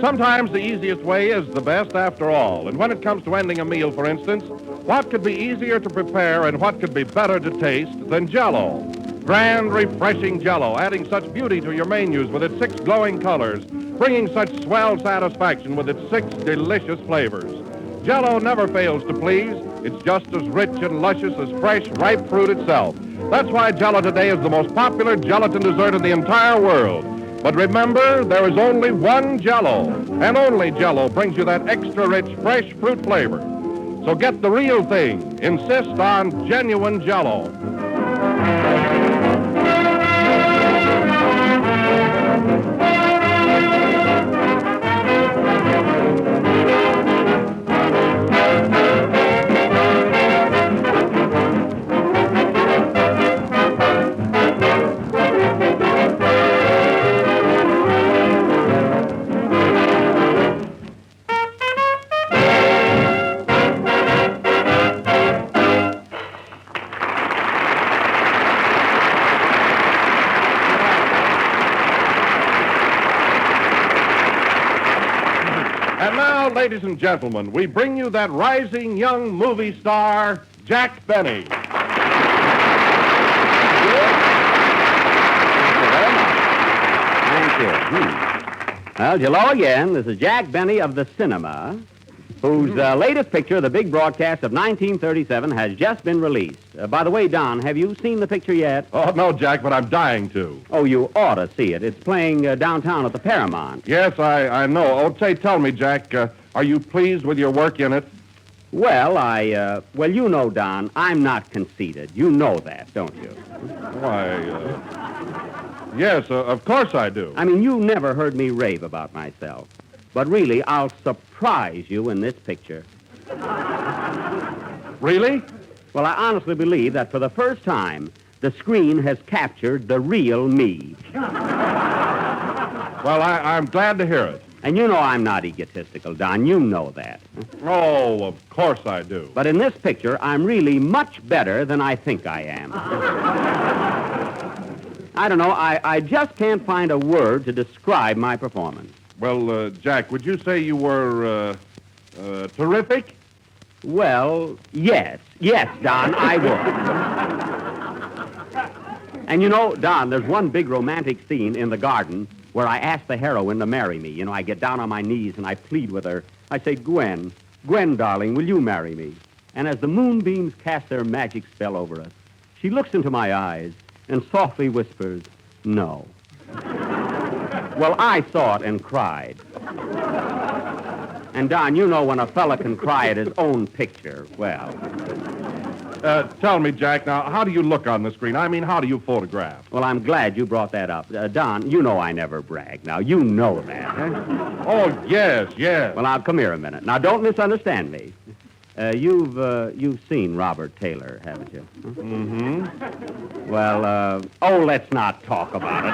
Sometimes the easiest way is the best after all. And when it comes to ending a meal, for instance, what could be easier to prepare and what could be better to taste than Jell-O? Grand, refreshing Jell-O, adding such beauty to your menus with its 6 glowing colors, bringing such swell satisfaction with its 6 delicious flavors. Jell-O never fails to please. It's just as rich and luscious as fresh, ripe fruit itself. That's why Jell-O today is the most popular gelatin dessert in the entire world. But remember, there is only one Jell-O, and only Jell-O brings you that extra rich, fresh fruit flavor. So get the real thing. Insist on genuine Jell-O. Ladies and gentlemen, we bring you that rising young movie star, Jack Benny. Thank you. Well, hello again. This is Jack Benny of the cinema, whose latest picture, The Big Broadcast of 1937, has just been released. By the way, Don, have you seen the picture yet? Oh, no, Jack, but I'm dying to. Oh, you ought to see it. It's playing downtown at the Paramount. Yes, I know. Oh, say, tell me, Jack, are you pleased with your work in it? Well, well, you know, Don, I'm not conceited. You know that, don't you? Why, yes, of course I do. I mean, you never heard me rave about myself. But really, I'll surprise you in this picture. Really? Well, I honestly believe that for the first time, the screen has captured the real me. Well, I'm glad to hear it. And you know I'm not egotistical, Don. You know that. Oh, of course I do. But in this picture, I'm really much better than I think I am. I don't know. I just can't find a word to describe my performance. Well, Jack, would you say you were, terrific? Well, yes. Yes, Don, I would. And you know, Don, there's one big romantic scene in the garden where I ask the heroine to marry me. You know, I get down on my knees and I plead with her. I say, Gwen, darling, will you marry me? And as the moonbeams cast their magic spell over us, she looks into my eyes and softly whispers, no. Well, I saw it and cried. And, Don, you know when a fella can cry at his own picture, well. Tell me, Jack, now, how do you look on the screen? I mean, how do you photograph? Well, I'm glad you brought that up. Don, you know I never brag. Now, you know that, huh? Oh, yes. Well, now, come here a minute. Now, don't misunderstand me. You've seen Robert Taylor, haven't you? Huh? Mm-hmm. Well, let's not talk about it.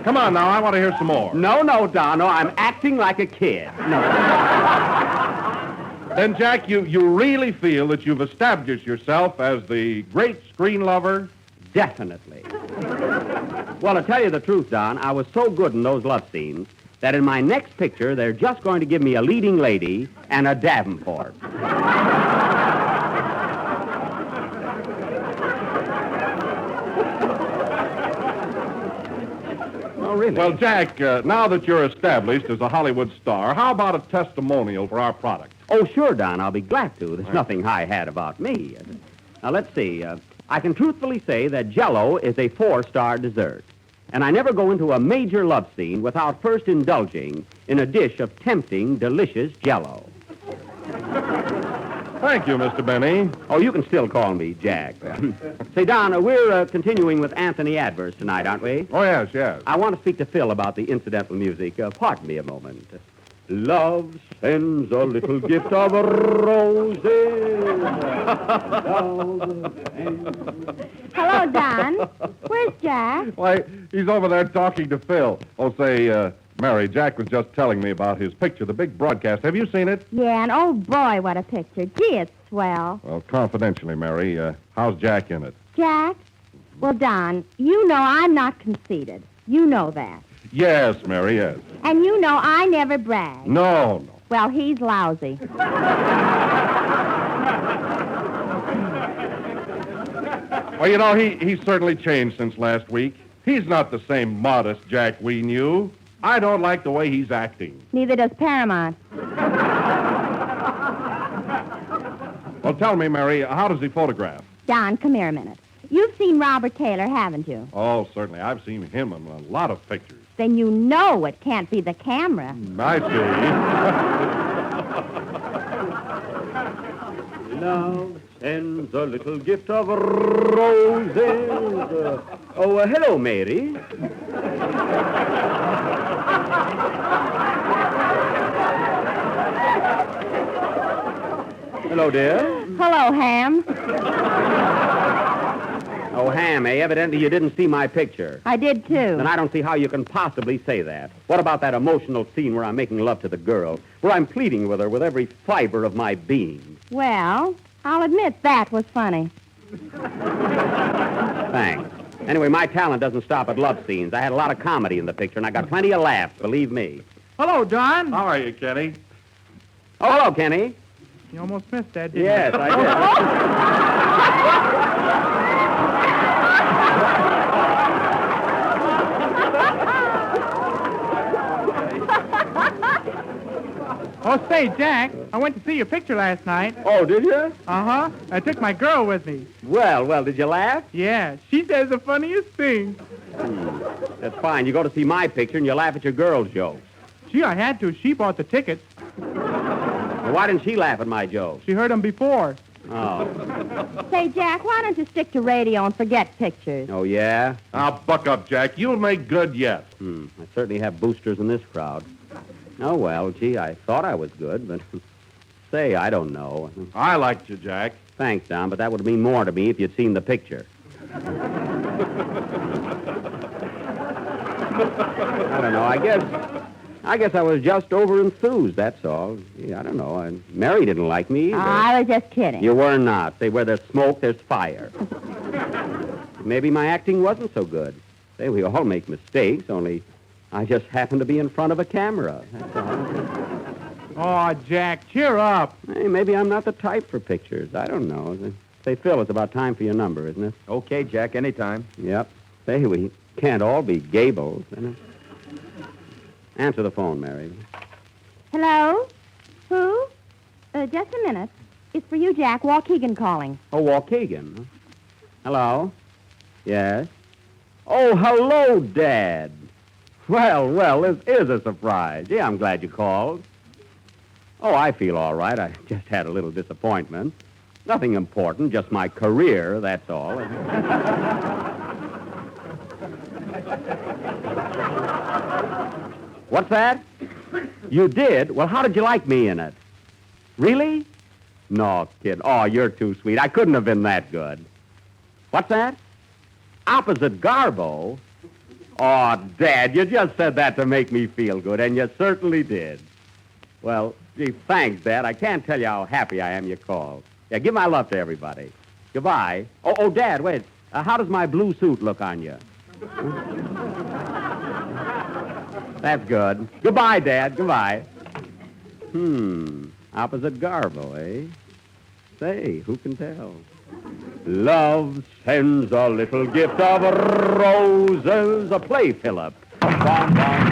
Come on now, I want to hear some more. No, Don, no, I'm acting like a kid. No. Then, Jack, you really feel that you've established yourself as the great screen lover? Definitely. Well, to tell you the truth, Don, I was so good in those love scenes that in my next picture, they're just going to give me a leading lady and a Davenport. Oh, really? Well, Jack, now that you're established as a Hollywood star, how about a testimonial for our product? Oh, sure, Don. I'll be glad to. There's nothing high-hat about me. Now, let's see. I can truthfully say that Jell-O is a 4-star dessert. And I never go into a major love scene without first indulging in a dish of tempting, delicious Jell-O. Thank you, Mr. Benny. Oh, you can still call me Jack. Say, Don, we're continuing with Anthony Adverse tonight, aren't we? Oh, yes. I want to speak to Phil about the incidental music. Pardon me a moment. Love sends a little gift of roses. Hello, Don. Where's Jack? Why, he's over there talking to Phil. Oh, say, Mary, Jack was just telling me about his picture, the big broadcast. Have you seen it? Yeah, and oh, boy, what a picture. Gee, it's swell. Well, confidentially, Mary, how's Jack in it? Jack? Well, Don, you know I'm not conceited. You know that. Yes, Mary, yes. And you know I never brag. No. Well, he's lousy. Well, you know, he's certainly changed since last week. He's not the same modest Jack we knew. I don't like the way he's acting. Neither does Paramount. Well, tell me, Mary, how does he photograph? Don, come here a minute. You've seen Robert Taylor, haven't you? Oh, certainly. I've seen him in a lot of pictures. Then you know it can't be the camera. I see. Love sends a little gift of roses. Hello, Mary. Hello, dear. Hello, Ham. Oh, Ham, evidently you didn't see my picture. I did, too. Then I don't see how you can possibly say that. What about that emotional scene where I'm making love to the girl, where I'm pleading with her with every fiber of my being? Well, I'll admit that was funny. Thanks. Anyway, my talent doesn't stop at love scenes. I had a lot of comedy in the picture, and I got plenty of laughs, believe me. Hello, Don. How are you, Kenny? Oh, hello, Kenny. You almost missed that, didn't Yes, you? I did. Oh, say, Jack, I went to see your picture last night. Oh, did you? Uh-huh. I took my girl with me. Well, did you laugh? Yeah, she says the funniest thing. That's fine. You go to see my picture and you laugh at your girl's jokes. Gee, I had to. She bought the tickets. Well, why didn't she laugh at my jokes? She heard them before. Oh. Say, Jack, why don't you stick to radio and forget pictures? Oh, yeah? Now, buck up, Jack. You'll make good yet. I certainly have boosters in this crowd. Oh, well, gee, I thought I was good, but say, I don't know. I liked you, Jack. Thanks, Don, but that would mean more to me if you'd seen the picture. I don't know. I guess I was just over-enthused, that's all. Gee, I don't know. Mary didn't like me either. I was just kidding. You were not. Say, where there's smoke, there's fire. Maybe my acting wasn't so good. Say, we all make mistakes, only I just happened to be in front of a camera. That's all. Oh, Jack, cheer up. Hey, maybe I'm not the type for pictures. I don't know. Say, Phil, it's about time for your number, isn't it? Okay, Jack, anytime. Yep. Say, we can't all be Gables, isn't it? Answer the phone, Mary. Hello? Who? Just a minute. It's for you, Jack. Waukegan calling. Oh, Waukegan. Hello? Yes? Oh, hello, Dad. Well, this is a surprise. Yeah, I'm glad you called. Oh, I feel all right. I just had a little disappointment. Nothing important, just my career, that's all. What's that? You did? Well, how did you like me in it? Really? No, kid. Oh, you're too sweet. I couldn't have been that good. What's that? Opposite Garbo? Oh, Dad, you just said that to make me feel good, and you certainly did. Well, gee, thanks, Dad. I can't tell you how happy I am you called. Yeah, give my love to everybody. Goodbye. Oh, Dad, wait. How does my blue suit look on you? That's good. Goodbye, Dad. Goodbye. Opposite Garbo, eh? Say, who can tell? Love sends a little gift of roses. Play, Philip. Bom, bom.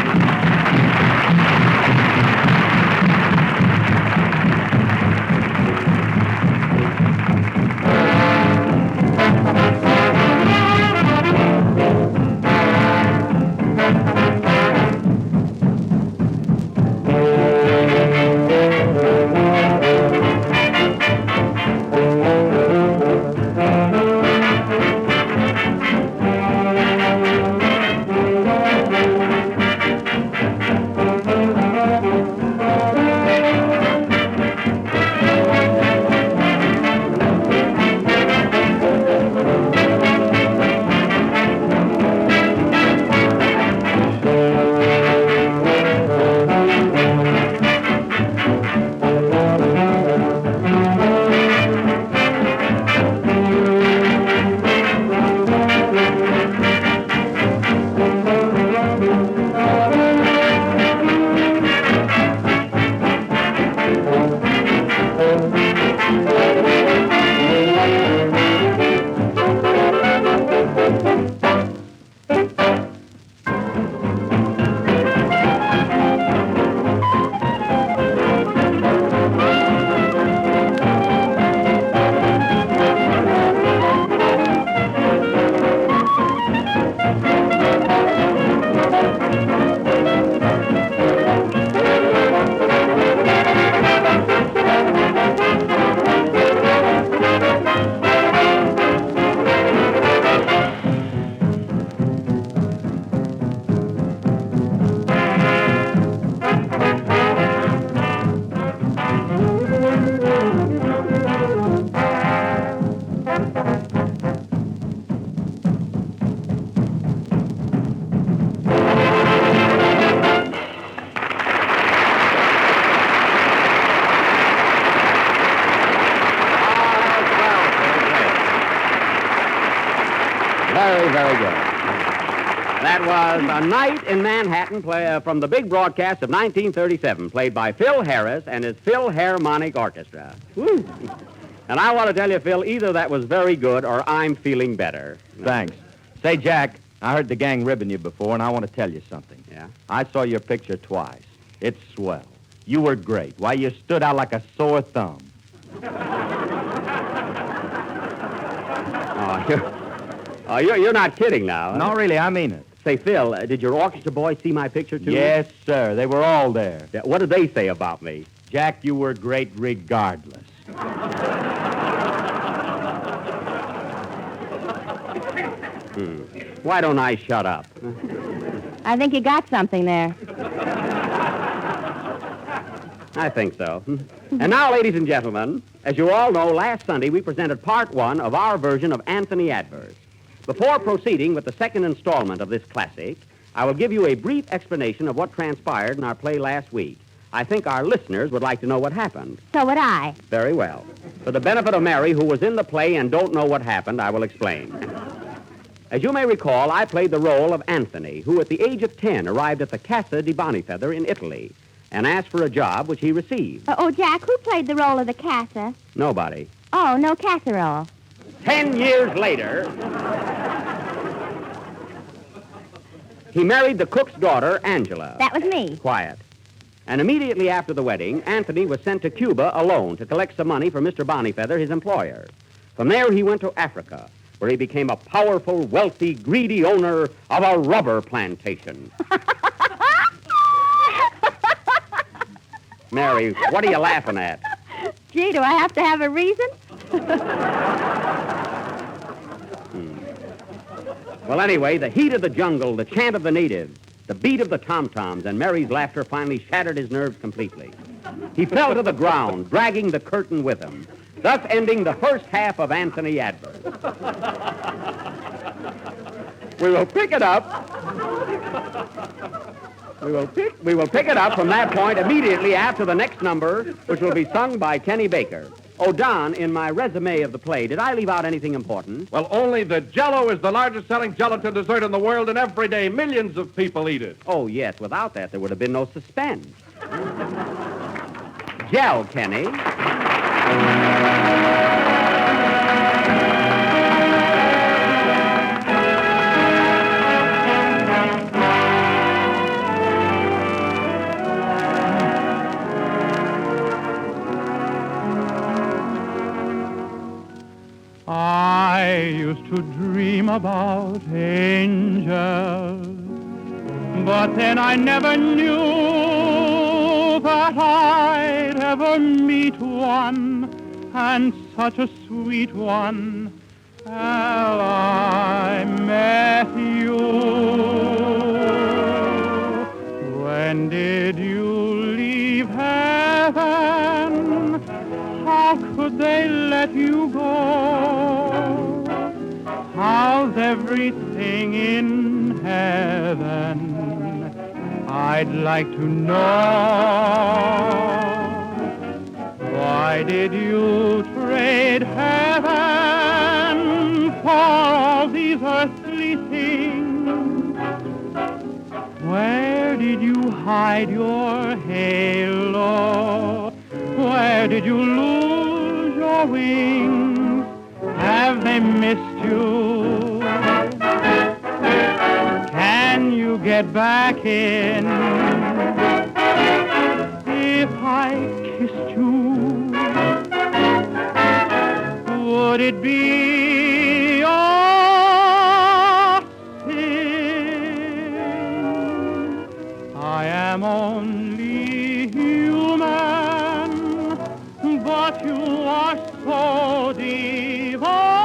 Very good. That was A Night in Manhattan from the big broadcast of 1937, played by Phil Harris and his Philharmonic Orchestra. Woo. And I want to tell you, Phil, either that was very good or I'm feeling better. Thanks. Say, Jack, I heard the gang ribbing you before, and I want to tell you something. Yeah? I saw your picture twice. It's swell. You were great. Why, you stood out like a sore thumb. You're not kidding now. No, really, I mean it. Say, Phil, did your orchestra boys see my picture, too? Yes, sir. They were all there. Yeah, what did they say about me? Jack, you were great regardless. Why don't I shut up? I think you got something there. I think so. And now, ladies and gentlemen, as you all know, last Sunday we presented part one of our version of Anthony Adverse. Before proceeding with the second installment of this classic, I will give you a brief explanation of what transpired in our play last week. I think our listeners would like to know what happened. So would I. Very well. For the benefit of Mary, who was in the play and don't know what happened, I will explain. As you may recall, I played the role of Anthony, who at the age of 10 arrived at the Casa di Bonifeather in Italy and asked for a job which he received. Jack, who played the role of the Casa? Nobody. Oh, no casserole. 10 years later, he married the cook's daughter, Angela. That was me. Quiet. And immediately after the wedding, Anthony was sent to Cuba alone to collect some money for Mr. Bonifeather, his employer. From there, he went to Africa, where he became a powerful, wealthy, greedy owner of a rubber plantation. Mary, what are you laughing at? Gee, do I have to have a reason? Well, anyway, the heat of the jungle, the chant of the natives, the beat of the tom-toms, and Mary's laughter finally shattered his nerves completely. He fell to the ground, dragging the curtain with him, thus ending the first half of Anthony Adverse. We will pick it up. We will pick it up from that point immediately after the next number, which will be sung by Kenny Baker. Oh, Don, in my resume of the play, did I leave out anything important? Well, only that Jell-O is the largest selling gelatin dessert in the world, and every day millions of people eat it. Oh, yes. Without that, there would have been no suspense. Gel, Kenny. I used to dream about angels, but then I never knew that I'd ever meet one, and such a sweet one, till I met you. When did you leave heaven? How could they let you go? How's everything in heaven? I'd like to know. Why did you trade heaven for all these earthly things? Where did you hide your halo? Where did you lose your wings? Have they missed you? Can you get back in? If I kissed you, would it be a sin? I am only human, but you are so divine.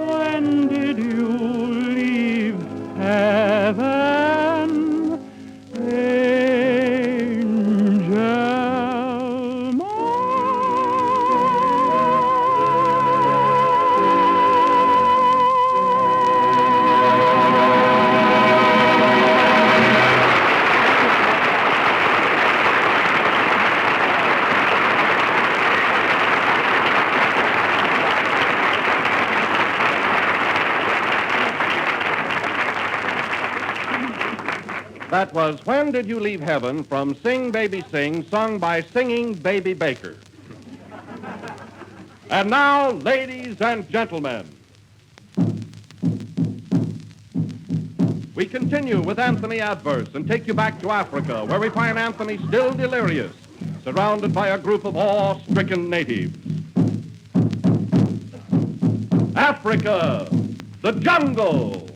When did you leave heaven, angel mine? That was When Did You Leave Heaven from Sing Baby Sing, sung by Singing Baby Baker. And now, ladies and gentlemen, we continue with Anthony Adverse and take you back to Africa, where we find Anthony still delirious, surrounded by a group of awe-stricken natives. Africa, the jungle.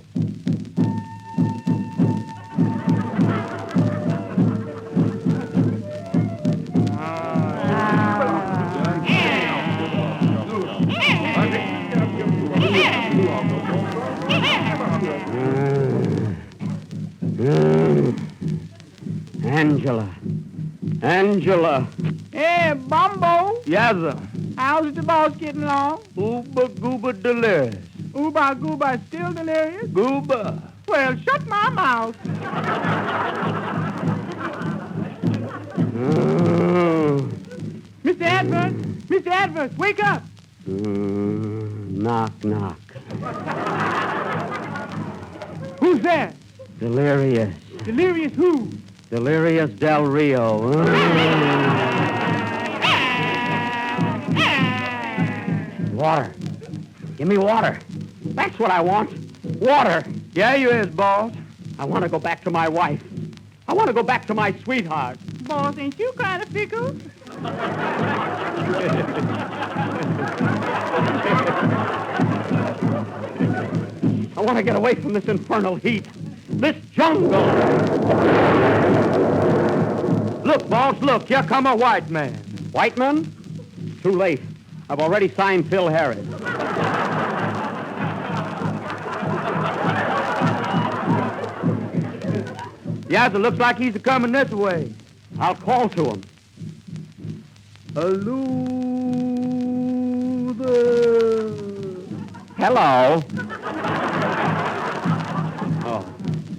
Angela. Hey, Bumbo. Yes, sir. How's the boss getting along? Ooba gooba delirious. Ooba Gooba still delirious? Gooba. Well, shut my mouth. Mr. Edwards! Mr. Edwards, wake up! Knock, knock. Who's there? Delirious. Delirious who? Delirious Del Rio. Water. Give me water. That's what I want. Water. Yeah, you is, boss. I want to go back to my wife. I want to go back to my sweetheart. Boss, ain't you kind of fickle? I want to get away from this infernal heat. This jungle. Look, boss, look. Here come a white man. White man? Too late. I've already signed Phil Harris. Yes, it looks like he's coming this way. I'll call to him. Hello there. Hello. Oh.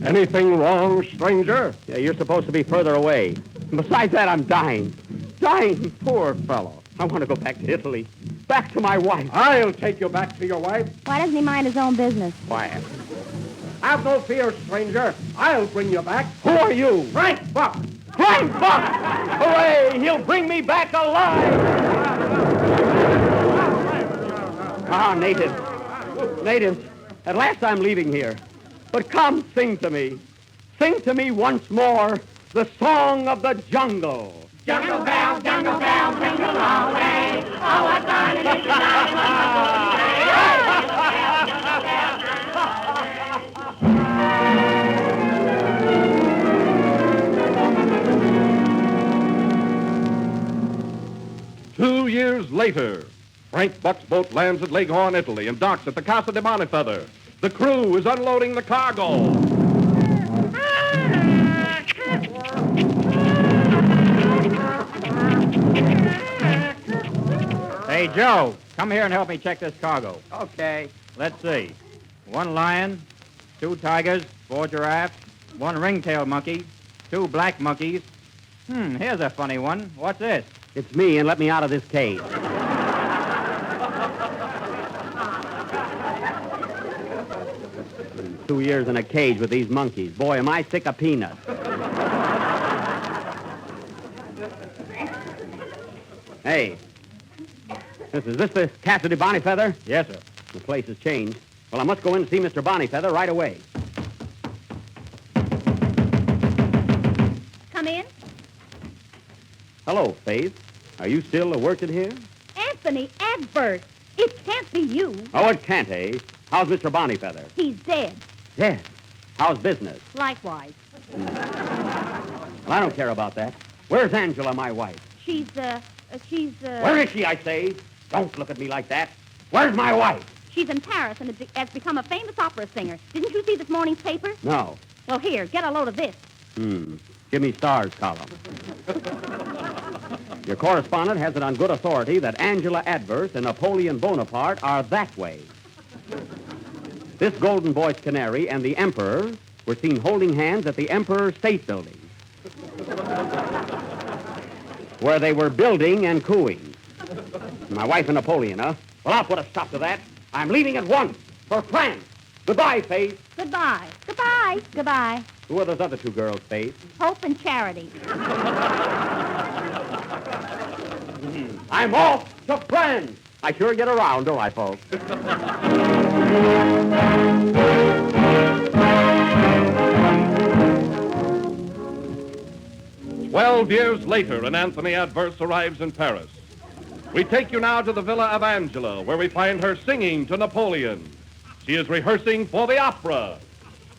Anything wrong, stranger? Yeah, you're supposed to be further away. And besides that, I'm dying. Dying, poor fellow. I want to go back to Italy. Back to my wife. I'll take you back to your wife. Why doesn't he mind his own business? Quiet. Have no fear, stranger. I'll bring you back. Who are you? Frank Buck. Frank Buck! Hooray! He'll bring me back alive! Ah, natives. Natives, at last I'm leaving here. But come, sing to me. Sing to me once more the song of the jungle. Jungle bells, ring along way. Oh, what fun it is to ride one Two years later, Frank Buck's boat lands at Leghorn, Italy, and docks at the Casa de Bonifeather. The crew is unloading the cargo. Hey, Joe, come here and help me check this cargo. Okay. Let's see. 1 lion, 2 tigers, 4 giraffes, 1 ringtail monkey, 2 black monkeys. Here's a funny one. What's this? It's me, and let me out of this cage. 2 years in a cage with these monkeys. Boy, am I sick of peanuts. Hey, is this the Casa de Bonifeather? Yes, sir. The place has changed. Well, I must go in and see Mr. Bonifeather right away. Come in. Hello, Faith. Are you still working here? Anthony Advert. It can't be you. Oh, it can't, eh? How's Mr. Bonifeather? He's dead. Dead. How's business? Likewise. Well, I don't care about that. Where's Angela, my wife? She's. Where is she, I say? Don't look at me like that. Where's my wife? She's in Paris and has become a famous opera singer. Didn't you see this morning's paper? No. Well, here, get a load of this. Give me Stars column. Your correspondent has it on good authority that Angela Adverse and Napoleon Bonaparte are that way. This golden voiced canary and the Emperor were seen holding hands at the Emperor State Building, where they were building and cooing. My wife and Napoleon, huh? Well, I'll put a stop to that. I'm leaving at once for France. Goodbye, Faith. Goodbye. Goodbye. Goodbye. Who are those other 2 girls, Faith? Hope and Charity. I'm off to France. I sure get around, don't I, folks? 12 years later, and Anthony Adverse arrives in Paris. We take you now to the villa of Angela, where we find her singing to Napoleon. She is rehearsing for the opera.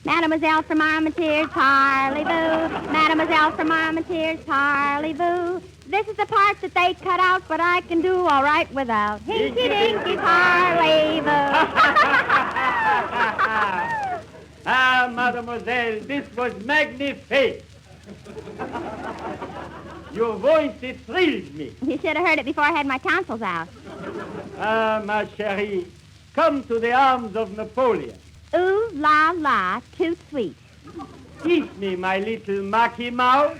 Mademoiselle from Armentières, parlez-vous. Mademoiselle from Armentières, parlez-vous. This is the part that they cut out, but I can do all right without. Hinky-dinky, parlez-vous. Ah, mademoiselle, this was magnifique. Your voice, it thrills me. You should have heard it before I had my tonsils out. Ah, ma chérie, come to the arms of Napoleon. Ooh, la, la, too sweet. Kiss me, my little Mickey Mouse.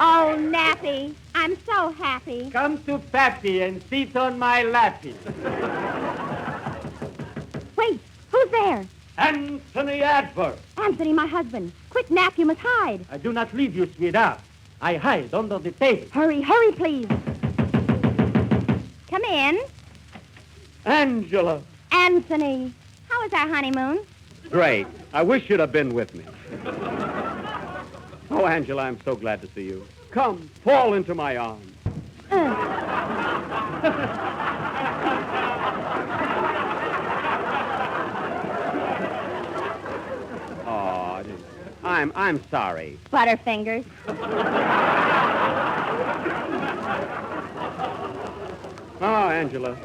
Oh, Nappy, I'm so happy. Come to Pappy and sit on my lappy. Wait, who's there? Anthony Adver. Anthony, my husband. Quick, Nap, you must hide. I do not leave you, sweetheart. I hide under the table. Hurry, hurry, please. Come in. Angela. Anthony, how was our honeymoon? Great. I wish you'd have been with me. Oh, Angela, I'm so glad to see you. Come, fall into my arms. Oh, I'm sorry. Butterfingers. Oh, Angela,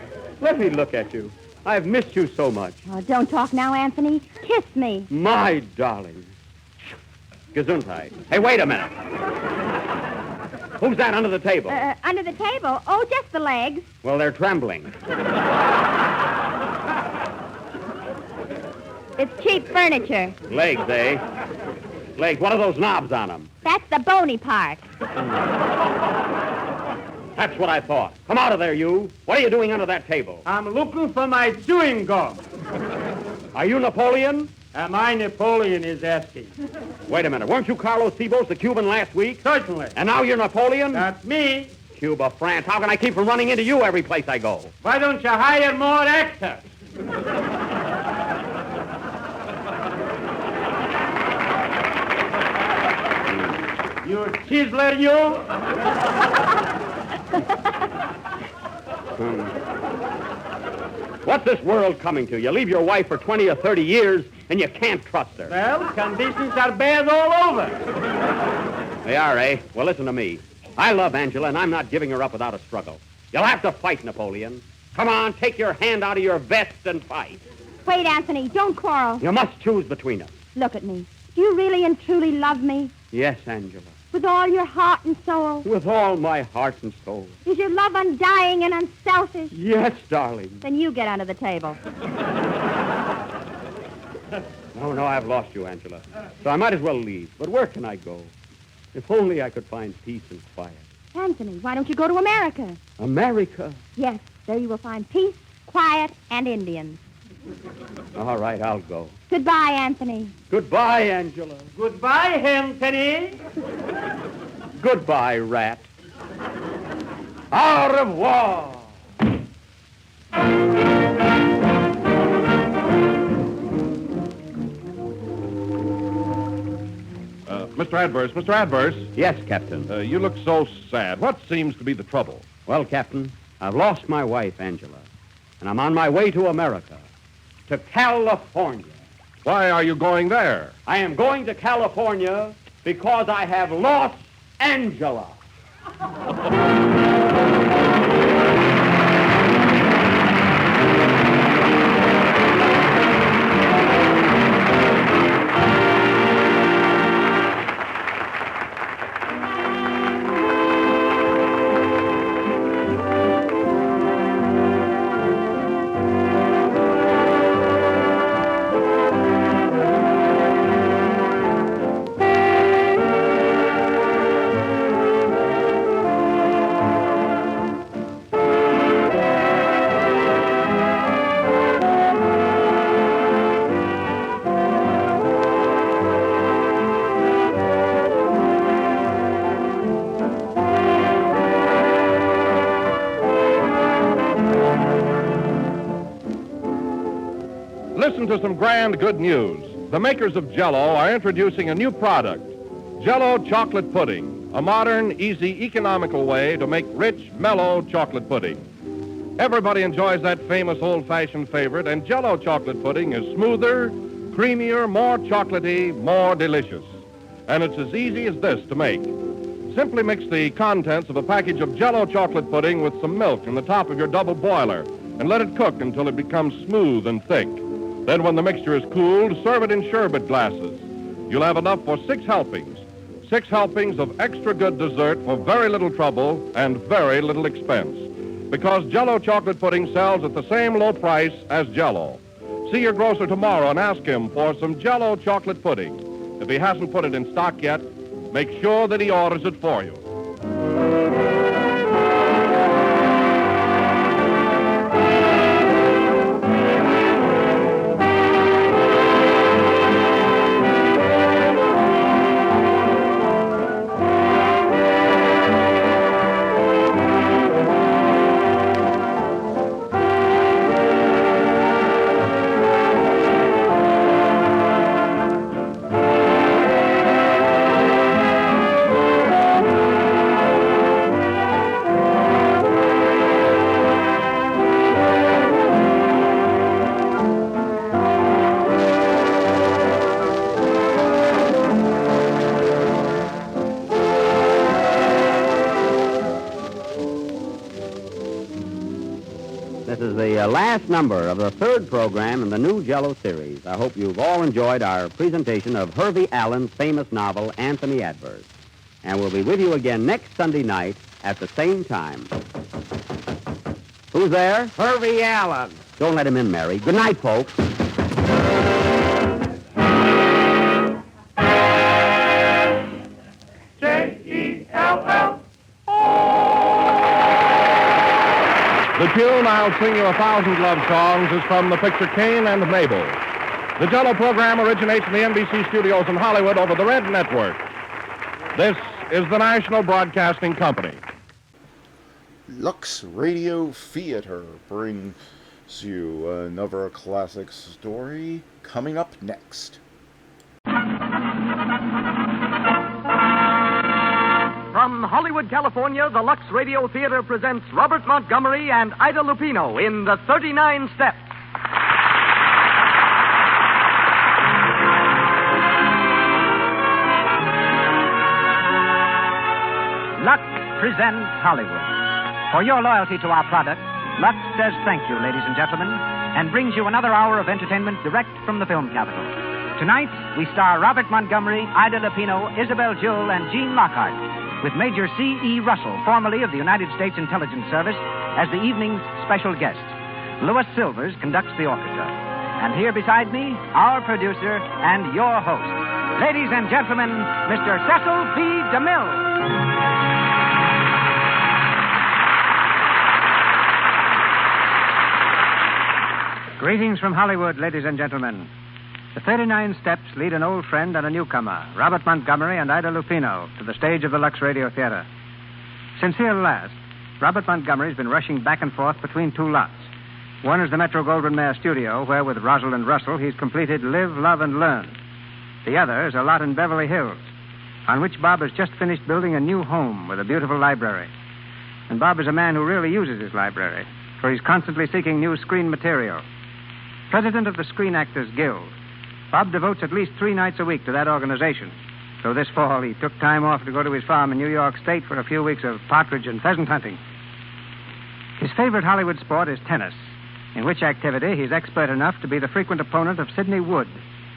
let me look at you. I've missed you so much. Oh, don't talk now, Anthony. Kiss me. My darling. Gesundheit. Hey, wait a minute. Who's that under the table? Under the table? Oh, just the legs. Well, they're trembling. It's cheap furniture. Legs, eh? Legs. What are those knobs on them? That's the bony part. That's what I thought. Come out of there, you. What are you doing under that table? I'm looking for my chewing gum. Are you Napoleon? Am I Napoleon is asking. Wait a minute. Weren't you Carlos Cebos, the Cuban, last week? Certainly. And now you're Napoleon? That's me. Cuba, France. How can I keep from running into you every place I go? Why don't you hire more actors? You chiseler, you? What's this world coming to? You leave your wife for 20 or 30 years, and you can't trust her. Well, conditions are bad all over. They are, eh? Well, listen to me. I love Angela, and I'm not giving her up without a struggle. You'll have to fight, Napoleon. Come on, take your hand out of your vest and fight. Wait, Anthony, don't quarrel. You must choose between us. Look at me. Do you really and truly love me? Yes, Angela. With all your heart and soul? With all my heart and soul. Is your love undying and unselfish? Yes, darling. Then you get under the table. No, I've lost you, Angela. So I might as well leave. But where can I go? If only I could find peace and quiet. Anthony, why don't you go to America? America? Yes, there you will find peace, quiet, and Indians. All right, I'll go. Goodbye, Anthony. Goodbye, Angela. Goodbye, Anthony. Goodbye, rat. Au revoir. Mr. Adverse. Yes, Captain. You look so sad. What seems to be the trouble? Well, Captain, I've lost my wife, Angela, and I'm on my way to America, to California. Why are you going there? I am going to California because I have lost Angela. Listen to some grand good news. The makers of Jell-O are introducing a new product, Jell-O Chocolate Pudding, a modern, easy, economical way to make rich, mellow chocolate pudding. Everybody enjoys that famous old-fashioned favorite, and Jell-O Chocolate Pudding is smoother, creamier, more chocolatey, more delicious. And it's as easy as this to make. Simply mix the contents of a package of Jell-O Chocolate Pudding with some milk in the top of your double boiler and let it cook until it becomes smooth and thick. Then when the mixture is cooled, serve it in sherbet glasses. You'll have enough for 6 helpings. 6 helpings of extra good dessert for very little trouble and very little expense. Because Jell-O chocolate pudding sells at the same low price as Jell-O. See your grocer tomorrow and ask him for some Jell-O chocolate pudding. If he hasn't put it in stock yet, make sure that he orders it for you. Last number of the 3rd program in the new Jell-O series. I hope you've all enjoyed our presentation of Hervey Allen's famous novel, Anthony Adverse. And we'll be with you again next Sunday night at the same time. Who's there? Hervey Allen. Don't let him in, Mary. Good night, folks. J-E-L-L. The tune I'll Sing You 1,000 Love Songs is from the picture Cain and Mabel. The Jell-O program originates in the NBC studios in Hollywood over the Red Network. This is the National Broadcasting Company. Lux Radio Theater brings you another classic story coming up next. From Hollywood, California, the Lux Radio Theater presents Robert Montgomery and Ida Lupino in The 39 Steps. Lux presents Hollywood. For your loyalty to our product, Lux says thank you, ladies and gentlemen, and brings you another hour of entertainment direct from the film capital. Tonight, we star Robert Montgomery, Ida Lupino, Isabel Jewell, and Gene Lockhart, with Major C.E. Russell, formerly of the United States Intelligence Service, as the evening's special guest. Louis Silvers conducts the orchestra. And here beside me, our producer and your host. Ladies and gentlemen, Mr. Cecil B. DeMille. Greetings from Hollywood, ladies and gentlemen. The 39 Steps lead an old friend and a newcomer, Robert Montgomery and Ida Lupino, to the stage of the Lux Radio Theater. Since here last, Robert Montgomery's been rushing back and forth between 2 lots. One is the Metro-Goldwyn-Mayer studio, where with Rosalind Russell he's completed Live, Love, and Learn. The other is a lot in Beverly Hills, on which Bob has just finished building a new home with a beautiful library. And Bob is a man who really uses his library, for he's constantly seeking new screen material. President of the Screen Actors Guild, Bob devotes at least 3 nights a week to that organization. So this fall, he took time off to go to his farm in New York State for a few weeks of partridge and pheasant hunting. His favorite Hollywood sport is tennis, in which activity he's expert enough to be the frequent opponent of Sidney Wood,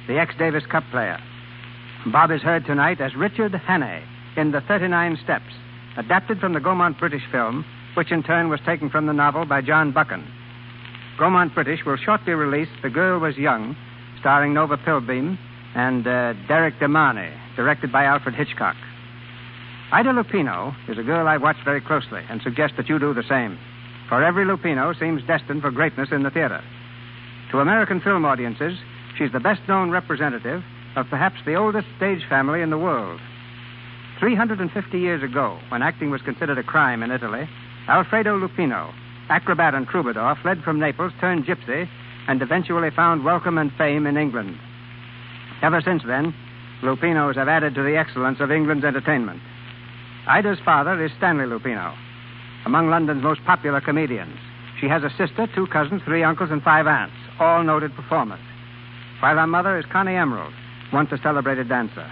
the ex-Davis Cup player. Bob is heard tonight as Richard Hannay in The 39 Steps, adapted from the Gaumont British film, which in turn was taken from the novel by John Buchan. Gaumont British will shortly release The Girl Was Young, starring Nova Pilbeam, and Derek DeMarney, directed by Alfred Hitchcock. Ida Lupino is a girl I watch very closely and suggest that you do the same. For every Lupino seems destined for greatness in the theater. To American film audiences, she's the best-known representative of perhaps the oldest stage family in the world. 350 years ago, when acting was considered a crime in Italy, Alfredo Lupino, acrobat and troubadour, fled from Naples, turned gypsy, and eventually found welcome and fame in England. Ever since then, Lupinos have added to the excellence of England's entertainment. Ida's father is Stanley Lupino, among London's most popular comedians. She has a sister, 2 cousins, 3 uncles, and 5 aunts, all noted performers. While her mother is Connie Emerald, once a celebrated dancer.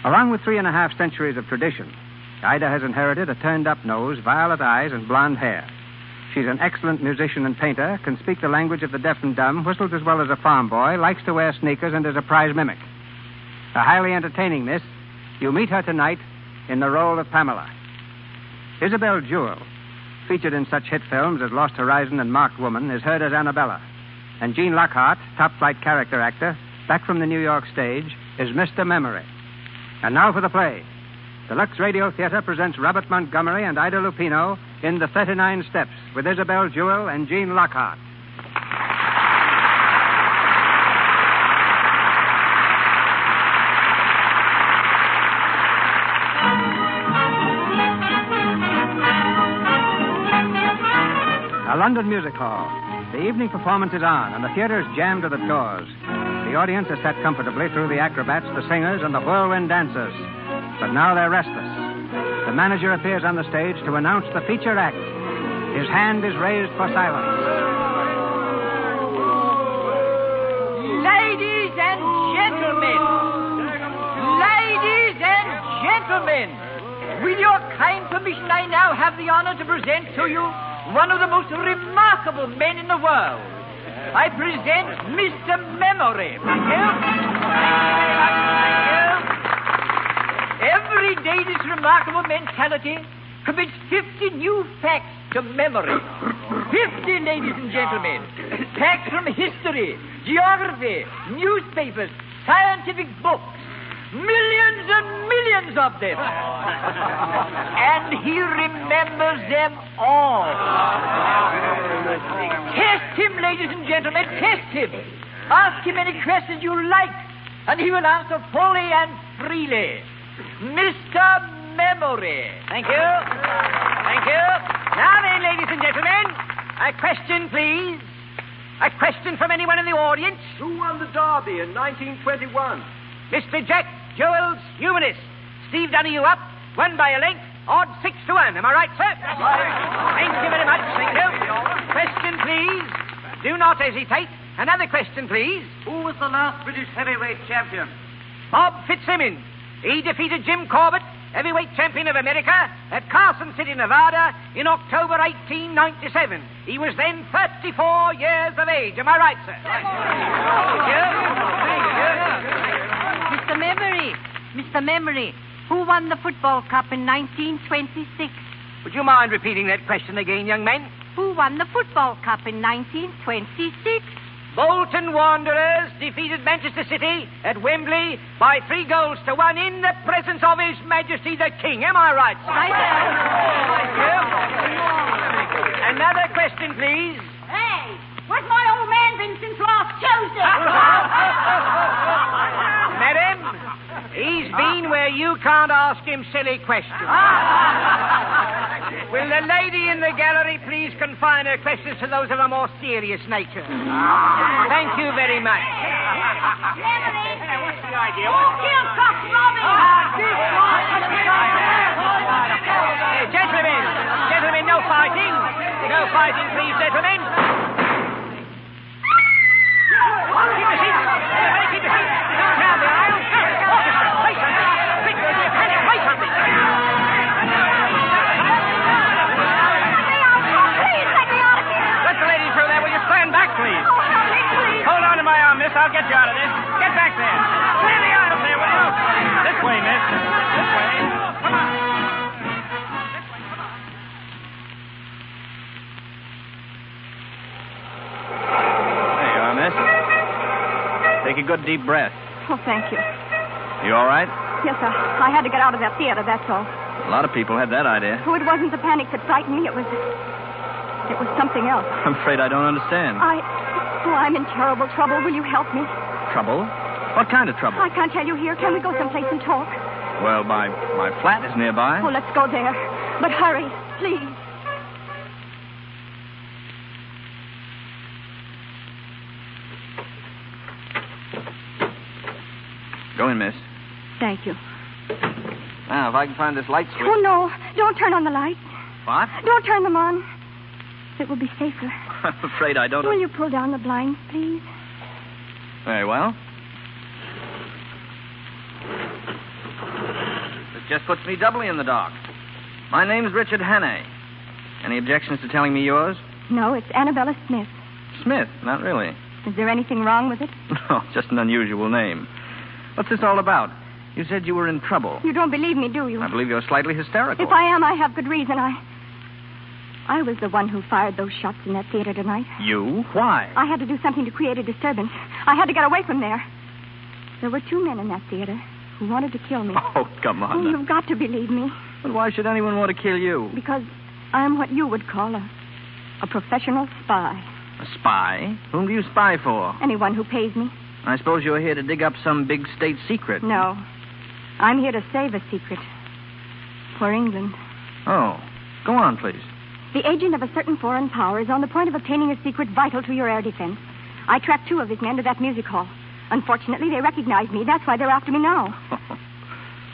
Along with 3.5 centuries of tradition, Ida has inherited a turned-up nose, violet eyes, and blonde hair. She's an excellent musician and painter, can speak the language of the deaf and dumb, whistles as well as a farm boy, likes to wear sneakers, and is a prize mimic. A highly entertaining miss. You meet her tonight in the role of Pamela. Isabel Jewell, featured in such hit films as Lost Horizon and Marked Woman, is heard as Annabella. And Gene Lockhart, top-flight character actor, back from the New York stage, is Mr. Memory. And now for the play. The Lux Radio Theater presents Robert Montgomery and Ida Lupino in The 39 Steps with Isabel Jewell and Gene Lockhart. A London music hall. The evening performance is on, and the theater is jammed to the doors. The audience is sat comfortably through the acrobats, the singers, and the whirlwind dancers. But now they're restless. The manager appears on the stage to announce the feature act. His hand is raised for silence. Ladies and gentlemen! Ladies and gentlemen! With your kind permission, I now have the honor to present to you one of the most remarkable men in the world. I present Mr. Memory. Thank you. Thank you. Every day this remarkable mentality commits 50 new facts to memory. 50, ladies and gentlemen. Facts from history, geography, newspapers, scientific books. Millions and millions of them. And he remembers them all. Test him, ladies and gentlemen, test him. Ask him any questions you like, and he will answer fully and freely. Mr. Memory. Thank you. Thank you. Now then, ladies and gentlemen, a question, please. A question from anyone in the audience. Who won the Derby in 1921? Mr. Jack Joel's Humanist. Steve Donahue up, won by a length, odd 6-1. Am I right, sir? That's right. Thank you very much. Thank you. Question, please. Do not hesitate. Another question, please. Who was the last British heavyweight champion? Bob Fitzsimmons. He defeated Jim Corbett, heavyweight champion of America, at Carson City, Nevada, in October 1897. He was then 34 years of age. Am I right, sir? Right. Thank you. Thank you. Mr. Memory. Mr. Memory. Who won the football cup in 1926? Would you mind repeating that question again, young man? Who won the football cup in 1926? Bolton Wanderers defeated Manchester City at Wembley by 3-1 in the presence of His Majesty the King. Am I right, sir? Right. Thank you. Another question, please. Hey, where's my old man been since last Tuesday? Madam, he's been where you can't ask him silly questions. Will the lady in the gallery please confine her questions to those of a more serious nature? Thank you very much. What's the idea? Gentlemen, no fighting. No fighting, please, gentlemen. Keep the seat. Everybody keep the seat. Don't crowd the aisle. Wait something. Wait something. Let the lady through there. Will you stand back, please? Hold on to my arm, miss. I'll get you out of this. Get back there. Clear the aisle there, will you? This way, miss. This way. Come on. There you are, miss. Take a good deep breath. Oh, thank you. You all right? Yes, sir. I had to get out of that theater, that's all. A lot of people had that idea. Oh, it wasn't the panic that frightened me. It was something else. I'm afraid I don't understand. I'm in terrible trouble. Will you help me? Trouble? What kind of trouble? I can't tell you here. Can we go someplace and talk? Well, my flat is nearby. Oh, let's go there. But hurry, please. Go in, miss. Thank you. Now, if I can find this light switch. Oh, no. Don't turn on the lights. What? Don't turn them on. It will be safer. I'm afraid I don't... Will you pull down the blinds, please? Very well. It just puts me doubly in the dark. My name's Richard Hannay. Any objections to telling me yours? No, it's Annabella Smith. Smith? Not really. Is there anything wrong with it? No, just an unusual name. What's this all about? You said you were in trouble. You don't believe me, do you? I believe you're slightly hysterical. If I am, I have good reason. I was the one who fired those shots in that theater tonight. You? Why? I had to do something to create a disturbance. I had to get away from there. There were 2 men in that theater who wanted to kill me. Oh, come on. Oh, you've got to believe me. But why should anyone want to kill you? Because I'm what you would call a professional spy. A spy? Whom do you spy for? Anyone who pays me. I suppose you're here to dig up some big state secret. No. I'm here to save a secret. For England. Oh. Go on, please. The agent of a certain foreign power is on the point of obtaining a secret vital to your air defense. I tracked 2 of his men to that music hall. Unfortunately, they recognized me. That's why they're after me now.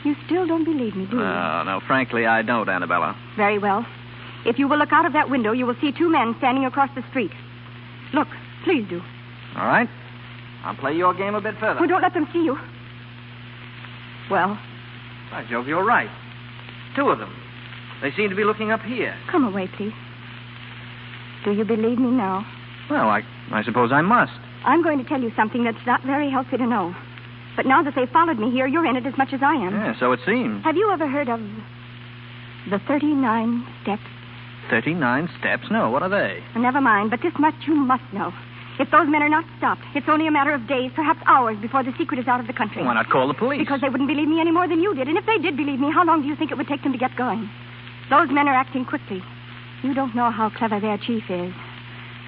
You still don't believe me, do you? No, frankly, I don't, Annabella. Very well. If you will look out of that window, you will see 2 men standing across the street. Look, please do. All right. I'll play your game a bit further. Oh, don't let them see you. Well? By Jove, you're right. 2 of them. They seem to be looking up here. Come away, please. Do you believe me now? Well, I suppose I must. I'm going to tell you something that's not very healthy to know. But now that they've followed me here, you're in it as much as I am. Yeah, so it seems. Have you ever heard of the 39 steps? 39 steps? No, what are they? Never mind, but this much you must know. If those men are not stopped, it's only a matter of days, perhaps hours, before the secret is out of the country. Why not call the police? Because they wouldn't believe me any more than you did. And if they did believe me, how long do you think it would take them to get going? Those men are acting quickly. You don't know how clever their chief is.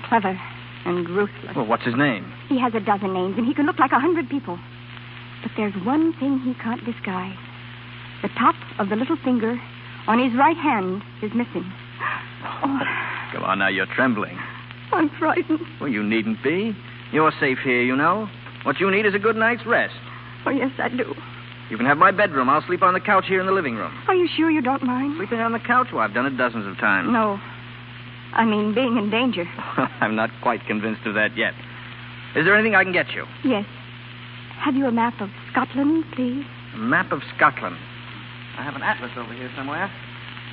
Clever and ruthless. Well, what's his name? He has a dozen names, and he can look like 100 people. But there's one thing he can't disguise. The top of the little finger on his right hand is missing. Oh. Come on, now you're trembling. I'm frightened. Well, you needn't be. You're safe here, you know. What you need is a good night's rest. Oh, yes, I do. You can have my bedroom. I'll sleep on the couch here in the living room. Are you sure you don't mind? Sleeping on the couch? Well, I've done it dozens of times. No. I mean, being in danger. I'm not quite convinced of that yet. Is there anything I can get you? Yes. Have you a map of Scotland, please? A map of Scotland. I have an atlas over here somewhere.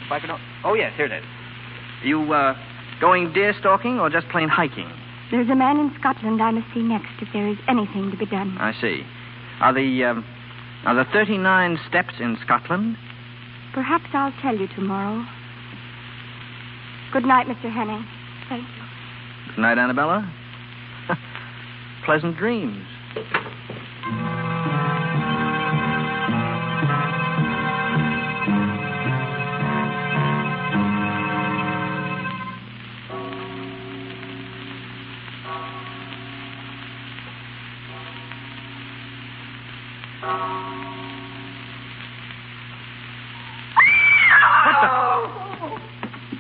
If I could... Oh, yes, here it is. You, going deer stalking or just plain hiking? There's a man in Scotland I must see next if there is anything to be done. I see. Are the 39 steps in Scotland? Perhaps I'll tell you tomorrow. Good night, Mr. Henning. Thank you. Good night, Annabella. Pleasant dreams.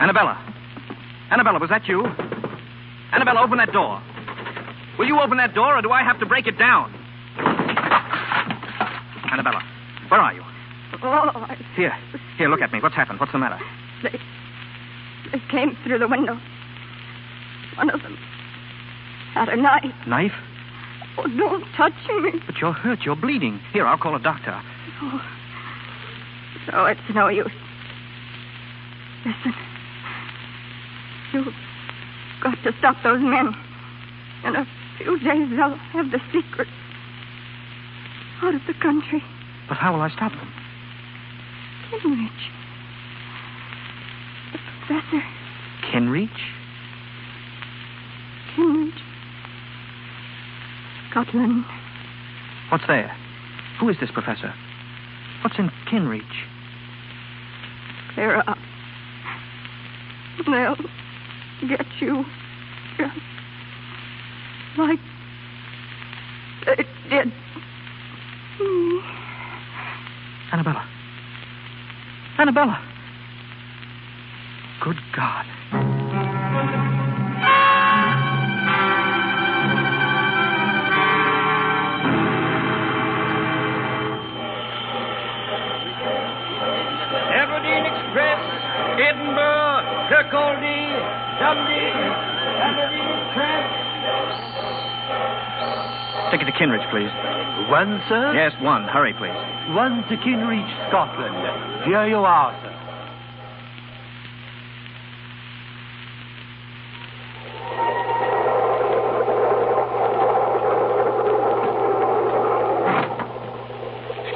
Annabella. Annabella, was that you? Annabella, open that door. Will you open that door, or do I have to break it down? Annabella, where are you? Oh, Here, look at me. What's happened? What's the matter? They came through the window. One of them had a knife. Knife? Oh, don't touch me. But you're hurt. You're bleeding. Here, I'll call a doctor. Oh, no, it's no use. Listen. You've got to stop those men. In a few days, they'll have the secret out of the country. But how will I stop them? Kenrich. The professor. Kenrich? Kenrich. Scotland. What's there? Who is this professor? What's in Kenrich? Clear up. They'll get you just like they did me. Annabella. Annabella. Good God. Aberdeen Express, Edinburgh, Kirkcaldy, Dundee, Aberdeen Tramp. Take it to Kenrich, please. One, sir? Yes, one. Hurry, please. One to Kinreach, Scotland. Here you are, sir.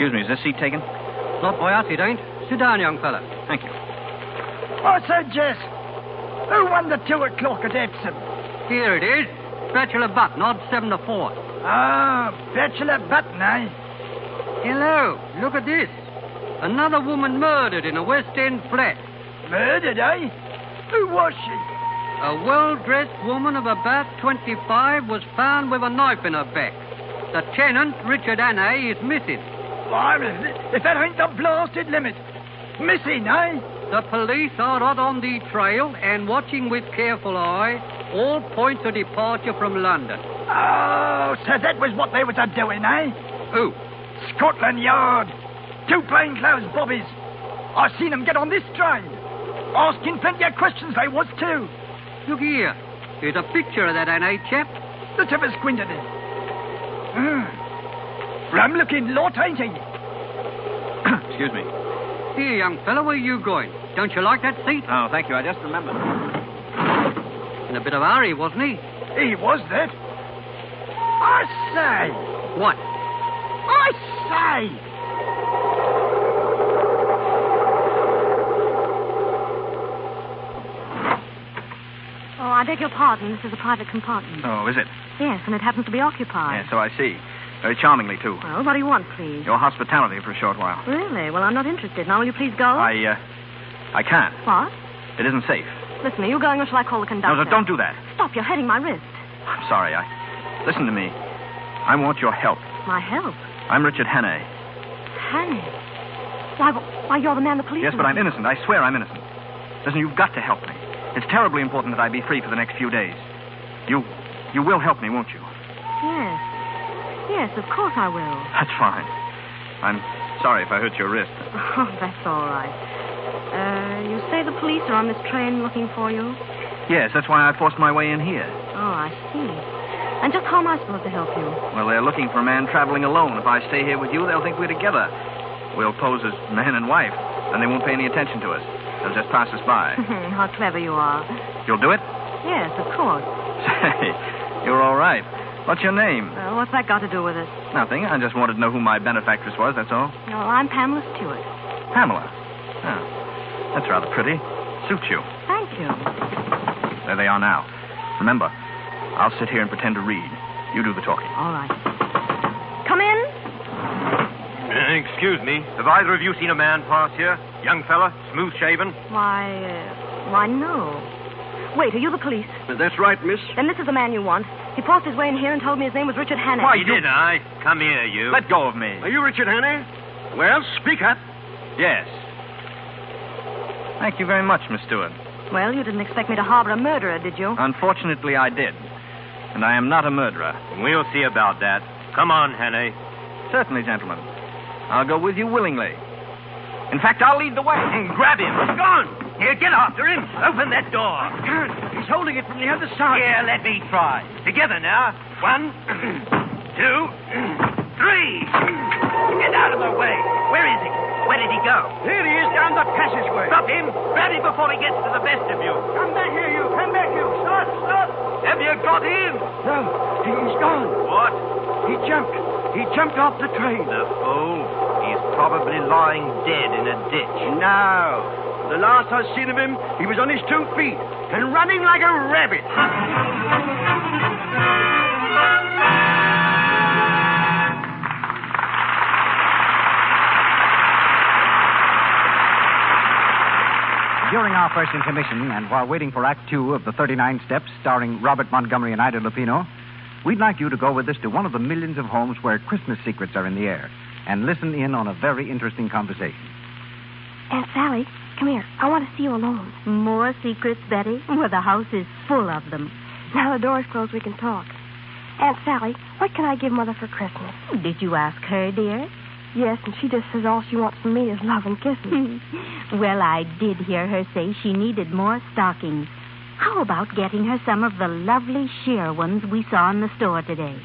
Excuse me, is this seat taken? Not by us, it ain't. Sit down, young fella. Thank you. I said, Jess, who won the 2 o'clock at Epsom? Here it is. Bachelor Button, odds 7 to 4. Ah, Bachelor Button, eh? Hello, look at this. Another woman murdered in a West End flat. Murdered, eh? Who was she? A well-dressed woman of about 25 was found with a knife in her back. The tenant, Richard Hannay, is missing. Why, if that ain't the blasted limit. Missing, eh? The police are hot on the trail and watching with careful eye all points of departure from London. Oh, so that was what they was a-doing, eh? Who? Scotland Yard. 2 plainclothes bobbies. I seen them get on this train. Asking plenty of questions they was, too. Look here. Here's a picture of that Hannay chap. Let's have a squint at it. Rum-looking lot, ain't he? Excuse me. Here, young fella, where are you going? Don't you like that seat? Oh, thank you. I just remembered. In a bit of a hurry, wasn't he? He was that. I say. What? I say. Oh, I beg your pardon. This is a private compartment. Oh, is it? Yes, and it happens to be occupied. Yeah, so I see. Very charmingly, too. Well, what do you want, please? Your hospitality for a short while. Really? Well, I'm not interested. Now, will you please go? I can't. What? It isn't safe. Listen, are you going or shall I call the conductor? No, don't do that. Stop, you're hurting my wrist. I'm sorry. Listen to me. I want your help. My help? I'm Richard Hannay. Hannay? Why, you're the man the police... Yes, but I'm innocent. I swear I'm innocent. Listen, you've got to help me. It's terribly important that I be free for the next few days. You will help me, won't you? Yes. Yes, of course I will. That's fine. I'm sorry if I hurt your wrist. Oh, that's all right. You say the police are on this train looking for you? Yes, that's why I forced my way in here. Oh, I see. And just how am I supposed to help you? Well, they're looking for a man traveling alone. If I stay here with you, they'll think we're together. We'll pose as man and wife, and they won't pay any attention to us. They'll just pass us by. How clever you are. You'll do it? Yes, of course. Say, you're all right. What's your name? What's that got to do with it? Nothing. I just wanted to know who my benefactress was, that's all. Oh, I'm Pamela Stewart. Pamela? Oh, that's rather pretty. Suits you. Thank you. There they are now. Remember, I'll sit here and pretend to read. You do the talking. All right. Come in. Excuse me. Have either of you seen a man pass here? Young fella, smooth-shaven? Why, no. Wait, are you the police? That's right, miss. Then this is the man you want. He forced his way in here and told me his name was Richard Hannay. Why, did I? Come here, you. Let go of me. Are you Richard Hannay? Well, speak up. Yes. Thank you very much, Miss Stewart. Well, you didn't expect me to harbor a murderer, did you? Unfortunately, I did. And I am not a murderer. We'll see about that. Come on, Hannay. Certainly, gentlemen. I'll go with you willingly. In fact, I'll lead the way. Grab him. Gone. Here, get after him. Open that door. I can't. He's holding it from the other side. Here, let me try. Together now. 1, 2, 3. Get out of the way. Where is he? Where did he go? Here he is, down the passageway. Stop him. Grab him before he gets to the best of you. Come back here, you. Come back, you. Stop, stop. Have you got him? No, he's gone. What? He jumped. He jumped off the train. The fool. He's probably lying dead in a ditch. No. The last I seen of him, he was on his 2 feet and running like a rabbit. During our first intermission, and while waiting for Act 2 of the 39 Steps, starring Robert Montgomery and Ida Lupino, we'd like you to go with us to one of the millions of homes where Christmas secrets are in the air and listen in on a very interesting conversation. Aunt Sally, come here. I want to see you alone. More secrets, Betty? Well, the house is full of them. Now the door's closed, we can talk. Aunt Sally, what can I give Mother for Christmas? Did you ask her, dear? Yes, and she just says all she wants from me is love and kisses. Well, I did hear her say she needed more stockings. How about getting her some of the lovely sheer ones we saw in the store today?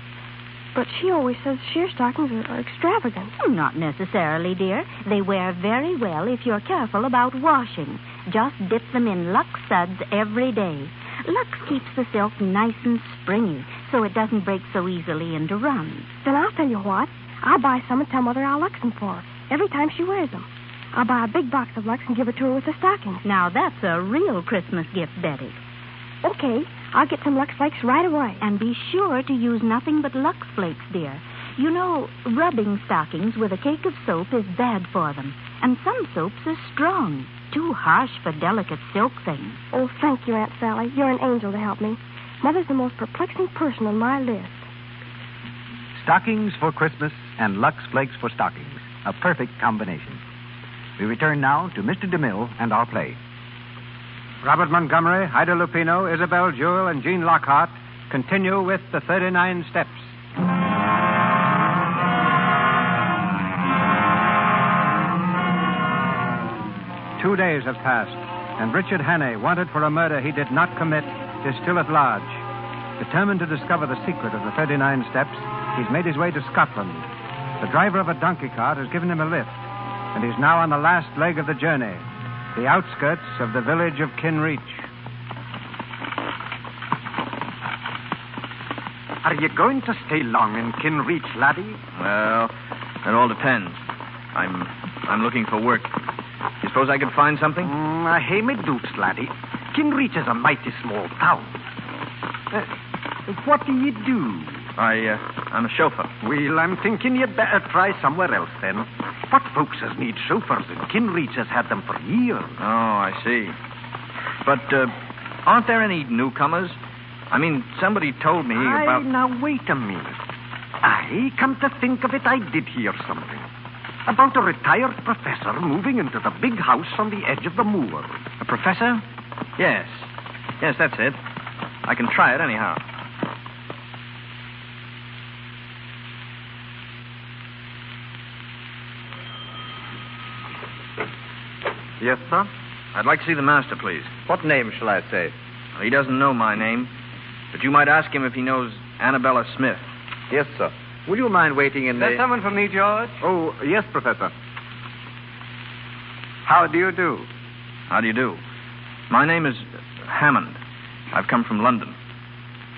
But she always says sheer stockings are extravagant. Not necessarily, dear. They wear very well if you're careful about washing. Just dip them in Lux suds every day. Lux keeps the silk nice and springy, so it doesn't break so easily into runs. Then I'll tell you what. I'll buy some and tell Mother I'll Lux them for her every time she wears them. I'll buy a big box of Lux and give it to her with the stockings. Now, that's a real Christmas gift, Betty. Okay, I'll get some Lux Flakes right away. And be sure to use nothing but Lux Flakes, dear. You know, rubbing stockings with a cake of soap is bad for them. And some soaps are strong, too harsh for delicate silk things. Oh, thank you, Aunt Sally. You're an angel to help me. Mother's the most perplexing person on my list. Stockings for Christmas and Lux Flakes for stockings. A perfect combination. We return now to Mr. DeMille and our play. Robert Montgomery, Ida Lupino, Isabel Jewell, and Jean Lockhart continue with the 39 Steps. 2 days have passed, and Richard Hannay, wanted for a murder he did not commit, is still at large. Determined to discover the secret of the 39 Steps, he's made his way to Scotland. The driver of a donkey cart has given him a lift, and he's now on the last leg of the journey, the outskirts of the village of Kinreach. Are you going to stay long in Kinreach, laddie? Well, it all depends. I'm looking for work. You suppose I could find something? I hae me doubts, laddie. Kinreach is a mighty small town. What do you do? I'm a chauffeur. Well, I'm thinking you'd better try somewhere else, then. What folks as need chauffeurs, and Kinreach has had them for years. Oh, I see. But, aren't there any newcomers? I mean, somebody told me about... Now, wait a minute. Come to think of it, I did hear something. About a retired professor moving into the big house on the edge of the moor. A professor? Yes. Yes, that's it. I can try it anyhow. Yes, sir? I'd like to see the master, please. What name shall I say? Well, he doesn't know my name, but you might ask him if he knows Annabella Smith. Yes, sir. Will you mind waiting in the... Is there someone for me, George? Oh, yes, Professor. How do you do? How do you do? My name is Hammond. I've come from London.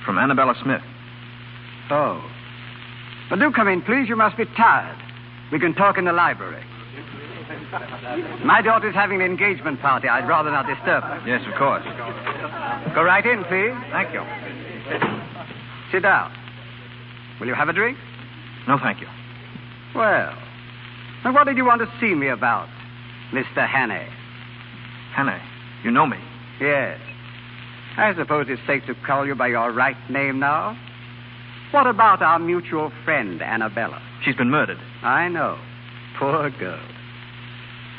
From Annabella Smith. Oh. Well, do come in, please. You must be tired. We can talk in the library. My daughter's having an engagement party. I'd rather not disturb her. Yes, of course. Go right in, please. Thank you. Sit down. Will you have a drink? No, thank you. Well, and what did you want to see me about, Mr. Hannay? Hannay? You know me? Yes. I suppose it's safe to call you by your right name now. What about our mutual friend, Annabella? She's been murdered. I know. Poor girl.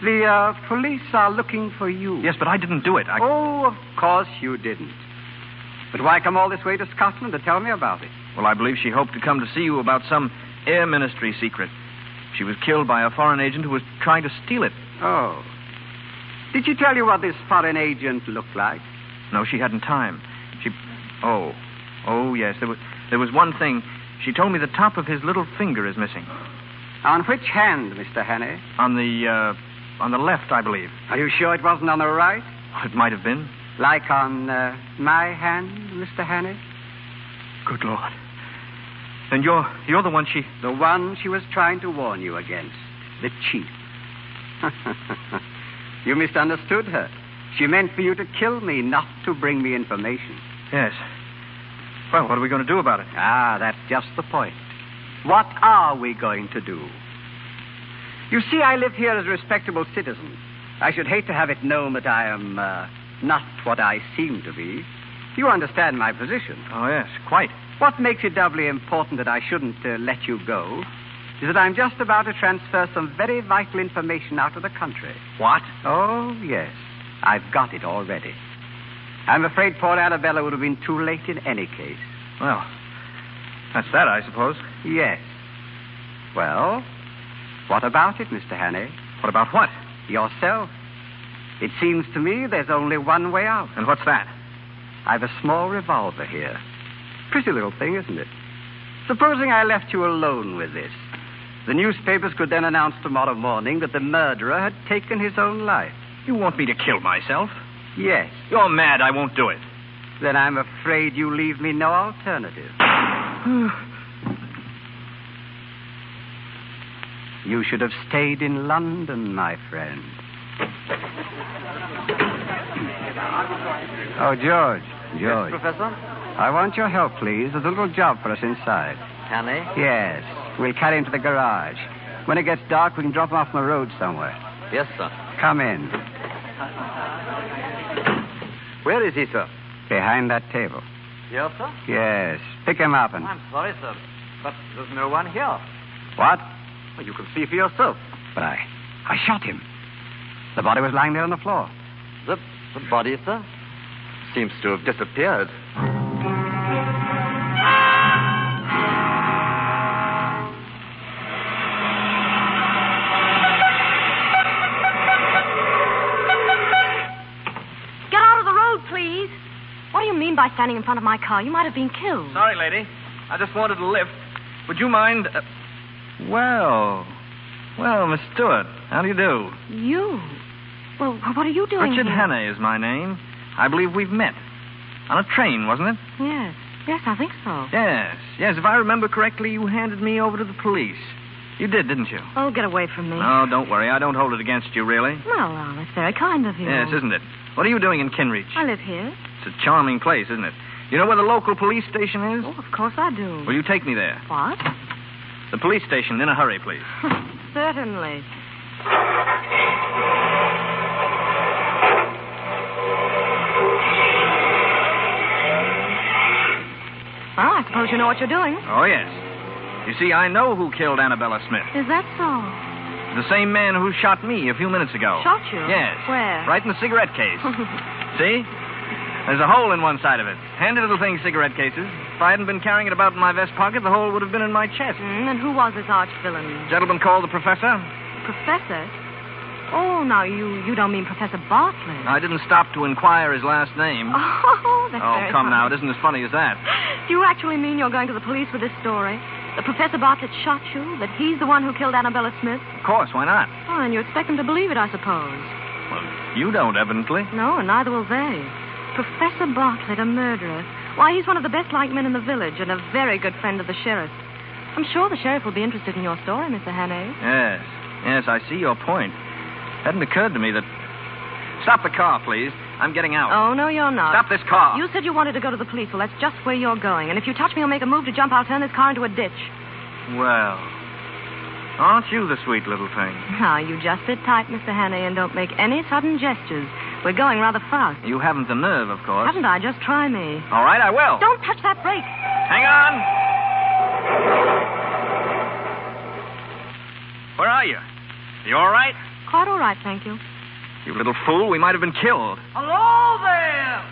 The police are looking for you. Yes, but I didn't do it. Oh, of course you didn't. But why come all this way to Scotland to tell me about it? Well, I believe she hoped to come to see you about some air ministry secret. She was killed by a foreign agent who was trying to steal it. Oh. Did she tell you what this foreign agent looked like? No, she hadn't time. Oh, yes. There was one thing. She told me the top of his little finger is missing. On which hand, Mr. Hannay? On the left, I believe. Are you sure it wasn't on the right? It might have been. Like on my hand, Mr. Hannay? Good Lord. Then you're the one she... The one she was trying to warn you against. The chief. You misunderstood her. She meant for you to kill me, not to bring me information. Yes. Well, what are we going to do about it? That's just the point. What are we going to do? You see, I live here as a respectable citizen. I should hate to have it known that I am not what I seem to be. You understand my position. Oh, yes, quite. What makes it doubly important that I shouldn't let you go is that I'm just about to transfer some very vital information out of the country. What? Oh, yes. I've got it already. I'm afraid poor Annabella would have been too late in any case. Well, that's that, I suppose. Yes. Well, what about it, Mr. Hannay? What about what? Yourself. It seems to me there's only one way out. And what's that? I've a small revolver here. Pretty little thing, isn't it? Supposing I left you alone with this. The newspapers could then announce tomorrow morning that the murderer had taken his own life. You want me to kill myself? Yes. You're mad. I won't do it. Then I'm afraid you leave me no alternative. You should have stayed in London, my friend. Oh, George. Yes, Professor? I want your help, please. There's a little job for us inside. Can they? Yes. We'll carry him to the garage. When it gets dark, we can drop him off on the road somewhere. Yes, sir. Come in. Where is he, sir? Behind that table. Here, sir? Yes. Pick him up and... I'm sorry, sir, but there's no one here. What? Well, you can see for yourself. But I shot him. The body was lying there on the floor. The body, sir? Seems to have disappeared. Get out of the road, please. What do you mean by standing in front of my car? You might have been killed. Sorry, lady. I just wanted a lift. Would you mind... Well, Miss Stewart, how do you do? You? Well, what are you doing Richard here? Hannay is my name. I believe we've met. On a train, wasn't it? Yes. Yes, I think so. Yes. If I remember correctly, you handed me over to the police. You did, didn't you? Oh, get away from me. No, don't worry. I don't hold it against you, really. Well, that's very kind of you. Yes, isn't it? What are you doing in Kinreach? I live here. It's a charming place, isn't it? You know where the local police station is? Oh, of course I do. Will you take me there? What? The police station, in a hurry, please. Certainly. Well, I suppose you know what you're doing. Oh, yes. You see, I know who killed Annabella Smith. Is that so? The same man who shot me a few minutes ago. Shot you? Yes. Where? Right in the cigarette case. See? There's a hole in one side of it. Handy little thing, cigarette cases. If I hadn't been carrying it about in my vest pocket, the hole would have been in my chest. And who was this arch-villain? Gentleman called the professor. Professor? Oh, now, you don't mean Professor Bartlett. I didn't stop to inquire his last name. Oh, that's very come funny. now. It isn't as funny as that. Do you actually mean you're going to the police with this story? That Professor Bartlett shot you? That he's the one who killed Annabella Smith? Of course, why not? Oh, and you expect them to believe it, I suppose. Well, you don't, evidently. No, and neither will they. Professor Bartlett, a murderer. Why, he's one of the best-liked men in the village and a very good friend of the sheriff. I'm sure the sheriff will be interested in your story, Mr. Hannay. Yes, I see your point. Hadn't occurred to me that... Stop the car, please. I'm getting out. Oh, no, you're not. Stop this car. You said you wanted to go to the police. Well, that's just where you're going. And if you touch me or make a move to jump, I'll turn this car into a ditch. Well, aren't you the sweet little thing? Now, you just sit tight, Mr. Hannay, and don't make any sudden gestures. We're going rather fast. You haven't the nerve, of course. Haven't I? Just try me. All right, I will. Don't touch that brake. Hang on. Where are you? You all right? Quite all right, thank you. You little fool, we might have been killed. Hello there!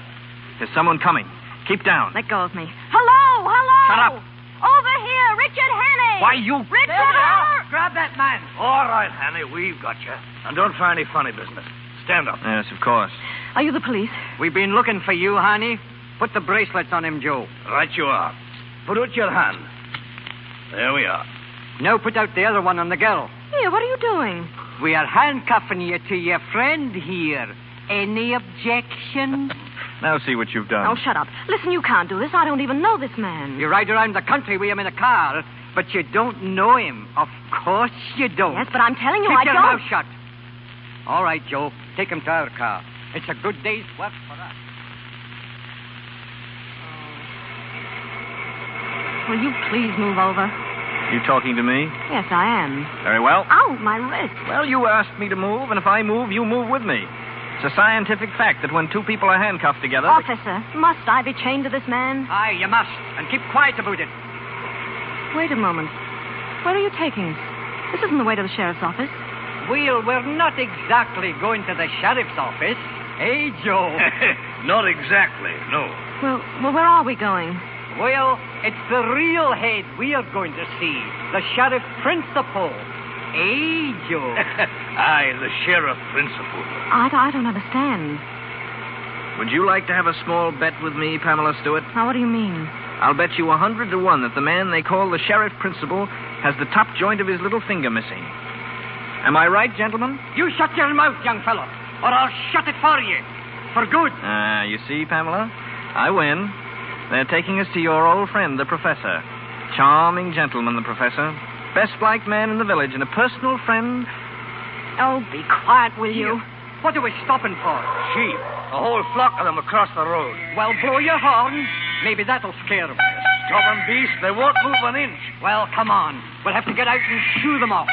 There's someone coming. Keep down. Let go of me. Hello! Shut up. Over here, Richard Hannay! Why, you... Richard! Grab that man. All right, Hannay, we've got you. And don't try any funny business. Stand up. Yes, of course. Are you the police? We've been looking for you, honey. Put the bracelets on him, Joe. Right you are. Put out your hand. There we are. Now put out the other one on the girl. Here, what are you doing? We are handcuffing you to your friend here. Any objections? Now see what you've done. Oh, shut up. Listen, you can't do this. I don't even know this man. You ride around the country with him in a car, but you don't know him. Of course you don't. Yes, but I'm telling you, Keep I your don't. mouth shut. All right, Joe. Take him to our car. It's a good day's work for us. Will you please move over? You talking to me? Yes, I am. Very well. Ow, my wrist. Well, you asked me to move, and if I move, you move with me. It's a scientific fact that when two people are handcuffed together... Officer, must I be chained to this man? Aye, you must. And keep quiet about it. Wait a moment. Where are you taking us? This isn't the way to the sheriff's office. Well, we're not exactly going to the sheriff's office. Eh, Joe? Not exactly, no. Well, where are we going? Well, it's the real head we are going to see. The sheriff principal. Eh, Joe? Aye, the sheriff principal. I don't understand. Would you like to have a small bet with me, Pamela Stewart? Now, what do you mean? I'll bet you 100 to 1 that the man they call the sheriff principal has the top joint of his little finger missing. Am I right, gentlemen? You shut your mouth, young fellow, or I'll shut it for you. For good. You see, Pamela? I win. They're taking us to your old friend, the professor. Charming gentleman, the professor. Best-liked man in the village and a personal friend. Oh, be quiet, will you? What are we stopping for? Sheep. A whole flock of them across the road. Well, blow your horn. Maybe that'll scare them. Stubborn beast, they won't move an inch. Well, come on. We'll have to get out and shoo them off.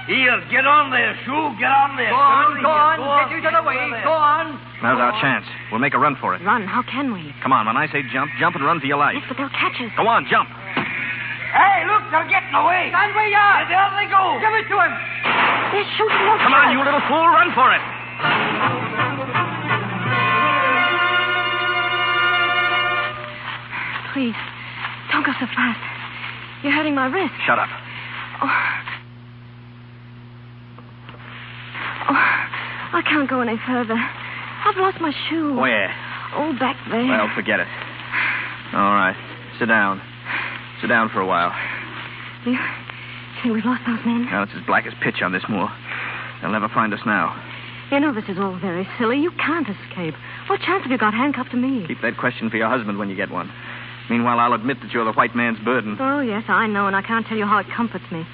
Here, get on there, Shoo. Get on there. Go on. Get you to the way. Go on. Now's our chance. We'll make a run for it. Run? How can we? Come on, when I say jump, jump and run for your life. Yes, but they'll catch us. Go on, jump. Hey, look, they're getting away. Stand where you are. There they go. Give it to him. They're shooting us. Come on, you little fool. Run for it. Please, don't go so fast. You're hurting my wrist. Shut up. I can't go any further. I've lost my shoe. Where? Oh, back there. Well, forget it. All right. Sit down. Sit down for a while. You think we've lost those men? Now, it's as black as pitch on this moor. They'll never find us now. You know, this is all very silly. You can't escape. What chance have you got handcuffed to me? Keep that question for your husband when you get one. Meanwhile, I'll admit that you're the white man's burden. Oh, yes, I know, and I can't tell you how it comforts me.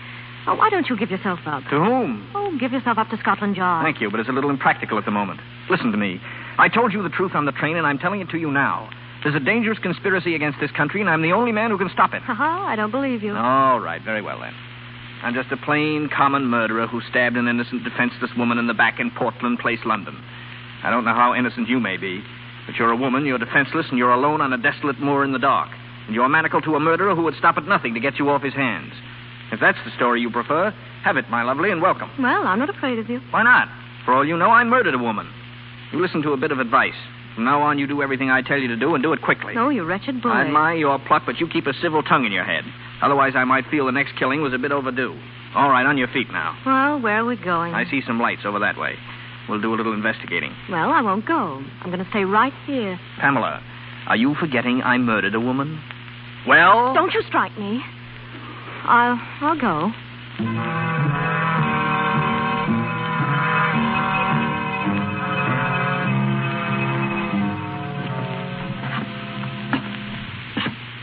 Oh, why don't you give yourself up? To whom? Oh, give yourself up to Scotland Yard. Thank you, but it's a little impractical at the moment. Listen to me. I told you the truth on the train, and I'm telling it to you now. There's a dangerous conspiracy against this country, and I'm the only man who can stop it. Ha-ha, I don't believe you. All right, very well, then. I'm just a plain, common murderer who stabbed an innocent, defenseless woman in the back in Portland Place, London. I don't know how innocent you may be, but you're a woman, you're defenseless, and you're alone on a desolate moor in the dark. And you're manacled to a murderer who would stop at nothing to get you off his hands. If that's the story you prefer, have it, my lovely, and welcome. Well, I'm not afraid of you. Why not? For all you know, I murdered a woman. You listen to a bit of advice. From now on, you do everything I tell you to do, and do it quickly. Oh, you wretched boy. I admire your pluck, but you keep a civil tongue in your head. Otherwise, I might feel the next killing was a bit overdue. All right, on your feet now. Well, where are we going? I see some lights over that way. We'll do a little investigating. Well, I won't go. I'm going to stay right here. Pamela, are you forgetting I murdered a woman? Well? Don't you strike me. I'll go.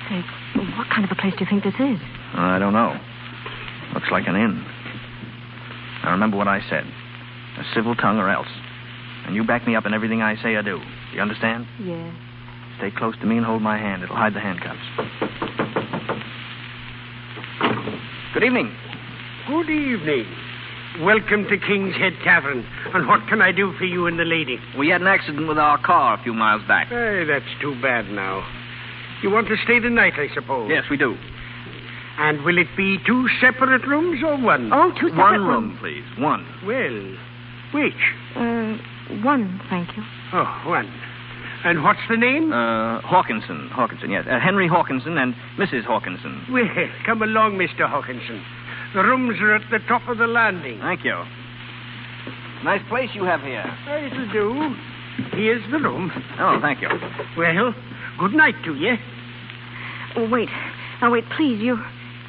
Say, what kind of a place do you think this is? I don't know. Looks like an inn. Now, remember what I said. A civil tongue or else. And you back me up in everything I say or do. Do you understand? Yeah. Stay close to me and hold my hand. It'll hide the handcuffs. Good evening. Good evening. Welcome to King's Head Tavern. And what can I do for you and the lady? We had an accident with our car a few miles back. Hey, that's too bad now. You want to stay the night, I suppose? Yes, we do. And will it be 2 separate rooms or one? Oh, 2 separate One rooms. room, please. One. Well, which? One, thank you. Oh, one. And what's the name? Hawkinson. Hawkinson, yes. Henry Hawkinson and Mrs. Hawkinson. Well, come along, Mr. Hawkinson. The rooms are at the top of the landing. Thank you. Nice place you have here. It'll do. Here's the room. Oh, thank you. Well, good night to you. Oh, wait. Now, wait, please. You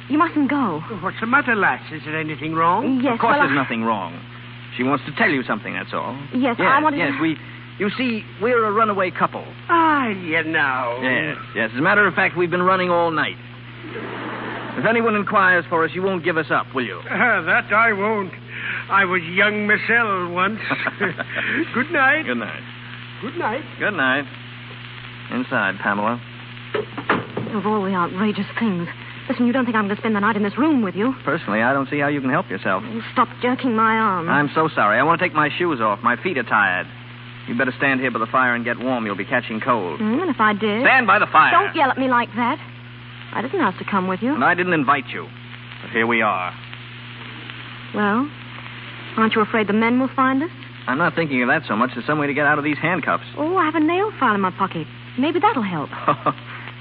mustn't go. What's the matter, lass? Is there anything wrong? Yes, Of course well, there's nothing wrong. She wants to tell you something, that's all. Yes, I wanted Yes, to... You see, we're a runaway couple. Ah, you know. Yes. As a matter of fact, we've been running all night. If anyone inquires for us, you won't give us up, will you? That I won't. I was young myself once. Good night. Good night. Good night. Good night. Inside, Pamela. Of all the outrageous things. Listen, you don't think I'm going to spend the night in this room with you? Personally, I don't see how you can help yourself. Stop jerking my arm. I'm so sorry. I want to take my shoes off. My feet are tired. You better stand here by the fire and get warm. You'll be catching cold. And if I did... Stand by the fire. Don't yell at me like that. I didn't ask to come with you. And I didn't invite you. But here we are. Well, aren't you afraid the men will find us? I'm not thinking of that so much. There's some way to get out of these handcuffs. Oh, I have a nail file in my pocket. Maybe that'll help.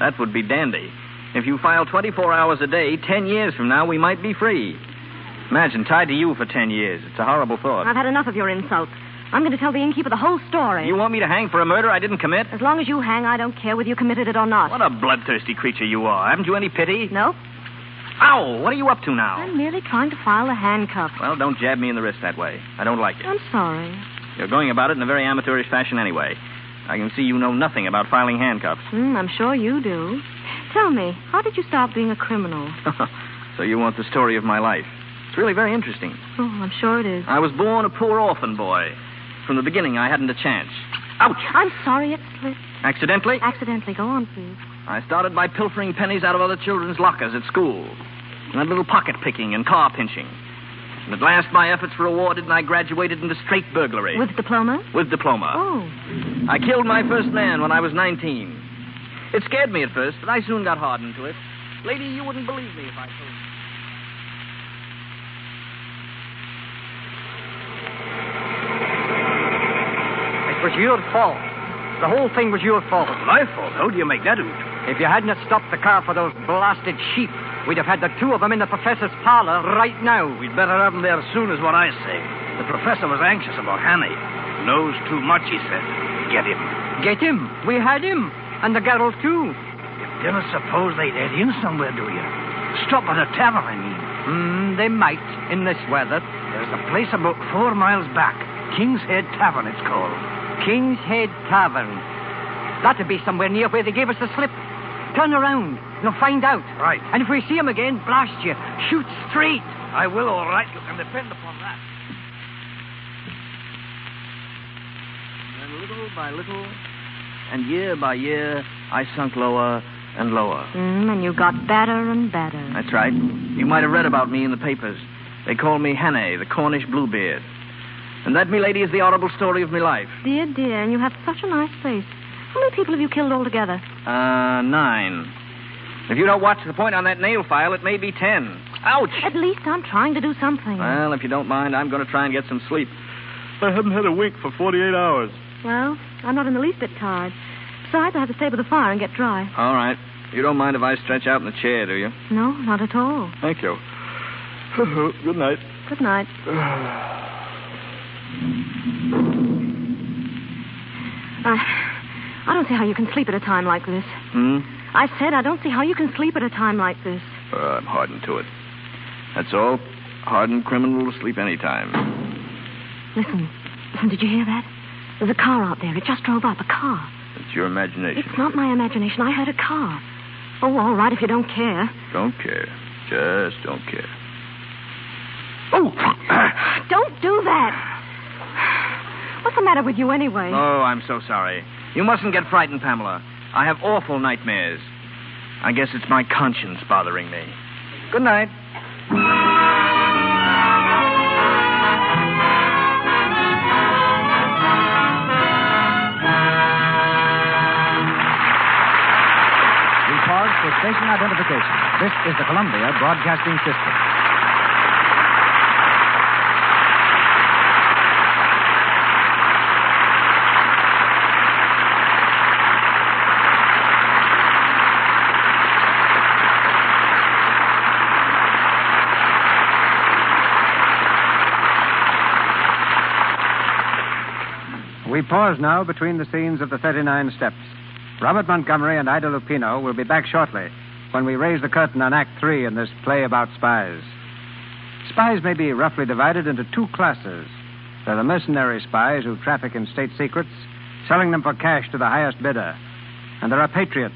That would be dandy. If you file 24 hours a day, 10 years from now, we might be free. Imagine, tied to you for 10 years. It's a horrible thought. I've had enough of your insults. I'm going to tell the innkeeper the whole story. You want me to hang for a murder I didn't commit? As long as you hang, I don't care whether you committed it or not. What a bloodthirsty creature you are. Haven't you any pity? No. Ow! What are you up to now? I'm merely trying to file the handcuffs. Well, don't jab me in the wrist that way. I don't like it. I'm sorry. You're going about it in a very amateurish fashion anyway. I can see you know nothing about filing handcuffs. I'm sure you do. Tell me, how did you start being a criminal? So you want the story of my life? It's really very interesting. Oh, I'm sure it is. I was born a poor orphan boy. From the beginning, I hadn't a chance. Ouch! I'm sorry it slipped. Accidentally? Accidentally. Go on, please. I started by pilfering pennies out of other children's lockers at school. And a little pocket picking and car pinching. And at last, my efforts were rewarded, and I graduated into straight burglary. With diploma? With diploma. Oh. I killed my first man when I was 19. It scared me at first, but I soon got hardened to it. Lady, you wouldn't believe me if I told you. It was your fault. The whole thing was your fault. My fault? How do you make that out? If you hadn't stopped the car for those blasted sheep, we'd have had the two of them in the professor's parlor right now. We'd better have them there soon, is what I say. The professor was anxious about Hanny. Knows too much, he said. Get him. Get him? We had him. And the girls, too. You don't suppose they'd head in somewhere, do you? Stop at a tavern, I mean. They might, in this weather. There's a place about 4 miles back. King's Head Tavern, it's called. King's Head Tavern. That'd be somewhere near where they gave us the slip. Turn around. Find out. Right. And if we see him again, blast you. Shoot straight. I will, all right. You can depend upon that. And little by little, and year by year, I sunk lower and lower. And you got better and better. That's right. You might have read about me in the papers. They call me Hannay, the Cornish Bluebeard. And that, milady, is the horrible story of my life. Dear, dear, and you have such a nice face. How many people have you killed altogether? 9. If you don't watch the point on that nail file, it may be 10. Ouch! At least I'm trying to do something. Well, if you don't mind, I'm going to try and get some sleep. I haven't had a wink for 48 hours. Well, I'm not in the least bit tired. Besides, I have to stay by the fire and get dry. All right. You don't mind if I stretch out in the chair, do you? No, not at all. Thank you. Good night. Good night. I don't see how you can sleep at a time like this. I said I don't see how you can sleep at a time like this. I'm hardened to it. That's all. Hardened criminal to sleep any time. Listen, did you hear that? There's a car out there. It just drove up, a car. It's your imagination. It's not my imagination. I heard a car. Oh, all right, if you don't care. Don't care. Just don't care. Oh, don't do that. What's the matter with you anyway? Oh, I'm so sorry. You mustn't get frightened, Pamela. I have awful nightmares. I guess it's my conscience bothering me. Good night. We pause for station identification. This is the Columbia Broadcasting System. We pause now between the scenes of the 39 Steps. Robert Montgomery and Ida Lupino will be back shortly when we raise the curtain on Act 3 in this play about spies. Spies may be roughly divided into 2 classes. There are the mercenary spies who traffic in state secrets, selling them for cash to the highest bidder. And there are patriots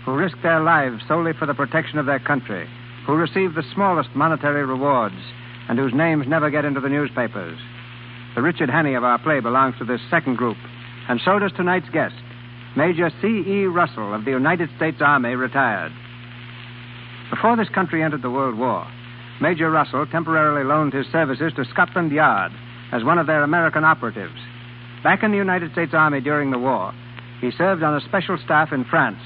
who risk their lives solely for the protection of their country, who receive the smallest monetary rewards, and whose names never get into the newspapers. The Richard Hannay of our play belongs to this second group, and so does tonight's guest, Major C.E. Russell of the United States Army, retired. Before this country entered the World War, Major Russell temporarily loaned his services to Scotland Yard as one of their American operatives. Back in the United States Army during the war, he served on a special staff in France.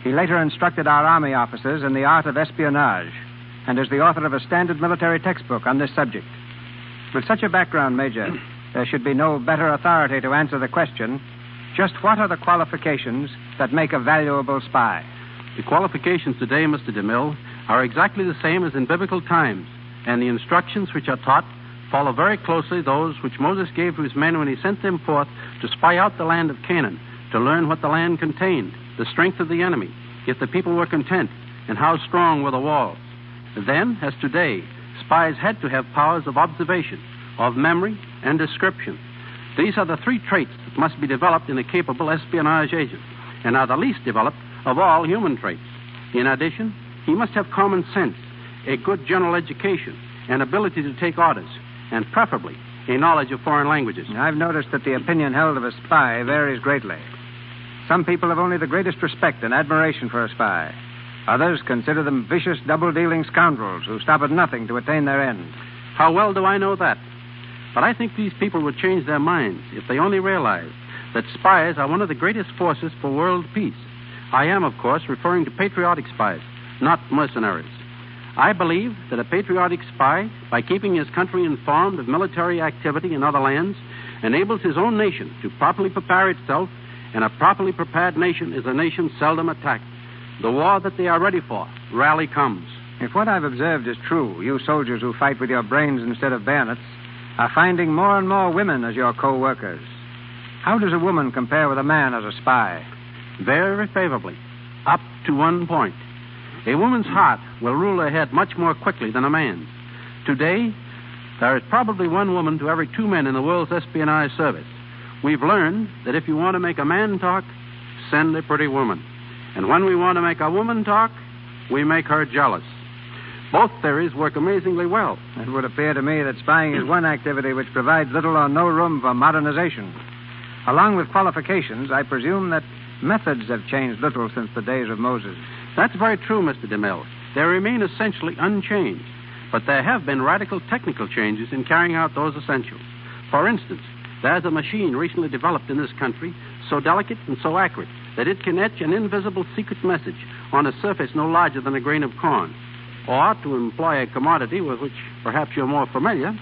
He later instructed our Army officers in the art of espionage and is the author of a standard military textbook on this subject. With such a background, Major, there should be no better authority to answer the question, just what are the qualifications that make a valuable spy? The qualifications today, Mr. DeMille, are exactly the same as in biblical times, and the instructions which are taught follow very closely those which Moses gave to his men when he sent them forth to spy out the land of Canaan, to learn what the land contained, the strength of the enemy, if the people were content, and how strong were the walls. Then, as today, spies had to have powers of observation, of memory, and description. These are the 3 traits that must be developed in a capable espionage agent, and are the least developed of all human traits. In addition, he must have common sense, a good general education, an ability to take orders, and preferably a knowledge of foreign languages. I've noticed that the opinion held of a spy varies greatly. Some people have only the greatest respect and admiration for a spy. Others consider them vicious, double-dealing scoundrels who stop at nothing to attain their end. How well do I know that? But I think these people would change their minds if they only realized that spies are one of the greatest forces for world peace. I am, of course, referring to patriotic spies, not mercenaries. I believe that a patriotic spy, by keeping his country informed of military activity in other lands, enables his own nation to properly prepare itself, and a properly prepared nation is a nation seldom attacked. The war that they are ready for rarely comes. If what I've observed is true, you soldiers who fight with your brains instead of bayonets are finding more and more women as your co-workers. How does a woman compare with a man as a spy? Very favorably, up to one point. A woman's heart will rule her head much more quickly than a man's. Today, there is probably one woman to every 2 men in the world's espionage service. We've learned that if you want to make a man talk, send a pretty woman. And when we want to make a woman talk, we make her jealous. Both theories work amazingly well. It would appear to me that spying is one activity which provides little or no room for modernization. Along with qualifications, I presume that methods have changed little since the days of Moses. That's very true, Mr. DeMille. They remain essentially unchanged, but there have been radical technical changes in carrying out those essentials. For instance, there's a machine recently developed in this country so delicate and so accurate that it can etch an invisible secret message on a surface no larger than a grain of corn. Or, to employ a commodity with which perhaps you're more familiar,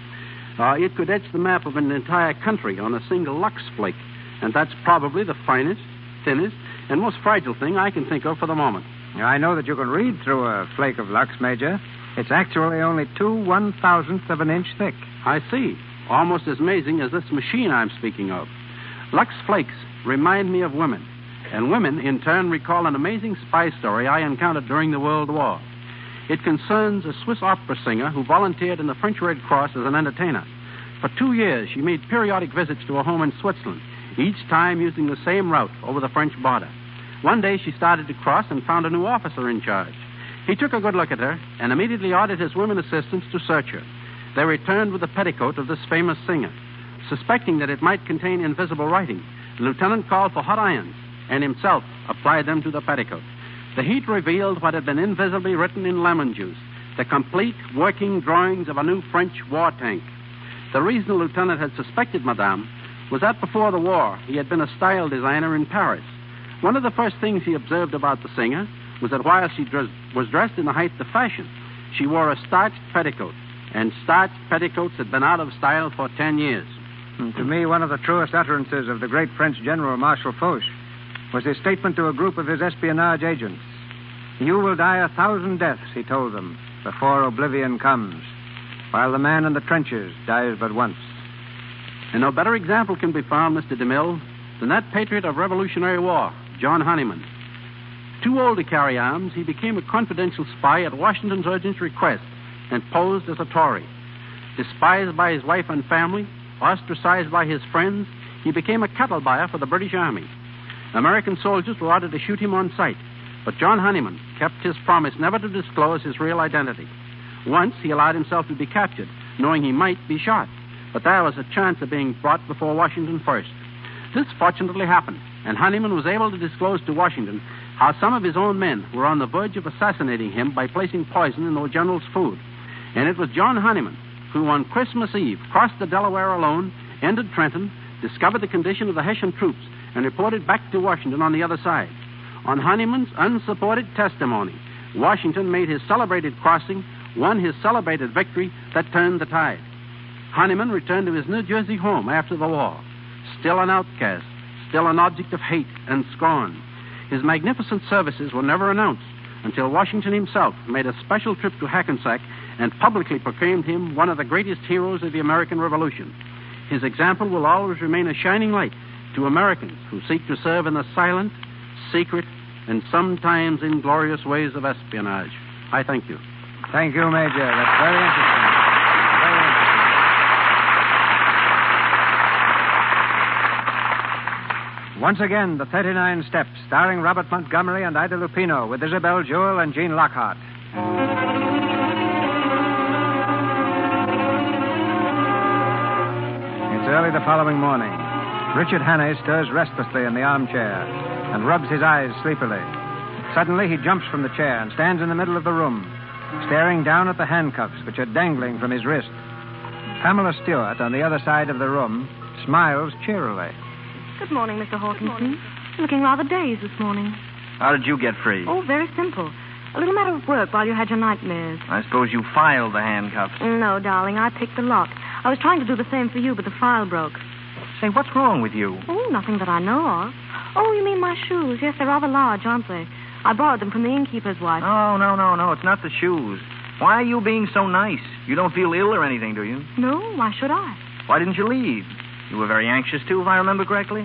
it could etch the map of an entire country on a single Lux flake. And that's probably the finest, thinnest, and most fragile thing I can think of for the moment. I know that you can read through a flake of Lux, Major. It's actually only 2/1000th of an inch thick. I see. Almost as amazing as this machine I'm speaking of. Lux flakes remind me of women, and women, in turn, recall an amazing spy story I encountered during the World War. It concerns a Swiss opera singer who volunteered in the French Red Cross as an entertainer. For 2 years, she made periodic visits to a home in Switzerland, each time using the same route over the French border. One day, she started to cross and found a new officer in charge. He took a good look at her and immediately ordered his women assistants to search her. They returned with the petticoat of this famous singer. Suspecting that it might contain invisible writing, the lieutenant called for hot irons and himself applied them to the petticoat. The heat revealed what had been invisibly written in lemon juice, the complete working drawings of a new French war tank. The reason the lieutenant had suspected Madame was that before the war, he had been a style designer in Paris. One of the first things he observed about the singer was that while she was dressed in the height of fashion, she wore a starched petticoat, and starched petticoats had been out of style for 10 years. To me, one of the truest utterances of the great French General Marshal Foch was his statement to a group of his espionage agents. You will die 1,000 deaths, he told them, before oblivion comes, while the man in the trenches dies but once. And no better example can be found, Mr. DeMille, than that patriot of Revolutionary War, John Honeyman. Too old to carry arms, he became a confidential spy at Washington's urgent request and posed as a Tory. Despised by his wife and family, ostracized by his friends, he became a cattle buyer for the British Army. American soldiers were ordered to shoot him on sight, but John Honeyman kept his promise never to disclose his real identity. Once he allowed himself to be captured, knowing he might be shot, but there was a chance of being brought before Washington first. This fortunately happened, and Honeyman was able to disclose to Washington how some of his own men were on the verge of assassinating him by placing poison in the general's food. And it was John Honeyman who, on Christmas Eve, crossed the Delaware alone, entered Trenton, discovered the condition of the Hessian troops, and reported back to Washington on the other side. On Honeyman's unsupported testimony, Washington made his celebrated crossing, won his celebrated victory that turned the tide. Honeyman returned to his New Jersey home after the war, still an outcast, still an object of hate and scorn. His magnificent services were never announced until Washington himself made a special trip to Hackensack and publicly proclaimed him one of the greatest heroes of the American Revolution. His example will always remain a shining light to Americans who seek to serve in the silent, secret, and sometimes inglorious ways of espionage. I thank you. Thank you, Major. That's very interesting. Very interesting. Once again, the 39 Steps, starring Robert Montgomery and Ida Lupino, with Isabel Jewell and Jean Lockhart. It's early the following morning. Richard Hannay stirs restlessly in the armchair and rubs his eyes sleepily. Suddenly, he jumps from the chair and stands in the middle of the room, staring down at the handcuffs which are dangling from his wrist. Pamela Stewart, on the other side of the room, smiles cheerily. Good morning, Mr. Hawkinson. Looking rather dazed this morning. How did you get free? Oh, very simple. A little matter of work while you had your nightmares. I suppose you filed the handcuffs. No, darling, I picked the lock. I was trying to do the same for you, but the file broke. Say, what's wrong with you? Oh, nothing that I know of. Oh, you mean my shoes? Yes, they're rather large, aren't they? I borrowed them from the innkeeper's wife. Oh, no. It's not the shoes. Why are you being so nice? You don't feel ill or anything, do you? No, why should I? Why didn't you leave? You were very anxious, too, if I remember correctly.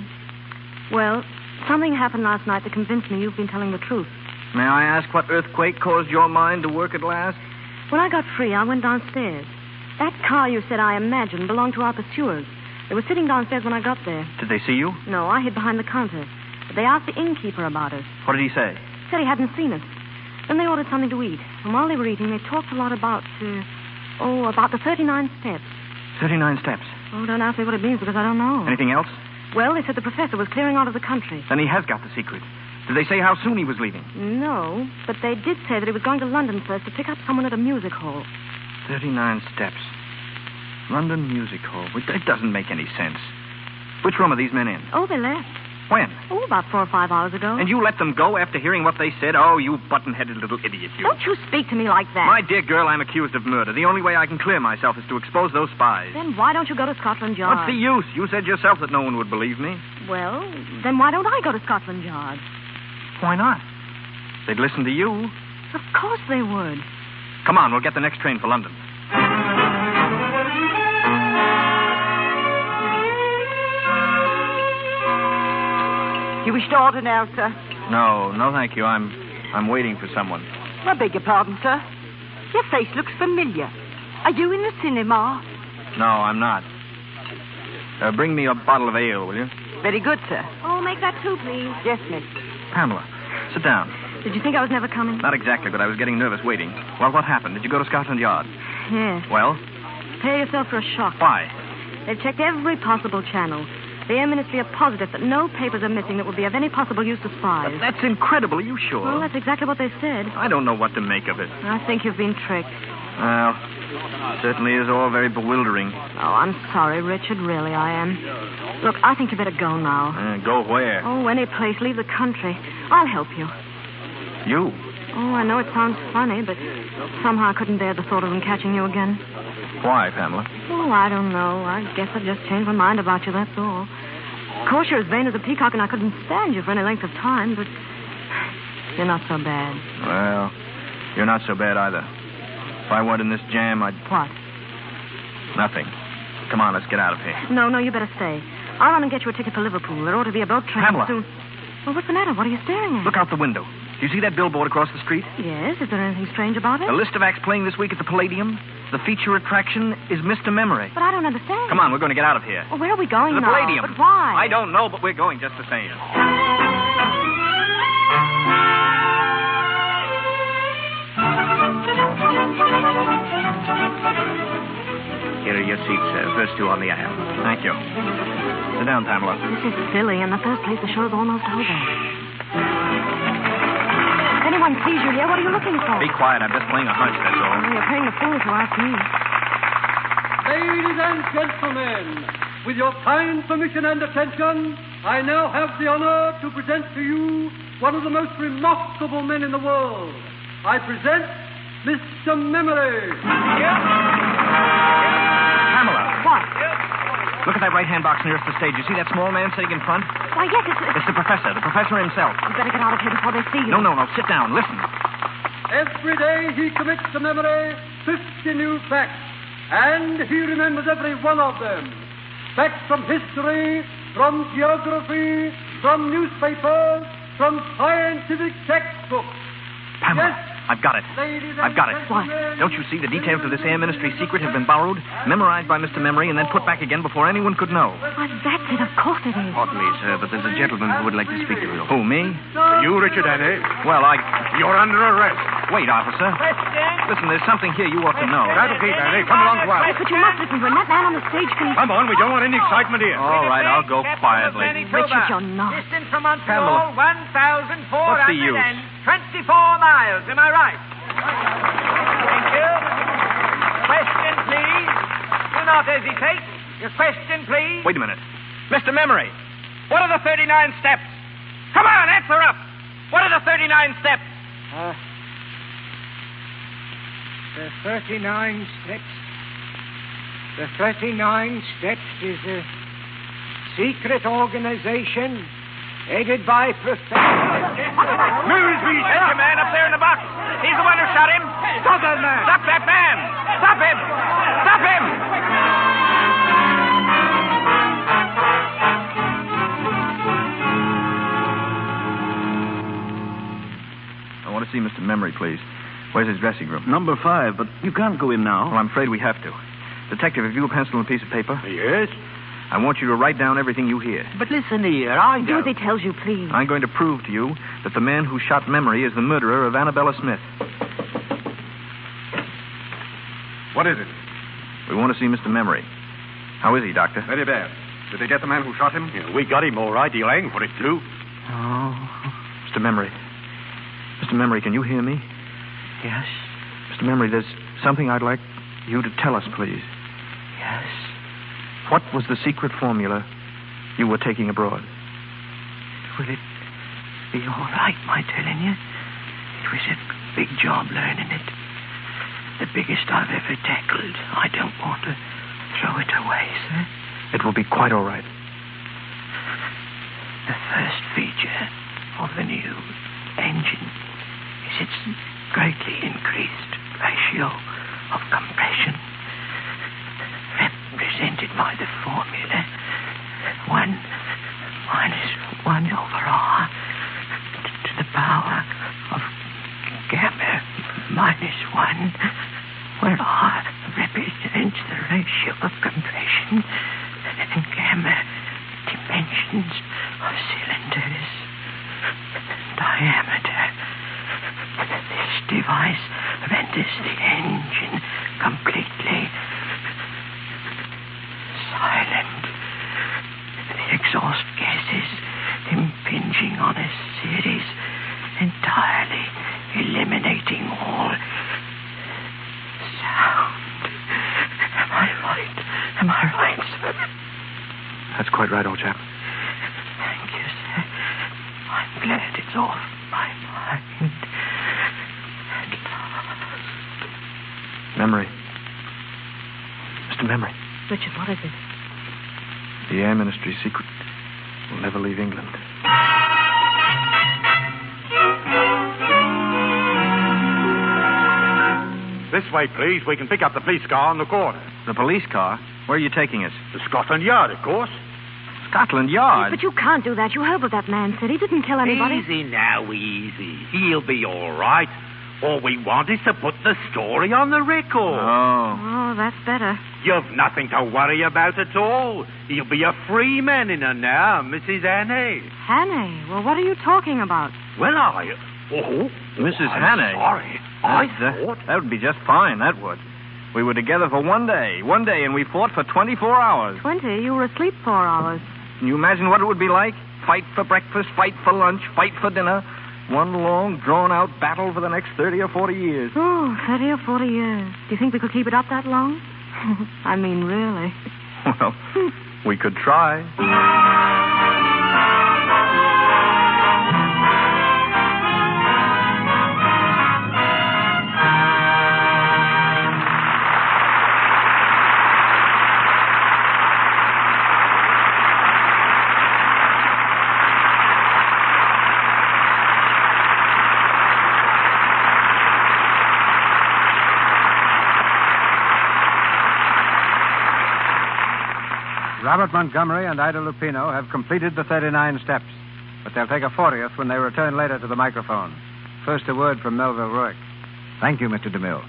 Well, something happened last night that convinced me you've been telling the truth. May I ask what earthquake caused your mind to work at last? When I got free, I went downstairs. That car you said I imagined belonged to our pursuers. They were sitting downstairs when I got there. Did they see you? No, I hid behind the counter. But they asked the innkeeper about us. What did he say? Said he hadn't seen us. Then they ordered something to eat. And while they were eating, they talked a lot about the 39 steps. 39 steps? Oh, don't ask me what it means because I don't know. Anything else? Well, they said the professor was clearing out of the country. Then he has got the secret. Did they say how soon he was leaving? No, but they did say that he was going to London first to pick up someone at a music hall. 39 steps. London Music Hall. It doesn't make any sense. Which room are these men in? Oh, they left. When? Oh, about 4 or 5 hours ago. And you let them go after hearing what they said? Oh, you button-headed little idiot, you. Don't you speak to me like that. My dear girl, I'm accused of murder. The only way I can clear myself is to expose those spies. Then why don't you go to Scotland Yard? What's the use? You said yourself that no one would believe me. Well, then why don't I go to Scotland Yard? Why not? They'd listen to you. Of course they would. Come on, we'll get the next train for London. You wish to order now, sir? No, thank you. I'm waiting for someone. I beg your pardon, sir. Your face looks familiar. Are you in the cinema? No, I'm not. Bring me a bottle of ale, will you? Very good, sir. Oh, make that 2, please. Yes, miss. Pamela, sit down. Did you think I was never coming? Not exactly, but I was getting nervous waiting. Well, what happened? Did you go to Scotland Yard? Yes. Well? Prepare yourself for a shock. Why? They've checked every possible channel. The Air Ministry are positive that no papers are missing that would be of any possible use to spies. But that's incredible. Are you sure? Well, that's exactly what they said. I don't know what to make of it. I think you've been tricked. Well, it certainly is all very bewildering. Oh, I'm sorry, Richard. Really, I am. Look, I think you better go now. Go where? Oh, any place. Leave the country. I'll help you. You? Oh, I know it sounds funny, but somehow I couldn't bear the thought of them catching you again. Why, Pamela? Oh, I don't know. I guess I've just changed my mind about you, that's all. Of course, you're as vain as a peacock, and I couldn't stand you for any length of time, but you're not so bad. Well, you're not so bad either. If I weren't in this jam, I'd... What? Nothing. Come on, let's get out of here. No, you better stay. I'll run and get you a ticket for Liverpool. There ought to be a boat train Pamela. soon. Well, what's the matter? What are you staring at? Look out the window. Do you see that billboard across the street? Yes. Is there anything strange about it? A list of acts playing this week at the Palladium. The feature attraction is Mr. Memory. But I don't understand. Come on, we're going to get out of here. Well, where are we going to the now? Palladium. But why? I don't know, but we're going just the same. Here are your seats, sir. First 2 on the aisle. Thank you. Sit down, Pamela. This is silly. In the first place, the show's almost over. If anyone sees you here, what are you looking for? Be quiet. I'm just playing a hunch, that's all. Oh, you're playing the fool if you ask me. Ladies and gentlemen, with your kind permission and attention, I now have the honor to present to you one of the most remarkable men in the world. I present Mr. Memory. Pamela. What? Look at that right-hand box nearest the stage. You see that small man sitting in front? Why, yes, It's the professor himself. You better get out of here before they see you. No. Sit down. Listen. Every day he commits to memory 50 new facts, and he remembers every one of them. Facts from history, from geography, from newspapers, from scientific textbooks. Pamela. Yes, I've got it. I've got it. What? Don't you see the details of this Air Ministry secret have been borrowed, memorized by Mr. Memory, and then put back again before anyone could know? Why, that's it. Of course it is. Pardon me, sir, but there's a gentleman who would like to speak to you. Who, me? You, Richard Hannay? Well, You're under arrest. Wait, officer. Listen, there's something here you ought to know. That'll keep, Hannay. Come along to us. But you must listen to him. That man on the stage can... Come on, we don't want any excitement here. All right, I'll go quietly. Richard, you're not. Distance from Montreal, Pamela. 1,424 miles. Am I right? Thank you. Question, please. Do not hesitate. Your question, please. Wait a minute. Mr. Memory, what are the 39 steps? Come on, answer up. What are the 39 steps? The 39 steps. The 39 steps is a secret organization headed by Professor... Mosby! There's your man up there in the box. He's the one who shot him. Stop that man! Stop that man! Stop him! Stop him! I want to see Mr. Memory, please. Where's his dressing room? Number 5, but you can't go in now. Well, I'm afraid we have to. Detective, have you a pencil and a piece of paper? Yes? I want you to write down everything you hear. But listen here, I Do as he tells you, please. I'm going to prove to you that the man who shot Memory is the murderer of Annabella Smith. What is it? We want to see Mr. Memory. How is he, Doctor? Very bad. Did they get the man who shot him? Yeah, we got him all right. He'll hang for it, too. Oh. Mr. Memory. Mr. Memory, can you hear me? Yes. Mr. Memory, there's something I'd like you to tell us, please. Yes. What was the secret formula you were taking abroad? Will it be all right, my telling you? It was a big job learning it. The biggest I've ever tackled. I don't want to throw it away, sir. It will be quite all right. The first feature of the new engine is its greatly increased ratio of compression, represented by the formula 1 minus 1 over R to the power of gamma minus 1, where R represents the ratio of compression and gamma dimensions of cylinders diameter. This device renders the engine completely silent. The exhaust gases impinging on a series, entirely eliminating all sound. Am I right? Am I right, sir? That's quite right, old chap. Thank you, sir. I'm glad it's off my mind. Memory. Mr. Memory. Richard, what is it? The Air Ministry secret will never leave England. This way, please. We can pick up the police car on the corner. The police car? Where are you taking us? To Scotland Yard, of course. Scotland Yard? But you can't do that. You heard what that man said. He didn't kill anybody. Easy now, easy. He'll be all right. All we want is to put the story on the record. Oh, that's better. You've nothing to worry about at all. He'll be a free man in her now, Mrs. Hannay. Hannay? Well, what are you talking about? Well, Mrs. I'm Hannay? sorry. That would be just fine, that would. We were together for one day, and we fought for 24 hours. 20? You were asleep 4 hours. Can you imagine what it would be like? Fight for breakfast, fight for lunch, fight for dinner. One long, drawn-out battle for the next 30 or 40 years. Oh, 30 or 40 years. Do you think we could keep it up that long? I mean, really. Well, we could try. Robert Montgomery and Ida Lupino have completed the 39 steps, but they'll take a 40th when they return later to the microphone. First, a word from Melville Ruick. Thank you, Mr. DeMille.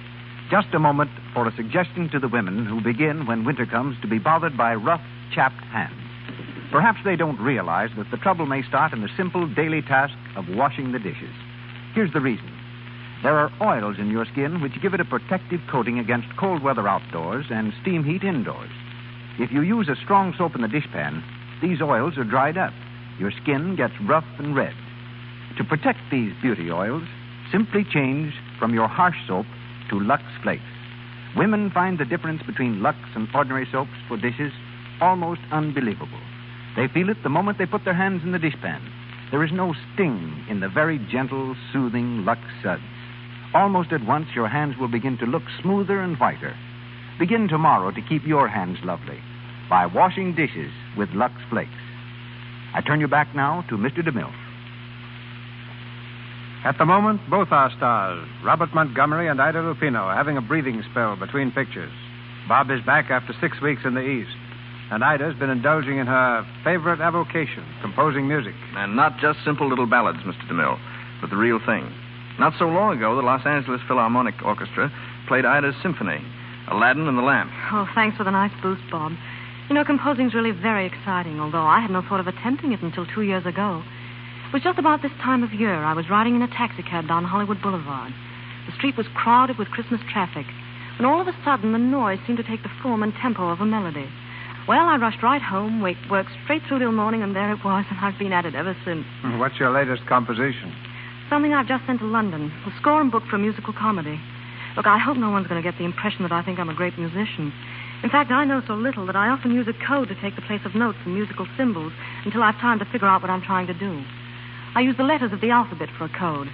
Just a moment for a suggestion to the women who begin, when winter comes, to be bothered by rough, chapped hands. Perhaps they don't realize that the trouble may start in the simple daily task of washing the dishes. Here's the reason. There are oils in your skin which give it a protective coating against cold weather outdoors and steam heat indoors. If you use a strong soap in the dishpan, these oils are dried up. Your skin gets rough and red. To protect these beauty oils, simply change from your harsh soap to Lux Flakes. Women find the difference between Lux and ordinary soaps for dishes almost unbelievable. They feel it the moment they put their hands in the dishpan. There is no sting in the very gentle, soothing Lux suds. Almost at once, your hands will begin to look smoother and whiter. Begin tomorrow to keep your hands lovely by washing dishes with Lux Flakes. I turn you back now to Mr. DeMille. At the moment, both our stars, Robert Montgomery and Ida Lupino, are having a breathing spell between pictures. Bob is back after 6 weeks in the East, and Ida's been indulging in her favorite avocation, composing music. And not just simple little ballads, Mr. DeMille, but the real thing. Not so long ago, the Los Angeles Philharmonic Orchestra played Ida's symphony, Aladdin and the Lamp. Oh, thanks for the nice boost, Bob. You know, composing's really very exciting, although I had no thought of attempting it until 2 years ago. It was just about this time of year. I was riding in a taxicab down Hollywood Boulevard. The street was crowded with Christmas traffic, and all of a sudden the noise seemed to take the form and tempo of a melody. Well, I rushed right home, worked straight through till morning, and there it was, and I've been at it ever since. What's your latest composition? Something I've just sent to London, a score and book for a musical comedy. Look, I hope no one's going to get the impression that I think I'm a great musician. In fact, I know so little that I often use a code to take the place of notes and musical symbols until I've time to figure out what I'm trying to do. I use the letters of the alphabet for a code.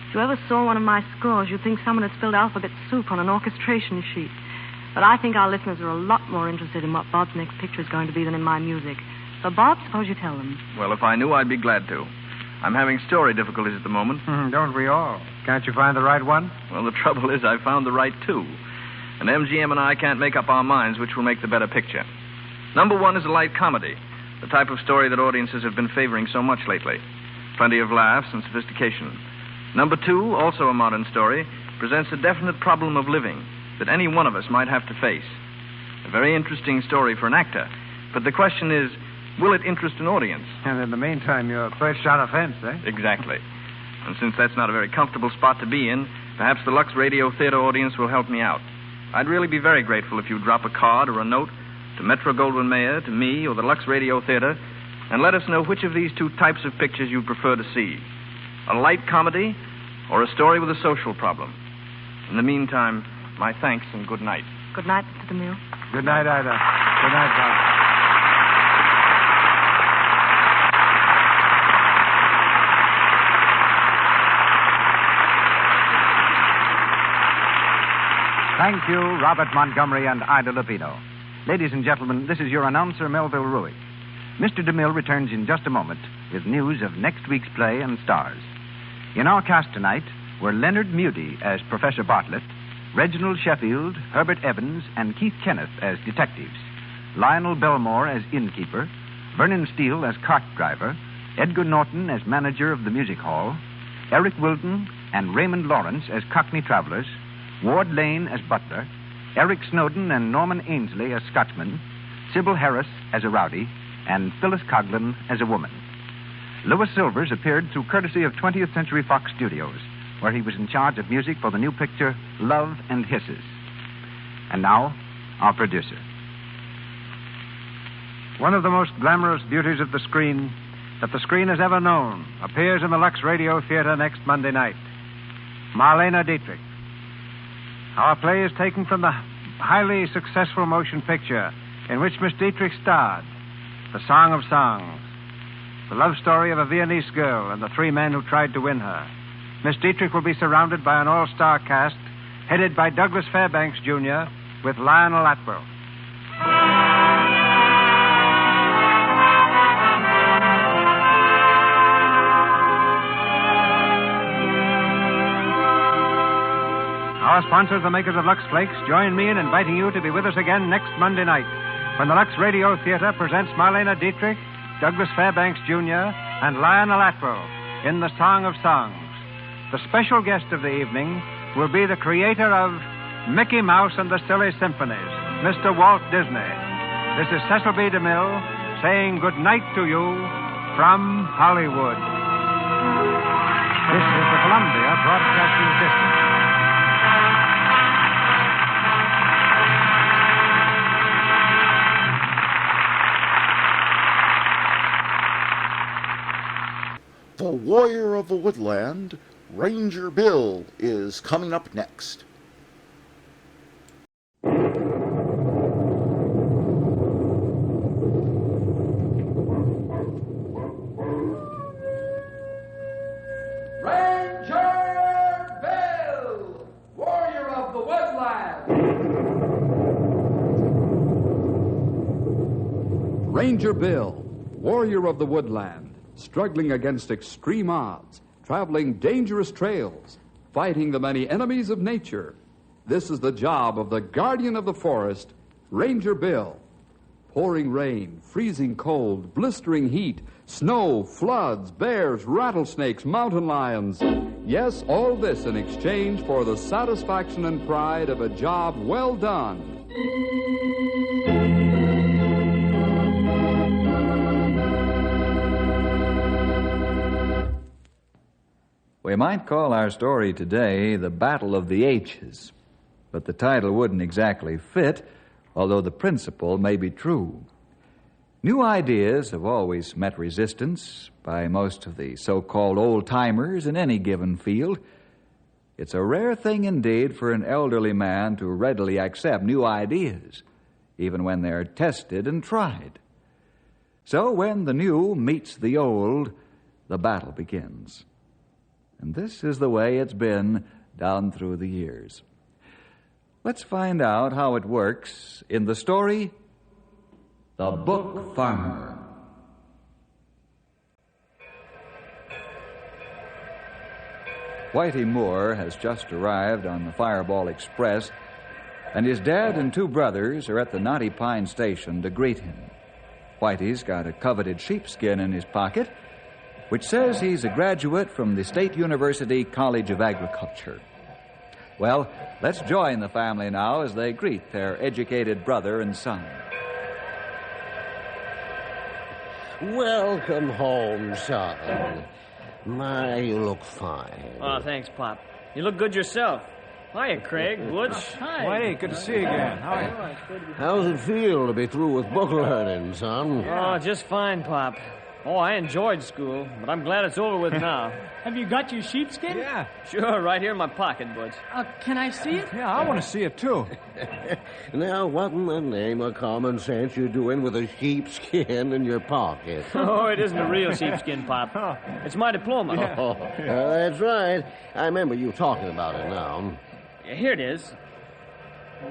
If you ever saw one of my scores, you'd think someone had spilled alphabet soup on an orchestration sheet. But I think our listeners are a lot more interested in what Bob's next picture is going to be than in my music. So, Bob, suppose you tell them. Well, if I knew, I'd be glad to. I'm having story difficulties at the moment. Don't we all? Can't you find the right one? Well, the trouble is I found the right two. And MGM and I can't make up our minds which will make the better picture. Number one is a light comedy, the type of story that audiences have been favoring so much lately. Plenty of laughs and sophistication. Number two, also a modern story, presents a definite problem of living that any one of us might have to face. A very interesting story for an actor. But the question is, will it interest an audience? And in the meantime, you're perched on a fence, eh? Exactly. And since that's not a very comfortable spot to be in, perhaps the Lux Radio Theater audience will help me out. I'd really be very grateful if you'd drop a card or a note to Metro-Goldwyn-Mayer, to me, or the Lux Radio Theater, and let us know which of these two types of pictures you prefer to see. A light comedy or a story with a social problem. In the meantime, my thanks and good night. Good night, Mr. DeMille. Good night, Ida. Good night, Bob. Thank you, Robert Montgomery and Ida Lupino. Ladies and gentlemen, this is your announcer, Melville Ruick. Mr. DeMille returns in just a moment with news of next week's play and stars. In our cast tonight were Leonard Moody as Professor Bartlett, Reginald Sheffield, Herbert Evans, and Keith Kenneth as detectives, Lionel Belmore as innkeeper, Vernon Steele as cart driver, Edgar Norton as manager of the music hall, Eric Wilton and Raymond Lawrence as Cockney travelers, Ward Lane as butler, Eric Snowden and Norman Ainsley as Scotchmen, Sybil Harris as a rowdy, and Phyllis Coughlin as a woman. Louis Silvers appeared through courtesy of 20th Century Fox Studios, where he was in charge of music for the new picture Love and Hisses. And now, our producer. One of the most glamorous beauties of the screen that the screen has ever known appears in the Lux Radio Theater next Monday night. Marlene Dietrich. Our play is taken from the highly successful motion picture in which Miss Dietrich starred, The Song of Songs, the love story of a Viennese girl and the three men who tried to win her. Miss Dietrich will be surrounded by an all-star cast headed by Douglas Fairbanks, Jr., with Lionel Atwell. Our sponsors, the makers of Lux Flakes, join me in inviting you to be with us again next Monday night when the Lux Radio Theater presents Marlene Dietrich, Douglas Fairbanks, Jr., and Lionel Atwell in The Song of Songs. The special guest of the evening will be the creator of Mickey Mouse and the Silly Symphonies, Mr. Walt Disney. This is Cecil B. DeMille saying good night to you from Hollywood. This is the Columbia Broadcasting System. The Warrior of the Woodland, Ranger Bill, is coming up next. Ranger Bill, Warrior of the Woodland. Ranger Bill, Warrior of the Woodland. Struggling against extreme odds, traveling dangerous trails, fighting the many enemies of nature. This is the job of the guardian of the forest, Ranger Bill. Pouring rain, freezing cold, blistering heat, snow, floods, bears, rattlesnakes, mountain lions. Yes, all this in exchange for the satisfaction and pride of a job well done. We might call our story today The Battle of the H's, but the title wouldn't exactly fit, although the principle may be true. New ideas have always met resistance by most of the so-called old-timers in any given field. It's a rare thing indeed for an elderly man to readily accept new ideas, even when they're tested and tried. So when the new meets the old, the battle begins. And this is the way it's been down through the years. Let's find out how it works in the story, The Book Farmer. Whitey Moore has just arrived on the Fireball Express, and his dad and two brothers are at the Knotty Pine station to greet him. Whitey's got a coveted sheepskin in his pocket, which says he's a graduate from the State University College of Agriculture. Well, let's join the family now as they greet their educated brother and son. Welcome home, son. My, you look fine. Oh, thanks, Pop. You look good yourself. Hiya, Craig, Butch. Hi. Whitey, good to see you again. How are you? How's it feel to be through with book learning, son? Oh, just fine, Pop. Oh, I enjoyed school, but I'm glad it's over with now. Have you got your sheepskin? Yeah. Sure, right here in my pocket, Butch. Can I see it? Yeah, I want to see it, too. Now, what in the name of common sense you doing with a sheepskin in your pocket? Oh, it isn't a real sheepskin, Pop. It's my diploma. Yeah. Oh, that's right. I remember you talking about it now. Here it is.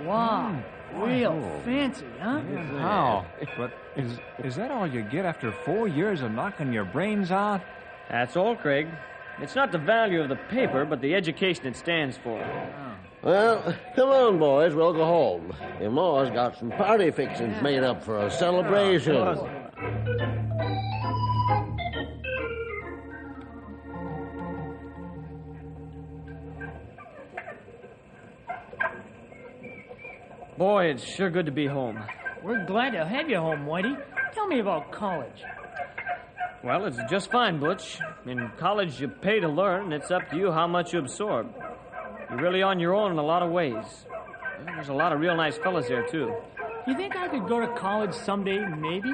Wow. Real fancy, huh? How? But is that all you get after 4 years of knocking your brains out? That's all, Craig. It's not the value of the paper, but the education it stands for. Well, come on, boys. We'll go home. Your ma's got some party fixings made up for a celebration. Boy, it's sure good to be home. We're glad to have you home, Whitey. Tell me about college. Well, it's just fine, Butch. In college, you pay to learn, and it's up to you how much you absorb. You're really on your own in a lot of ways. There's a lot of real nice fellas there, too. You think I could go to college someday, maybe?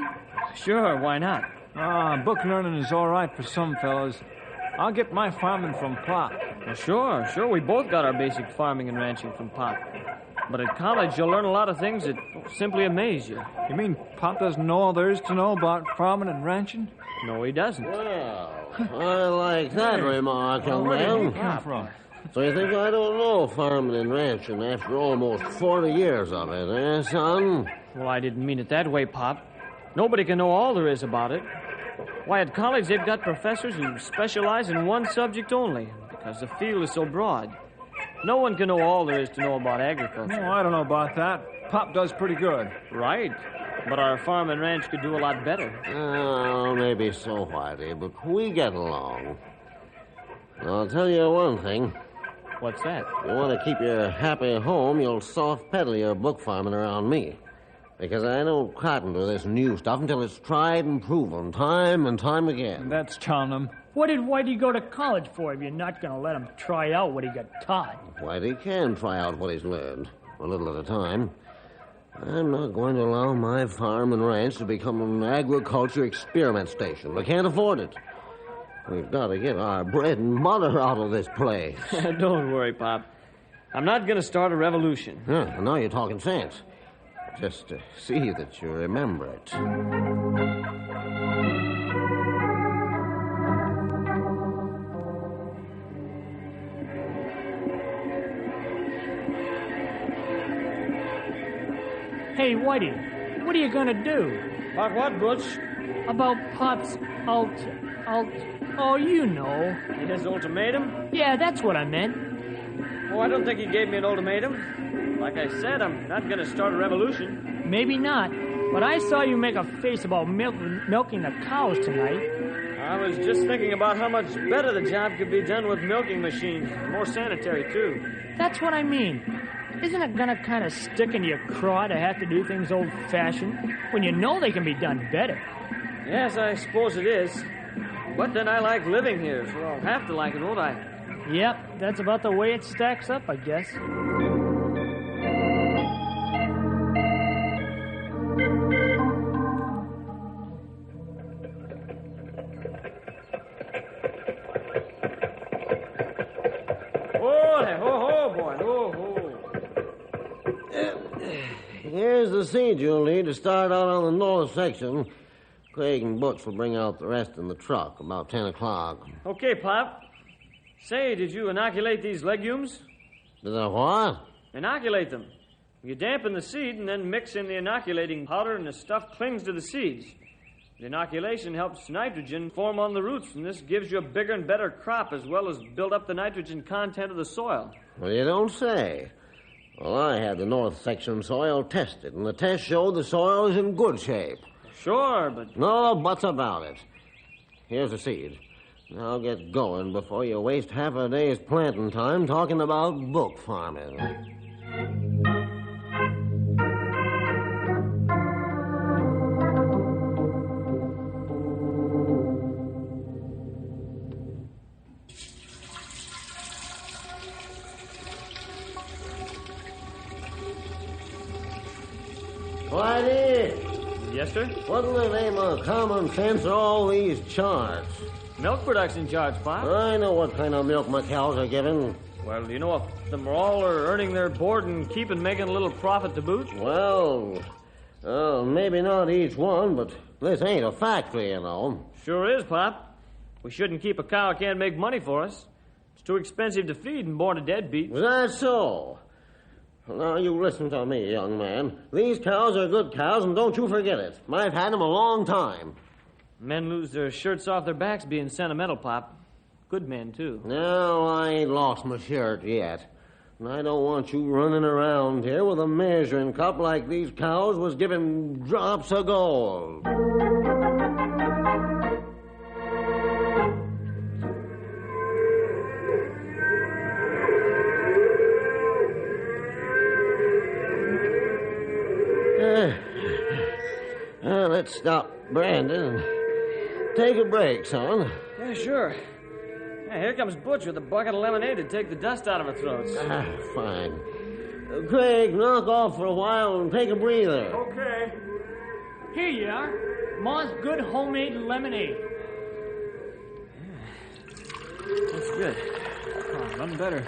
Sure, why not? Book learning is all right for some fellows. I'll get my farming from Pop. Well, sure. We both got our basic farming and ranching from Pop. But at college, you'll learn a lot of things that simply amaze you. You mean Pop doesn't know all there is to know about farming and ranching? No, he doesn't. Well, I like that remark, young Where did he man. come from? So you think I don't know farming and ranching after almost 40 years of it, eh, son? Well, I didn't mean it that way, Pop. Nobody can know all there is about it. Why, at college, they've got professors who specialize in one subject only, because the field is so broad. No one can know all there is to know about agriculture. No, I don't know about that. Pop does pretty good. Right. But our farm and ranch could do a lot better. Oh, maybe so, Whitey, but we get along. I'll tell you one thing. What's that? You want to keep your happy home, you'll soft pedal your book farming around me. Because I don't cotton to this new stuff until it's tried and proven time and time again. That's telling him. What did Whitey go to college for if you're not going to let him try out what he got taught? Whitey can try out what he's learned, a little at a time. I'm not going to allow my farm and ranch to become an agriculture experiment station. We can't afford it. We've got to get our bread and butter out of this place. Don't worry, Pop. I'm not going to start a revolution. Yeah, now you're talking sense. Just to see that you remember it. Hey, Whitey, what are you going to do? About what, Butch? About Pop's oh, you know. His ultimatum? Yeah, that's what I meant. Oh, I don't think he gave me an ultimatum. Like I said, I'm not going to start a revolution. Maybe not, but I saw you make a face about milking the cows tonight. I was just thinking about how much better the job could be done with milking machines. More sanitary, too. That's what I mean. Isn't it gonna kind of stick in your craw to have to do things old-fashioned when you know they can be done better? Yes, I suppose it is. But then I like living here, so I'll have to like it, won't I? Yep, that's about the way it stacks up, I guess. Here's the seed you'll need to start out on the north section. Craig and Butch will bring out the rest in the truck about 10 o'clock. Okay, Pop. Say, did you inoculate these legumes? Did I what? Inoculate them. You dampen the seed and then mix in the inoculating powder and the stuff clings to the seeds. The inoculation helps nitrogen form on the roots, and this gives you a bigger and better crop as well as build up the nitrogen content of the soil. Well, you don't say. Well, I had the north section soil tested, and the test showed the soil is in good shape. Sure, but... No buts about it. Here's the seed. Now get going before you waste half a day's planting time talking about book farming. Whitey! Yes, sir? What in the name of common sense are all these charts? Milk production charts, Pop. I know what kind of milk my cows are given. Well, you know if them all are earning their board and keep and making a little profit to boot? Well, maybe not each one, but this ain't a factory, you know. Sure is, Pop. We shouldn't keep a cow who can't make money for us. It's too expensive to feed and born a deadbeat. Was that so? Well, now, you listen to me, young man. These cows are good cows, and don't you forget it. I've had them a long time. Men lose their shirts off their backs being sentimental, Pop. Good men, too. No, I ain't lost my shirt yet. And I don't want you running around here with a measuring cup like these cows was giving drops of gold. Let's stop Brandon and take a break, son. Yeah, sure. Yeah, here comes Butch with a bucket of lemonade to take the dust out of our throats. Fine. Craig, knock off for a while and take a breather. Okay. Here you are. Ma's good homemade lemonade. That's good. Oh, nothing better.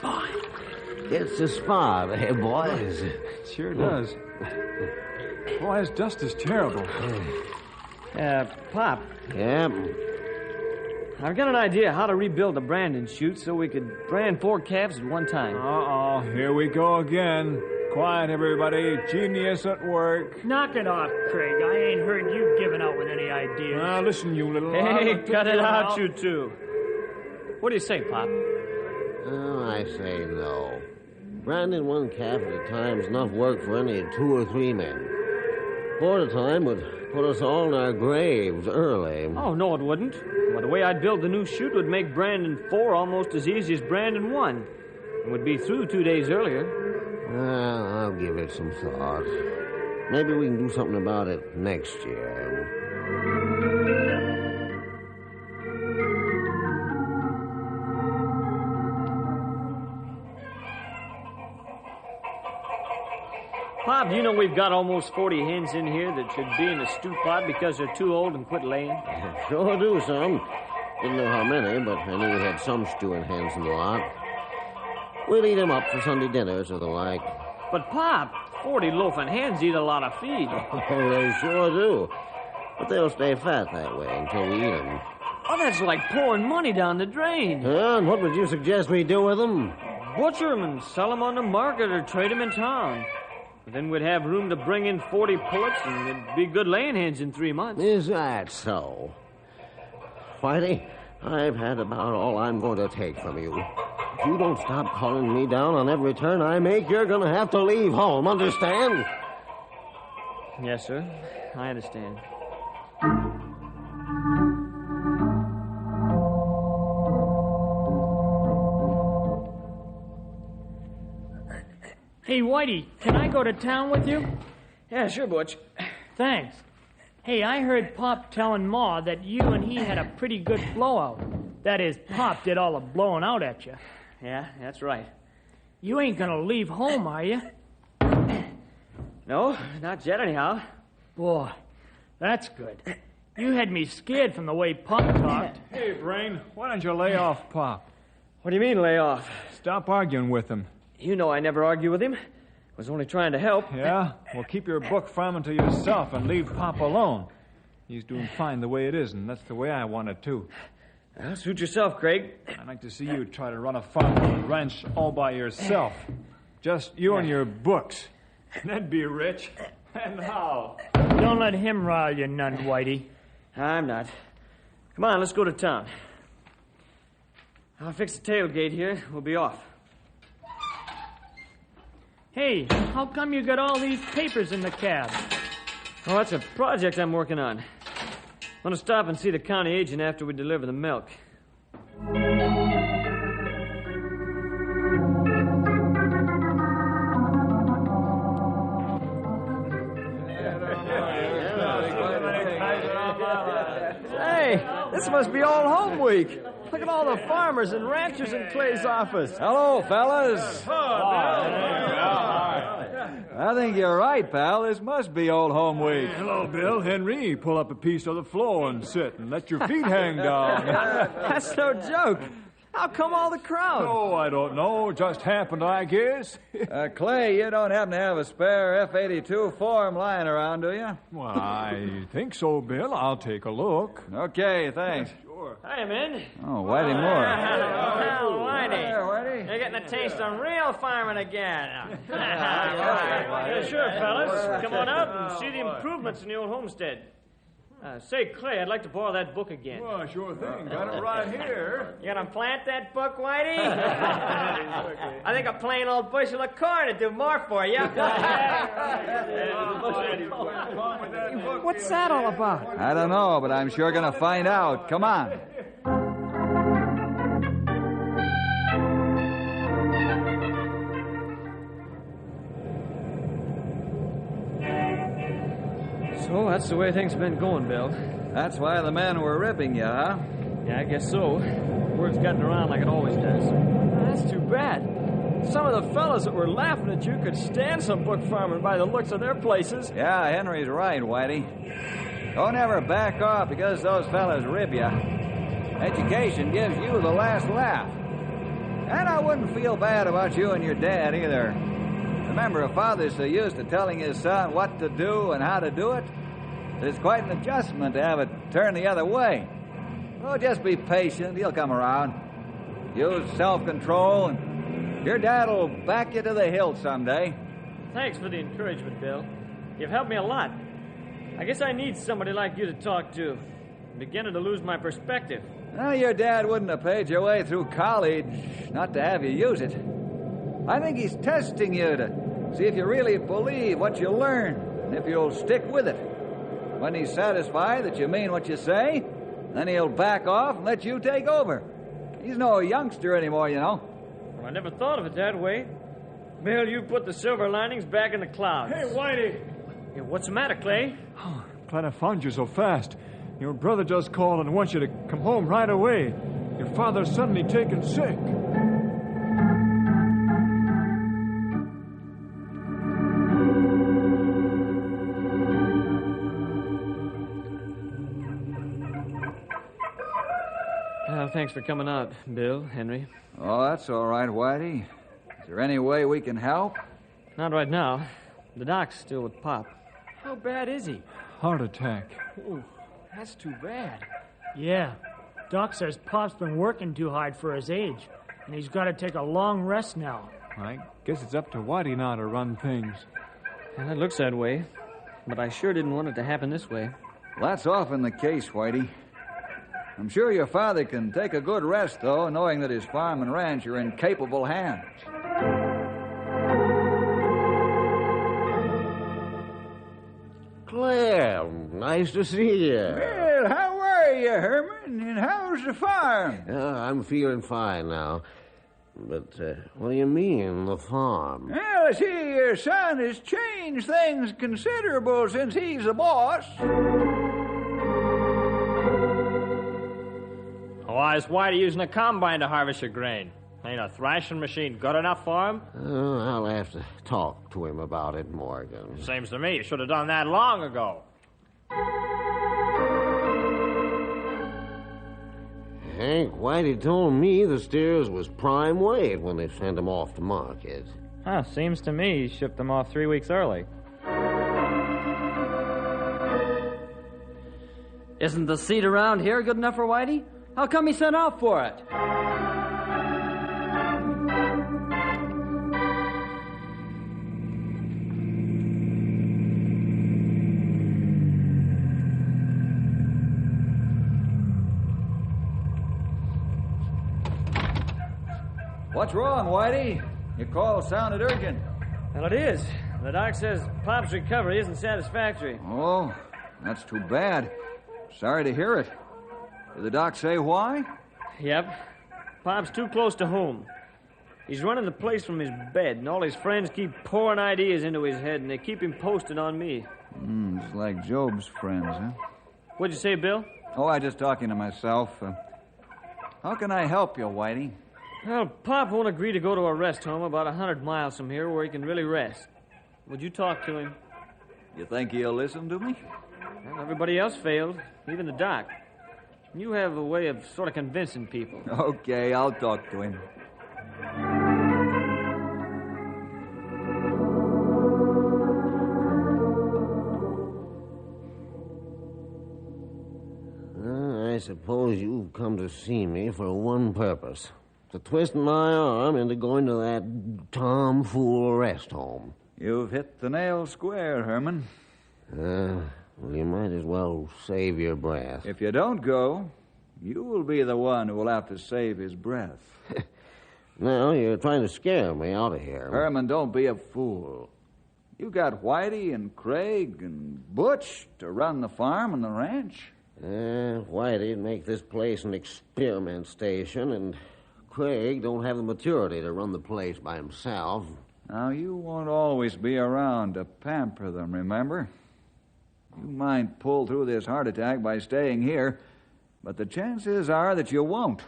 Boy, it's a spot, eh, boys? It sure does. Boy, this dust is terrible. Pop. Yeah? I've got an idea how to rebuild the branding chute so we could brand 4 calves at one time. Uh-oh, here we go again. Quiet, everybody. Genius at work. Knock it off, Craig. I ain't heard you giving out with any ideas. Now, listen, you little... Hey, cut it out, you two. What do you say, Pop? Oh, I say no. Branding 1 calf at a time is enough work for any 2 or 3 men. Border time would put us all in our graves early. Oh, no, it wouldn't. Well, the way I'd build the new chute would make Brandon 4 almost as easy as Brandon 1. And would be through 2 days earlier. Well, I'll give it some thought. Maybe we can do something about it next year. Pop, do you know we've got almost 40 hens in here that should be in the stew pot because they're too old and quit laying? Sure do, son. Didn't know how many, but I knew we had some stewing hens in the lot. We'll eat them up for Sunday dinners or the like. But, Pop, 40 loafing hens eat a lot of feed. Oh, they sure do. But they'll stay fat that way until we eat them. Oh, that's like pouring money down the drain. And what would you suggest we do with them? Butcher them and sell them on the market or trade them in town. Then we'd have room to bring in 40 pullets, and it'd be good laying hens in 3 months. Is that so? Whitey, I've had about all I'm going to take from you. If you don't stop calling me down on every turn I make, you're going to have to leave home, understand? Yes, sir. I understand. Hey, Whitey, can I go to town with you? Yeah, sure, Butch. Thanks. Hey, I heard Pop telling Ma that you and he had a pretty good blowout. That is, Pop did all the blowing out at you. Yeah, that's right. You ain't gonna leave home, are you? No, not yet anyhow. Boy, that's good. You had me scared from the way Pop talked. Hey, Brain, why don't you lay off Pop? What do you mean, lay off? Stop arguing with him. You know I never argue with him. I was only trying to help. Yeah? Well, keep your book farming to yourself and leave Pop alone. He's doing fine the way it is, and that's the way I want it, too. Well, suit yourself, Craig. I'd like to see you try to run a farm or a ranch all by yourself. Just you and your books. That'd be rich. And how? Don't let him rile you none, Whitey. I'm not. Come on, let's go to town. I'll fix the tailgate here. We'll be off. Hey, how come you got all these papers in the cab? Oh, that's a project I'm working on. I'm going to stop and see the county agent after we deliver the milk. Hey, this must be Old Home Week. Look at all the farmers and ranchers in Clay's office. Hello, fellas. I think you're right, pal. This must be Old Home Week. Hello, Bill. Henry, pull up a piece of the floor and sit and let your feet hang down. That's no joke. How come all the crowd? Oh, I don't know. Just happened, I guess. Clay, you don't happen to have a spare F-82 form lying around, do you? Well, I think so, Bill. I'll take a look. Okay, thanks. Sure. Hi, men. Oh, Whitey Moore. Oh, Whitey. There, Whitey. You're getting a taste of real farming again. Yeah, sure, fellas. Come on out and see the improvements in the old homestead. Say, Clay, I'd like to borrow that book again. Well, sure thing. Got it right here. You gonna plant that book, Whitey? I think a plain old bushel of corn would do more for you. What's that all about? I don't know, but I'm sure going to find out. Come on. So that's the way things have been going, Bill. That's why the men were ripping you, huh? Yeah, I guess so. Word's gotten around like it always does. That's too bad. Some of the fellas that were laughing at you could stand some book farming by the looks of their places. Yeah, Henry's right, Whitey. Don't ever back off because those fellas rib you. Education gives you the last laugh. And I wouldn't feel bad about you and your dad either. Remember, a father's so used to telling his son what to do and how to do it, it's quite an adjustment to have it turn the other way. Well, just be patient. He'll come around. Use self-control, and your dad will back you to the hill someday. Thanks for the encouragement, Bill. You've helped me a lot. I guess I need somebody like you to talk to. I'm beginning to lose my perspective. Well, your dad wouldn't have paid your way through college not to have you use it. I think he's testing you to see if you really believe what you learn. And if you'll stick with it, when he's satisfied that you mean what you say, then he'll back off and let you take over. He's no youngster anymore, you know. Well, I never thought of it that way. Bill, you put the silver linings back in the clouds. Hey, Whitey! Yeah, what's the matter, Clay? Oh, glad I found you so fast. Your brother just called and wants you to come home right away. Your father's suddenly taken sick. Thanks for coming out, Bill, Henry. Oh, that's all right, Whitey. Is there any way we can help? Not right now. The doc's still with Pop. How bad is he? Heart attack. Oh, that's too bad. Yeah. Doc says Pop's been working too hard for his age, and he's got to take a long rest now. I guess it's up to Whitey now to run things. Well, it looks that way, but I sure didn't want it to happen this way. Well, that's often the case, Whitey. I'm sure your father can take a good rest, though, knowing that his farm and ranch are in capable hands. Claire, nice to see you. Well, how are you, Herman? And how's the farm? I'm feeling fine now. But what do you mean, the farm? Well, I see your son has changed things considerable since he's the boss. Why is Whitey using a combine to harvest your grain? Ain't a thrashing machine good enough for him? I'll have to talk to him about it, Morgan. Seems to me you should have done that long ago. Hank, Whitey told me the steers was prime weight when they sent them off to market. Huh, seems to me you shipped them off 3 weeks early. Isn't the seed around here good enough for Whitey? How come he sent out for it? What's wrong, Whitey? Your call sounded urgent. Well, it is. The doc says Pop's recovery isn't satisfactory. Oh, that's too bad. Sorry to hear it. Did the doc say why? Yep. Pop's too close to home. He's running the place from his bed, and all his friends keep pouring ideas into his head, and they keep him posted on me. It's like Job's friends, huh? What'd you say, Bill? Oh, I just talking to myself. How can I help you, Whitey? Well, Pop won't agree to go to a rest home about 100 miles from here where he can really rest. Would you talk to him? You think he'll listen to me? Well, everybody else failed, even the doc. You have a way of sort of convincing people. Okay, I'll talk to him. I suppose you've come to see me for one purpose. To twist my arm into going to that tomfool rest home. You've hit the nail square, Herman. Well, you might as well save your breath. If you don't go, you will be the one who will have to save his breath. Now, you're trying to scare me out of here. Herman, don't be a fool. You got Whitey and Craig and Butch to run the farm and the ranch. Whitey'd make this place an experiment station, and Craig don't have the maturity to run the place by himself. Now, you won't always be around to pamper them, remember? You might pull through this heart attack by staying here, but the chances are that you won't.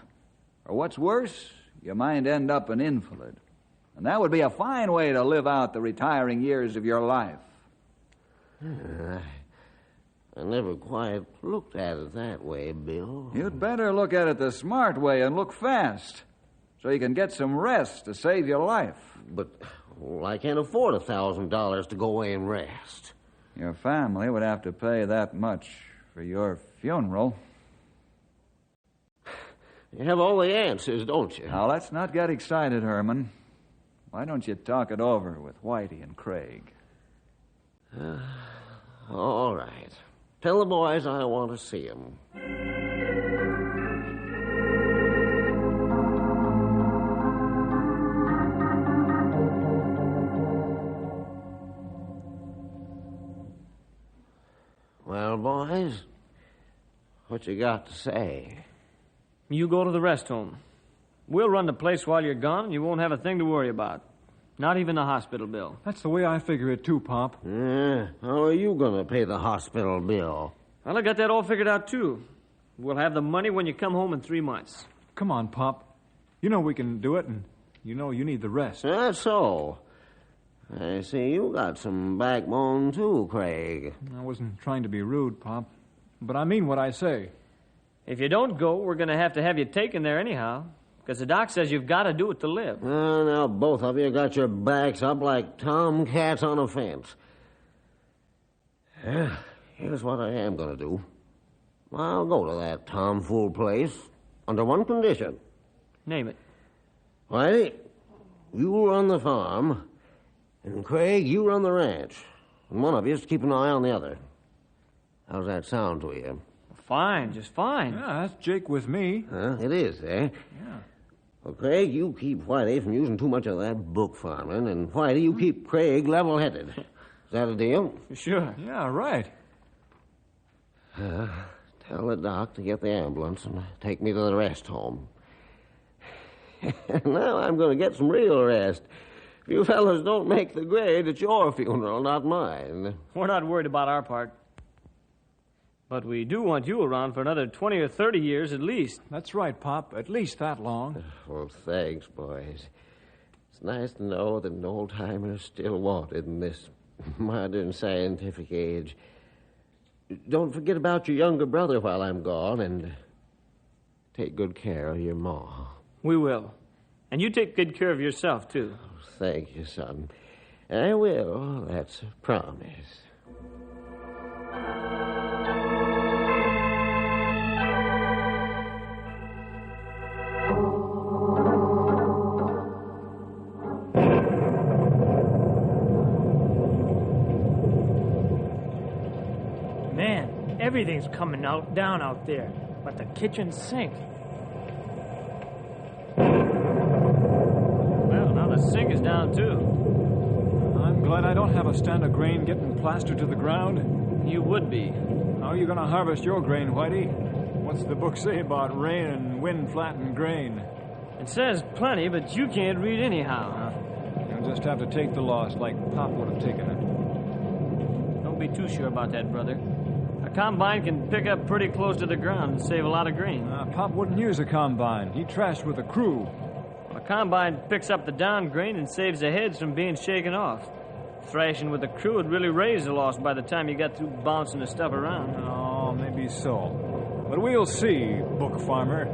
Or what's worse, you might end up an invalid. And that would be a fine way to live out the retiring years of your life. I never quite looked at it that way, Bill. You'd better look at it the smart way and look fast, so you can get some rest to save your life. But I can't afford $1,000 to go away and rest. Your family would have to pay that much for your funeral. You have all the answers, don't you? Now, let's not get excited, Herman. Why don't you talk it over with Whitey and Craig? All right. Tell the boys I want to see them. boys? What you got to say? You go to the rest home. We'll run the place while you're gone, and you won't have a thing to worry about. Not even the hospital bill. That's the way I figure it, too, Pop. How are you going to pay the hospital bill? Well, I got that all figured out, too. We'll have the money when you come home in 3 months. Come on, Pop. You know we can do it, and you know you need the rest. That's so. I see you got some backbone, too, Craig. I wasn't trying to be rude, Pop, but I mean what I say. If you don't go, we're going to have you taken there anyhow, because the doc says you've got to do it to live. Now both of you got your backs up like tomcats on a fence. Here's what I am going to do. I'll go to that tomfool place under one condition. Name it. Whitey, you run the farm, and Craig, you run the ranch. And one of you is to keep an eye on the other. How's that sound to you? Fine, just fine. Yeah, that's Jake with me. It is, eh? Yeah. Well, Craig, you keep Whitey from using too much of that book farming, and Whitey, you keep Craig level-headed. Is that a deal? Sure. Yeah, right. Tell the doc to get the ambulance and take me to the rest home. Now I'm going to get some real rest. If you fellas don't make the grade, it's your funeral, not mine. We're not worried about our part. But we do want you around for another 20 or 30 years at least. That's right, Pop. At least that long. Well, thanks, boys. It's nice to know that an old-timer's still wanted in this modern scientific age. Don't forget about your younger brother while I'm gone, and take good care of your ma. We will. And you take good care of yourself, too. Thank you, son. I will. That's a promise. Man, everything's coming down out there, but the kitchen sink. Well, now the sink is down, too. I'm glad I don't have a stand of grain getting plastered to the ground. You would be. How are you going to harvest your grain, Whitey? What's the book say about rain and wind flattened grain? It says plenty, but you can't read anyhow. You'll just have to take the loss like Pop would have taken it. Don't be too sure about that, brother. A combine can pick up pretty close to the ground and save a lot of grain. Pop wouldn't use a combine. He trashed with a crew. A combine picks up the down grain and saves the heads from being shaken off. Thrashing with a crew would really raise the loss by the time you got through bouncing the stuff around. Oh, maybe so. But we'll see, book farmer.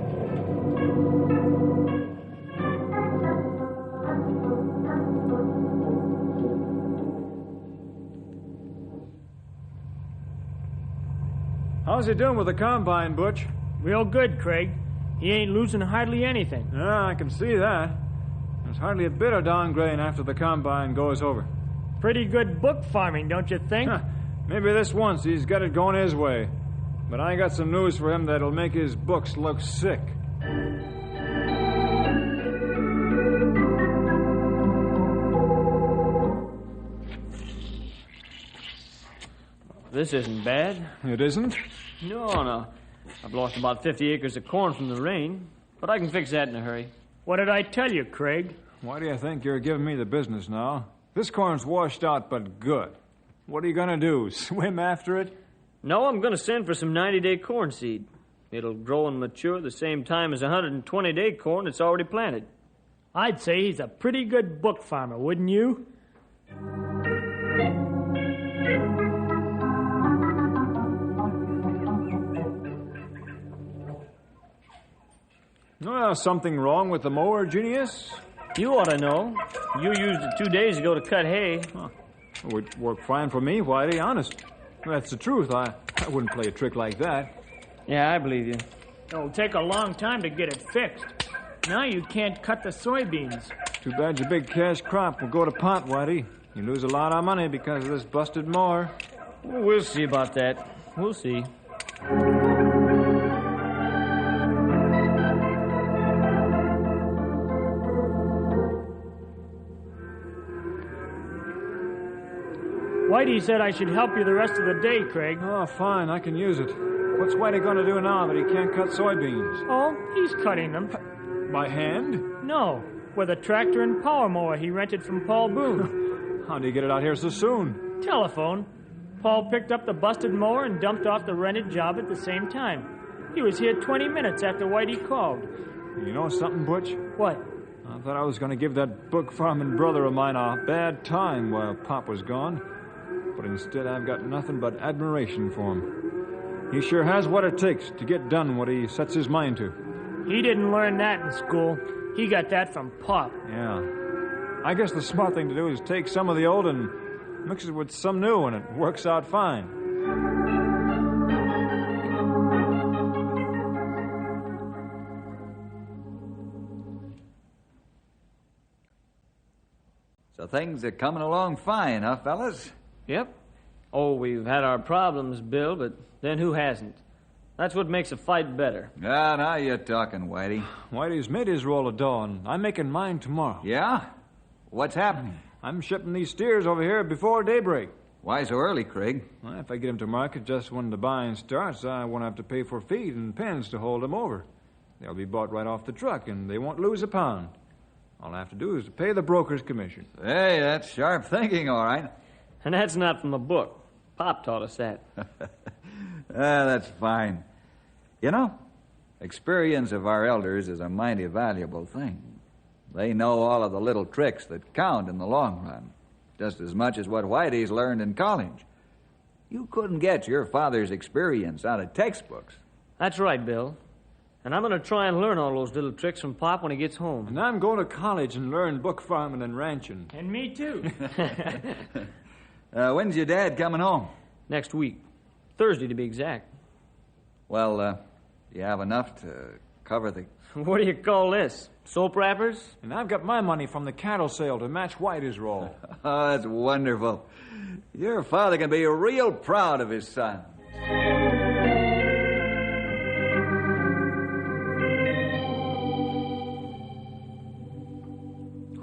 How's he doing with the combine, Butch? Real good, Craig. He ain't losing hardly anything. Yeah, I can see that. There's hardly a bit of down grain after the combine goes over. Pretty good book farming, don't you think? Maybe this once he's got it going his way. But I got some news for him that'll make his books look sick. This isn't bad. It isn't? No. I've lost about 50 acres of corn from the rain, but I can fix that in a hurry. What did I tell you, Craig? Why do you think you're giving me the business now? This corn's washed out but good. What are you going to do, swim after it? No, I'm going to send for some 90-day corn seed. It'll grow and mature the same time as 120-day corn that's already planted. I'd say he's a pretty good book farmer, wouldn't you? Well, something wrong with the mower, Genius? You ought to know. You used it 2 days ago to cut hay. It would work fine for me, Whitey, honest. That's the truth. I wouldn't play a trick like that. Yeah, I believe you. It'll take a long time to get it fixed. Now you can't cut the soybeans. Too bad your big cash crop will go to pot, Whitey. You lose a lot of money because of this busted mower. Well, we'll see about that. We'll see. Whitey said I should help you the rest of the day, Craig. Oh, fine. I can use it. What's Whitey going to do now that he can't cut soybeans? Oh, he's cutting them. By hand? No, with a tractor and power mower he rented from Paul Boone. How'd he get it out here so soon? Telephone. Paul picked up the busted mower and dumped off the rented job at the same time. He was here 20 minutes after Whitey called. You know something, Butch? What? I thought I was going to give that book farming brother of mine a bad time while Pop was gone. But instead I've got nothing but admiration for him. He sure has what it takes to get done what he sets his mind to. He didn't learn that in school. He got that from Pop. Yeah. I guess the smart thing to do is take some of the old and mix it with some new, and it works out fine. So things are coming along fine, huh, fellas? Yep. Oh, we've had our problems, Bill, but then who hasn't? That's what makes a fight better. Ah, now you're talking, Whitey. Whitey's made his roll of dough, and I'm making mine tomorrow. Yeah? What's happening? I'm shipping these steers over here before daybreak. Why so early, Craig? Well, if I get them to market just when the buying starts, I won't have to pay for feed and pens to hold them over. They'll be bought right off the truck, and they won't lose a pound. All I have to do is pay the broker's commission. Hey, that's sharp thinking, all right. And that's not from a book. Pop taught us that. That's fine. You know, experience of our elders is a mighty valuable thing. They know all of the little tricks that count in the long run, just as much as what Whitey's learned in college. You couldn't get your father's experience out of textbooks. That's right, Bill. And I'm going to try and learn all those little tricks from Pop when he gets home. And I'm going to college and learn book farming and ranching. And me too. When's your dad coming home? Next week. Thursday, to be exact. Well, you have enough to cover the... What do you call this? Soap wrappers? And I've got my money from the cattle sale to match Whitey's roll. Oh, that's wonderful. Your father can be real proud of his son.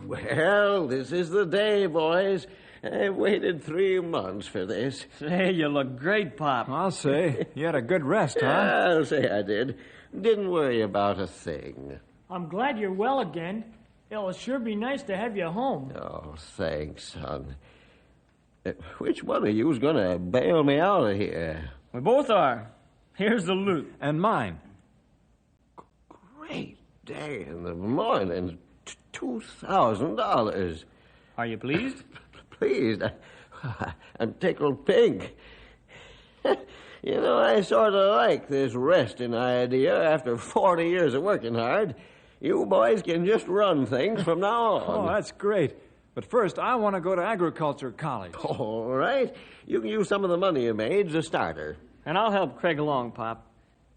Well, this is the day, boys. I waited 3 months for this. Hey, you look great, Pop. I'll say. You had a good rest, huh? I'll say I did. Didn't worry about a thing. I'm glad you're well again. It'll sure be nice to have you home. Oh, thanks, son. Which one of you's going to bail me out of here? We both are. Here's the loot. And mine. Great day in the morning. $2,000. Are you pleased? Pleased? I'm tickled pink. You know, I sort of like this resting idea after 40 years of working hard. You boys can just run things from now on. Oh, that's great. But first, I want to go to agriculture college. All right. You can use some of the money you made as a starter. And I'll help Craig along, Pop.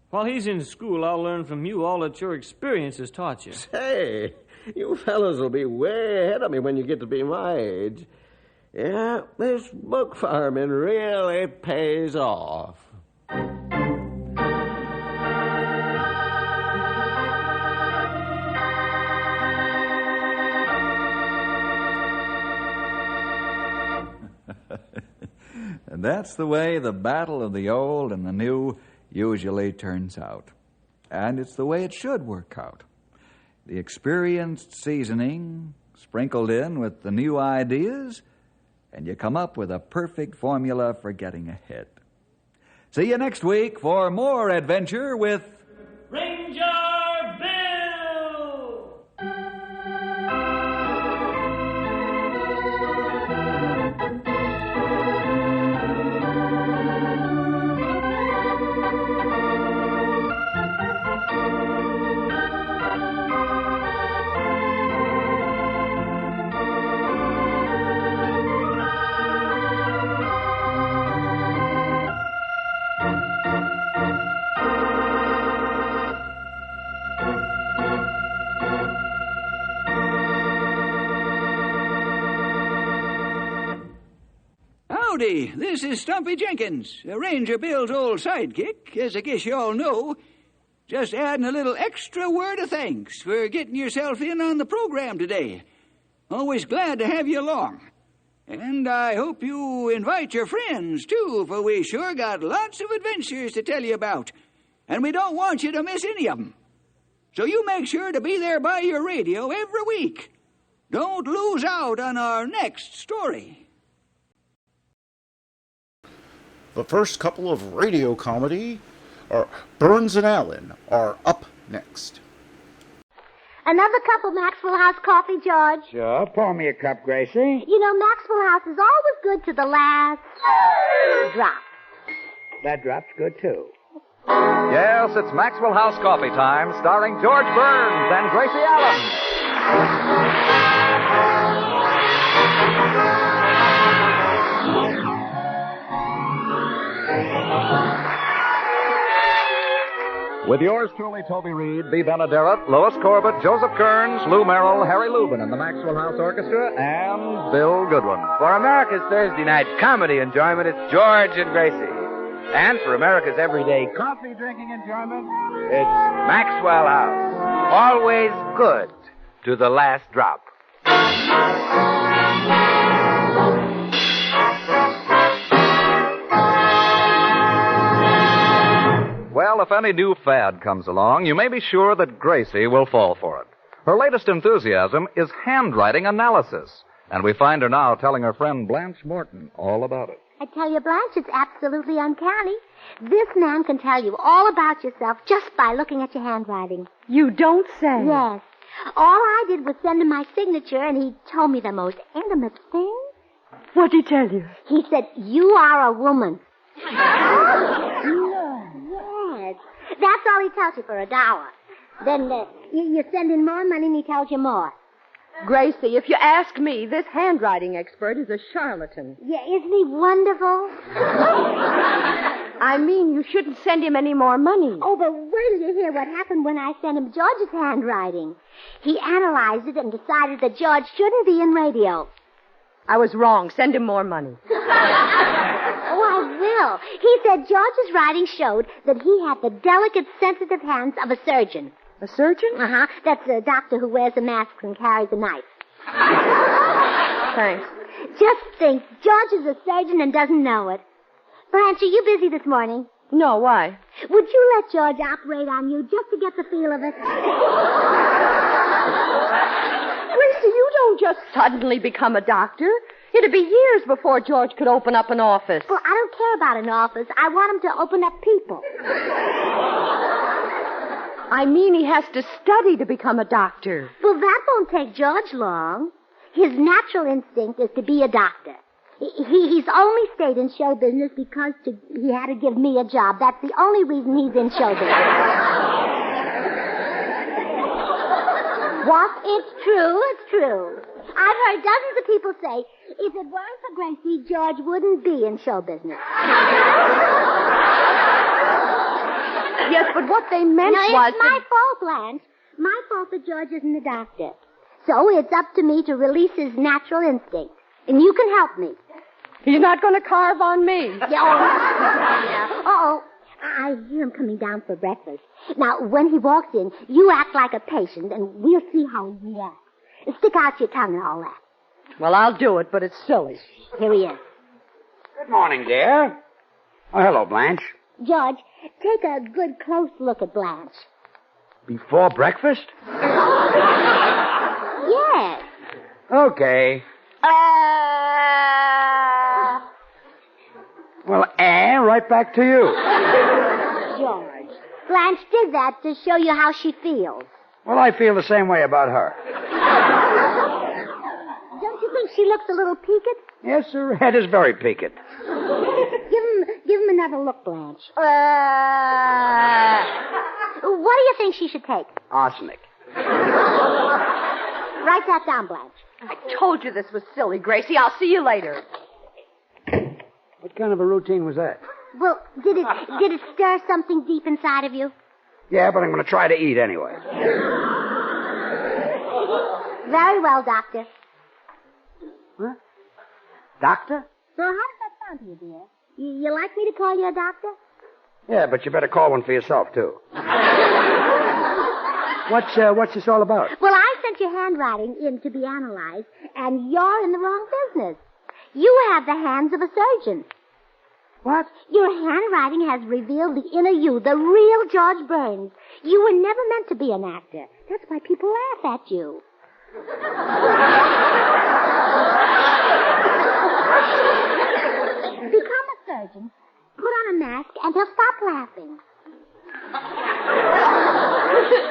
While he's in school, I'll learn from you all that your experience has taught you. Say, you fellas will be way ahead of me when you get to be my age. Yeah, this book farming really pays off. And that's the way the battle of the old and the new usually turns out. And it's the way it should work out. The experienced seasoning sprinkled in with the new ideas, and you come up with a perfect formula for getting ahead. See you next week for more adventure with Ranger Bill! Howdy, this is Stumpy Jenkins, Ranger Bill's old sidekick, as I guess you all know. Just adding a little extra word of thanks for getting yourself in on the program today. Always glad to have you along. And I hope you invite your friends, too, for we sure got lots of adventures to tell you about. And we don't want you to miss any of them. So you make sure to be there by your radio every week. Don't lose out on our next story. The first couple of radio comedy, Burns and Allen, are up next. Another cup of Maxwell House coffee, George? Sure. Pour me a cup, Gracie. You know, Maxwell House is always good to the last drop. That drop's good, too. Yes, it's Maxwell House Coffee Time, starring George Burns and Gracie Allen. With yours truly, Toby Reed, Bea Benaderet, Lois Corbett, Joseph Kearns, Lou Merrill, Harry Lubin, and the Maxwell House Orchestra, and Bill Goodwin. For America's Thursday night comedy enjoyment, it's George and Gracie. And for America's everyday coffee-drinking enjoyment, it's Maxwell House. Always good to the last drop. Well, if any new fad comes along, you may be sure that Gracie will fall for it. Her latest enthusiasm is handwriting analysis, and we find her now telling her friend Blanche Morton all about it. I tell you, Blanche, it's absolutely uncanny. This man can tell you all about yourself just by looking at your handwriting. You don't say? Yes. All I did was send him my signature, and he told me the most intimate thing. What'd he tell you? He said, "You are a woman." Yes. That's all he tells you for $1. Then you send in more money, and he tells you more. Gracie, if you ask me, this handwriting expert is a charlatan. Yeah, isn't he wonderful? I mean, you shouldn't send him any more money. Oh, but wait till you hear what happened when I sent him George's handwriting. He analyzed it and decided that George shouldn't be in radio. I was wrong. Send him more money. Oh, I will. He said George's writing showed that he had the delicate, sensitive hands of a surgeon. A surgeon? Uh-huh. That's a doctor who wears a mask and carries a knife. Thanks. Just think, George is a surgeon and doesn't know it. Blanche, are you busy this morning? No, why? Would you let George operate on you just to get the feel of it? Gracie, you don't just suddenly become a doctor. It'd be years before George could open up an office. Well, I don't care about an office. I want him to open up people. I mean, he has to study to become a doctor. Well, that won't take George long. His natural instinct is to be a doctor. He's only stayed in show business because he had to give me a job. That's the only reason he's in show business. What? It's true, it's true. I've heard dozens of people say, if it weren't for Gracie, George wouldn't be in show business. Yes, but what they meant was... was... It's my fault, Blanche. My fault that George isn't a doctor. So it's up to me to release his natural instinct. And you can help me. He's not going to carve on me. Uh-oh. I hear him coming down for breakfast. Now, when he walks in, you act like a patient, and we'll see how he reacts. Stick out your tongue and all that. Well, I'll do it, but it's silly. Here he is. Good morning, dear. Oh, hello, Blanche. George, take a good close look at Blanche. Before breakfast? Yes. Okay. Well, right back to you. George, Blanche did that to show you how she feels. Well, I feel the same way about her. Don't you think she looks a little peaked? Yes, her head is very peaked. Give him another look, Blanche. What do you think she should take? Arsenic. Write that down, Blanche. I told you this was silly, Gracie. I'll see you later. What kind of a routine was that? Well, did it stir something deep inside of you? Yeah, but I'm going to try to eat anyway. Very well, Doctor. Huh? Doctor? So how does that sound to you, dear? You like me to call you a doctor? Yeah, but you better call one for yourself, too. What's this all about? Well, I sent your handwriting in to be analyzed, and you're in the wrong business. You have the hands of a surgeon. What? Your handwriting has revealed the inner you, the real George Burns. You were never meant to be an actor. That's why people laugh at you. Become a surgeon, put on a mask, and they'll stop laughing.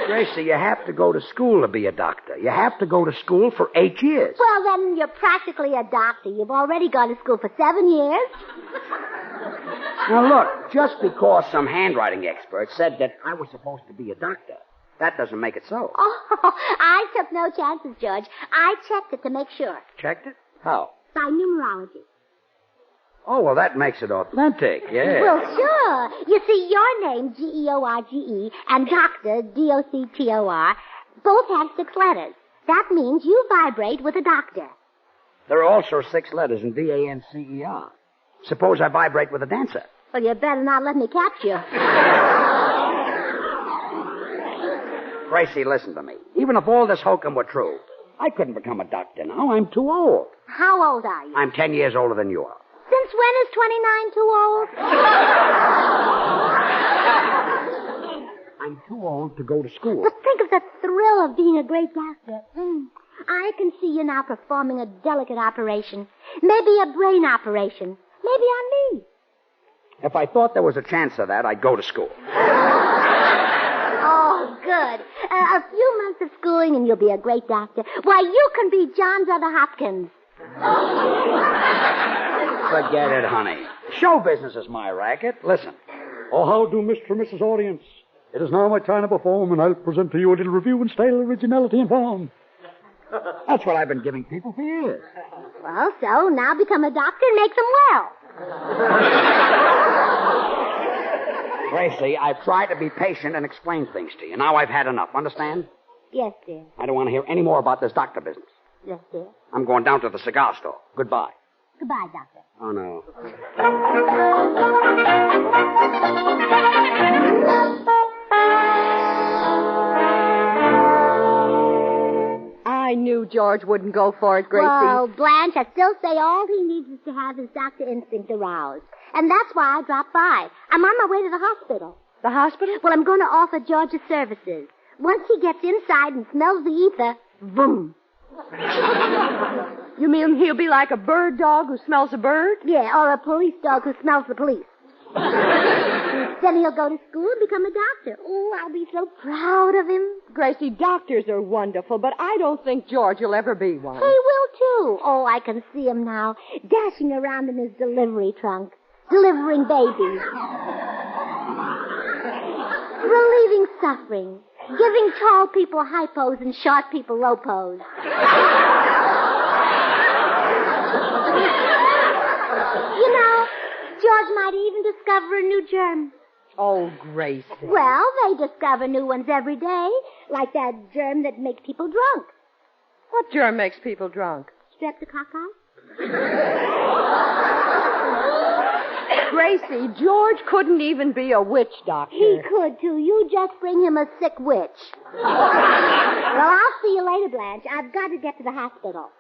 Gracie, you have to go to school to be a doctor. You have to go to school for 8 years. Well, then you're practically a doctor. You've already gone to school for 7 years. Now, look, just because some handwriting expert said that I was supposed to be a doctor, that doesn't make it so. Oh, I took no chances, George. I checked it to make sure. Checked it? How? By numerology. Oh, well, that makes it authentic, yeah. Well, sure. You see, your name, George, and Doctor, Doctor, both have 6 letters. That means you vibrate with a doctor. There are also 6 letters in Dancer. Suppose I vibrate with a dancer. Well, you better not let me catch you. Gracie, listen to me. Even if all this hokum were true, I couldn't become a doctor now. I'm too old. How old are you? I'm 10 years older than you are. Since when is 29 too old? I'm too old to go to school. But think of the thrill of being a great doctor. I can see you now performing a delicate operation. Maybe a brain operation. Maybe on me. If I thought there was a chance of that, I'd go to school. Oh, good. A few months of schooling and you'll be a great doctor. Why, you can be Johns Other Hopkins. Forget it, honey. Show business is my racket. Listen. Oh, how do Mr. and Mrs. Audience? It is now my time to perform, and I'll present to you a little review in style, originality, and form. That's what I've been giving people for years. Well, so now become a doctor and make them well. Gracie, I've tried to be patient and explain things to you. Now I've had enough. Understand? Yes, dear. I don't want to hear any more about this doctor business. Yes, dear. I'm going down to the cigar store. Goodbye. Goodbye, Doctor. Oh, no. I knew George wouldn't go for it, Gracie. Well, Blanche, I still say all he needs is to have his doctor instinct aroused. And that's why I dropped by. I'm on my way to the hospital. The hospital? Well, I'm going to offer George his services. Once he gets inside and smells the ether, boom. You mean he'll be like a bird dog who smells a bird? Yeah, or a police dog who smells the police. Then he'll go to school and become a doctor. Oh, I'll be so proud of him. Gracie, doctors are wonderful, but I don't think George will ever be one. He will, too. Oh, I can see him now, dashing around in his delivery trunk, delivering babies, relieving suffering, giving tall people high pose and short people low pose. You know, George might even discover a new germ. Oh, Gracie. Well, they discover new ones every day, like that germ that makes people drunk. What germ makes people drunk? Streptococcus. Gracie, George couldn't even be a witch doctor. He could, too. You just bring him a sick witch. Well, I'll see you later, Blanche. I've got to get to the hospital.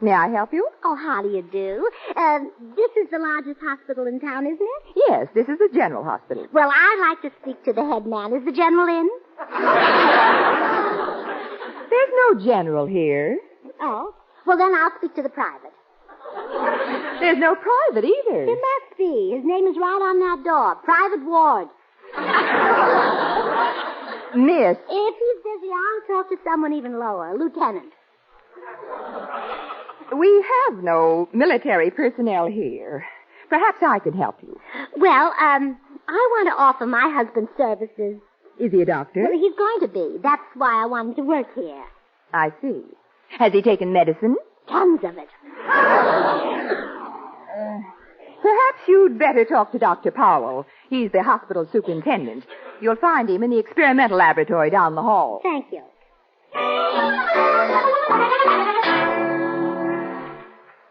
May I help you? Oh, how do you do? This is the largest hospital in town, isn't it? Yes, this is the general hospital. Well, I'd like to speak to the head man. Is the general in? There's no general here. Oh. Well, then I'll speak to the private. There's no private either. There must be. His name is right on that door. Private ward. Miss. If he's busy, I'll talk to someone even lower. Lieutenant. We have no military personnel here. Perhaps I can help you. Well, I want to offer my husband services. Is he a doctor? Well, he's going to be. That's why I wanted to work here. I see. Has he taken medicine? Tons of it. Perhaps you'd better talk to Dr. Powell. He's the hospital superintendent. You'll find him in the experimental laboratory down the hall. Thank you.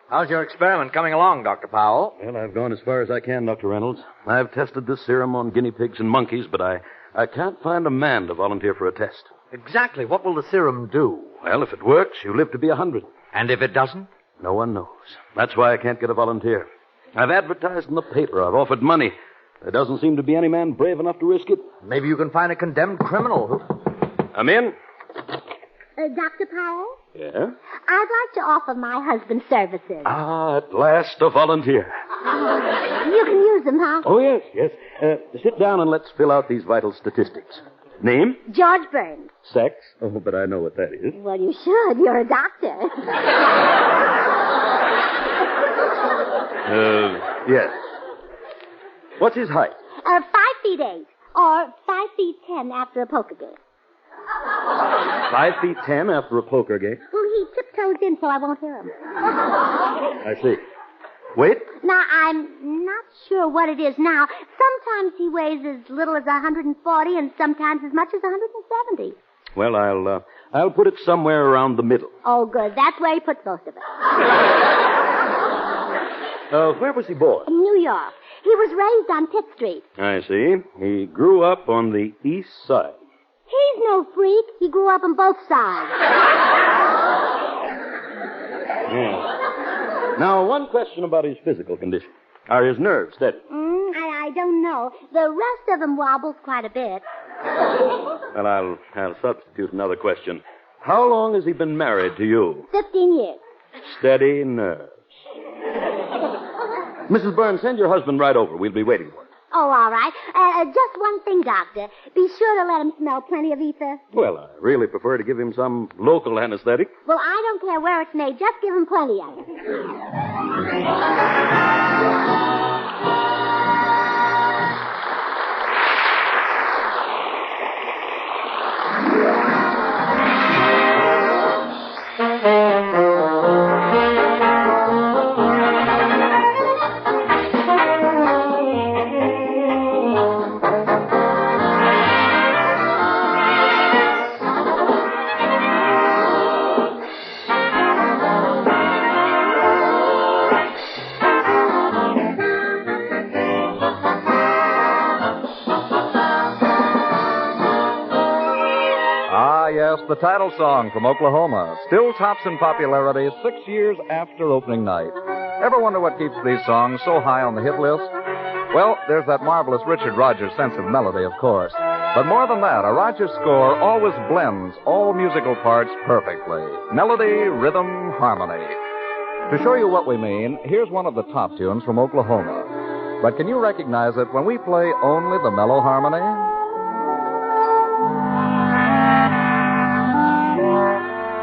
How's your experiment coming along, Dr. Powell? Well, I've gone as far as I can, Dr. Reynolds. I've tested this serum on guinea pigs and monkeys, but I I can't find a man to volunteer for a test. Exactly. What will the serum do? Well, if it works, you live to be 100. And if it doesn't? No one knows. That's why I can't get a volunteer. I've advertised in the paper. I've offered money. There doesn't seem to be any man brave enough to risk it. Maybe you can find a condemned criminal who... I'm in. Dr. Powell? Yeah? I'd like to offer my husband services. Ah, at last a volunteer. You can use them, huh? Oh, yes. Sit down and let's fill out these vital statistics. Name? George Burns. Sex? Oh, but I know what that is. Well, you should. You're a doctor. Yes. What's his height? 5'8", or 5'10" after a poker game. 5'10" after a poker game? Well, he tiptoes in so I won't hear him. I see. Weight? Now, I'm not sure what it is now. Sometimes he weighs as little as 140 and sometimes as much as 170. Well, I'll put it somewhere around the middle. Oh, good. That's where he puts most of it. Where was he born? In New York. He was raised on Pitt Street. I see. He grew up on the east side. He's no freak. He grew up on both sides. Yeah. Now, one question about his physical condition. Are his nerves steady? I don't know. The rest of him wobbles quite a bit. Well, I'll substitute another question. How long has he been married to you? 15 years. Steady nerves. Mrs. Burns, send your husband right over. We'll be waiting for him. Oh, all right. Just one thing, Doctor. Be sure to let him smell plenty of ether. Well, I really prefer to give him some local anesthetic. Well, I don't care where it's made. Just give him plenty of it. The title song from Oklahoma still tops in popularity 6 years after opening night. Ever wonder what keeps these songs so high on the hit list? Well, there's that marvelous Richard Rodgers sense of melody, of course. But more than that, a Rodgers score always blends all musical parts perfectly. Melody, rhythm, harmony. To show you what we mean, here's one of the top tunes from Oklahoma. But can you recognize it when we play only the mellow harmony?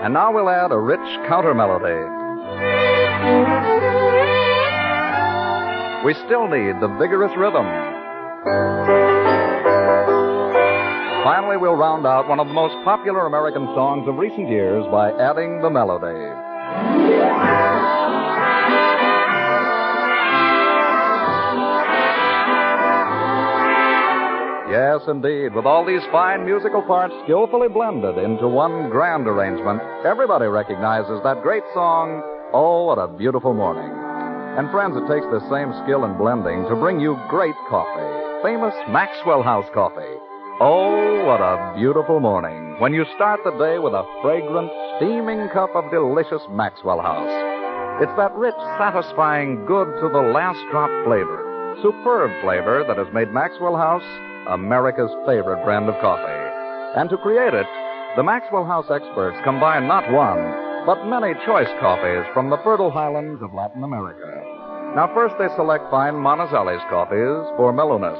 And now we'll add a rich counter melody. We still need the vigorous rhythm. Finally, we'll round out one of the most popular American songs of recent years by adding the melody. Yes, indeed. With all these fine musical parts skillfully blended into one grand arrangement, everybody recognizes that great song, Oh, What a Beautiful Morning. And friends, it takes the same skill in blending to bring you great coffee, famous Maxwell House coffee. Oh, what a beautiful morning when you start the day with a fragrant, steaming cup of delicious Maxwell House. It's that rich, satisfying, good-to-the-last-drop flavor, superb flavor that has made Maxwell House America's favorite brand of coffee. And to create it, the Maxwell House experts combine not one, but many choice coffees from the fertile highlands of Latin America. Now, first they select fine Monticelli's coffees for mellowness.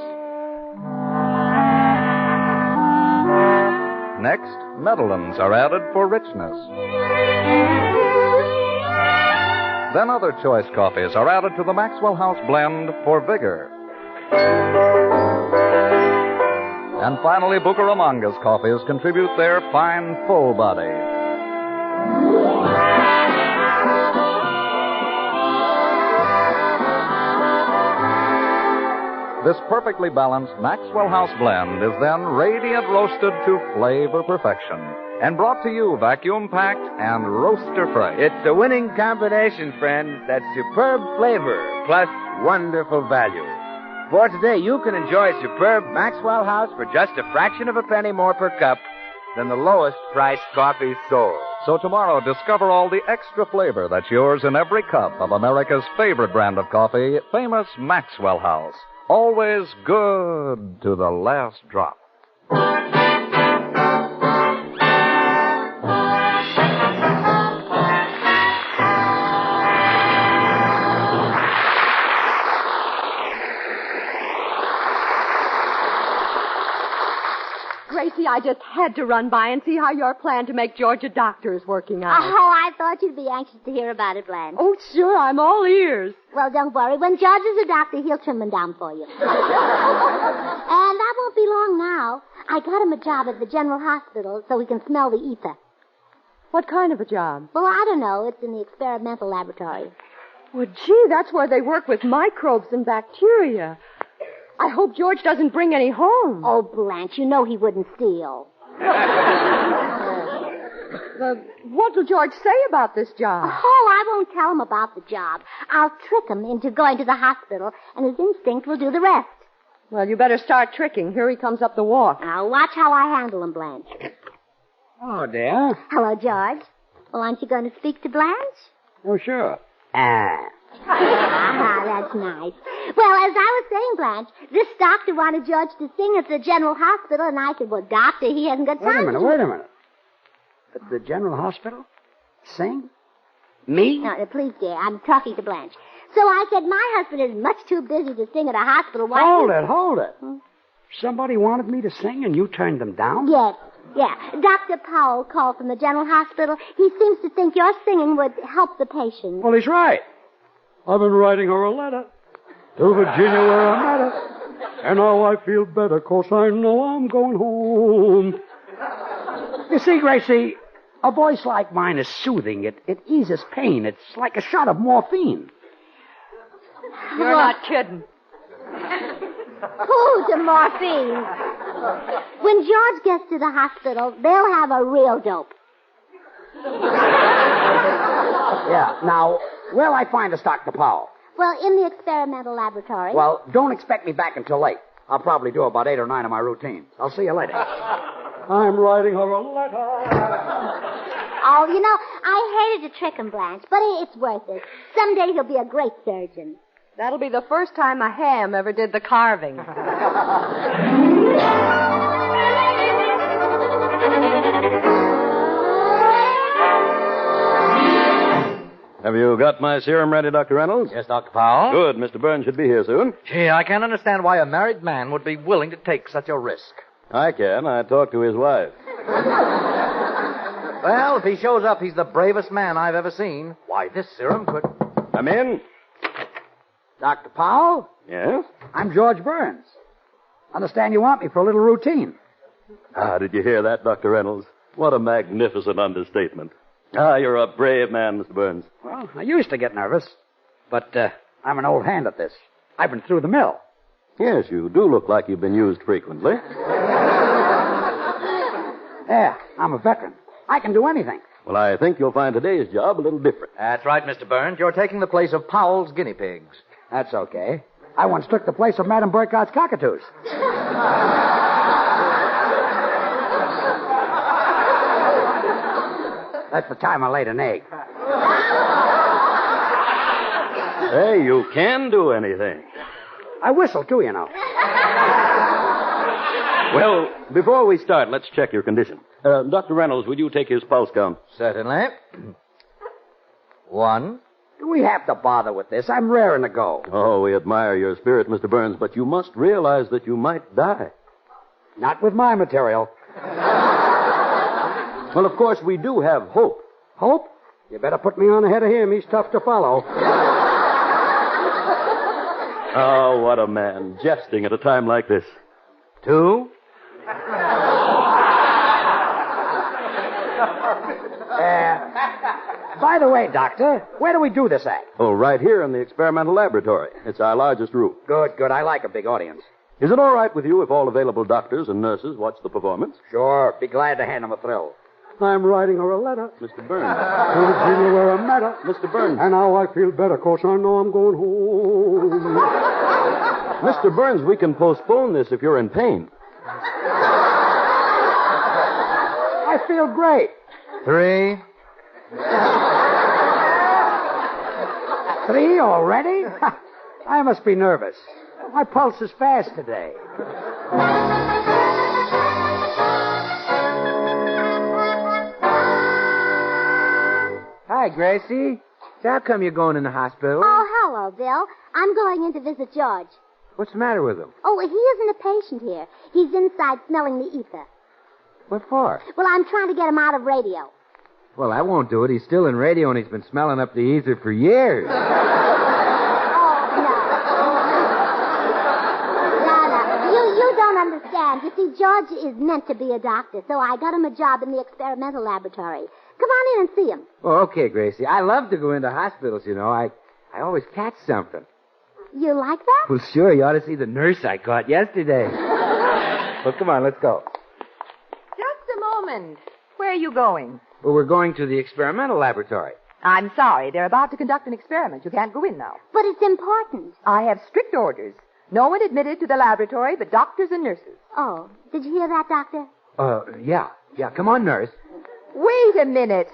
Next, Medellins are added for richness. Then other choice coffees are added to the Maxwell House blend for vigor. And finally, Bucaramanga's coffees contribute their fine, full body. This perfectly balanced Maxwell House blend is then radiant roasted to flavor perfection and brought to you vacuum-packed and roaster-fresh. It's a winning combination, friends. That superb flavor plus wonderful value. For today, you can enjoy superb Maxwell House for just a fraction of a penny more per cup than the lowest priced coffee sold. So tomorrow, discover all the extra flavor that's yours in every cup of America's favorite brand of coffee, famous Maxwell House. Always good to the last drop. Gracie, I just had to run by and see how your plan to make George a doctor is working out. Oh, I thought you'd be anxious to hear about it, Blanche. Oh, sure, I'm all ears. Well, don't worry. When George is a doctor, he'll trim them down for you. And that won't be long now. I got him a job at the General Hospital so he can smell the ether. What kind of a job? Well, I don't know. It's in the experimental laboratory. Well, gee, that's where they work with microbes and bacteria. I hope George doesn't bring any home. Oh, Blanche, you know he wouldn't steal. What will George say about this job? Oh, I won't tell him about the job. I'll trick him into going to the hospital, and his instinct will do the rest. Well, you better start tricking. Here he comes up the walk. Now, watch how I handle him, Blanche. Oh, dear. Hello, George. Well, aren't you going to speak to Blanche? Oh, sure. That's nice. Well, as I was saying, Blanche, this doctor wanted George to sing at the General Hospital, and I said, well, doctor, he hasn't got time Wait a minute. At the General Hospital? Sing? Me? No, please, dear, I'm talking to Blanche. So I said, my husband is much too busy to sing at a hospital. Why Hold it. Somebody wanted me to sing, and you turned them down? Yes. Yeah. Dr. Powell called from the General Hospital. He seems to think your singing would help the patient. Well, he's right. I've been writing her a letter to Virginia where I met her. And now I feel better 'cause I know I'm going home. You see, Gracie, a voice like mine is soothing. It eases pain. It's like a shot of morphine. You're not kidding. Who's the morphine? When George gets to the hospital, they'll have a real dope. Yeah, now, where'll I find us, Dr. Powell? Well, in the experimental laboratory. Well, don't expect me back until late. I'll probably do about 8 or 9 of my routines. I'll see you later. I'm writing her a letter. Oh, you know, I hated to trick him, Blanche, but it's worth it. Someday he'll be a great surgeon. That'll be the first time a ham ever did the carving. Have you got my serum ready, Dr. Reynolds? Yes, Dr. Powell. Good. Mr. Burns should be here soon. Gee, I can't understand why a married man would be willing to take such a risk. I can. I talked to his wife. Well, if he shows up, he's the bravest man I've ever seen. Why, this serum could... Come in. Dr. Powell? Yes? I'm George Burns. Understand you want me for a little routine. Did you hear that, Dr. Reynolds? What a magnificent understatement. You're a brave man, Mr. Burns. Well, I used to get nervous, but I'm an old hand at this. I've been through the mill. Yes, you do look like you've been used frequently. Yeah, I'm a veteran. I can do anything. Well, I think you'll find today's job a little different. That's right, Mr. Burns. You're taking the place of Powell's guinea pigs. That's okay. I once took the place of Madame Burkhart's cockatoos. That's the time I laid an egg. Hey, you can do anything. I whistle, too, you know. Well, before we start, let's check your condition. Dr. Reynolds, would you take his pulse count? Certainly. 1. Do we have to bother with this? I'm raring to go. Oh, we admire your spirit, Mr. Burns, but you must realize that you might die. Not with my material. Well, of course, we do have hope. Hope? You better put me on ahead of him. He's tough to follow. Oh, what a man. Jesting at a time like this. 2. By the way, Doctor, where do we do this act? Oh, right here in the experimental laboratory. It's our largest room. Good. I like a big audience. Is it all right with you if all available doctors and nurses watch the performance? Sure. Be glad to hand them a thrill. I'm writing her a letter. Mr. Burns. To Virginia where I met her. Mr. Burns. And now I feel better, 'cause I know I'm going home. Mr. Burns, we can postpone this if you're in pain. I feel great. 3. 3 already? I must be nervous. My pulse is fast today. Hi, Gracie. So how come you're going in the hospital? Oh, hello, Bill. I'm going in to visit George. What's the matter with him? Oh, he isn't a patient here. He's inside smelling the ether. What for? Well, I'm trying to get him out of radio. Well, I won't do it. He's still in radio, and he's been smelling up the ether for years. No. You don't understand. You see, George is meant to be a doctor, so I got him a job in the experimental laboratory. Come on in and see him. Oh, okay, Gracie. I love to go into hospitals, you know. I always catch something. You like that? Well, sure. You ought to see the nurse I caught yesterday. Well, come on, let's go. Just a moment. Where are you going? Well, we're going to the experimental laboratory. I'm sorry. They're about to conduct an experiment. You can't go in now. But it's important. I have strict orders. No one admitted to the laboratory but doctors and nurses. Oh, did you hear that, Doctor? Yeah. Come on, nurse. Wait a minute.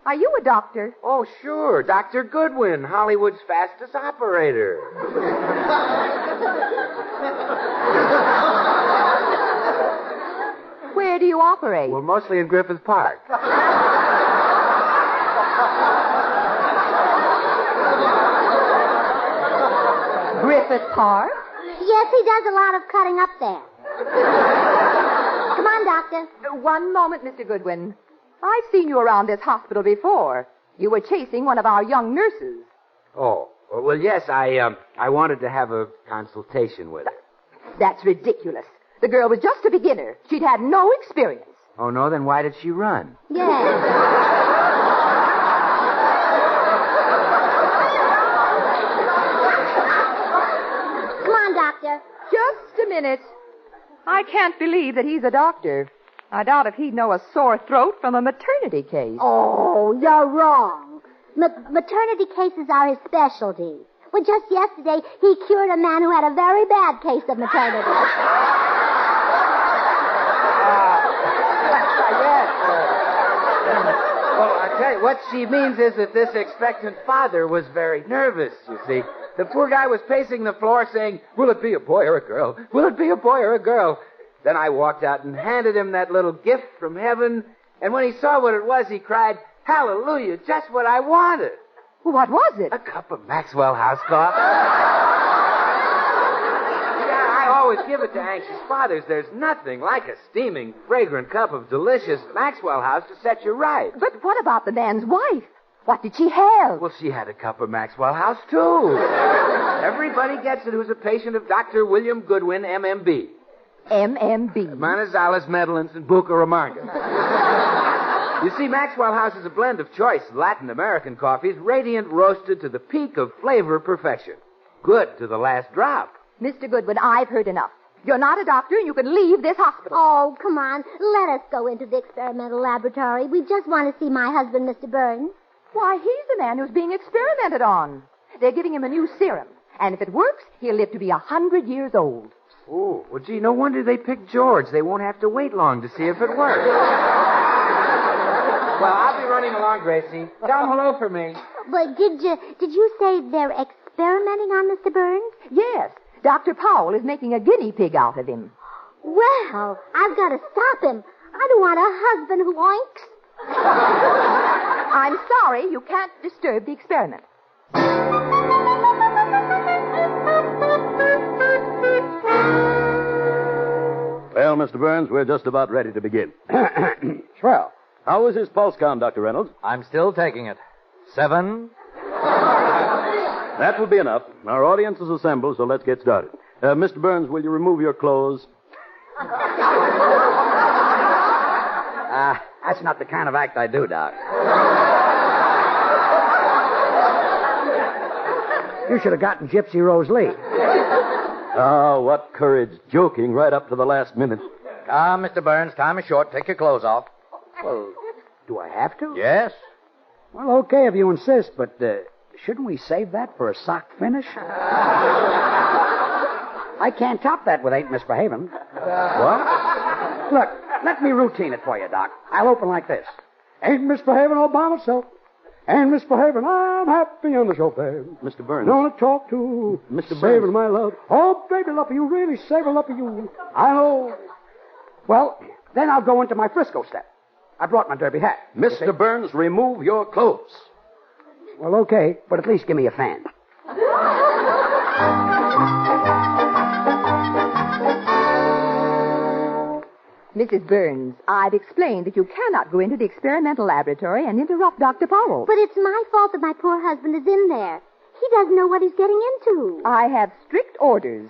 Are you a doctor? Oh, sure. Dr. Goodwin, Hollywood's fastest operator. Where do you operate? Well, mostly in Griffith Park. Griffith Park? Yes, he does a lot of cutting up there. Come on, Doctor. One moment, Mr. Goodwin. I've seen you around this hospital before. You were chasing one of our young nurses. Oh, well, yes, I wanted to have a consultation with her. That's ridiculous. The girl was just a beginner. She'd had no experience. Oh, no? Then why did she run? Yes. Come on, Doctor. Just a minute. I can't believe that he's a doctor. I doubt if he'd know a sore throat from a maternity case. Oh, you're wrong. Maternity cases are his specialty. Well, just yesterday, he cured a man who had a very bad case of maternity. Well, I tell you, what she means is that this expectant father was very nervous, you see. The poor guy was pacing the floor saying, will it be a boy or a girl? Will it be a boy or a girl? Then I walked out and handed him that little gift from heaven, and when he saw what it was, he cried, hallelujah, just what I wanted. What was it? A cup of Maxwell House coffee. Yeah, I always give it to anxious fathers. There's nothing like a steaming, fragrant cup of delicious Maxwell House to set you right. But what about the man's wife? What did she have? Well, she had a cup of Maxwell House, too. Everybody gets it who's a patient of Dr. William Goodwin, MMB. MMB. Manizales, Medellins, and Bucaramanga. You see, Maxwell House is a blend of choice Latin American coffees, radiant roasted to the peak of flavor perfection. Good to the last drop. Mr. Goodwin, I've heard enough. You're not a doctor, and you can leave this hospital. Oh, come on. Let us go into the experimental laboratory. We just want to see my husband, Mr. Burns. Why, he's the man who's being experimented on. They're giving him a new serum. And if it works, he'll live to be 100 years old. Oh, well, gee, no wonder they picked George. They won't have to wait long to see if it works. Well, I'll be running along, Gracie. Down hello for me. But did you say they're experimenting on Mr. Burns? Yes. Dr. Powell is making a guinea pig out of him. Well, I've got to stop him. I don't want a husband who oinks. I'm sorry, you can't disturb the experiment. Well, Mr. Burns, we're just about ready to begin. Swell. How is his pulse count, Dr. Reynolds? I'm still taking it. 7. That will be enough. Our audience is assembled, so let's get started. Mr. Burns, will you remove your clothes? That's not the kind of act I do, Doc. You should have gotten Gypsy Rose Lee. Ah, what courage, joking right up to the last minute. Mr. Burns, time is short. Take your clothes off. Well, do I have to? Yes. Well, okay if you insist, but shouldn't we save that for a sock finish? I can't top that with ain't misbehaving. What? Look, let me routine it for you, Doc. I'll open like this. Ain't misbehaving all by myself. Ain't misbehaving. I'm happy on the show, babe. Mr. Burns. Don't want to talk to Mr. Burns. Saving my love. Oh, baby, love you really saving love for you. I know. Well, then I'll go into my Frisco step. I brought my derby hat. Mr. Burns, remove your clothes. Well, okay, but at least give me a fan. Mrs. Burns, I've explained that you cannot go into the experimental laboratory and interrupt Dr. Powell. But it's my fault that my poor husband is in there. He doesn't know what he's getting into. I have strict orders.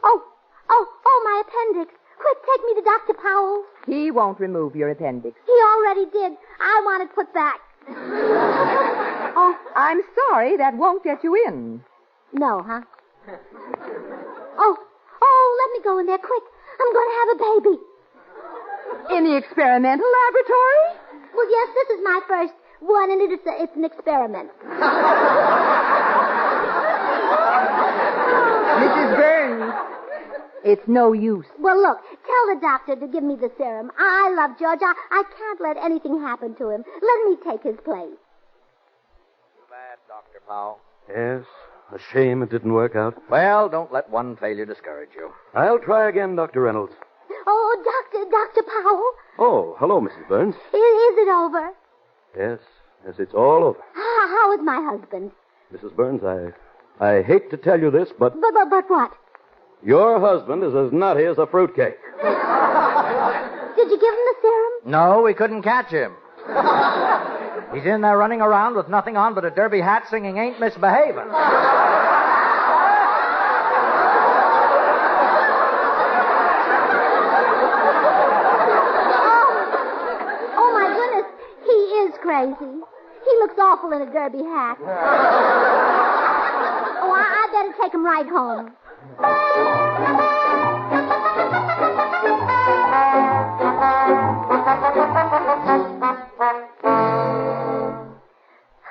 Oh, my appendix. Quick, take me to Dr. Powell. He won't remove your appendix. He already did. I want it put back. Oh, I'm sorry. That won't get you in. No, huh? Let me go in there, quick. I'm going to have a baby. In the experimental laboratory? Well, yes, this is my first one, and it's an experiment. Mrs. Burns, it's no use. Well, look, tell the doctor to give me the serum. I love George. I can't let anything happen to him. Let me take his place. Bad, Dr. Powell. Yes, a shame it didn't work out. Well, don't let one failure discourage you. I'll try again, Dr. Reynolds. Oh, Dr. Powell. Oh, hello, Mrs. Burns. Is it over? Yes, it's all over. How is my husband? Mrs. Burns, I hate to tell you this, but... But what? Your husband is as nutty as a fruitcake. Did you give him the serum? No, we couldn't catch him. He's in there running around with nothing on but a derby hat singing Ain't Misbehavin'. Oh, my goodness. He is crazy. He looks awful in a derby hat. Oh, I better take him right home.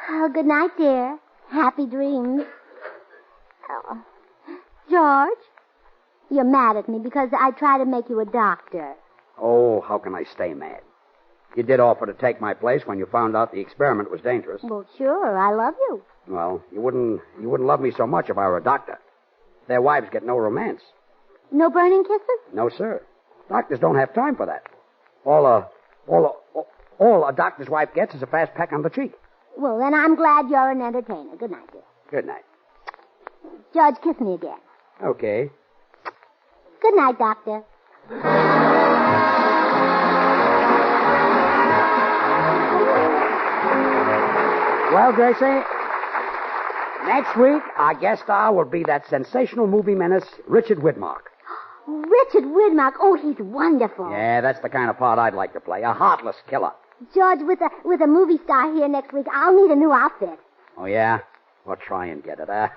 Oh, good night, dear. Happy dreams. Oh. George, you're mad at me because I tried to make you a doctor. Oh, how can I stay mad? You did offer to take my place when you found out the experiment was dangerous. Well, sure, I love you. Well, you wouldn't love me so much if I were a doctor. Their wives get no romance. No burning kisses? No, sir. Doctors don't have time for that. All a doctor's wife gets is a fast peck on the cheek. Well, then I'm glad you're an entertainer. Good night, dear. Good night. George, kiss me again. Okay. Good night, Doctor. Well, Gracie, next week our guest star will be that sensational movie menace, Richard Widmark. Richard Widmark. Oh, he's wonderful. Yeah, that's the kind of part I'd like to play. A heartless killer. George, with a movie star here next week, I'll need a new outfit. Oh, yeah? Well, try and get it, huh?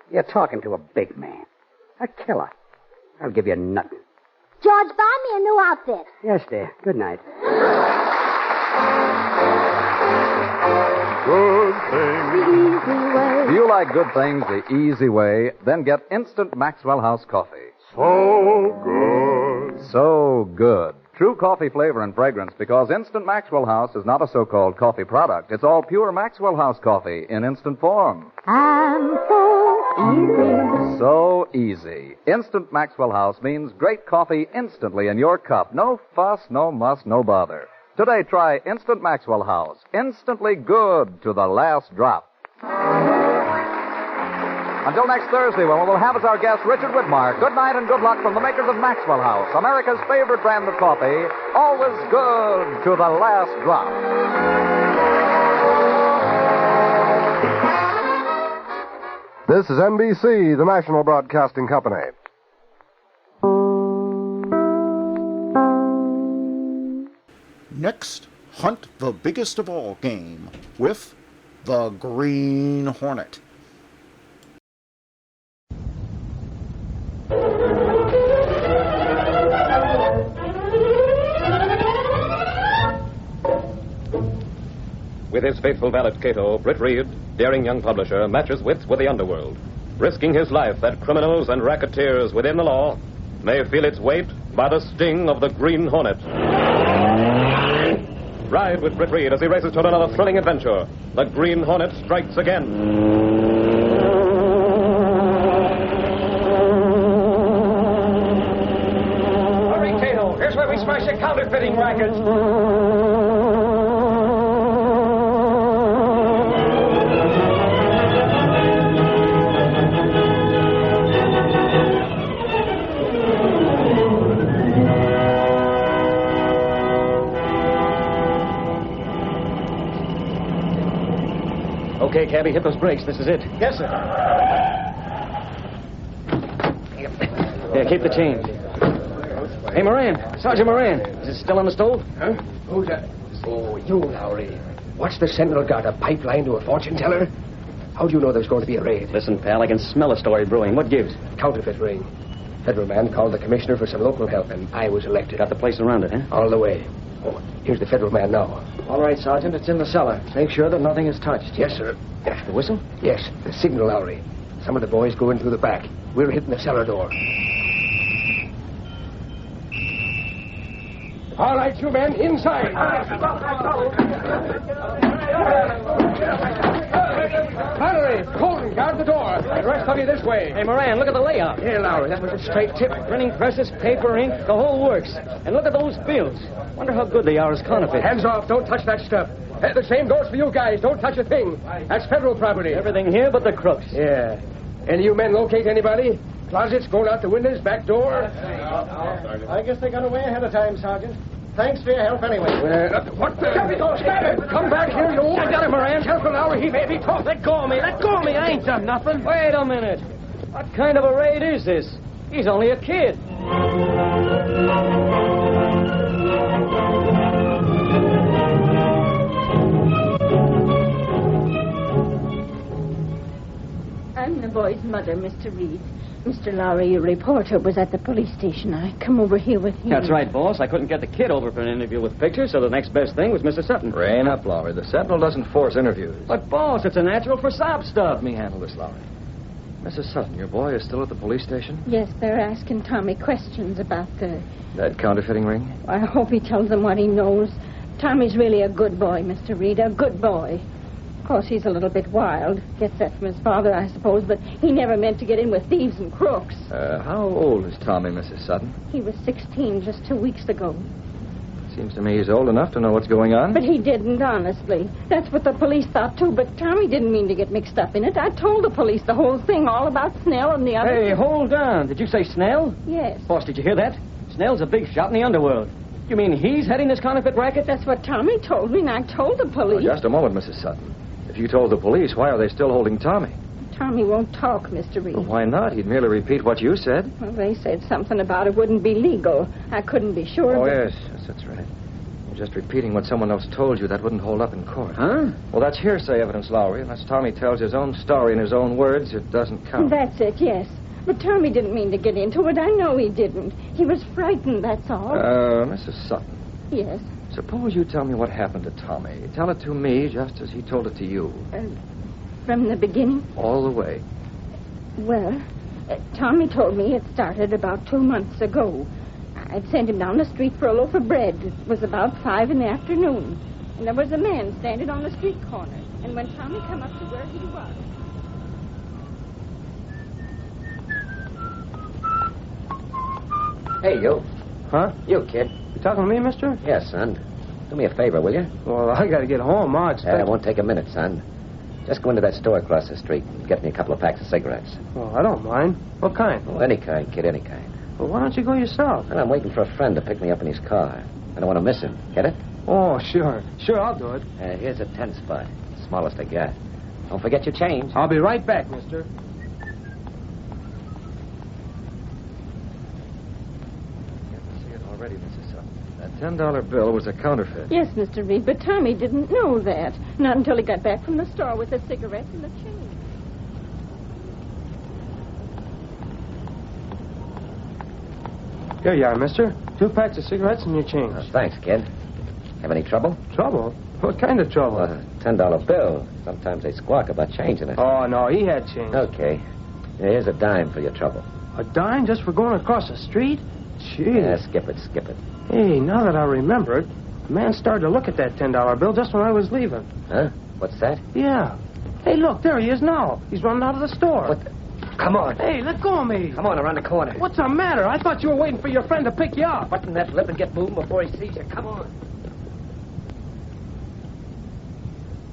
You're talking to a big man. A killer. I'll give you nothing. George, buy me a new outfit. Yes, dear. Good night. Good things. The easy way. Do you like good things the easy way? Then get instant Maxwell House coffee. So good. So good. True coffee flavor and fragrance, because Instant Maxwell House is not a so-called coffee product. It's all pure Maxwell House coffee in instant form. And so easy. So easy. Instant Maxwell House means great coffee instantly in your cup. No fuss, no muss, no bother. Today, try Instant Maxwell House. Instantly good to the last drop. Until next Thursday, when we will have as our guest Richard Widmark. Good night and good luck from the makers of Maxwell House, America's favorite brand of coffee. Always good to the last drop. This is NBC, the National Broadcasting Company. Next, hunt the biggest of all game with the Green Hornet. With his faithful valet Cato, Britt Reed, daring young publisher, matches wits with the underworld, risking his life that criminals and racketeers within the law may feel its weight by the sting of the Green Hornet. Ride with Britt Reed as he races toward another thrilling adventure. The Green Hornet strikes again. Hurry, Cato. Here's where we smash the counterfeiting rackets. Okay, cabby, hit those brakes. This is it. Yes, sir. Yeah, keep the change. Hey, Moran. Sergeant Moran. Is it still on the stove? Huh? Who's that? Oh, you, Lowry. What's the Sentinel got, a pipeline to a fortune teller? How do you know there's going to be a raid? Listen, pal, I can smell a story brewing. What gives? Counterfeit ring. Federal man called the commissioner for some local help, and I was elected. Got the place around it, huh? All the way. Oh, here's the federal man now. All right, Sergeant. It's in the cellar. Make sure that nothing is touched. Yes, sir. The whistle? Yes, the signal, Lowry. Some of the boys go in through the back. We're hitting the cellar door. All right, you men, inside. Mallory, Colton, guard the door. The rest of you this way. Hey, Moran, look at the layout. Here, Lowry, that was a straight tip. Printing presses, paper, ink, the whole works. And look at those bills. Wonder how good they are as counterfeit. Hands off. Don't touch that stuff. The same goes for you guys. Don't touch a thing. That's federal property. Everything here but the crooks. Yeah. Any of you men locate anybody? Closets, going out the windows, back door? I guess they got away ahead of time, Sergeant. Thanks for your help anyway. What the? Stab him! Come back here, you... I got him, Moran. Careful, Lowry. He may be tough. Let go of me. Let go of me. I ain't done nothing. Wait a minute. What kind of a raid is this? He's only a kid. I'm the boy's mother, Mr. Reed. Mr. Lowry, your reporter, was at the police station. I come over here with him. That's right, boss. I couldn't get the kid over for an interview with pictures, so the next best thing was Mr. Sutton. Rein up, Lowry. The Sentinel doesn't force interviews. But, boss, it's a natural for sob stuff. Let me handle this, Lowry. Mrs. Sutton, your boy is still at the police station? Yes, they're asking Tommy questions about that counterfeiting ring? I hope he tells them what he knows. Tommy's really a good boy, Mr. Reed, a good boy. Of course, he's a little bit wild. Gets that from his father, I suppose, but he never meant to get in with thieves and crooks. How old is Tommy, Mrs. Sutton? He was 16 just 2 weeks ago. Seems to me he's old enough to know what's going on. But he didn't, honestly. That's what the police thought, too, but Tommy didn't mean to get mixed up in it. I told the police the whole thing, all about Snell and the other... Hey, hold on. Did you say Snell? Yes. Boss, did you hear that? Snell's a big shot in the underworld. You mean he's heading this counterfeit racket? That's what Tommy told me, and I told the police. Just a moment, Mrs. Sutton. If you told the police, why are they still holding Tommy? Tommy won't talk, Mr. Reed. Well, why not? He'd merely repeat what you said. Well, they said something about it wouldn't be legal. I couldn't be sure. Oh, yes, that's right. Just repeating what someone else told you, that wouldn't hold up in court. Huh? Well, that's hearsay evidence, Lowry. Unless Tommy tells his own story in his own words, it doesn't count. That's it, yes. But Tommy didn't mean to get into it. I know he didn't. He was frightened, that's all. Mrs. Sutton. Yes? Suppose you tell me what happened to Tommy. Tell it to me just as he told it to you. From the beginning? All the way. Well, Tommy told me it started about 2 months ago. I'd sent him down the street for a loaf of bread. It was about 5 in the afternoon. And there was a man standing on the street corner. And when Tommy come up to where he was... Hey, you. Huh? You, kid. You talking to me, mister? Yes, son. Do me a favor, will you? Well, I gotta get home. Ma expects... It won't take a minute, son. Just go into that store across the street and get me a couple of packs of cigarettes. Well, I don't mind. What kind? Oh, any kind, kid, any kind. Well, why don't you go yourself? Well, I'm waiting for a friend to pick me up in his car. I don't want to miss him. Get it? Oh, sure. Sure, I'll do it. Here's a 10 spot. Smallest I got. Don't forget your change. I'll be right back, mister. See it already, Mrs. Sutton. That $10 bill was a counterfeit. Yes, Mr. Reed, but Tommy didn't know that. Not until he got back from the store with the cigarettes and the change. Here you are, mister. 2 packs of cigarettes and your change. Thanks, kid. Have any trouble? Trouble? What kind of trouble? A $10 bill. Sometimes they squawk about changing it. Oh, no, he had change. Okay. Here's a dime for your trouble. A dime just for going across the street? Gee. Yeah, skip it. Hey, now that I remember it, the man started to look at that $10 bill just when I was leaving. Huh? What's that? Yeah. Hey, look, there he is now. He's running out of the store. What the... Come on. Hey, let go of me. Come on, around the corner. What's the matter? I thought you were waiting for your friend to pick you up. Button that lip and get moving before he sees you. Come on.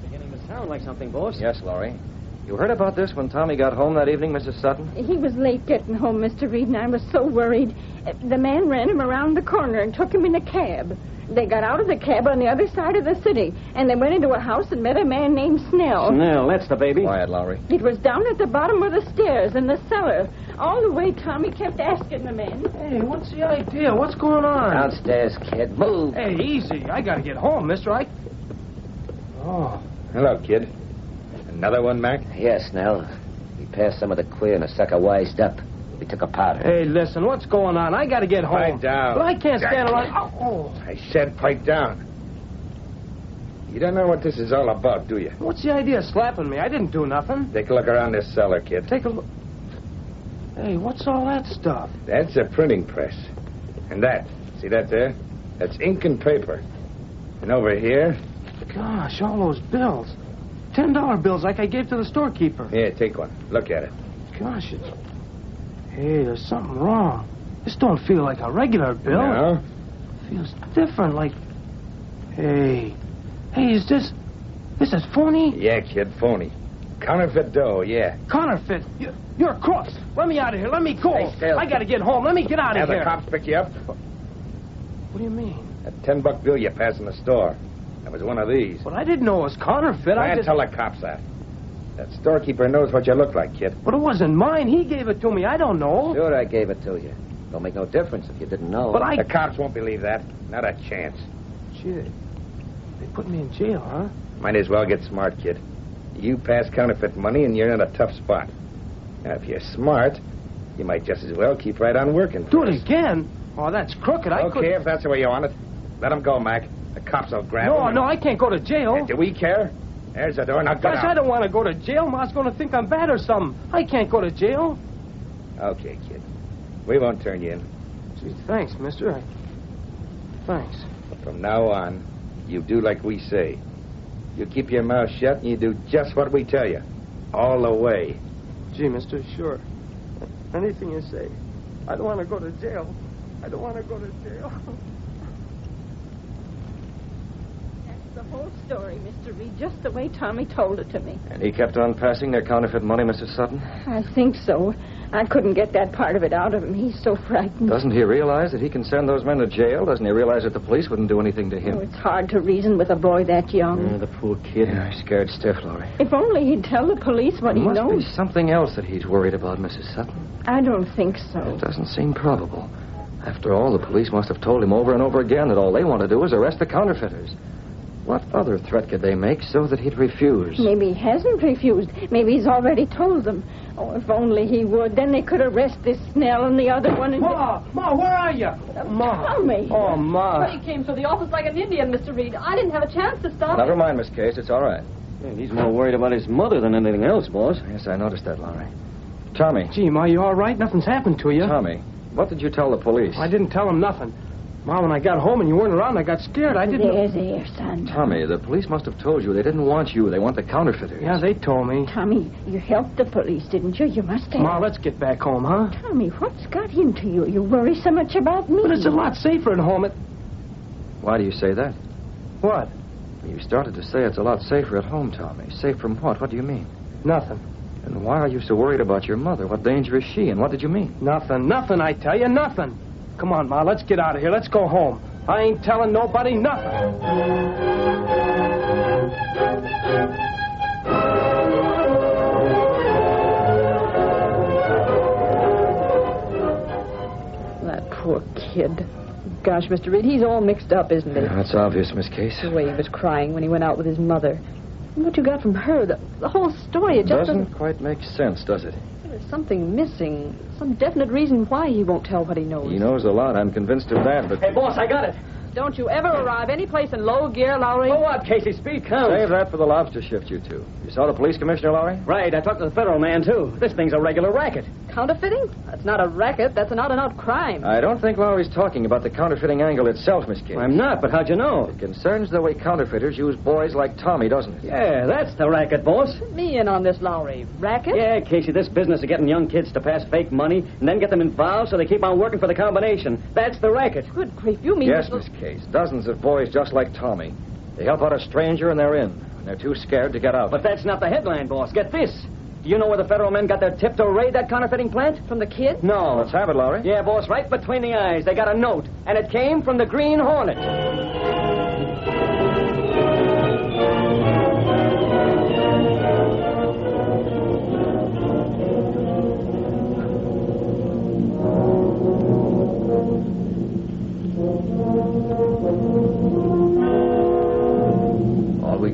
Beginning to sound like something, boss. Yes, Laurie. You heard about this when Tommy got home that evening, Mrs. Sutton? He was late getting home, Mr. Reed, and I was so worried. The man ran him around the corner and took him in a cab. They got out of the cab on the other side of the city, and they went into a house and met a man named Snell. Snell, that's the baby. Quiet, Laurie. It was down at the bottom of the stairs in the cellar. All the way Tommy kept asking the man. Hey, what's the idea? What's going on? Downstairs, kid. Move. Hey, easy. I gotta get home, mister. Oh. Hello, kid. Another one, Mac? Yes, Snell. We passed some of the queer and the sucker wised up. We took a powder. Hey, listen, what's going on? I gotta get home. Pipe down. Well, I can't stand around. Oh. I said pipe down. You don't know what this is all about, do you? What's the idea of slapping me? I didn't do nothing. Take a look around this cellar, kid. Take a look. Hey, what's all that stuff? That's a printing press. And that, see that there? That's ink and paper. And over here... Gosh, all those bills. $10 bills like I gave to the storekeeper. Here, take one. Look at it. Gosh, it's... Hey, there's something wrong. This don't feel like a regular bill. No? It feels different, like... Hey, is this... This is phony? Yeah, kid, phony. Counterfeit dough, yeah. Counterfeit? You're a crook. Let me out of here. Let me go. Stay still. I gotta get home. Let me get out of Have here. the cops pick you up? What do you mean? That $10 bill you passed in the store. That was one of these. But I didn't know it was counterfeit. I tell the cops that. That storekeeper knows what you look like, kid. But it wasn't mine. He gave it to me. I don't know. Sure, I gave it to you. Don't make no difference if you didn't know. But The cops won't believe that. Not a chance. Gee, they put me in jail, huh? Might as well get smart, kid. You pass counterfeit money and you're in a tough spot. Now, if you're smart, you might just as well keep right on working. Do it again? Oh, that's crooked. Okay, if that's the way you want it. Let him go, Mac. The cops will grab him. No, I can't go to jail. Do we care? There's the door. Now go Gosh, down. I don't want to go to jail. Ma's going to think I'm bad or something. I can't go to jail. Okay, kid. We won't turn you in. Gee, thanks, mister. Thanks. But from now on, you do like we say. You keep your mouth shut and you do just what we tell you. All the way. Gee, mister, sure. Anything you say. I don't want to go to jail. I don't want to go to jail. That's the whole story, Mr. Reed, just the way Tommy told it to me. And he kept on passing their counterfeit money, Mrs. Sutton? I think so. I couldn't get that part of it out of him. He's so frightened. Doesn't he realize that he can send those men to jail? Doesn't he realize that the police wouldn't do anything to him? Oh, it's hard to reason with a boy that young. The poor kid. Yeah, he's scared stiff, Laurie. If only he'd tell the police what he There must knows. be something else that he's worried about, Mrs. Sutton. I don't think so. It doesn't seem probable. After all, the police must have told him over and over again that all they want to do is arrest the counterfeiters. What other threat could they make so that he'd refuse? Maybe he hasn't refused. Maybe he's already told them. Oh, if only he would. Then they could arrest this Snell and the other one. And Ma, where are you? Ma. Tommy. Oh, Ma. Well, he came to the office like an Indian, Mr. Reed. I didn't have a chance to stop Never him. mind, Miss Case. It's all right. Yeah, he's more worried about his mother than anything else, boss. Yes, I noticed that, Laurie. Tommy. Gee, Ma, you all right? Nothing's happened to you. Tommy, what did you tell the police? I didn't tell them nothing. Ma, when I got home and you weren't around, I got scared. I didn't... There, son. Tommy, the police must have told you they didn't want you. They want the counterfeiters. Yeah, they told me. Tommy, you helped the police, didn't you? You must have. Ma, let's get back home, huh? Tommy, what's got into you? You worry so much about me. But it's a lot safer at home. Why do you say that? What? You started to say it's a lot safer at home, Tommy. Safe from what? What do you mean? Nothing. And why are you so worried about your mother? What danger is she, and what did you mean? Nothing, I tell you, nothing. Come on, Ma, let's get out of here. Let's go home. I ain't telling nobody nothing. That poor kid. Gosh, Mr. Reed, he's all mixed up, isn't he? Yeah, that's obvious, Miss Case. The way he was crying when he went out with his mother. And what you got from her, the whole story, it just doesn't quite make sense, does it? There's something missing. Some definite reason why he won't tell what he knows. He knows a lot. I'm convinced of that, but... Hey, boss, I got it. Don't you ever arrive any place in low gear, Lowry? Oh, what, Casey? Speed counts. Save that for the lobster shift, you two. You saw the police commissioner, Lowry? Right, I talked to the federal man, too. This thing's a regular racket. Counterfeiting? That's not a racket. That's an out-and-out crime. I don't think Lowry's talking about the counterfeiting angle itself, Miss Case. I'm not, but how'd you know? It concerns the way counterfeiters use boys like Tommy, doesn't it? Yeah, that's the racket, boss. Me in on this, Lowry. Racket? Yeah, Casey, this business of getting young kids to pass fake money and then get them involved so they keep on working for the combination. That's the racket. Good grief, you mean... Yes, Miss Case. Dozens of boys just like Tommy. They help out a stranger and they're in. And they're too scared to get out. But that's not the headline, boss. Get this. Do you know where the federal men got their tip to raid that counterfeiting plant? From the kid? No. Let's have it, Lowry. Yeah, boss, right between the eyes. They got a note, and it came from the Green Hornet.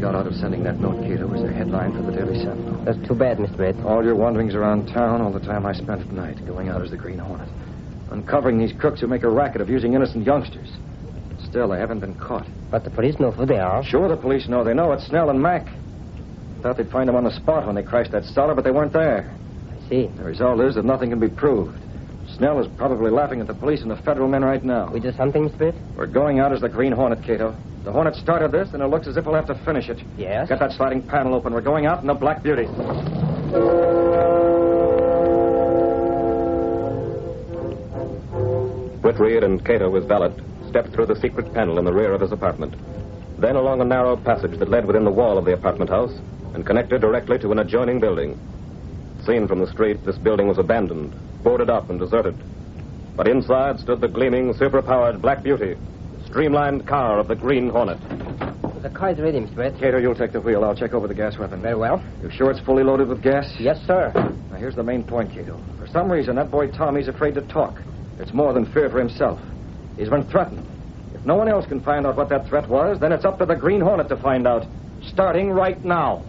Out of sending that note, Cato, was a headline for the Daily Sentinel. That's too bad, Mr. Red. All your wanderings around town, all the time I spent at night, going out as the Green Hornet. Uncovering these crooks who make a racket of using innocent youngsters. Still, they haven't been caught. But the police know who they are. Sure, the police know. They know it's Snell and Mac. Thought they'd find them on the spot when they crashed that cellar, but they weren't there. I see. The result is that nothing can be proved. Snell is probably laughing at the police and the federal men right now. We do something, Mr. Red? We're going out as the Green Hornet, Cato. The Hornet started this, and it looks as if we'll have to finish it. Yes? Get that sliding panel open. We're going out in the Black Beauty. Whitread and Cato, his valet, stepped through the secret panel in the rear of his apartment. Then along a narrow passage that led within the wall of the apartment house and connected directly to an adjoining building. Seen from the street, this building was abandoned, boarded up and deserted. But inside stood the gleaming, super-powered Black Beauty, streamlined car of the Green Hornet. The car's ready, Mr. Red. Cato, you'll take the wheel. I'll check over the gas weapon. Very well. You sure it's fully loaded with gas? Yes, sir. Now, here's the main point, Cato. For some reason, that boy Tommy's afraid to talk. It's more than fear for himself. He's been threatened. If no one else can find out what that threat was, then it's up to the Green Hornet to find out. Starting right now.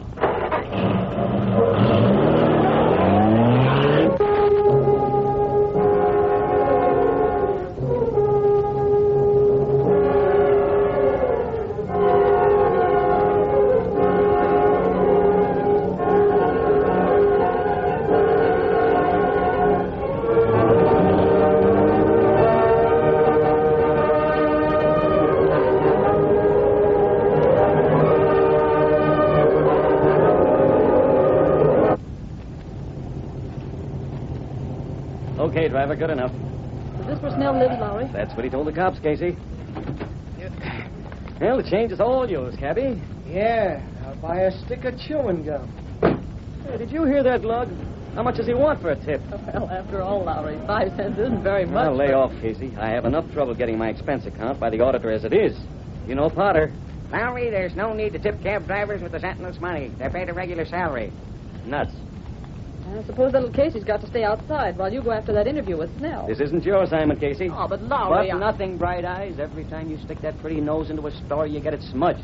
Okay, driver, good enough. Is this where Snell lives, Lowry? That's what he told the cops, Casey. Well, the change is all yours, cabby. Yeah, I'll buy a stick of chewing gum. Hey, did you hear that, Lug? How much does he want for a tip? Well, after all, Lowry, 5 cents isn't very much. Well, lay off, Casey. I have enough trouble getting my expense account by the auditor as it is. You know Potter. Lowry, there's no need to tip cab drivers with the Sentinel's money. They're paid a regular salary. Nuts. I suppose that little Casey's got to stay outside while you go after that interview with Snell. This isn't your assignment, Casey. Oh, but Lowry... But nothing, Bright Eyes. Every time you stick that pretty nose into a store, you get it smudged.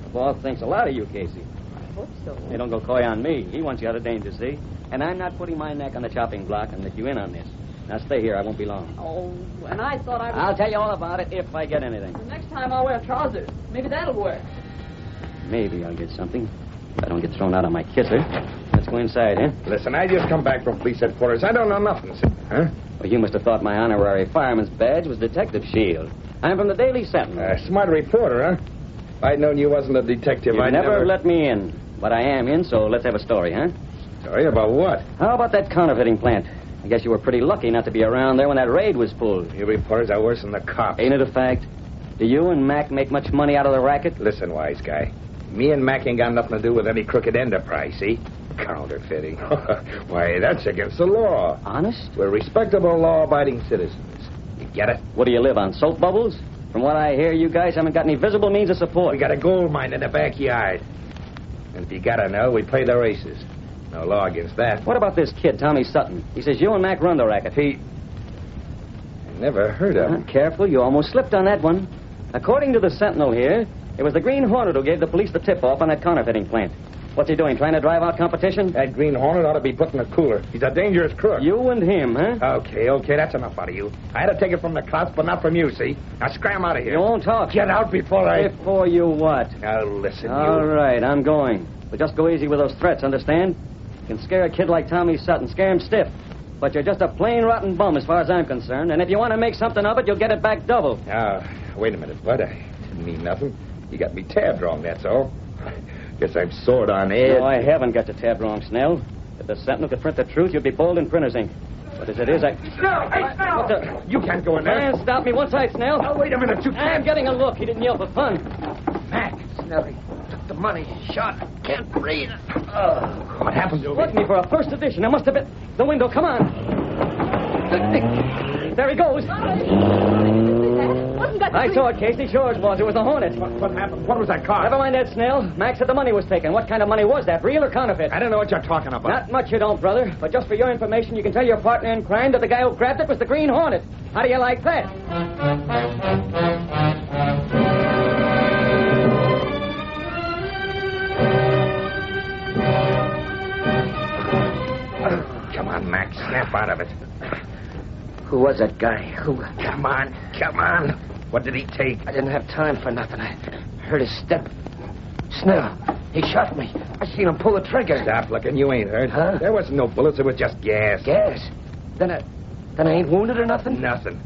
The boss thinks a lot of you, Casey. I hope so. Hey, don't go coy on me. He wants you out of danger, see? And I'm not putting my neck on the chopping block and let you in on this. Now, stay here. I won't be long. Oh, and I thought I was... I'll tell you all about it if I get anything. The next time I'll wear trousers. Maybe that'll work. Maybe I'll get something. If I don't get thrown out on my kisser. Let's go inside, huh? Listen, I just come back from police headquarters. I don't know nothing, huh? Well, you must have thought my honorary fireman's badge was Detective Shield. I'm from the Daily Sentinel. Smart reporter, huh? If I'd known you wasn't a detective, You've I'd never let me in. But I am in, so let's have a story, huh? Story about what? How about that counterfeiting plant? I guess you were pretty lucky not to be around there when that raid was pulled. You reporters are worse than the cops. Ain't it a fact? Do you and Mac make much money out of the racket? Listen, wise guy. Me and Mac ain't got nothing to do with any crooked enterprise, see? Counterfeiting. Why, that's against the law. Honest? We're respectable, law-abiding citizens. You get it? What do you live on, soap bubbles? From what I hear, you guys haven't got any visible means of support. We got a gold mine in the backyard. And if you gotta know, we play the races. No law against that. What about this kid, Tommy Sutton? He says you and Mac run the racket. I never heard of him. Careful, you almost slipped on that one. According to the Sentinel here, it was the Green Hornet who gave the police the tip-off on that counterfeiting plant. What's he doing, trying to drive out competition? That Green Hornet ought to be put in a cooler. He's a dangerous crook. You and him, huh? Okay, that's enough out of you. I had to take it from the cops, but not from you, see? Now scram out of here. You won't talk. Get out before I... Before you what? Now listen, All right, I'm going. But just go easy with those threats, understand? You can scare a kid like Tommy Sutton, scare him stiff. But you're just a plain rotten bum as far as I'm concerned. And if you want to make something of it, you'll get it back double. Wait a minute, Bud. I didn't mean nothing. You got me tabbed wrong, that's all. Guess I'm sore on edge. No, I haven't got you tabbed wrong, Snell. If the Sentinel could print the truth, you'd be bold in printer's ink. But as it is, Snell! Hey, Snell! What the... You can't go in there. Man, stop me one side, Snell. Oh, wait a minute, you can't. I'm getting a look. He didn't yell for fun. Mac, Snell, he took the money. Shot. Can't breathe. What happened to him? What me for a first edition? I must have been... The window, come on. There he goes. I saw it, Casey. Sure it was. It was the Hornet. What happened? What was that car? Never mind that, Snell. Max said the money was taken. What kind of money was that? Real or counterfeit? I don't know what you're talking about. Not much you don't, brother. But just for your information, you can tell your partner in crime that the guy who grabbed it was the Green Hornet. How do you like that? Come on, Max. Snap out of it. Who was that guy? Who? Come on. What did he take? I didn't have time for nothing. I heard his step. Snell, he shot me. I seen him pull the trigger. Stop looking. You ain't hurt. Huh? There wasn't no bullets. It was just gas. Gas? Then I ain't wounded or nothing? Nothing.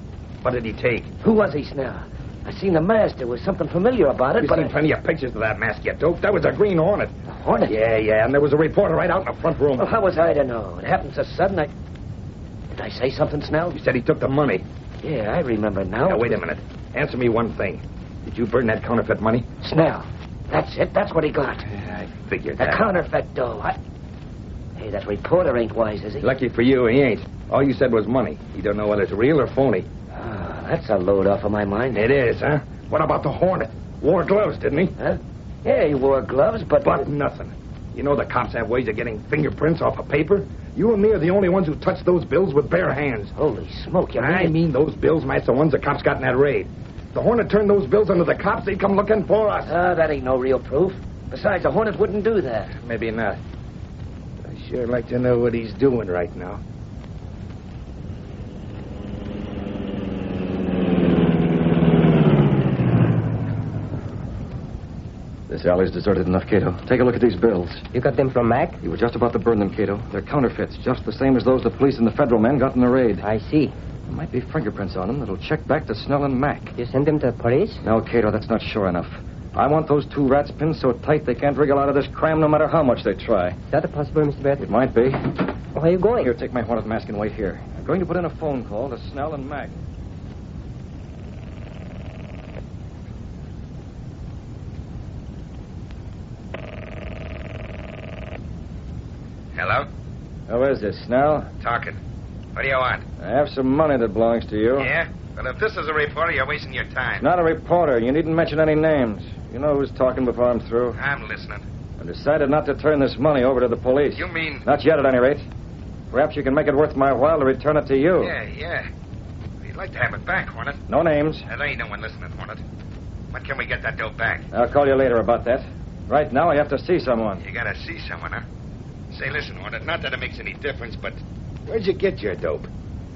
What did he take? Who was he, Snell? I seen the mask. There was something familiar about it, You've but seen plenty of pictures of that mask, you dope. That was a Green Hornet. A Hornet? Yeah, and there was a reporter right out in the front room. Well, how was I to know? It happened so sudden. Did I say something, Snell? You said he took the money. Yeah, I remember now. Now, wait a minute. Answer me one thing. Did you burn that counterfeit money? Snell. That's it. That's what he got. I figured The that. counterfeit dough. Hey, that reporter ain't wise, is he? Lucky for you, he ain't. All you said was money. You don't know whether it's real or phony. That's a load off of my mind. It is, huh? What about the Hornet? Wore gloves, didn't he? Huh? Yeah, he wore gloves, but... But nothing. You know the cops have ways of getting fingerprints off of paper? You and me are the only ones who touched those bills with bare hands. Holy smoke, you I mean those bills match the ones the cops got in that raid. If the Hornet turned those bills into the cops, they'd come looking for us. That ain't no real proof. Besides, the Hornet wouldn't do that. Maybe not. I'd sure like to know what he's doing right now. This alley's deserted enough, Cato. Take a look at these bills. You got them from Mac? You were just about to burn them, Cato. They're counterfeits, just the same as those the police and the federal men got in the raid. I see. There might be fingerprints on them that'll check back to Snell and Mac. You send them to the police? No, Cato, that's not sure enough. I want those two rats pinned so tight they can't wriggle out of this cram no matter how much they try. Is that possible, Mr. Barrett? It might be. Where are you going? Here, take my Hornet mask and wait here. I'm going to put in a phone call to Snell and Mac. Hello? Who is this, Snell? Talking. What do you want? I have some money that belongs to you. Yeah? Well, if this is a reporter, you're wasting your time. Not a reporter. You needn't mention any names. You know who's talking before I'm through. I'm listening. I decided not to turn this money over to the police. You mean... Not yet, at any rate. Perhaps you can make it worth my while to return it to you. Yeah. We'd like to have it back, Hornet. No names. There ain't no one listening, Hornet. When can we get that dope back? I'll call you later about that. Right now, I have to see someone. You gotta see someone, huh? Say, listen, Hornet, not that it makes any difference, but where'd you get your dope?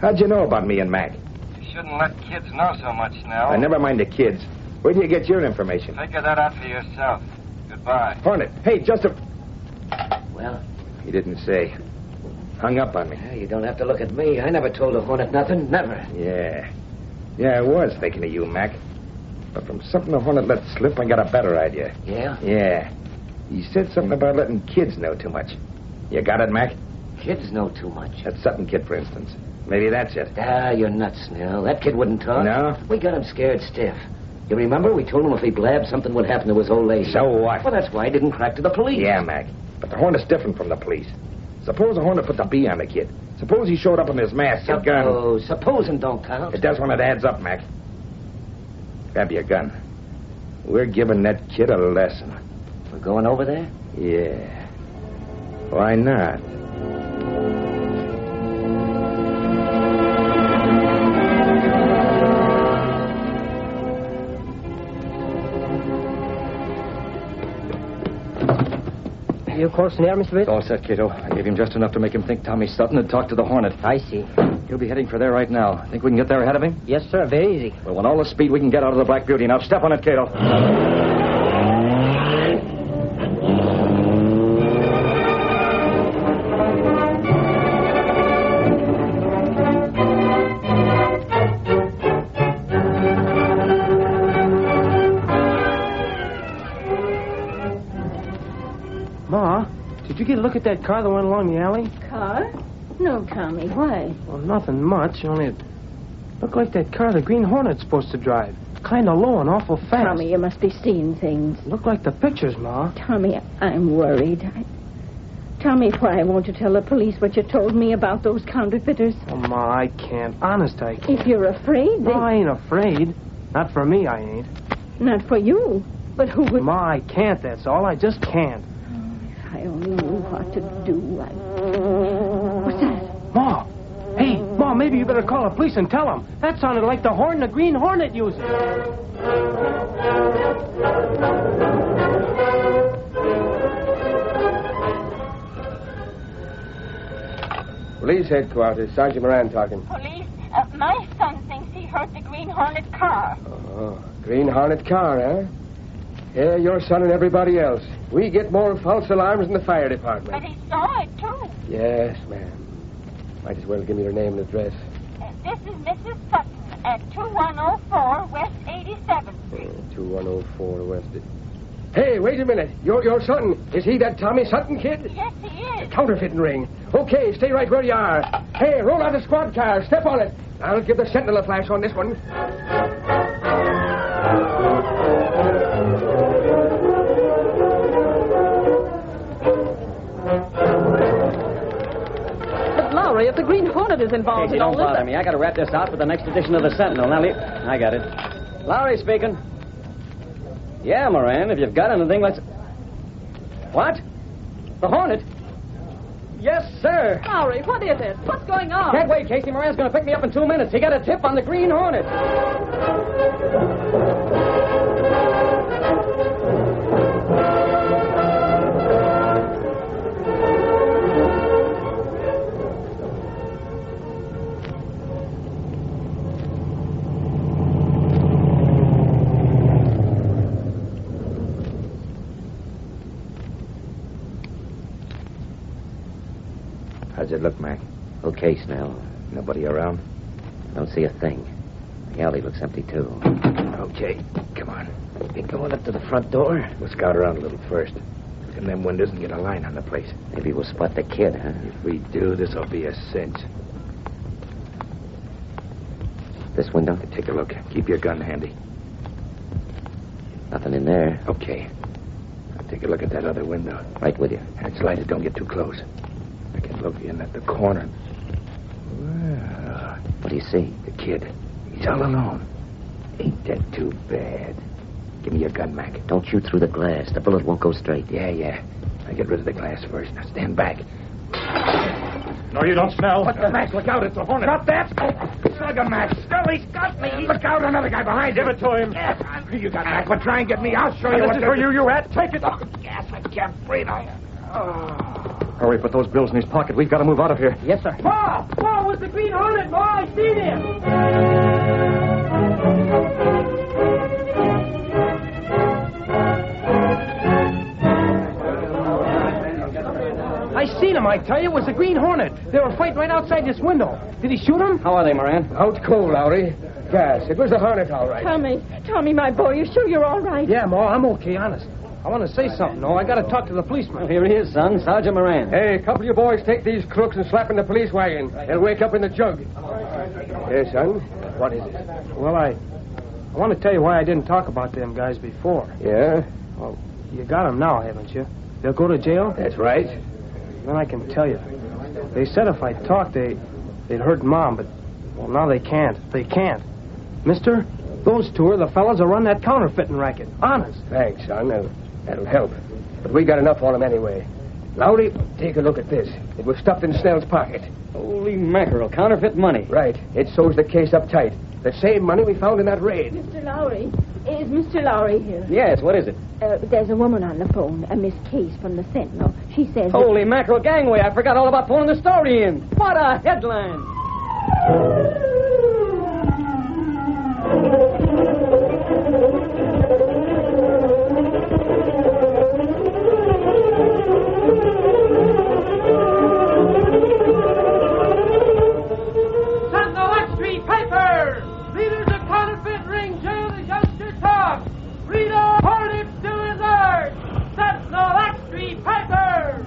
How'd you know about me and Mac? You shouldn't let kids know so much, Snell. Never mind the kids. Where'd you get your information? Figure that out for yourself. Goodbye. Hornet, hey, just a... Well? He didn't say. Hung up on me. You don't have to look at me. I never told the Hornet nothing. Never. Yeah, I was thinking of you, Mac. But from something the Hornet let slip, I got a better idea. Yeah? Yeah. He said something about letting kids know too much. You got it, Mac? Kids know too much. That Sutton kid, for instance. Maybe that's it. You're nuts, Snell. That kid wouldn't talk. No? We got him scared stiff. You remember? We told him if he blabbed, something would happen to his old lady. So what? Well, that's why he didn't crack to the police. Yeah, Mac. But the Hornet's different from the police. Suppose the Hornet put the B on the kid. Suppose he showed up in his mask and gun. Supposing don't count. It does when it adds up, Mac. Grab your gun. We're giving that kid a lesson. We're going over there? Yeah. Why not? You close near, Mr. Witt? All set, Cato. I gave him just enough to make him think Tommy Sutton had talked to the Hornet. I see. He'll be heading for there right now. Think we can get there ahead of him? Yes, sir. Very easy. Well, want all the speed we can get out of the Black Beauty. Now step on it, Cato. Ma, did you get a look at that car that went along the alley? Car? No, Tommy. Why? Well, nothing much. Only it looked like that car the Green Hornet's supposed to drive. Kind of low and awful fast. Tommy, you must be seeing things. Looked like the pictures, Ma. Tommy, I'm worried. Tommy, why won't you tell the police what you told me about those counterfeiters? Oh, Ma, I can't. Honest, I can't. If you're afraid, No, I ain't afraid. Not for me, I ain't. Not for you. But who would... Ma, I can't, that's all. I just can't. If I only knew what to do. What's that? Ma! Hey, Ma, maybe you better call the police and tell them. That sounded like the horn the Green Hornet uses. Police headquarters. Sergeant Moran talking. Police? My son thinks he heard the Green Hornet car. Oh, Green Hornet car, huh? Yeah, your son and everybody else. We get more false alarms than the fire department. But he saw it, too. Yes, ma'am. Might as well give me your name and address. This is Mrs. Sutton at 2104 West 87th Street. 2104 West. Hey, wait a minute. Your son, is he that Tommy Sutton kid? Yes, he is. Counterfeiting ring. Okay, stay right where you are. Hey, roll out the squad car. Step on it. I'll give the sentinel a flash on this one. But, Lowry, if the Green Hornet is involved Casey, in all don't this... bother me. I got to wrap this out for the next edition of the Sentinel. Now, I got it. Lowry speaking. Yeah, Moran, if you've got anything, let's... What? The Hornet? Yes, sir. Lowry, what is it? What's going on? Can't wait, Casey. Moran's going to pick me up in 2 minutes. He got a tip on the Green Hornet. How's it look, Mac? Okay, Snell. Nobody around? Don't see a thing. The alley looks empty, too. Okay, come on. Ain't going up to the front door? We'll scout around a little first. Look in them windows and get a line on the place. Maybe we'll spot the kid, huh? If we do, this'll be a cinch. This window? Take a look. Keep your gun handy. Nothing in there. Okay. Now take a look at that other window. Right with you. It's lighted. Don't get too close. I can look in at the corner. Well, what do you see? The kid. He's all alone. Ain't that too bad? Give me your gun, Mac. Don't shoot through the glass. The bullet won't go straight. Yeah. I get rid of the glass first. Now stand back. No, you don't, Snell. What the Mac? Look out. It's a Hornet. Drop that. Slug him, Mac. Snell, he's got me. Look out. Another guy behind him. Give it to him. Yes. You got Mac. But try and get me. I'll show you This what is to for do. you rat. Take it. Oh, yes, I can't breathe. Hurry, put those bills in his pocket. We've got to move out of here. Yes, sir. Ma! Ma, was the Green Hornet? Ma, I seen him! I seen him, I tell you. It was the Green Hornet. They were fighting right outside this window. Did he shoot him? How are they, Moran? Out cold, Lowry. Gas. It was the Hornet, all right. Tommy, my boy, you sure you're all right? Yeah, Ma, I'm okay, honest. I want to say something, though. I got to talk to the policeman. Well, here he is, son. Sergeant Moran. Hey, a couple of you boys take these crooks and slap in the police wagon. They'll wake up in the jug. Yes, son. What is it? Well, I want to tell you why I didn't talk about them guys before. Yeah? Well, you got them now, haven't you? They'll go to jail? That's right. Then I can tell you. They said if I talked, they'd hurt Mom, but, well, now they can't. They can't. Mister, those two are the fellas that run that counterfeiting racket. Honest. Thanks, son. That'll help. But we got enough on them anyway. Lowry, take a look at this. It was stuffed in Snell's pocket. Holy mackerel. Counterfeit money. Right. It sews the case up tight. The same money we found in that raid. Mr. Lowry, Is Mr. Lowry here? Yes, what is it? There's a woman on the phone, a Miss Case from the Sentinel. She says... Holy mackerel gangway, I forgot all about pulling the story in. What a headline! Sentinel X Street paper! Leaders of counterfeit ring jail the youngster talk! Rita Hornet still in there! Sentinel X Street paper!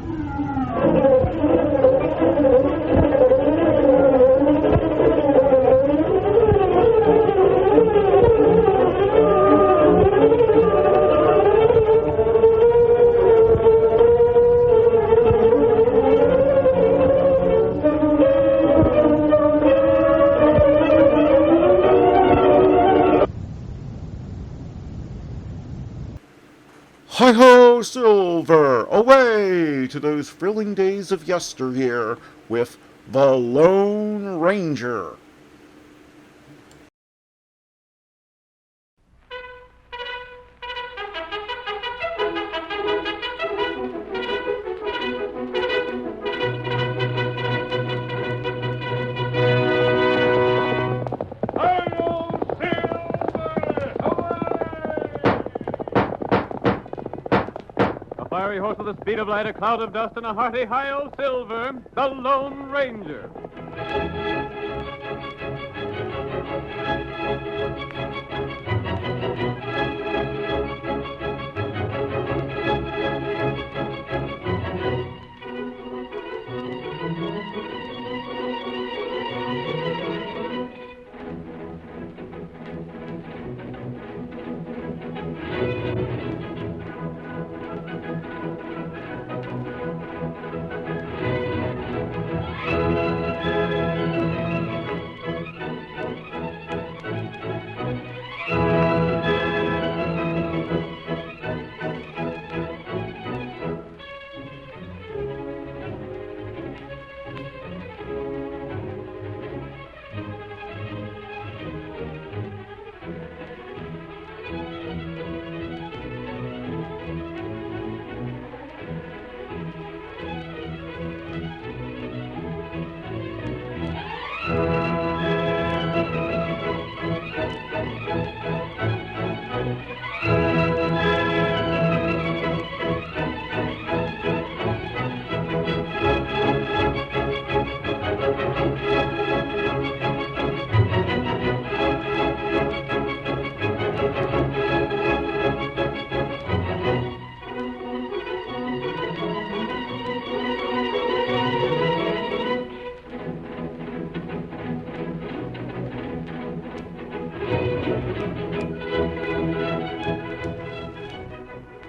Hi-ho, Silver! Away to those thrilling days of yesteryear with the Lone Ranger. Fiery horse with the speed of light, a cloud of dust, and a hearty hi-yo Silver, the Lone Ranger.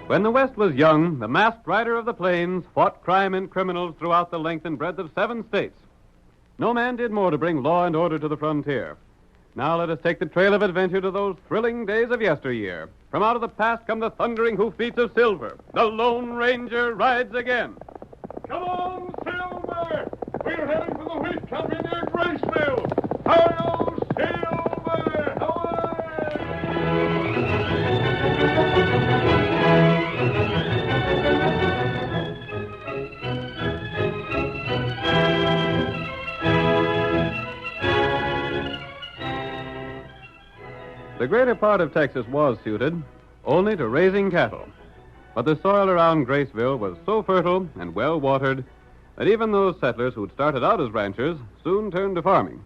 When the West was young, the masked rider of the plains fought crime and criminals throughout the length and breadth of 7 states. No man did more to bring law and order to the frontier. Now let us take the trail of adventure to those thrilling days of yesteryear. From out of the past come the thundering hoofbeats of Silver. The Lone Ranger rides again. Come on, Silver! We're heading for the wheat country near Graceville! Hi-yo, Silver! The greater part of Texas was suited only to raising cattle. But the soil around Graceville was so fertile and well watered that even those settlers who'd started out as ranchers soon turned to farming.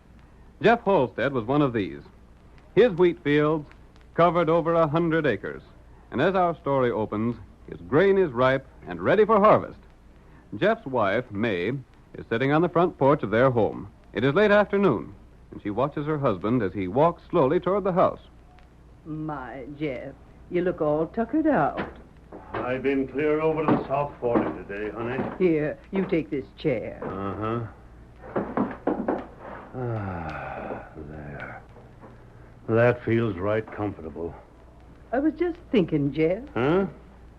Jeff Halstead was one of these. His wheat fields covered over 100 acres, and as our story opens, his grain is ripe and ready for harvest. Jeff's wife, May, is sitting on the front porch of their home. It is late afternoon, and she watches her husband as he walks slowly toward the house. My, Jeff, you look all tuckered out. I've been clear over to the South 40 today, honey. Here, you take this chair. There. That feels right comfortable. I was just thinking, Jeff. Huh?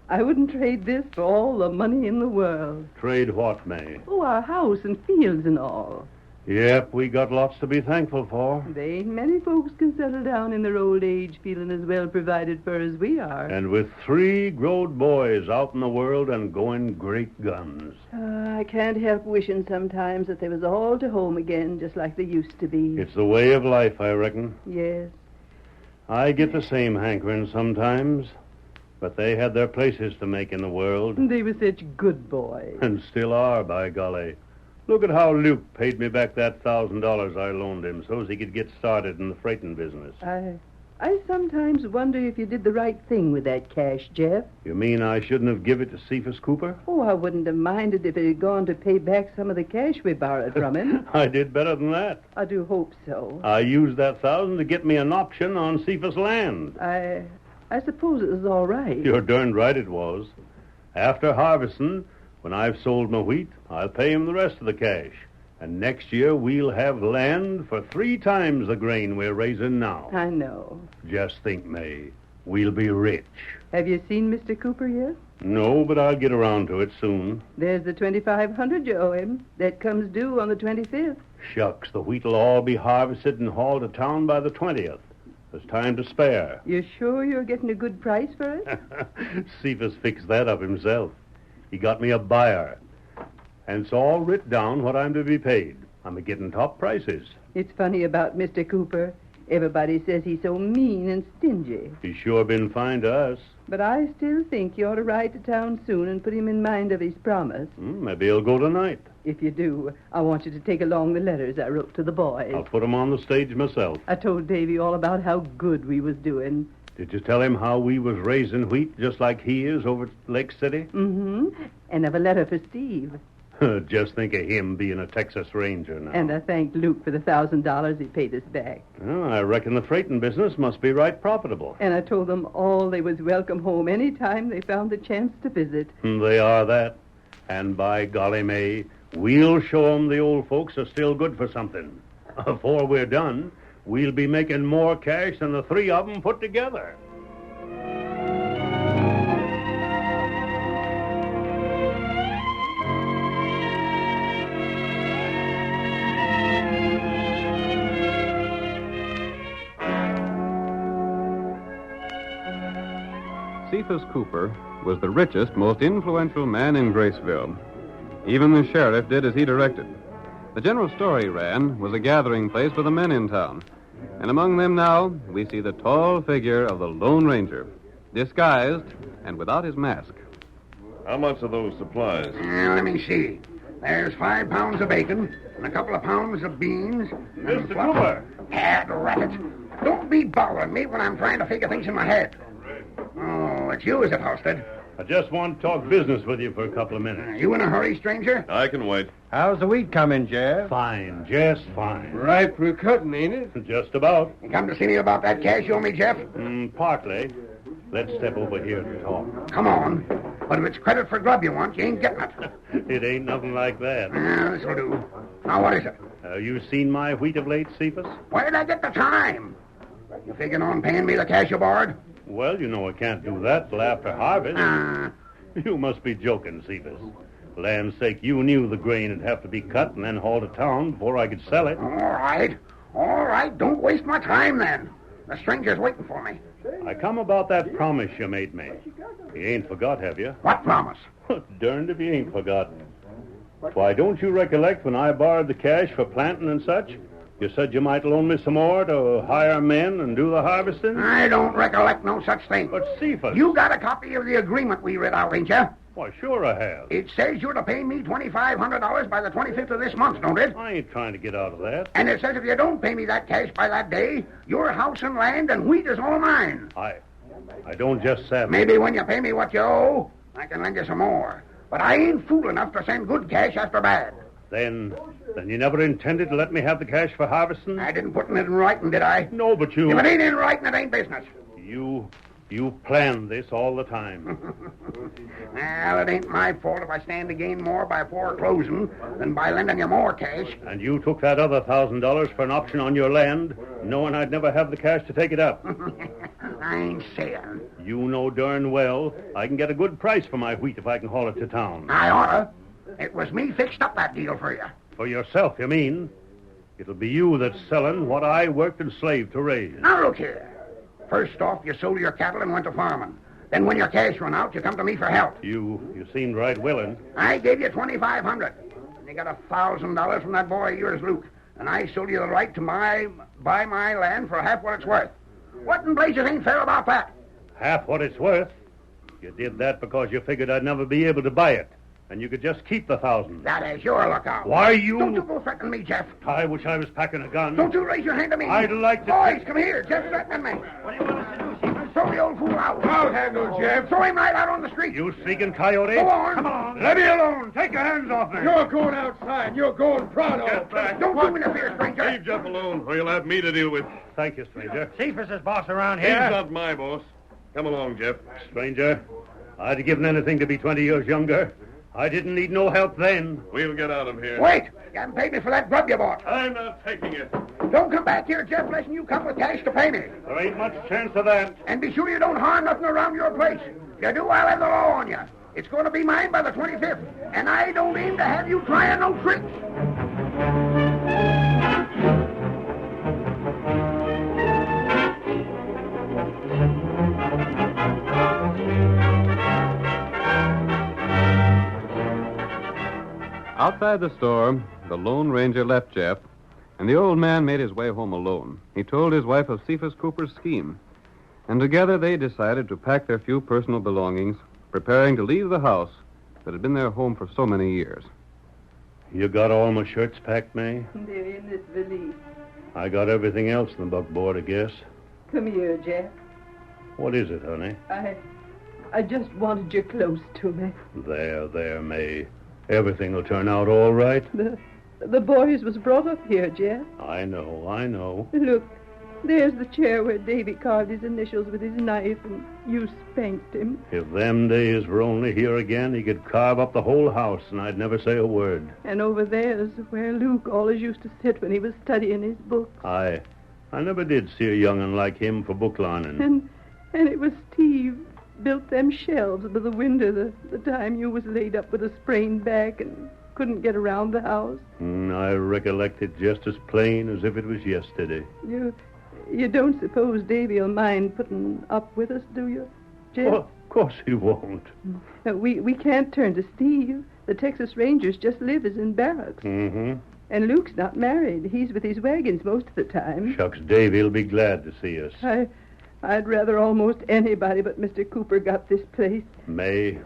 I wouldn't trade this for all the money in the world. Trade what, May? Oh, our house and fields and all. Yep, we got lots to be thankful for. They ain't many folks can settle down in their old age feeling as well provided for as we are. And with 3 growed boys out in the world and going great guns. I can't help wishing sometimes that they was all to home again, just like they used to be. It's the way of life, I reckon. Yes. I get the same hankering sometimes, but they had their places to make in the world. They were such good boys. And still are, by golly. Look at how Luke paid me back that $1,000 I loaned him so as he could get started in the freighting business. I sometimes wonder if you did the right thing with that cash, Jeff. You mean I shouldn't have given it to Cephas Cooper? Oh, I wouldn't have minded if it had gone to pay back some of the cash we borrowed from him. I did better than that. I do hope so. I used that $1,000 to get me an option on Cephas land. I suppose it was all right. You're darned right it was. After harvesting, when I've sold my wheat, I'll pay him the rest of the cash. And next year we'll have land for 3 times the grain we're raising now. I know. Just think, May. We'll be rich. Have you seen Mr. Cooper yet? No, but I'll get around to it soon. There's the $2,500 you owe him. That comes due on the 25th. Shucks, the wheat'll all be harvested and hauled to town by the 20th. There's time to spare. You sure you're getting a good price for it? Cephas fixed that up himself. He got me a buyer. And it's all writ down what I'm to be paid. I'm a-getting top prices. It's funny about Mr. Cooper. Everybody says he's so mean and stingy. He's sure been fine to us. But I still think you ought to ride to town soon and put him in mind of his promise. Maybe he'll go tonight. If you do, I want you to take along the letters I wrote to the boys. I'll put 'em on the stage myself. I told Davy all about how good we was doing. Did you tell him how we was raising wheat just like he is over at Lake City? Mm-hmm. And of a letter for Steve. Just think of him being a Texas Ranger now. And I thanked Luke for the $1,000 he paid us back. Well, I reckon the freighting business must be right profitable. And I told them all they was welcome home any time they found the chance to visit. They are that. And by golly, May, we'll show 'em the old folks are still good for something. Before we're done, we'll be making more cash than the 3 of 'em put together. Cephas Cooper was the richest, most influential man in Graceville. Even the sheriff did as he directed. The general story ran was a gathering place for the men in town. And among them now, we see the tall figure of the Lone Ranger, disguised and without his mask. How much are those supplies? Let me see. There's 5 pounds of bacon and a couple of pounds of beans. Mr. Cooper! Had rabbit. Don't be bothering me when I'm trying to figure things in my head. Oh, it's you, is it, Halstead? I just want to talk business with you for a couple of minutes. You in a hurry, stranger? I can wait. How's the wheat coming, Jeff? Fine, just fine. Ripe for cutting, ain't it? Just about. You come to see me about that cash you owe me, Jeff? Partly. Let's step over here to talk. Come on. But if it's credit for grub you want, you ain't getting it. It ain't nothing like that. This'll do. Now, what is it? You seen my wheat of late, Cephas? Where'd I get the time? You figuring on paying me the cash you borrowed? Well, you know I can't do that till after harvest. You must be joking, Cephas. For land's sake, you knew the grain would have to be cut and then hauled to town before I could sell it. All right. All right. Don't waste my time, then. The stranger's waiting for me. I come about that promise you made me. You ain't forgot, have you? What promise? Darned if you ain't forgotten. Why, don't you recollect when I borrowed the cash for planting and such? You said you might loan me some more to hire men and do the harvesting? I don't recollect no such thing. But Cephas... You got a copy of the agreement we read out, ain't you? Why, sure I have. It says you're to pay me $2,500 by the 25th of this month, don't it? I ain't trying to get out of that. And it says if you don't pay me that cash by that day, your house and land and wheat is all mine. I don't just say... Maybe when you pay me what you owe, I can lend you some more. But I ain't fool enough to send good cash after bad. Then you never intended to let me have the cash for harvesting? I didn't put it in writing, did I? No, but you... If it ain't in writing, it ain't business. You planned this all the time. Well, it ain't my fault if I stand to gain more by foreclosing than by lending you more cash. And you took that other $1,000 for an option on your land, knowing I'd never have the cash to take it up. I ain't saying. You know darn well I can get a good price for my wheat if I can haul it to town. I oughta. It was me fixed up that deal for you. For yourself, you mean? It'll be you that's selling what I worked and slaved to raise. Now, look here. First off, you sold your cattle and went to farming. Then when your cash run out, you come to me for help. You seemed right willing. I gave you $2,500. And you got $1,000 from that boy of yours, Luke. And I sold you the right to buy my land for half what it's worth. What in blazes ain't fair about that? Half what it's worth? You did that because you figured I'd never be able to buy it. And you could just keep the 1,000. That is your lookout. Why, you... Don't you go threatening me, Jeff. I wish I was packing a gun. Don't you raise your hand to me. I'd like to... Boys, come here. Jeff's threatening me. What do you want us to do, Seaver? Throw the old fool out. I'll handle Jeff. Throw him right out on the street. You sneaking coyote. Go on. Come on. Let me alone. Take your hands off me. You're going outside. You're going proud of. Get back. Don't you interfere, stranger. Leave Jeff alone, or you'll have me to deal with. Thank you, stranger. Cephas is boss around He's here. not my boss. Come along, Jeff. Stranger, I'd have given anything to be 20 years younger. I didn't need no help then. We'll get out of here. Wait. You haven't paid me for that grub you bought. I'm not taking it. Don't come back here, Jeff, unless you come with cash to pay me. There ain't much chance of that. And be sure you don't harm nothing around your place. If you do, I'll have the law on you. It's going to be mine by the 25th. And I don't aim to have you trying no tricks. Outside the store, the Lone Ranger left Jeff, and the old man made his way home alone. He told his wife of Cephas Cooper's scheme, and together they decided to pack their few personal belongings, preparing to leave the house that had been their home for so many years. You got all my shirts packed, May? They're in this valise. I got everything else in the buckboard, I guess. Come here, Jeff. What is it, honey? I just wanted you close to me. There, May. Everything will turn out all right. The boys was brought up here, Jeff. I know. Look, there's the chair where Davy carved his initials with his knife and you spanked him. If them days were only here again, he could carve up the whole house and I'd never say a word. And over there's where Luke always used to sit when he was studying his books. I never did see a young'un like him for book learning. And it was Steve built them shelves by the window the time you was laid up with a sprained back and couldn't get around the house. I recollect it just as plain as if it was yesterday. You don't suppose Davy'll mind putting up with us, do you, Jeff? Well, of course he won't. We can't turn to Steve. The Texas Rangers just live as in barracks. Mm-hmm. And Luke's not married. He's with his wagons most of the time. Shucks, Davy'll be glad to see us. I'd rather almost anybody but Mr. Cooper got this place. May,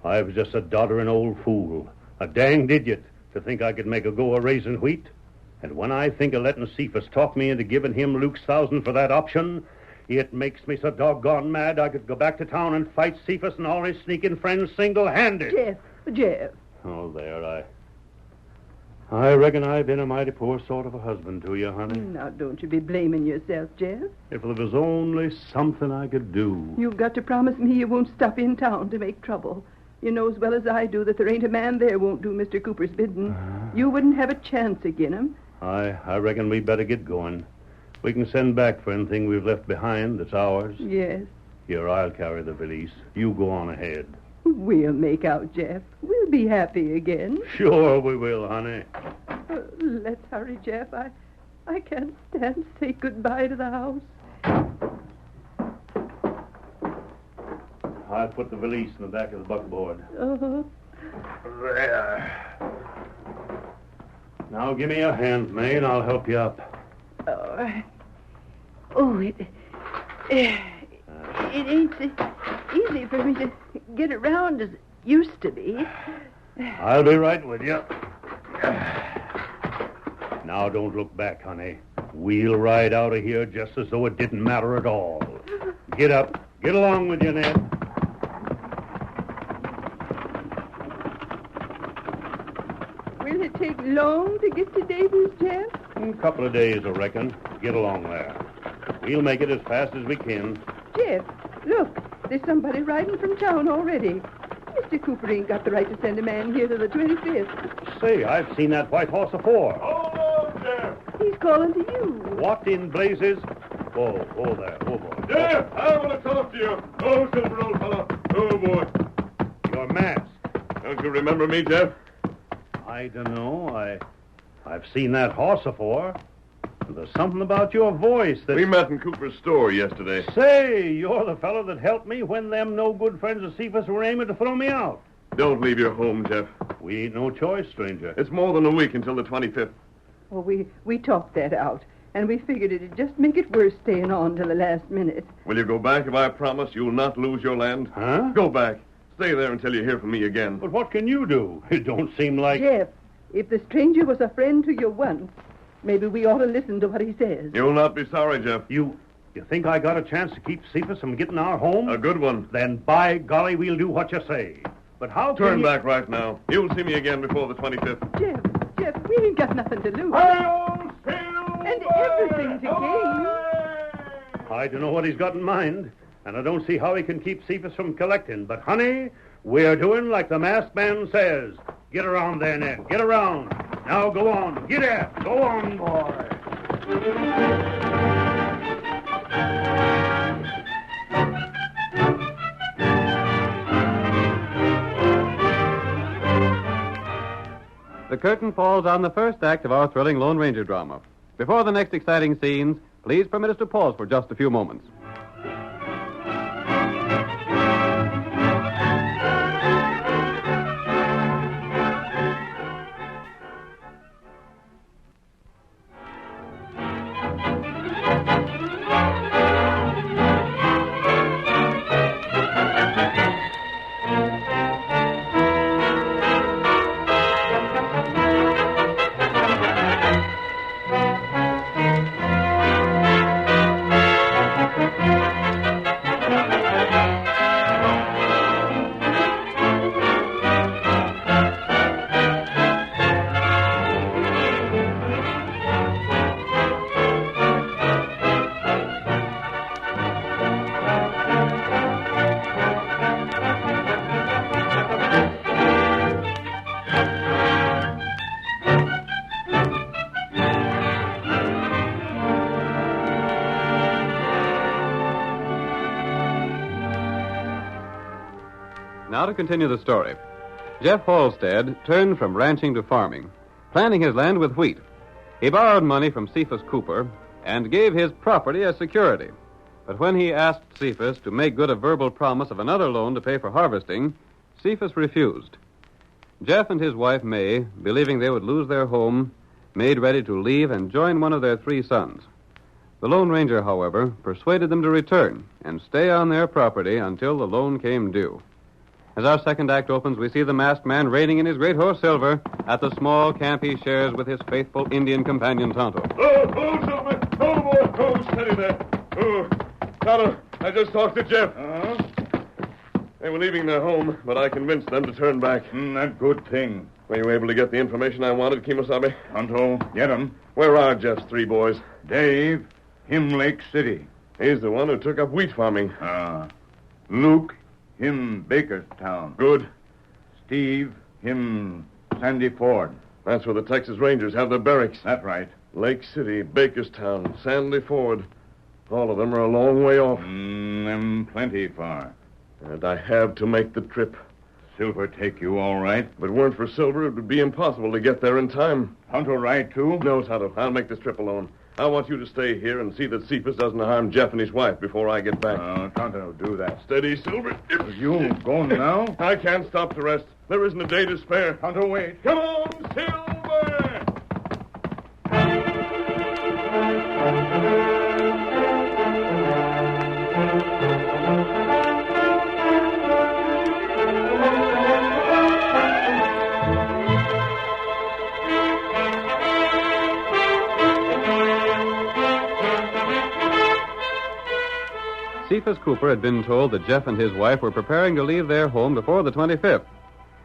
I was just a doddering old fool, a danged idiot, to think I could make a go of raising wheat. And when I think of letting Cephas talk me into giving him Luke's 1,000 for that option, it makes me so doggone mad I could go back to town and fight Cephas and all his sneaking friends single-handed. Jeff. Oh, there, I reckon I've been a mighty poor sort of a husband to you, honey. Now, don't you be blaming yourself, Jeff. If there was only something I could do. You've got to promise me you won't stop in town to make trouble. You know as well as I do that there ain't a man there won't do Mr. Cooper's bidding. You wouldn't have a chance agin him. I reckon we better get going. We can send back for anything we've left behind that's ours. Yes. Here, I'll carry the valise. You go on ahead. We'll make out, Jeff. We'll be happy again. Sure we will, honey. Let's hurry, Jeff. I can't stand to say goodbye to the house. I'll put the valise in the back of the buckboard. Uh-huh. There. Now give me your hand, May, and I'll help you up. All right. Oh, it ain't so easy for me to get around as it used to be. I'll be right with you. Now don't look back, honey. We'll ride out of here just as though it didn't matter at all. Get up. Get along with you, Ned. Will it take long to get to Davy's, Jeff? A couple of days, I reckon. Get along there. We'll make it as fast as we can. Jeff, look. There's somebody riding from town already. Mr. Cooper ain't got the right to send a man here to the 25th. Say, I've seen that white horse before. Oh, Jeff! He's calling to you. What in blazes? Oh, there. Oh, boy. Jeff, I want to talk to you. Oh, Silver, old fellow. Oh, boy. Your mask. Don't you remember me, Jeff? I don't know. I've seen that horse afore. There's something about your voice that... We met in Cooper's store yesterday. Say, you're the fellow that helped me when them no-good friends of Cephas were aiming to throw me out. Don't leave your home, Jeff. We ain't no choice, stranger. It's more than a week until the 25th. Well, we talked that out, and we figured it'd just make it worse staying on till the last minute. Will you go back if I promise you'll not lose your land? Huh? Go back. Stay there until you hear from me again. But what can you do? It don't seem like... Jeff, if the stranger was a friend to you once, maybe we ought to listen to what he says. You'll not be sorry, Jeff. You think I got a chance to keep Cephas from getting our home? A good one. Then, by golly, we'll do what you say. But how can Turn back right now. You'll see me again before the 25th. Jeff, we ain't got nothing to lose. And everything to gain. I don't know what he's got in mind, and I don't see how he can keep Cephas from collecting. But, honey, we're doing like the masked man says. Get around there, Ned. Get around. Now go on. Get it. Go on, boy. The curtain falls on the first act of our thrilling Lone Ranger drama. Before the next exciting scenes, please permit us to pause for just a few moments. Now to continue the story. Jeff Halstead turned from ranching to farming, planting his land with wheat. He borrowed money from Cephas Cooper and gave his property as security. But when he asked Cephas to make good a verbal promise of another loan to pay for harvesting, Cephas refused. Jeff and his wife, May, believing they would lose their home, made ready to leave and join one of their 3 sons. The Lone Ranger, however, persuaded them to return and stay on their property until the loan came due. As our second act opens, we see the masked man reining in his great horse Silver at the small camp he shares with his faithful Indian companion Tonto. Oh, Silver! Oh, boy! Oh, steady there! Oh, Tonto, I just talked to Jeff. Uh-huh. They were leaving their home, but I convinced them to turn back. That good thing. Were you able to get the information I wanted, Kimosabe? Tonto, get 'em. Where are Jeff's 3 boys? Dave, him Lake City. He's the one who took up wheat farming. Luke, him Bakerstown. Good. Steve, him Sandy Ford. That's where the Texas Rangers have their barracks. That's right. Lake City, Bakerstown, Sandy Ford. All of them are a long way off. Them plenty far. And I have to make the trip. Silver take you all right? If it weren't for Silver, it would be impossible to get there in time. Tonto ride, too? No, Tonto. I'll make this trip alone. I want you to stay here and see that Cephas doesn't harm Jeff and his wife before I get back. Tonto, do that. Steady, Silver. You going now? I can't stop to rest. There isn't a day to spare. Tonto, wait. Come on, Silver! Cephas Cooper had been told that Jeff and his wife were preparing to leave their home before the 25th.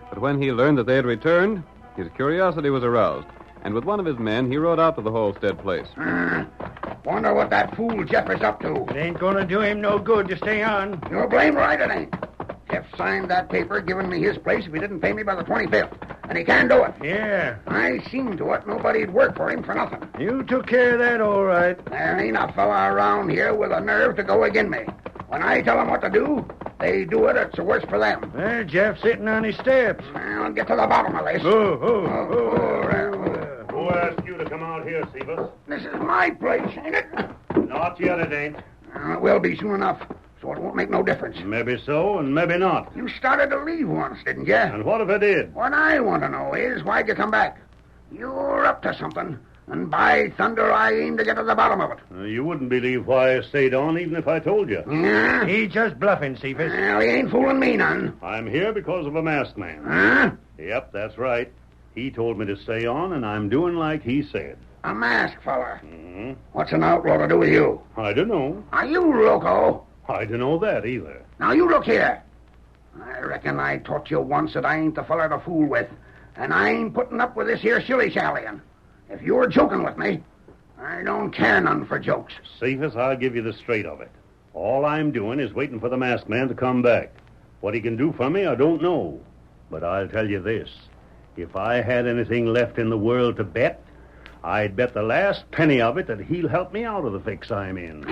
But when he learned that they had returned, his curiosity was aroused, and with one of his men, he rode out to the Halstead place. Wonder what that fool Jeff is up to. It ain't gonna do him no good to stay on. You're blame right it ain't. Jeff signed that paper giving me his place if he didn't pay me by the 25th, and he can't do it. Yeah. I seen to it nobody'd work for him for nothing. You took care of that all right. There ain't a fella around here with a nerve to go agin me. When I tell them what to do, they do it. It's the worse for them. Well, Jeff's sitting on his steps. I'll get to the bottom of this. Oh. Boy, asked you to come out here, Cephas? This is my place, ain't it? Not yet, it ain't. It will be soon enough, so it won't make no difference. Maybe so, and maybe not. You started to leave once, didn't you? And what if I did? What I want to know is, why'd you come back? You're up to something, and by thunder, I aim to get to the bottom of it. You wouldn't believe why I stayed on, even if I told you. Yeah? He's just bluffing, Cephas. Well, he ain't fooling me none. I'm here because of a masked man. Huh? Yep, that's right. He told me to stay on, and I'm doing like he said. A masked feller. Mm-hmm. What's an outlaw to do with you? I don't know. Are you loco? I don't know that either. Now, you look here. I reckon I taught you once that I ain't the feller to fool with, and I ain't putting up with this here shilly-shallying. If you're joking with me, I don't care none for jokes. Cephas, I'll give you the straight of it. All I'm doing is waiting for the masked man to come back. What he can do for me, I don't know. But I'll tell you this. If I had anything left in the world to bet, I'd bet the last penny of it that he'll help me out of the fix I'm in.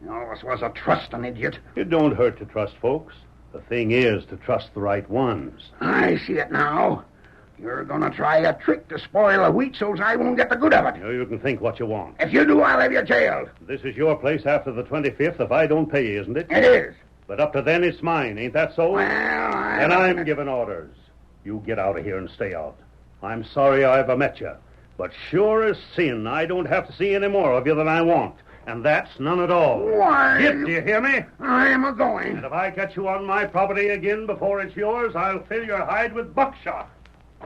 You always was a trusting idiot. It don't hurt to trust folks. The thing is to trust the right ones. I see it now. You're going to try a trick to spoil the wheat so's I won't get the good of it. You can think what you want. If you do, I'll have you jailed. This is your place after the 25th if I don't pay you, isn't it? It is. But up to then, it's mine. Ain't that so? Well, Then I'm giving orders. You get out of here and stay out. I'm sorry I ever met you. But sure as sin, I don't have to see any more of you than I want. And that's none at all. Why? Get, do you hear me? I am a-going. And if I catch you on my property again before it's yours, I'll fill your hide with buckshot.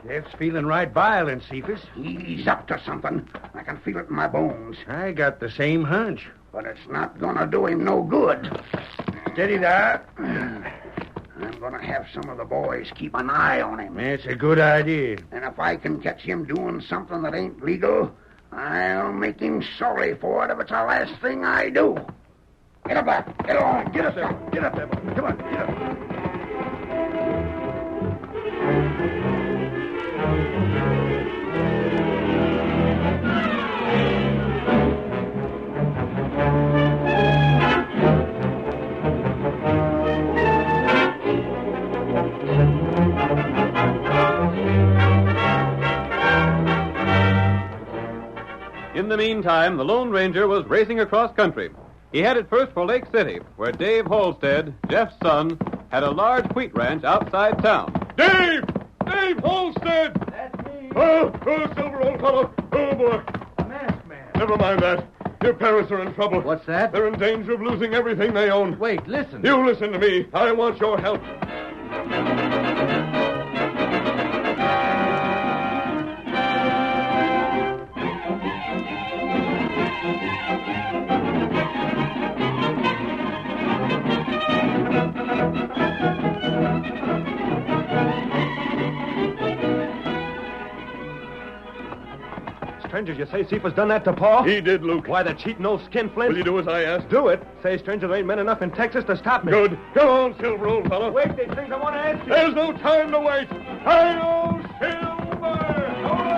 Jeff's feeling right violent, Cephas. He's up to something. I can feel it in my bones. I got the same hunch. But it's not going to do him no good. Steady there. I'm going to have some of the boys keep an eye on him. That's a good idea. And if I can catch him doing something that ain't legal, I'll make him sorry for it if it's the last thing I do. Get up there. Get along. Get up there. Get up there. Come on. Get up. In the meantime, the Lone Ranger was racing across country. He headed first for Lake City, where Dave Holstead, Jeff's son, had a large wheat ranch outside town. Dave! Dave Holstead! That's me. Oh, Silver, old fellow. Oh, boy. A masked man. Never mind that. Your parents are in trouble. What's that? They're in danger of losing everything they own. Wait, listen. You listen to me. I want your help. Stranger, you say Cephas done that to Pa? He did, Luke. Why, the cheating old skinflint? Will you do as I asked? Do it. Say, stranger, there ain't men enough in Texas to stop me. Good. Come on, Silver, old fellow. Wait, there's things I want to ask you. There's no time to wait. Hi-yo, Silver!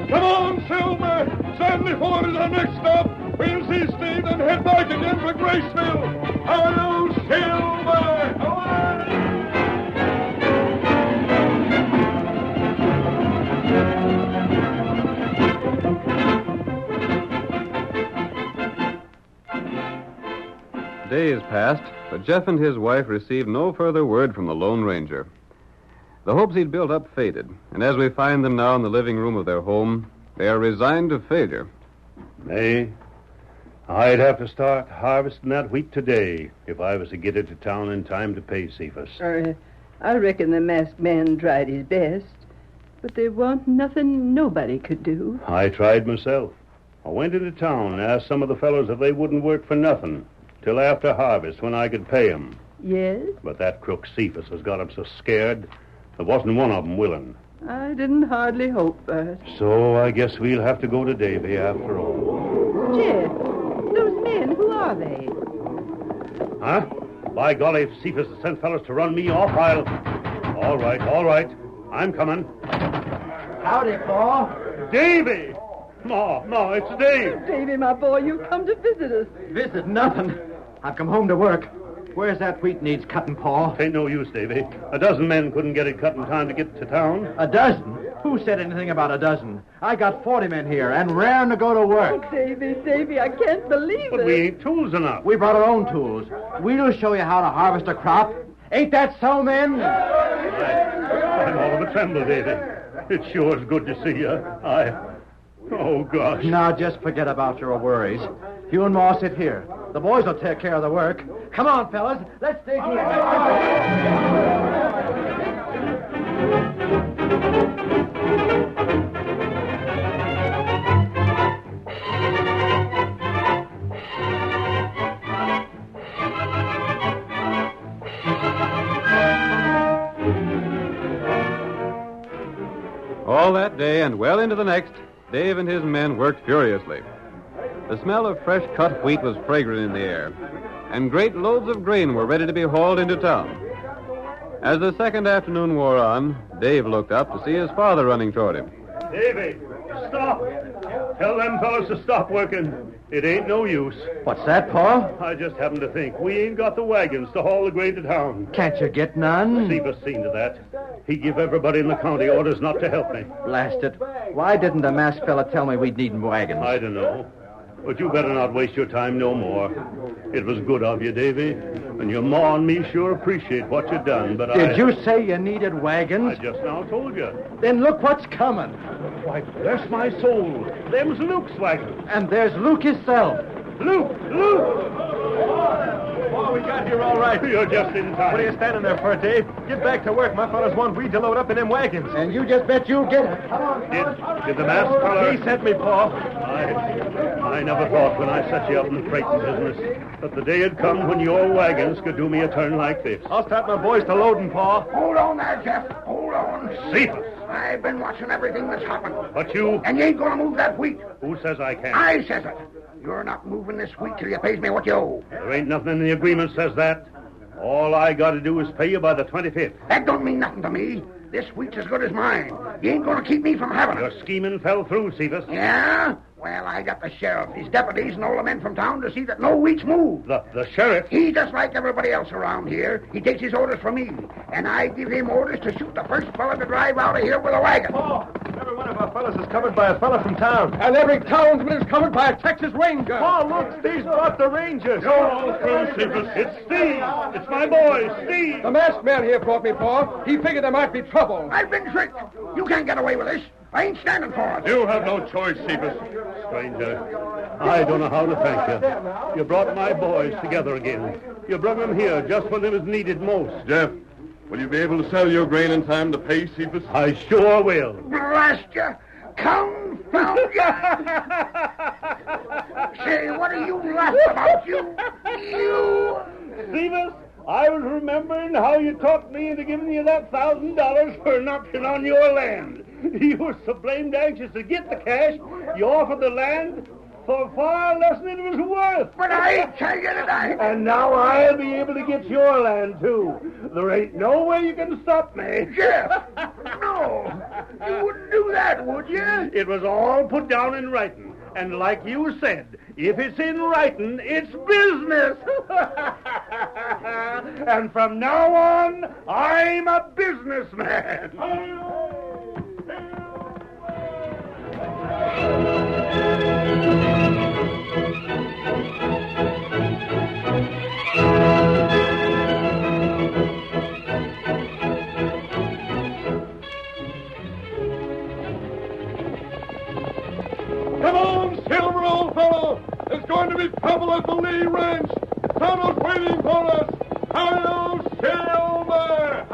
Come on, Silver! Sandy Ford is our next stop. We'll see Steve and head back again for Graceville. Hi-yo, Silver! Away! Days passed, but Jeff and his wife received no further word from the Lone Ranger. The hopes he'd built up faded, and as we find them now in the living room of their home, they are resigned to failure. May, I'd have to start harvesting that wheat today if I was to get it to town in time to pay Cephas. I reckon the masked man tried his best, but there wasn't nothing nobody could do. I tried myself. I went into town and asked some of the fellows if they wouldn't work for nothing till after harvest when I could pay 'em. Yes? But that crook Cephas has got 'em so scared, there wasn't one of 'em willing. I didn't hardly hope for it. So I guess we'll have to go to Davy after all. Jeff, those men, who are they? Huh? By golly, if Cephas has sent fellows to run me off, I'll... All right. I'm coming. Howdy, Paul. Davy! Ma, it's Dave. Davy, my boy, you've come to visit us. Visit nothing. I've come home to work. Where's that wheat needs cutting, Paul? Ain't no use, Davy. A dozen men couldn't get it cut in time to get to town. A dozen? Who said anything about a dozen? I got 40 men here and raring to go to work. Oh, Davy, I can't believe But it. we ain't tools enough. We brought our own tools. We'll show you how to harvest a crop. Ain't that so, men? I'm all of a tremble, Davy. It sure is good to see you. Oh, gosh. Now, just forget about your worries. You and Ma sit here. The boys will take care of the work. Come on, fellas. Let's dig in. All that day and well into the next, Dave and his men worked furiously. The smell of fresh cut wheat was fragrant in the air, and great loads of grain were ready to be hauled into town. As the second afternoon wore on, Dave looked up to see his father running toward him. Davy, stop. Tell them fellas to stop working. It ain't no use. What's that, Paul? I just happened to think we ain't got the wagons to haul the grain to town. Can't you get none? Seaver's seen to that. He give everybody in the county orders not to help me. Blast it. Why didn't the masked fella tell me we'd need wagons? I don't know. But you better not waste your time no more. It was good of you, Davy. And your ma and me sure appreciate what you done, but Did you say you needed wagons? I just now told you. Then look what's coming. Why, bless my soul. Them's Luke's wagons. And there's Luke himself. Luke! What we got here all right. You're just in time. What are you standing there for, Dave? Get back to work. My fellas want wheat to load up in them wagons. And you just bet you'll get it. Come on. Did the masked fella... He sent me, Paul. I never thought when I set you up in the freighting business that the day had come when your wagons could do me a turn like this. I'll start my boys to loading, Paul. Hold on there, Jeff. Hold on. Cephas. I've been watching everything that's happened. But you... And you ain't going to move that wheat. Who says I can't? I says it. You're not moving this wheat till you pays me what you owe. There ain't nothing in the agreement says that. All I got to do is pay you by the 25th. That don't mean nothing to me. This wheat's as good as mine. You ain't going to keep me from having it. Your scheming fell through, Cephas. Yeah? Well, I got the sheriff, his deputies, and all the men from town to see that no wheat's moved. The sheriff? He just like everybody else around here. He takes his orders from me, and I give him orders to shoot the first fella to drive out of here with a wagon. Paul, every one of our fellas is covered by a fella from town. And every townsman is covered by a Texas Ranger. Paul, look, Steve's brought the Rangers. You're all through, Cephas. It's Steve. It's my boy, Steve. The masked man here brought me, Paul. He figured there might be trouble. I've been tricked. You can't get away with this. I ain't standing for it. You have no choice, Cephas. Stranger, I don't know how to thank you. You brought my boys together again. You brought them here just when it was needed most. Jeff, will you be able to sell your grain in time to pay Cephas? I sure will. Blast you. Confound you. Say, what are you laughing about, you? Cephas, I was remembering how you talked me into giving you that $1,000 for knocking on your land. You were so blamed anxious to get the cash, you offered the land for far less than it was worth. But I tell you that And now I'll be able to get your land, too. There ain't no way you can stop me. Jeff, no. You wouldn't do that, would you? It was all put down in writing. And like you said, if it's in writing, it's business. And from now on, I'm a businessman. Come on, Silver, old fellow! There's going to be trouble at the Lee Ranch! Someone's waiting for us! Hello, Silver!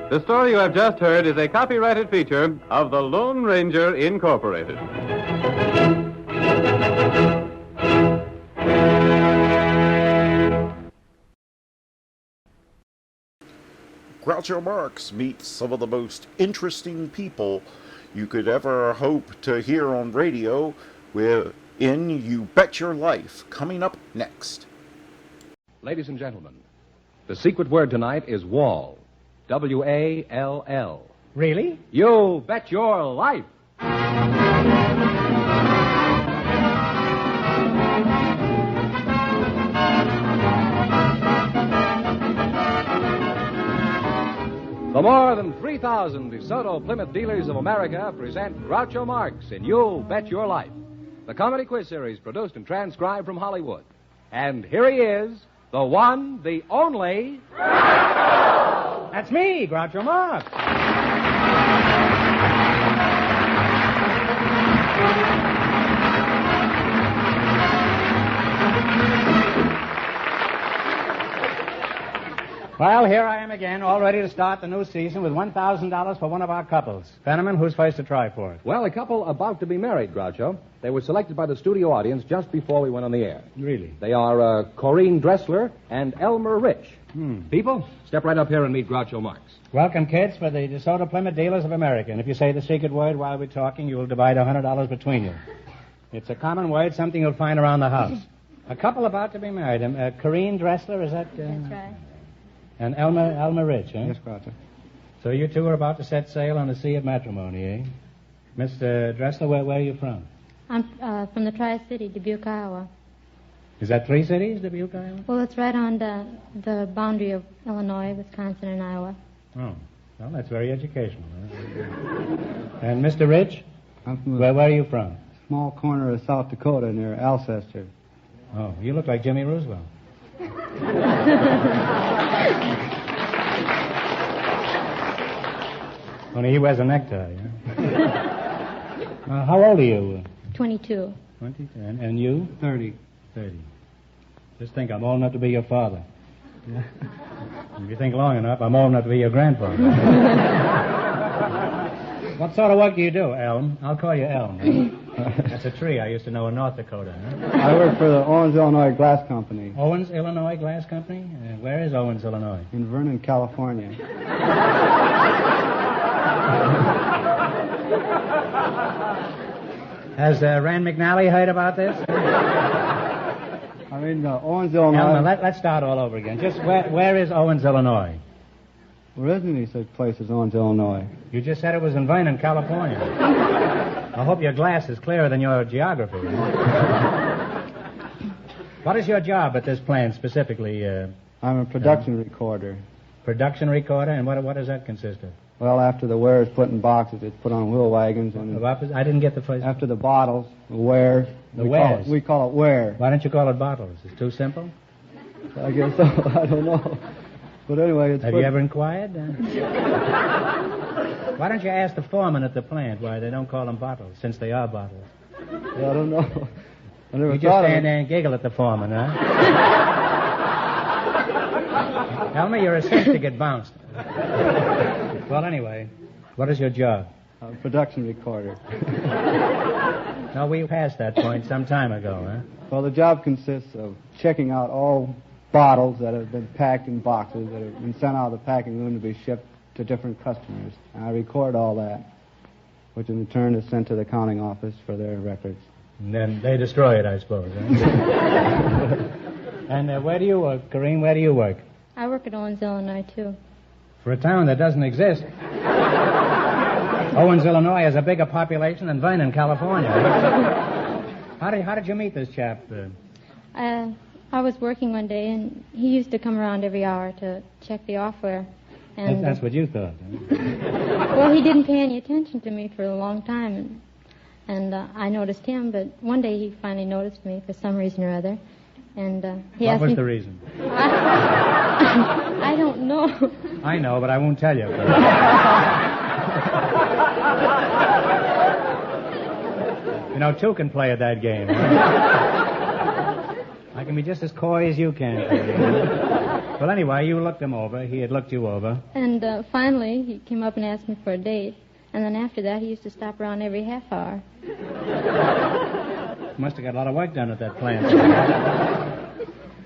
The story you have just heard is a copyrighted feature of the Lone Ranger Incorporated. Groucho Marx meets some of the most interesting people you could ever hope to hear on radio in You Bet Your Life, coming up next. Ladies and gentlemen, the secret word tonight is wall. W-A-L-L. Really? You bet your life. The more than 3,000 DeSoto Plymouth dealers of America present Groucho Marx in You'll Bet Your Life, the comedy quiz series produced and transcribed from Hollywood. And here he is, the one, the only... That's me, Groucho Marx. Well, here I am again, all ready to start the new season with $1,000 for one of our couples. Fenneman, who's first to try for it? Well, a couple about to be married, Groucho. They were selected by the studio audience just before we went on the air. Really? They are Corinne Dressler and Elmer Rich. People? Step right up here and meet Groucho Marx. Welcome, kids, for the DeSoto Plymouth Dealers of America. And if you say the secret word while we're talking, you will divide $100 between you. It's a common word, something you'll find around the house. A couple about to be married. Corinne Dressler, is that... That's right. And Elmer Rich, eh? Yes, Groucho. So you two are about to set sail on the sea of matrimony, eh? Mr. Dressler, where are you from? I'm from the Tri-City, Dubuque, Iowa. Is that 3 cities, Dubuque, Iowa? Well, it's right on the boundary of Illinois, Wisconsin, and Iowa. Oh, well, that's very educational. Eh? And Mr. Rich? I'm from where are you from? Small corner of South Dakota near Alcester. Oh, you look like Jimmy Roosevelt. Only he wears a necktie, yeah? How old are you? 22. 22. And you? 30. 30. Just think, I'm old enough to be your father. Yeah. If you think long enough, I'm old enough to be your grandfather. What sort of work do you do, Elm? I'll call you Elm. That's a tree I used to know in North Dakota. Huh? I work for the Owens, Illinois Glass Company. Owens, Illinois Glass Company? Where is Owens, Illinois? In Vernon, California. Has Rand McNally heard about this? I mean, Owens, Illinois... Elmer, let's start all over again. Just where is Owens, Illinois? Where isn't any such place as Owens, Illinois? You just said it was in Vernon, California. I hope your glass is clearer than your geography. What is your job at this plant specifically? I'm a production recorder. Production recorder? And what does that consist of? Well, after the ware is put in boxes, it's put on wheel wagons. And I didn't get the first... After the bottles, the ware... We call it ware. Why don't you call it bottles? It's too simple? I guess so. I don't know. But anyway, it's... Have you ever inquired? Why don't you ask the foreman at the plant why they don't call them bottles, since they are bottles? Well, I don't know. I never you just stand there and giggle at the foreman, huh? Tell me you're a cinch to get bounced. Well, anyway, what is your job? I'm a production recorder. No, we passed that point some time ago, huh? Well, the job consists of checking out all bottles that have been packed in boxes that have been sent out of the packing room to be shipped to different customers. And I record all that, which in turn is sent to the accounting office for their records. And then they destroy it, I suppose. Huh? And where do you work, Corrine? Where do you work? I work at Owens, Illinois, too. For a town that doesn't exist. Owens, Illinois has a bigger population than Vernon, California. How did you meet this chap? I was working one day, and he used to come around every hour to check the offware. And That's what you thought. Huh? well, he didn't pay any attention to me for a long time, and I noticed him. But one day he finally noticed me for some reason or other, and he asked me. What was the reason? I don't know. I know, but I won't tell you. You know, two can play at that game. I can be just as coy as you can. Well, anyway, you looked him over. He had looked you over. And finally, he came up and asked me for a date. And then after that, he used to stop around every half hour. Must have got a lot of work done at that plant.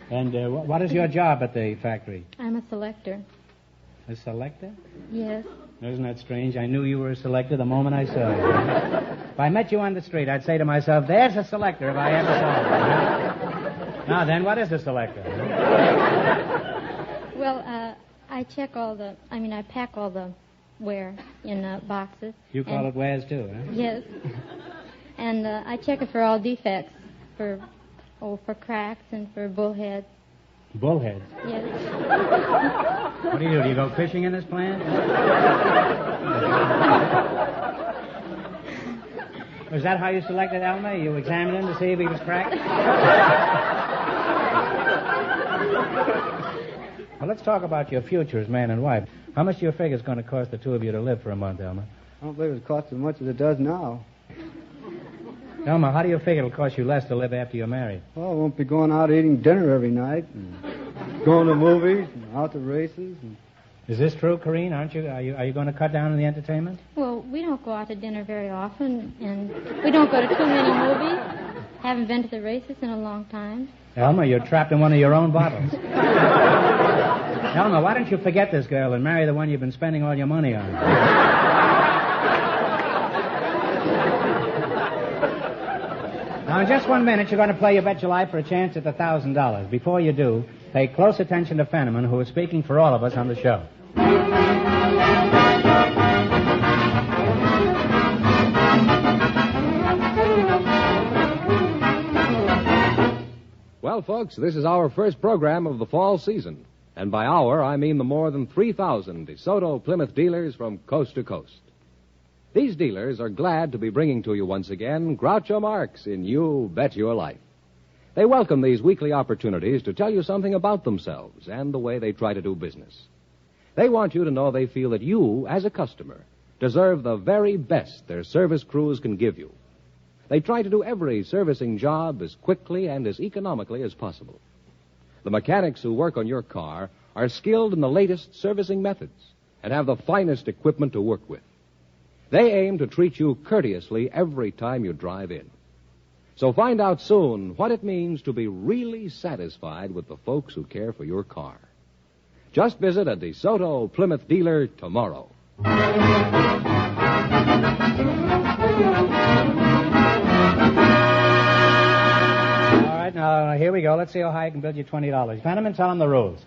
And what is your job at the factory? I'm a selector. A selector? Yes. Isn't that strange? I knew you were a selector the moment I saw you. If I met you on the street, I'd say to myself, there's a selector if I ever saw one. Now then, what is a selector? Well, I pack all the ware in boxes. You call it wares, too, huh? Yes. And I check it for all defects, for cracks and for bullheads. Bullheads? Yes. What do? Do you go fishing in this plant? Was that how you selected Elmer? You examined him to see if he was cracked? Well, let's talk about your future as man and wife. How much do you figure it's going to cost the two of you to live for a month, Elmer? I don't believe it costs as much as it does now. Elmer, how do you figure it'll cost you less to live after you're married? Well, I won't be going out eating dinner every night and going to movies and out to races. Is this true, Corrine? Aren't you? Are you going to cut down on the entertainment? Well, we don't go out to dinner very often, and we don't go to too many movies. Haven't been to the races in a long time. Elmer, you're trapped in one of your own bottles. Elmer, why don't you forget this girl and marry the one you've been spending all your money on? Now, in just 1 minute, you're going to play You Bet Your Life for a chance at the $1,000. Before you do, pay close attention to Fenneman, who is speaking for all of us on the show. Well, folks, this is our first program of the fall season. And by our, I mean the more than 3,000 DeSoto Plymouth dealers from coast to coast. These dealers are glad to be bringing to you once again Groucho Marx in You Bet Your Life. They welcome these weekly opportunities to tell you something about themselves and the way they try to do business. They want you to know they feel that you, as a customer, deserve the very best their service crews can give you. They try to do every servicing job as quickly and as economically as possible. The mechanics who work on your car are skilled in the latest servicing methods and have the finest equipment to work with. They aim to treat you courteously every time you drive in. So find out soon what it means to be really satisfied with the folks who care for your car. Just visit a DeSoto Plymouth dealer tomorrow. All right, now, here we go. Let's see how high I can build you $20. Fenneman, tell them the rules.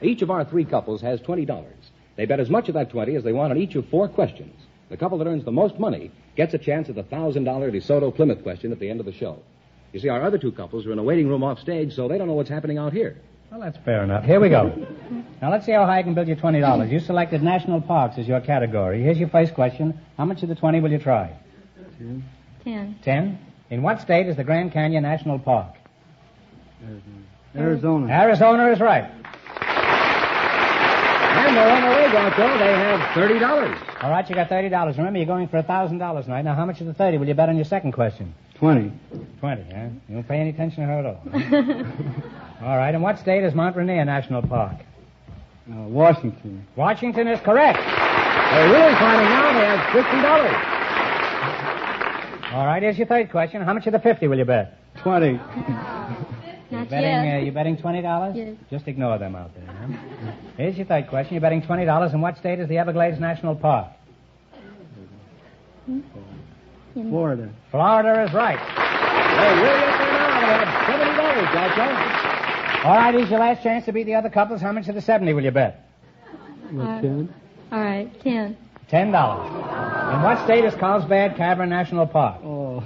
Each of our three couples has $20. They bet as much of that 20 as they want on each of 4 questions. The couple that earns the most money gets a chance at the $1,000 DeSoto Plymouth question at the end of the show. You see, our other 2 couples are in a waiting room off stage, so they don't know what's happening out here. Well, that's fair enough. Here we go. Now, let's see how high I can build you $20. You selected national parks as your category. Here's your first question. How much of the 20 will you try? 10. 10? In what state is the Grand Canyon National Park? Arizona. Arizona is right. And they're on the way, Groucho. They have $30. All right, you got $30. Remember, you're going for $1,000 tonight. Now, how much of the 30 will you bet on your second question? 20. 20, huh? You don't pay any attention to her at all. All right, in what state is Mount Rainier National Park? Washington. Washington is correct. They're really climbing now. They have $50. All right, here's your third question. How much of the 50 will you bet? 20. Not You're yet. betting $20? Yes. Just ignore them out there, huh? Here's your third question. You're betting $20. In what state is the Everglades National Park? Florida. Florida is right. Hey, we're up there now. We have $70, Groucho. All right, here's your last chance to beat the other couples. How much of the 70 will you bet? 10. All right, 10. $10. In what state is Carlsbad Cavern National Park? Oh,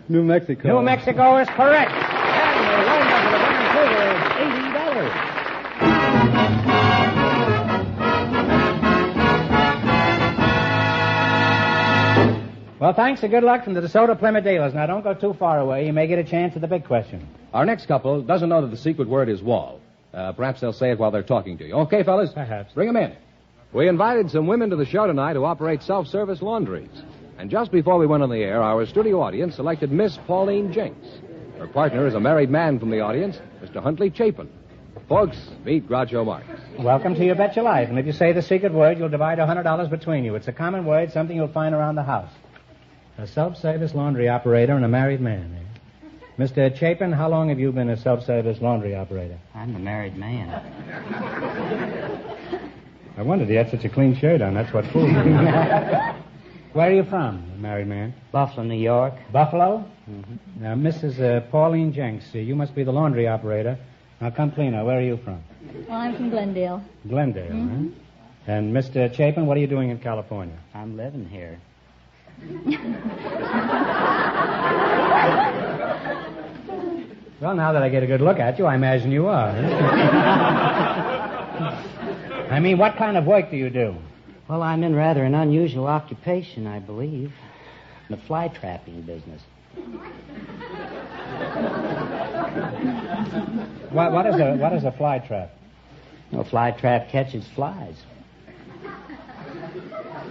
New Mexico. New Mexico is correct. And the winner for the winning figure is $80. Well, thanks and good luck from the DeSoto Plymouth dealers. Now, don't go too far away. You may get a chance at the big question. Our next couple doesn't know that the secret word is wall. Perhaps they'll say it while they're talking to you. Okay, fellas? Perhaps. Bring them in. We invited some women to the show tonight who operate self-service laundries. And just before we went on the air, our studio audience selected Miss Pauline Jenks. Her partner is a married man from the audience, Mr. Huntley Chapin. Folks, meet Groucho Marx. Welcome to You Bet Your Life. And if you say the secret word, you'll divide $100 between you. It's a common word, something you'll find around the house. A self-service laundry operator and a married man. Mr. Chapin, how long have you been a self-service laundry operator? I'm a married man. I wondered, he had such a clean shirt on. That's what fooled me. Where are you from, married man? Buffalo, New York. Buffalo? Mm-hmm. Now, Mrs. Pauline Jenks, you must be the laundry operator. Now, come cleaner. Where are you from? Well, I'm from Glendale. Glendale, huh? And Mr. Chapin, what are you doing in California? I'm living here. Well, now that I get a good look at you, I imagine you are. I mean, what kind of work do you do? Well, I'm in rather an unusual occupation, I believe. The fly trapping business. What is a fly trap? A fly trap catches flies.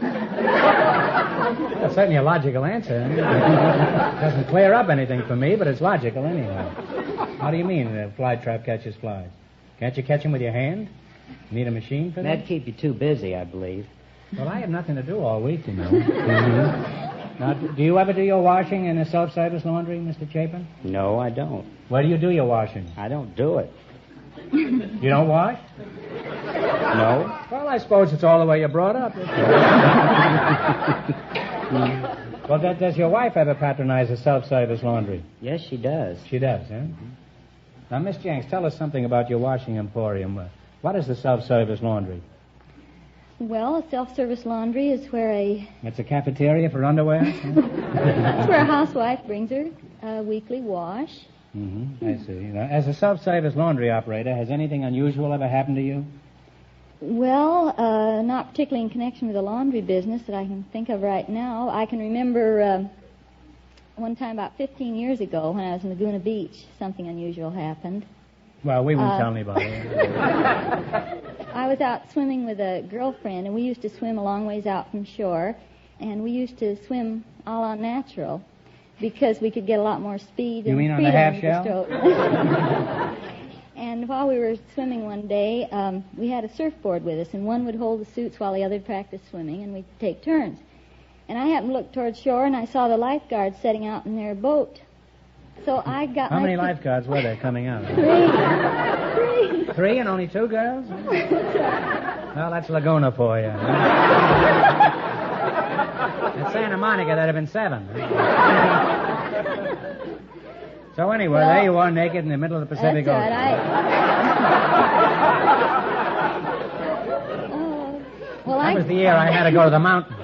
That's certainly a logical answer. It doesn't clear up anything for me, but it's logical anyway. How do you mean a fly trap catches flies? Can't you catch them with your hand? Need a machine for that? That'd keep you too busy, I believe. Well, I have nothing to do all week, you know. Now, do you ever do your washing in a self-service laundry, Mr. Chapin? No, I don't. Where do you do your washing? I don't do it. You don't wash? No. Well, I suppose it's all the way you're brought up. Well, does your wife ever patronize a self-service laundry? Yes, she does. She does, huh? Now, Miss Jenks, tell us something about your washing emporium. What is the self-service laundry? Well, a self-service laundry is where It's a cafeteria for underwear? it's where a housewife brings her a weekly wash. Mm-hmm. I see. Now, as a self-service laundry operator, has anything unusual ever happened to you? Well, not particularly in connection with the laundry business that I can think of right now. I can remember one time about 15 years ago when I was in Laguna Beach, something unusual happened. Well, we won't tell anybody. I was out swimming with a girlfriend, and we used to swim a long ways out from shore, and we used to swim all on natural because we could get a lot more speed. You and mean on the half shell? And while we were swimming one day, we had a surfboard with us, and one would hold the suits while the other practiced swimming, and we'd take turns. And I happened to look toward shore, and I saw the lifeguards setting out in their boat. So I got How many lifeguards were there coming out? Three. Three and only two girls? Well, that's Laguna for you. At Santa Monica, that'd have been 7. So anyway, there you are, naked in the middle of the Pacific Ocean. That was the year I had to go to the mountain.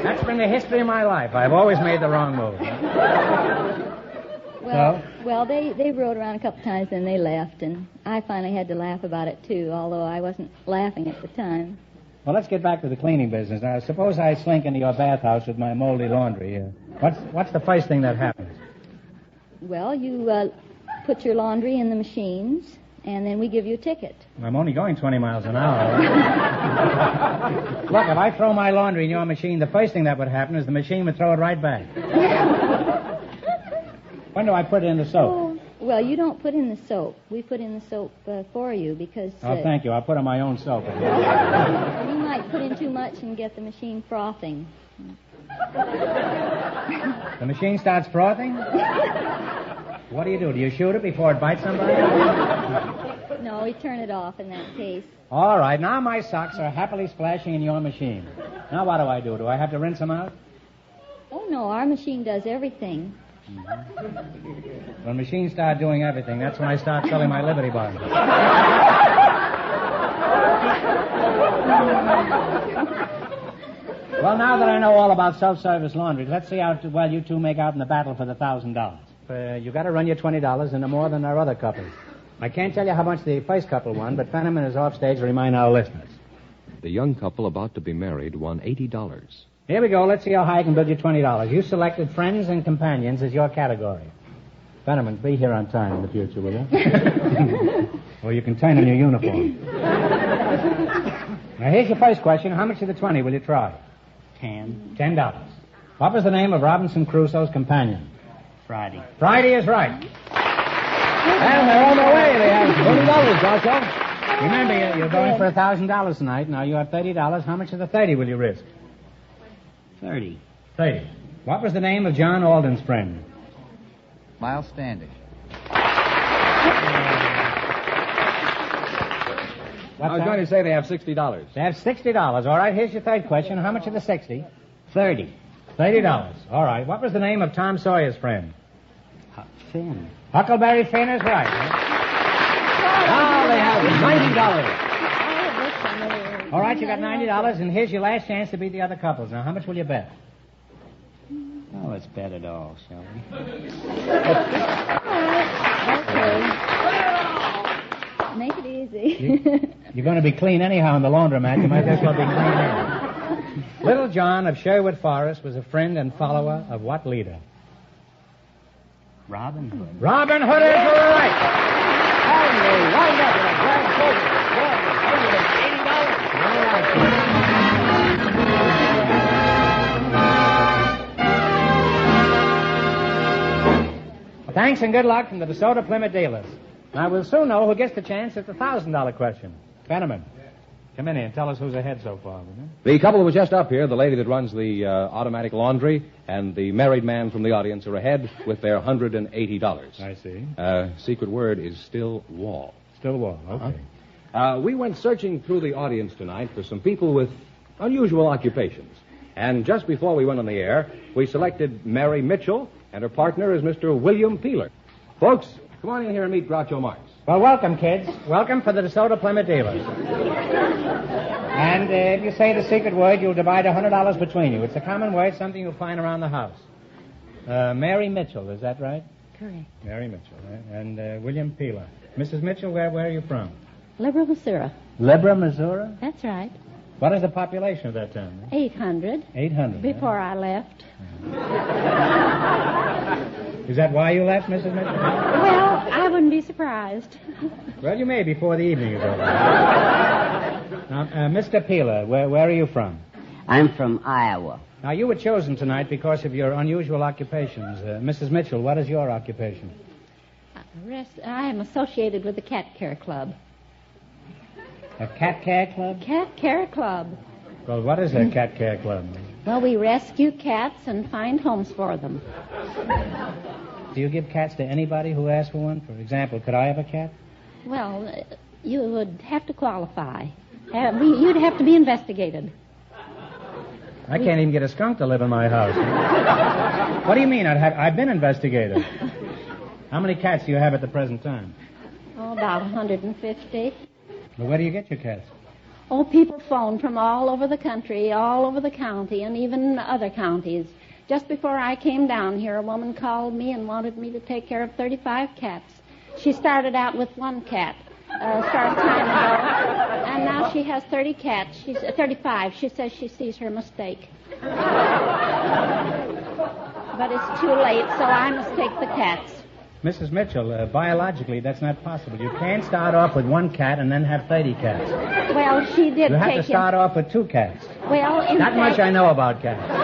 That's been the history of my life. I've always made the wrong move. Well, they rode around a couple times, and they left, and I finally had to laugh about it, too, although I wasn't laughing at the time. Well, let's get back to the cleaning business. Now, suppose I slink into your bathhouse with my moldy laundry. What's the first thing that happens? Well, you put your laundry in the machines, and then we give you a ticket. I'm only going 20 miles an hour. Look, if I throw my laundry in your machine, the first thing that would happen is the machine would throw it right back. When do I put it in the soap? Oh, well, you don't put in the soap. We put in the soap for you because... Oh, thank you. I'll put in my own soap. You might put in too much and get the machine frothing. The machine starts frothing? What do? Do you shoot it before it bites somebody? No, we turn it off in that case. All right. Now my socks are happily splashing in your machine. Now what do? Do I have to rinse them out? Oh, no, our machine does everything. When machines start doing everything, that's when I start selling my Liberty Bars. Well, now that I know all about self-service laundry, let's see how well you two make out in the battle for the $1,000. You got to run your $20 into more than our other couples. I can't tell you how much the first couple won, but Fenneman is off stage to remind our listeners. The young couple about to be married won $80. Here we go. Let's see how high I can build you $20. You selected friends and companions as your category. Fenneman, be here on time in the future, will you? Or you can turn in your uniform. Now, here's your first question. How much of the 20 will you try? $10. What was the name of Robinson Crusoe's companion? Friday. Friday is right. And they're on their way. They have $20, Groucho. Remember, you're going for $1,000 tonight. Now, you have $30. How much of the 30 will you risk? 30. 30. What was the name of John Alden's friend? Miles Standish. I was going to say they have $60. They have $60. All right, here's your third question. How much of the 60? 30. $30. All right. What was the name of Tom Sawyer's friend? Finn. Huckleberry Finn is right. Now they have $90. All right, you got $90, and here's your last chance to beat the other couples. Now, how much will you bet? Oh, let's bet it all, shall we? Okay. Make it easy. You're going to be clean anyhow in the laundromat. You might as well be clean here. Little John of Sherwood Forest was a friend and follower of what leader? Robin Hood. Robin Hood is right. And they wind up with a grand total Well, thanks and good luck from the DeSoto Plymouth dealers. Now, we'll soon know who gets the chance at the $1,000 question. Fenneman, come in here and tell us who's ahead so far, will you? The couple who was just up here, the lady that runs the automatic laundry, and the married man from the audience are ahead with their $180. I see. Secret word is still wall. Still wall, okay. We went searching through the audience tonight for some people with unusual occupations. And just before we went on the air, we selected Mary Mitchell, and her partner is Mr. William Peeler. Folks, come on in here and meet Groucho Marx. Well, welcome, kids. Welcome for the DeSoto Plymouth dealers. And if you say the secret word, you'll divide $100 between you. It's a common word, something you'll find around the house. Mary Mitchell, is that right? Correct. Mary Mitchell, right? And William Peeler. Mrs. Mitchell, where are you from? Libra, Missouri. Libra, Missouri? That's right. What is the population of that town? 800. 800. Before I left. Is that why you left, Mrs. Mitchell? Well, I wouldn't be surprised. Well, you may before the evening is over. Now, Mr. Peeler, where are you from? I'm from Iowa. Now, you were chosen tonight because of your unusual occupations. Mrs. Mitchell, what is your occupation? I am associated with the Cat Care Club. A cat care club? Cat Care Club. Well, what is a cat care club? Well, we rescue cats and find homes for them. Do you give cats to anybody who asks for one? For example, could I have a cat? Well, you would have to qualify. You'd have to be investigated. I can't even get a skunk to live in my house. What do you mean? I've been investigated. How many cats do you have at the present time? Oh, about 150. Well, where do you get your cats? Oh, people phone from all over the country, all over the county, and even other counties. Just before I came down here, a woman called me and wanted me to take care of 35 cats. She started out with one cat a short time ago, and now she has 30 cats. She's 35. She says she sees her mistake. But it's too late, so I must take the cats. Mrs. Mitchell, biologically, that's not possible. You can't start off with one cat and then have 30 cats. Well, she did You have take to start off with 2 cats. Well, in Not much I know about cats. I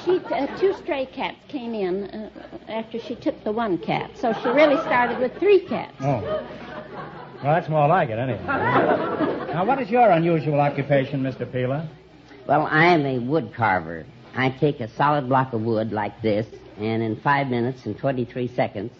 know. 2 stray cats came in after she took the one cat. So she really started with 3 cats. Oh. Well, that's more like it, anyway. Now, what is your unusual occupation, Mr. Peeler? Well, I am a wood carver. I take a solid block of wood like this, and in 5 minutes and 23 seconds,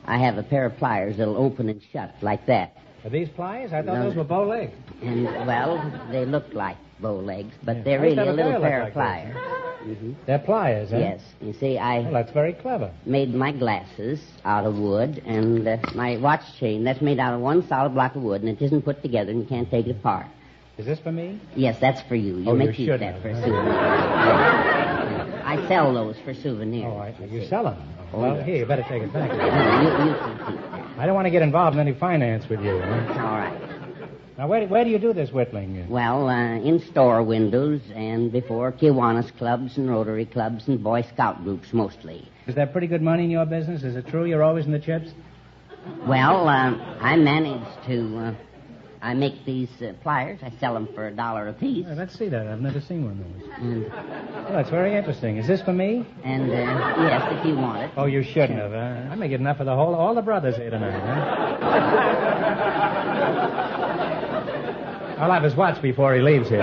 I have a pair of pliers that'll open and shut like that. Are these pliers? I thought those were bow legs. And, well, they look like bow legs, but they're really a little pair of pliers. Mm-hmm. They're pliers, eh? Yes. You see, I Well, that's very clever. made my glasses out of wood, and my watch chain, that's made out of one solid block of wood, and it isn't put together, and you can't take it apart. Is this for me? Yes, that's for you. You Oh, may you keep should that have, for a huh? souvenir. I sell those for souvenirs. Oh, you sell them? Oh, Well, yes. here, you better take it back. You can keep that. I don't want to get involved in any finance with you. Huh? All right. Now, where do you do this whittling? Well, in store windows and before Kiwanis clubs and Rotary clubs and Boy Scout groups mostly. Is there pretty good money in your business? Is it true you're always in the chips? Well, I manage to... I make these pliers. I sell them for $1 a piece. Let's see that. I've never seen one of those. And, Well, that's very interesting. Is this for me? and yes, if you want it. Oh, you shouldn't have. I may get enough for all the brothers here tonight. Huh? I'll have his watch before he leaves here.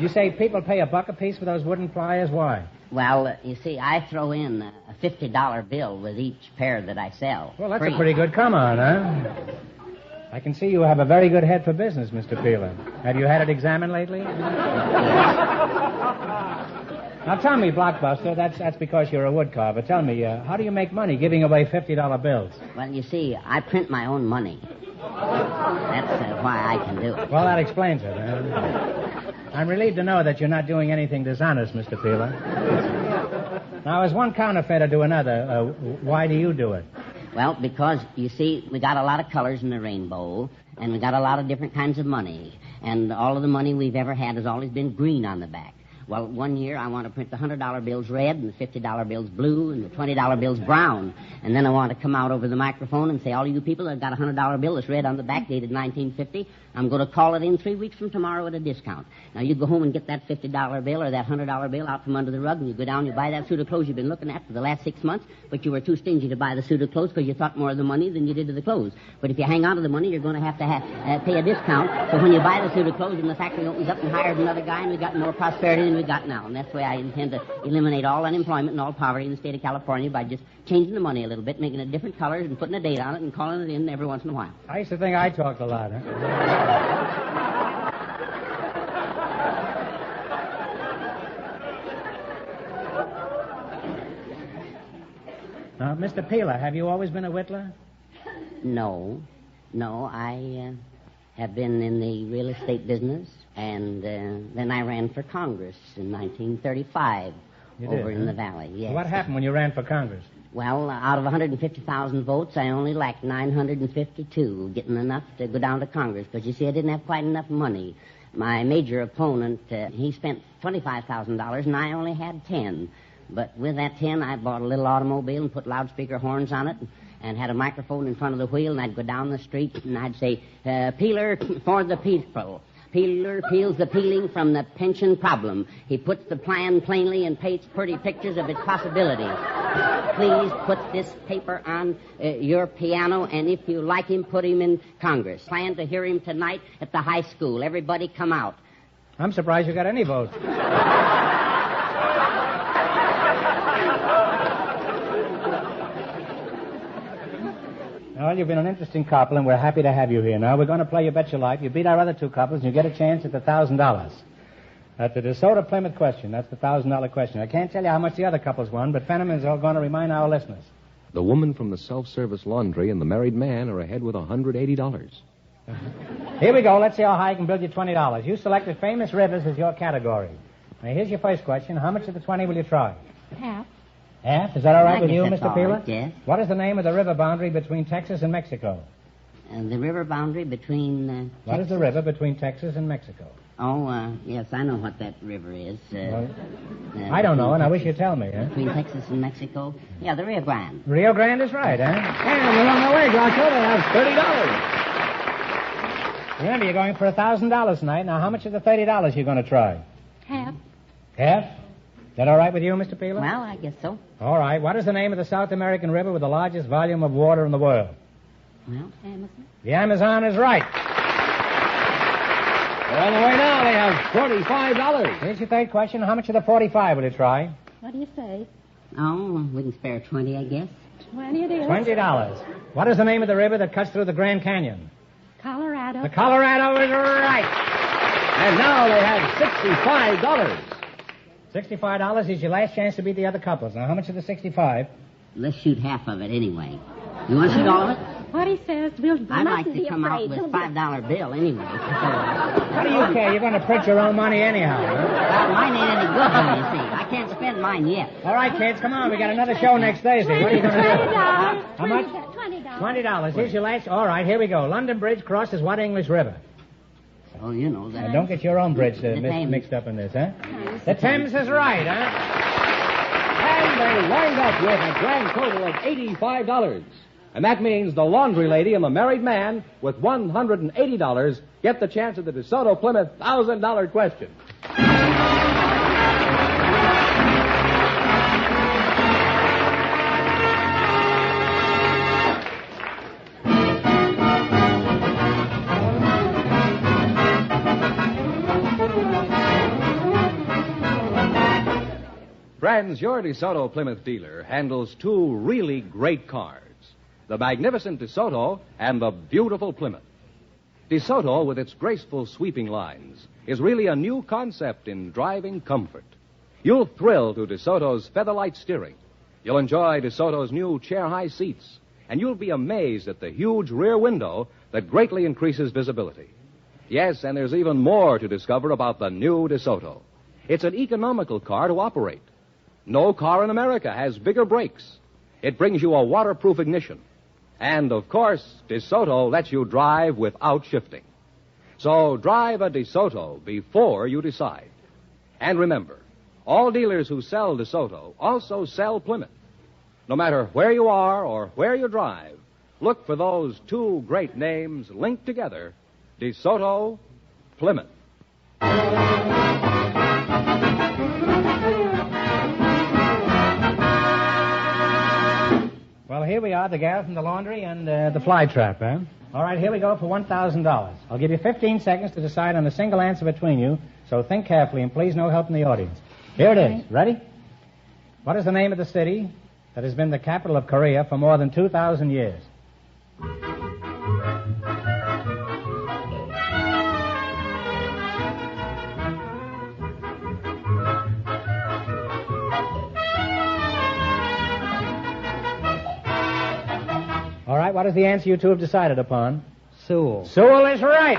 You say people pay $1 a piece for those wooden pliers? Why? Well, you see, I throw in a $50 bill with each pair that I sell. Well, that's Free. a pretty good come on, huh? I can see you have a very good head for business, Mr. Peeler. Have you had it examined lately? Now, tell me, Blockbuster, that's because you're a wood carver. Tell me, how do you make money giving away $50 bills? Well, you see, I print my own money. That's why I can do it. Well, that explains it. I'm relieved to know that you're not doing anything dishonest, Mr. Peeler. Now, as one counterfeiter to another, why do you do it? Well, because, you see, we got a lot of colors in the rainbow, and we got a lot of different kinds of money. And all of the money we've ever had has always been green on the back. Well, one year I want to print the $100 bills red and the $50 bills blue and the $20 bills brown. And then I want to come out over the microphone and say, all you people that got a $100 bill that's red on the back dated 1950, I'm going to call it in 3 weeks from tomorrow at a discount. Now, you go home and get that $50 bill or that $100 bill out from under the rug, and you go down, you buy that suit of clothes you've been looking at for the last 6 months, but you were too stingy to buy the suit of clothes because you thought more of the money than you did of the clothes. But if you hang on to the money, you're going to have pay a discount. So when you buy the suit of clothes and the factory opens up and hires another guy, and we've got more prosperity than we've got now. And that's the way I intend to eliminate all unemployment and all poverty in the state of California by just changing the money a little bit, making it different colors and putting a date on it and calling it in every once in a while. I used to think I talked a lot, huh? Now, Mr. Peeler, have you always been a whittler? No, I have been in the real estate business, and then I ran for Congress in 1935 You over did, in huh? the valley. Yes. What happened when you ran for Congress? Well, out of 150,000 votes, I only lacked 952, getting enough to go down to Congress, because you see, I didn't have quite enough money. My major opponent, he spent $25,000, and I only had 10. But with that 10, I bought a little automobile and put loudspeaker horns on it and had a microphone in front of the wheel, and I'd go down the street and I'd say, Peeler for the people. Peeler peels the peeling from the pension problem. He puts the plan plainly and paints pretty pictures of its possibilities. Please put this paper on your piano, and if you like him, put him in Congress. Plan to hear him tonight at the high school. Everybody come out. I'm surprised you got any votes. Well, you've been an interesting couple, and we're happy to have you here. Now, we're going to play You Bet Your Life. You beat our other two couples, and you get a chance at the $1,000. At the DeSoto Plymouth question, that's the $1,000 question. I can't tell you how much the other couples won, but Fenneman's all going to remind our listeners. The woman from the self-service laundry and the married man are ahead with $180. Here we go. Let's see how high I can build you $20. You selected famous rivers as your category. Now, here's your first question. How much of the 20 will you try? Half. Half? Is that all right with you, that's Mr. all Peeler? right, yes. What is the name of the river boundary between Texas and Mexico? The river boundary between... What is the river between Texas and Mexico? Oh, yes, I know what that river is. I don't know, and I wish you'd tell me, huh? Between Texas and Mexico? Yeah, the Rio Grande. Rio Grande is right, huh? And we're on our way, Groucho. That's $30. Remember, you're going for $1,000 tonight. Now, how much of the $30 you going to try? Half. Half? Is that all right with you, Mr. Peeler? Well, I guess so. All right. What is the name of the South American river with the largest volume of water in the world? Well, Amazon. The Amazon is right. On the way now, they have $45. Here's your third question. How much of the 45 will you try? What do you say? Oh, we can spare 20, I guess. 20 it is. $20. What is the name of the river that cuts through the Grand Canyon? Colorado. The Colorado is right. And now they have $65. $65 is your last chance to beat the other couples. Now, how much of the 65? Let's shoot half of it anyway. You want to shoot all of it? What he says, we'll I'd like to come out with a $5 bill anyway. What do you care? You're going to print your own money anyhow. Well, mine ain't any good, though, you see. I can't spend mine yet. All right, kids, come on. We got another show next Thursday. What are you going to do? $20. How much? $20. Here's your last. All right, here we go. London Bridge crosses what English River? Oh, you know that. Now, don't get your own bridge The Thames. mixed up in this, huh? The Thames is right, huh? And they wind up with a grand total of $85. And that means the laundry lady and the married man, with $180, get the chance at the DeSoto Plymouth $1,000 question. Friends, your DeSoto Plymouth dealer handles two really great cars. The magnificent DeSoto and the beautiful Plymouth. DeSoto, with its graceful sweeping lines, is really a new concept in driving comfort. You'll thrill to DeSoto's featherlight steering. You'll enjoy DeSoto's new chair-high seats. And you'll be amazed at the huge rear window that greatly increases visibility. Yes, and there's even more to discover about the new DeSoto. It's an economical car to operate. No car in America has bigger brakes. It brings you a waterproof ignition. And, of course, DeSoto lets you drive without shifting. So drive a DeSoto before you decide. And remember, all dealers who sell DeSoto also sell Plymouth. No matter where you are or where you drive, look for those two great names linked together, DeSoto, Plymouth. Well, here we are, the gal from the laundry and the fly trap, huh? All right, here we go for $1,000. I'll give you 15 seconds to decide on a single answer between you, so think carefully and please no help from the audience. Here it is. Ready? What is the name of the city that has been the capital of Korea for more than 2,000 years? All right, what is the answer you two have decided upon? Seoul. Seoul is right.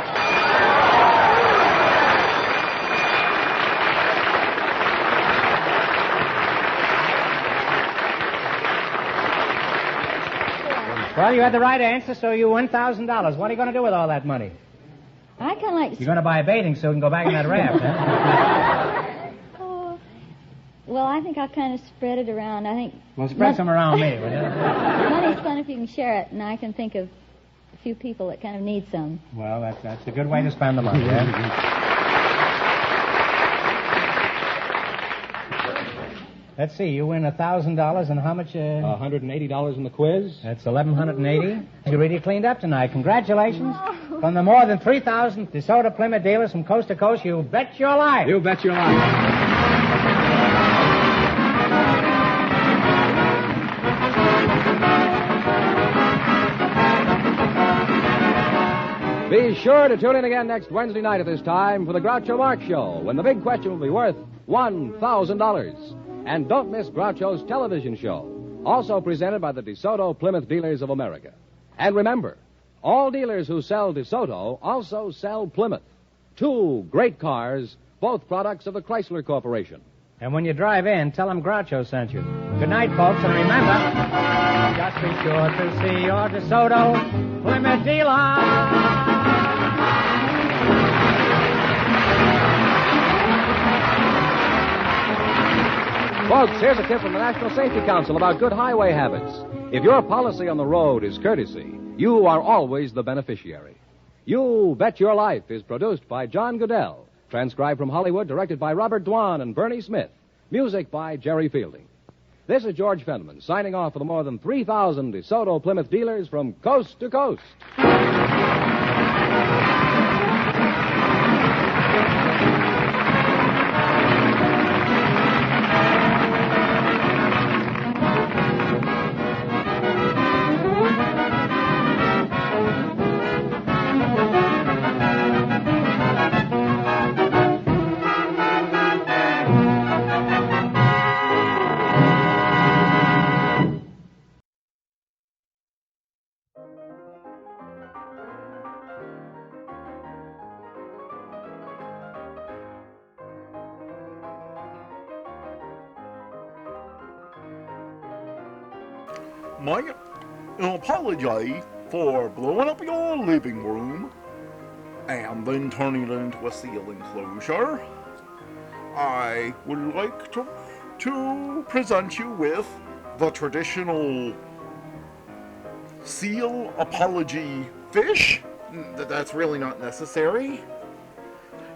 Well, you had the right answer, so you won $1,000. What are you going to do with all that money? I kind of like... You're going to buy a bathing suit and go back in that raft, huh? Oh, well, I think I'll kind of spread it around. I think... Well, spread some around me, will you? Money's fun if you can share it, and I can think of a few people that kind of need some. Well, that's a good way to spend the money, yeah? Let's see, you win $1,000 and how much? $180 in the quiz. That's $1,180. You really cleaned up tonight. Congratulations. From the more than 3,000 DeSoto Plymouth dealers from coast to coast, you bet your life. You bet your life. Be sure to tune in again next Wednesday night at this time for the Groucho Marx Show, when the big question will be worth $1,000. And don't miss Groucho's television show, also presented by the DeSoto Plymouth Dealers of America. And remember, all dealers who sell DeSoto also sell Plymouth. Two great cars, both products of the Chrysler Corporation. And when you drive in, tell them Groucho sent you. Good night, folks, and remember, just be sure to see your DeSoto Plymouth dealer. Folks, here's a tip from the National Safety Council about good highway habits. If your policy on the road is courtesy, you are always the beneficiary. You Bet Your Life is produced by John Goodell, transcribed from Hollywood, directed by Robert Dwan and Bernie Smith, music by Jerry Fielding. This is George Fenneman, signing off for the more than 3,000 DeSoto Plymouth dealers from coast to coast. my apology for blowing up your living room and then turning it into a seal enclosure. I would like to present you with the traditional seal apology fish. That's really not necessary.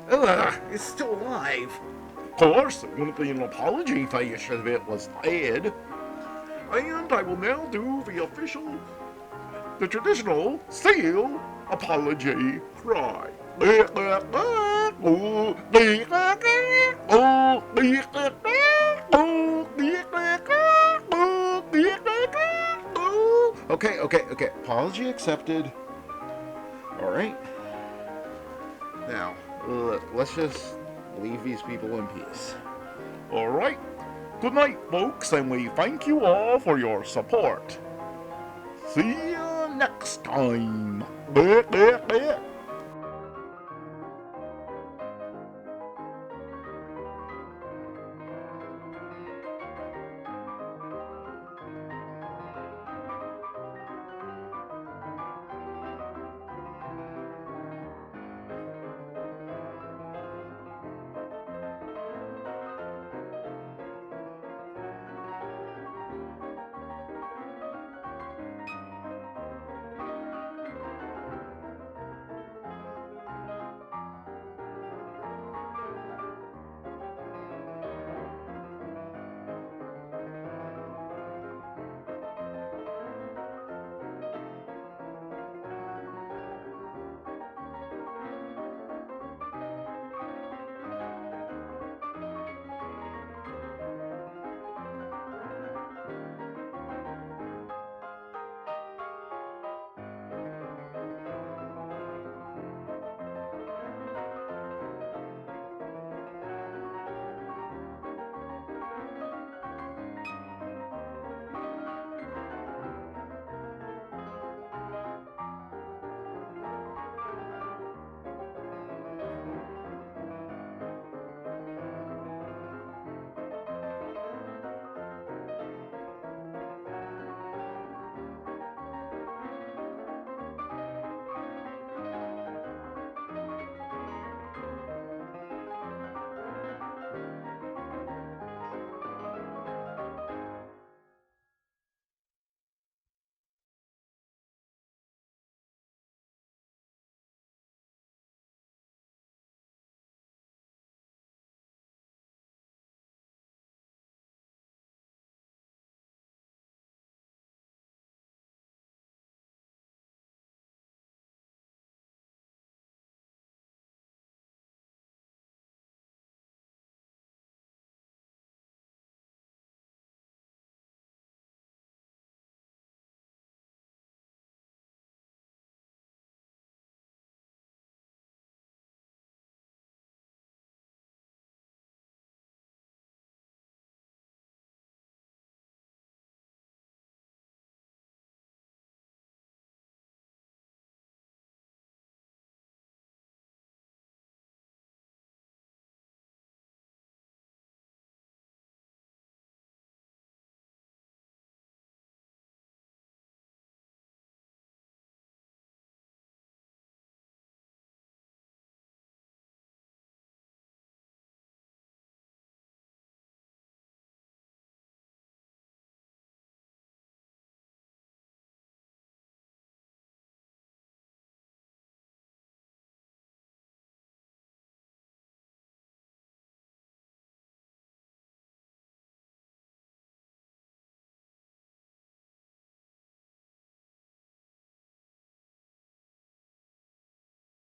It's still alive. Of course, it wouldn't be an apology fish if it was dead. And I will now do the traditional seal apology cry. Okay. Apology accepted. All right. Now, let's just leave these people in peace. All right. Good night, folks, and we thank you all for your support. See you next time.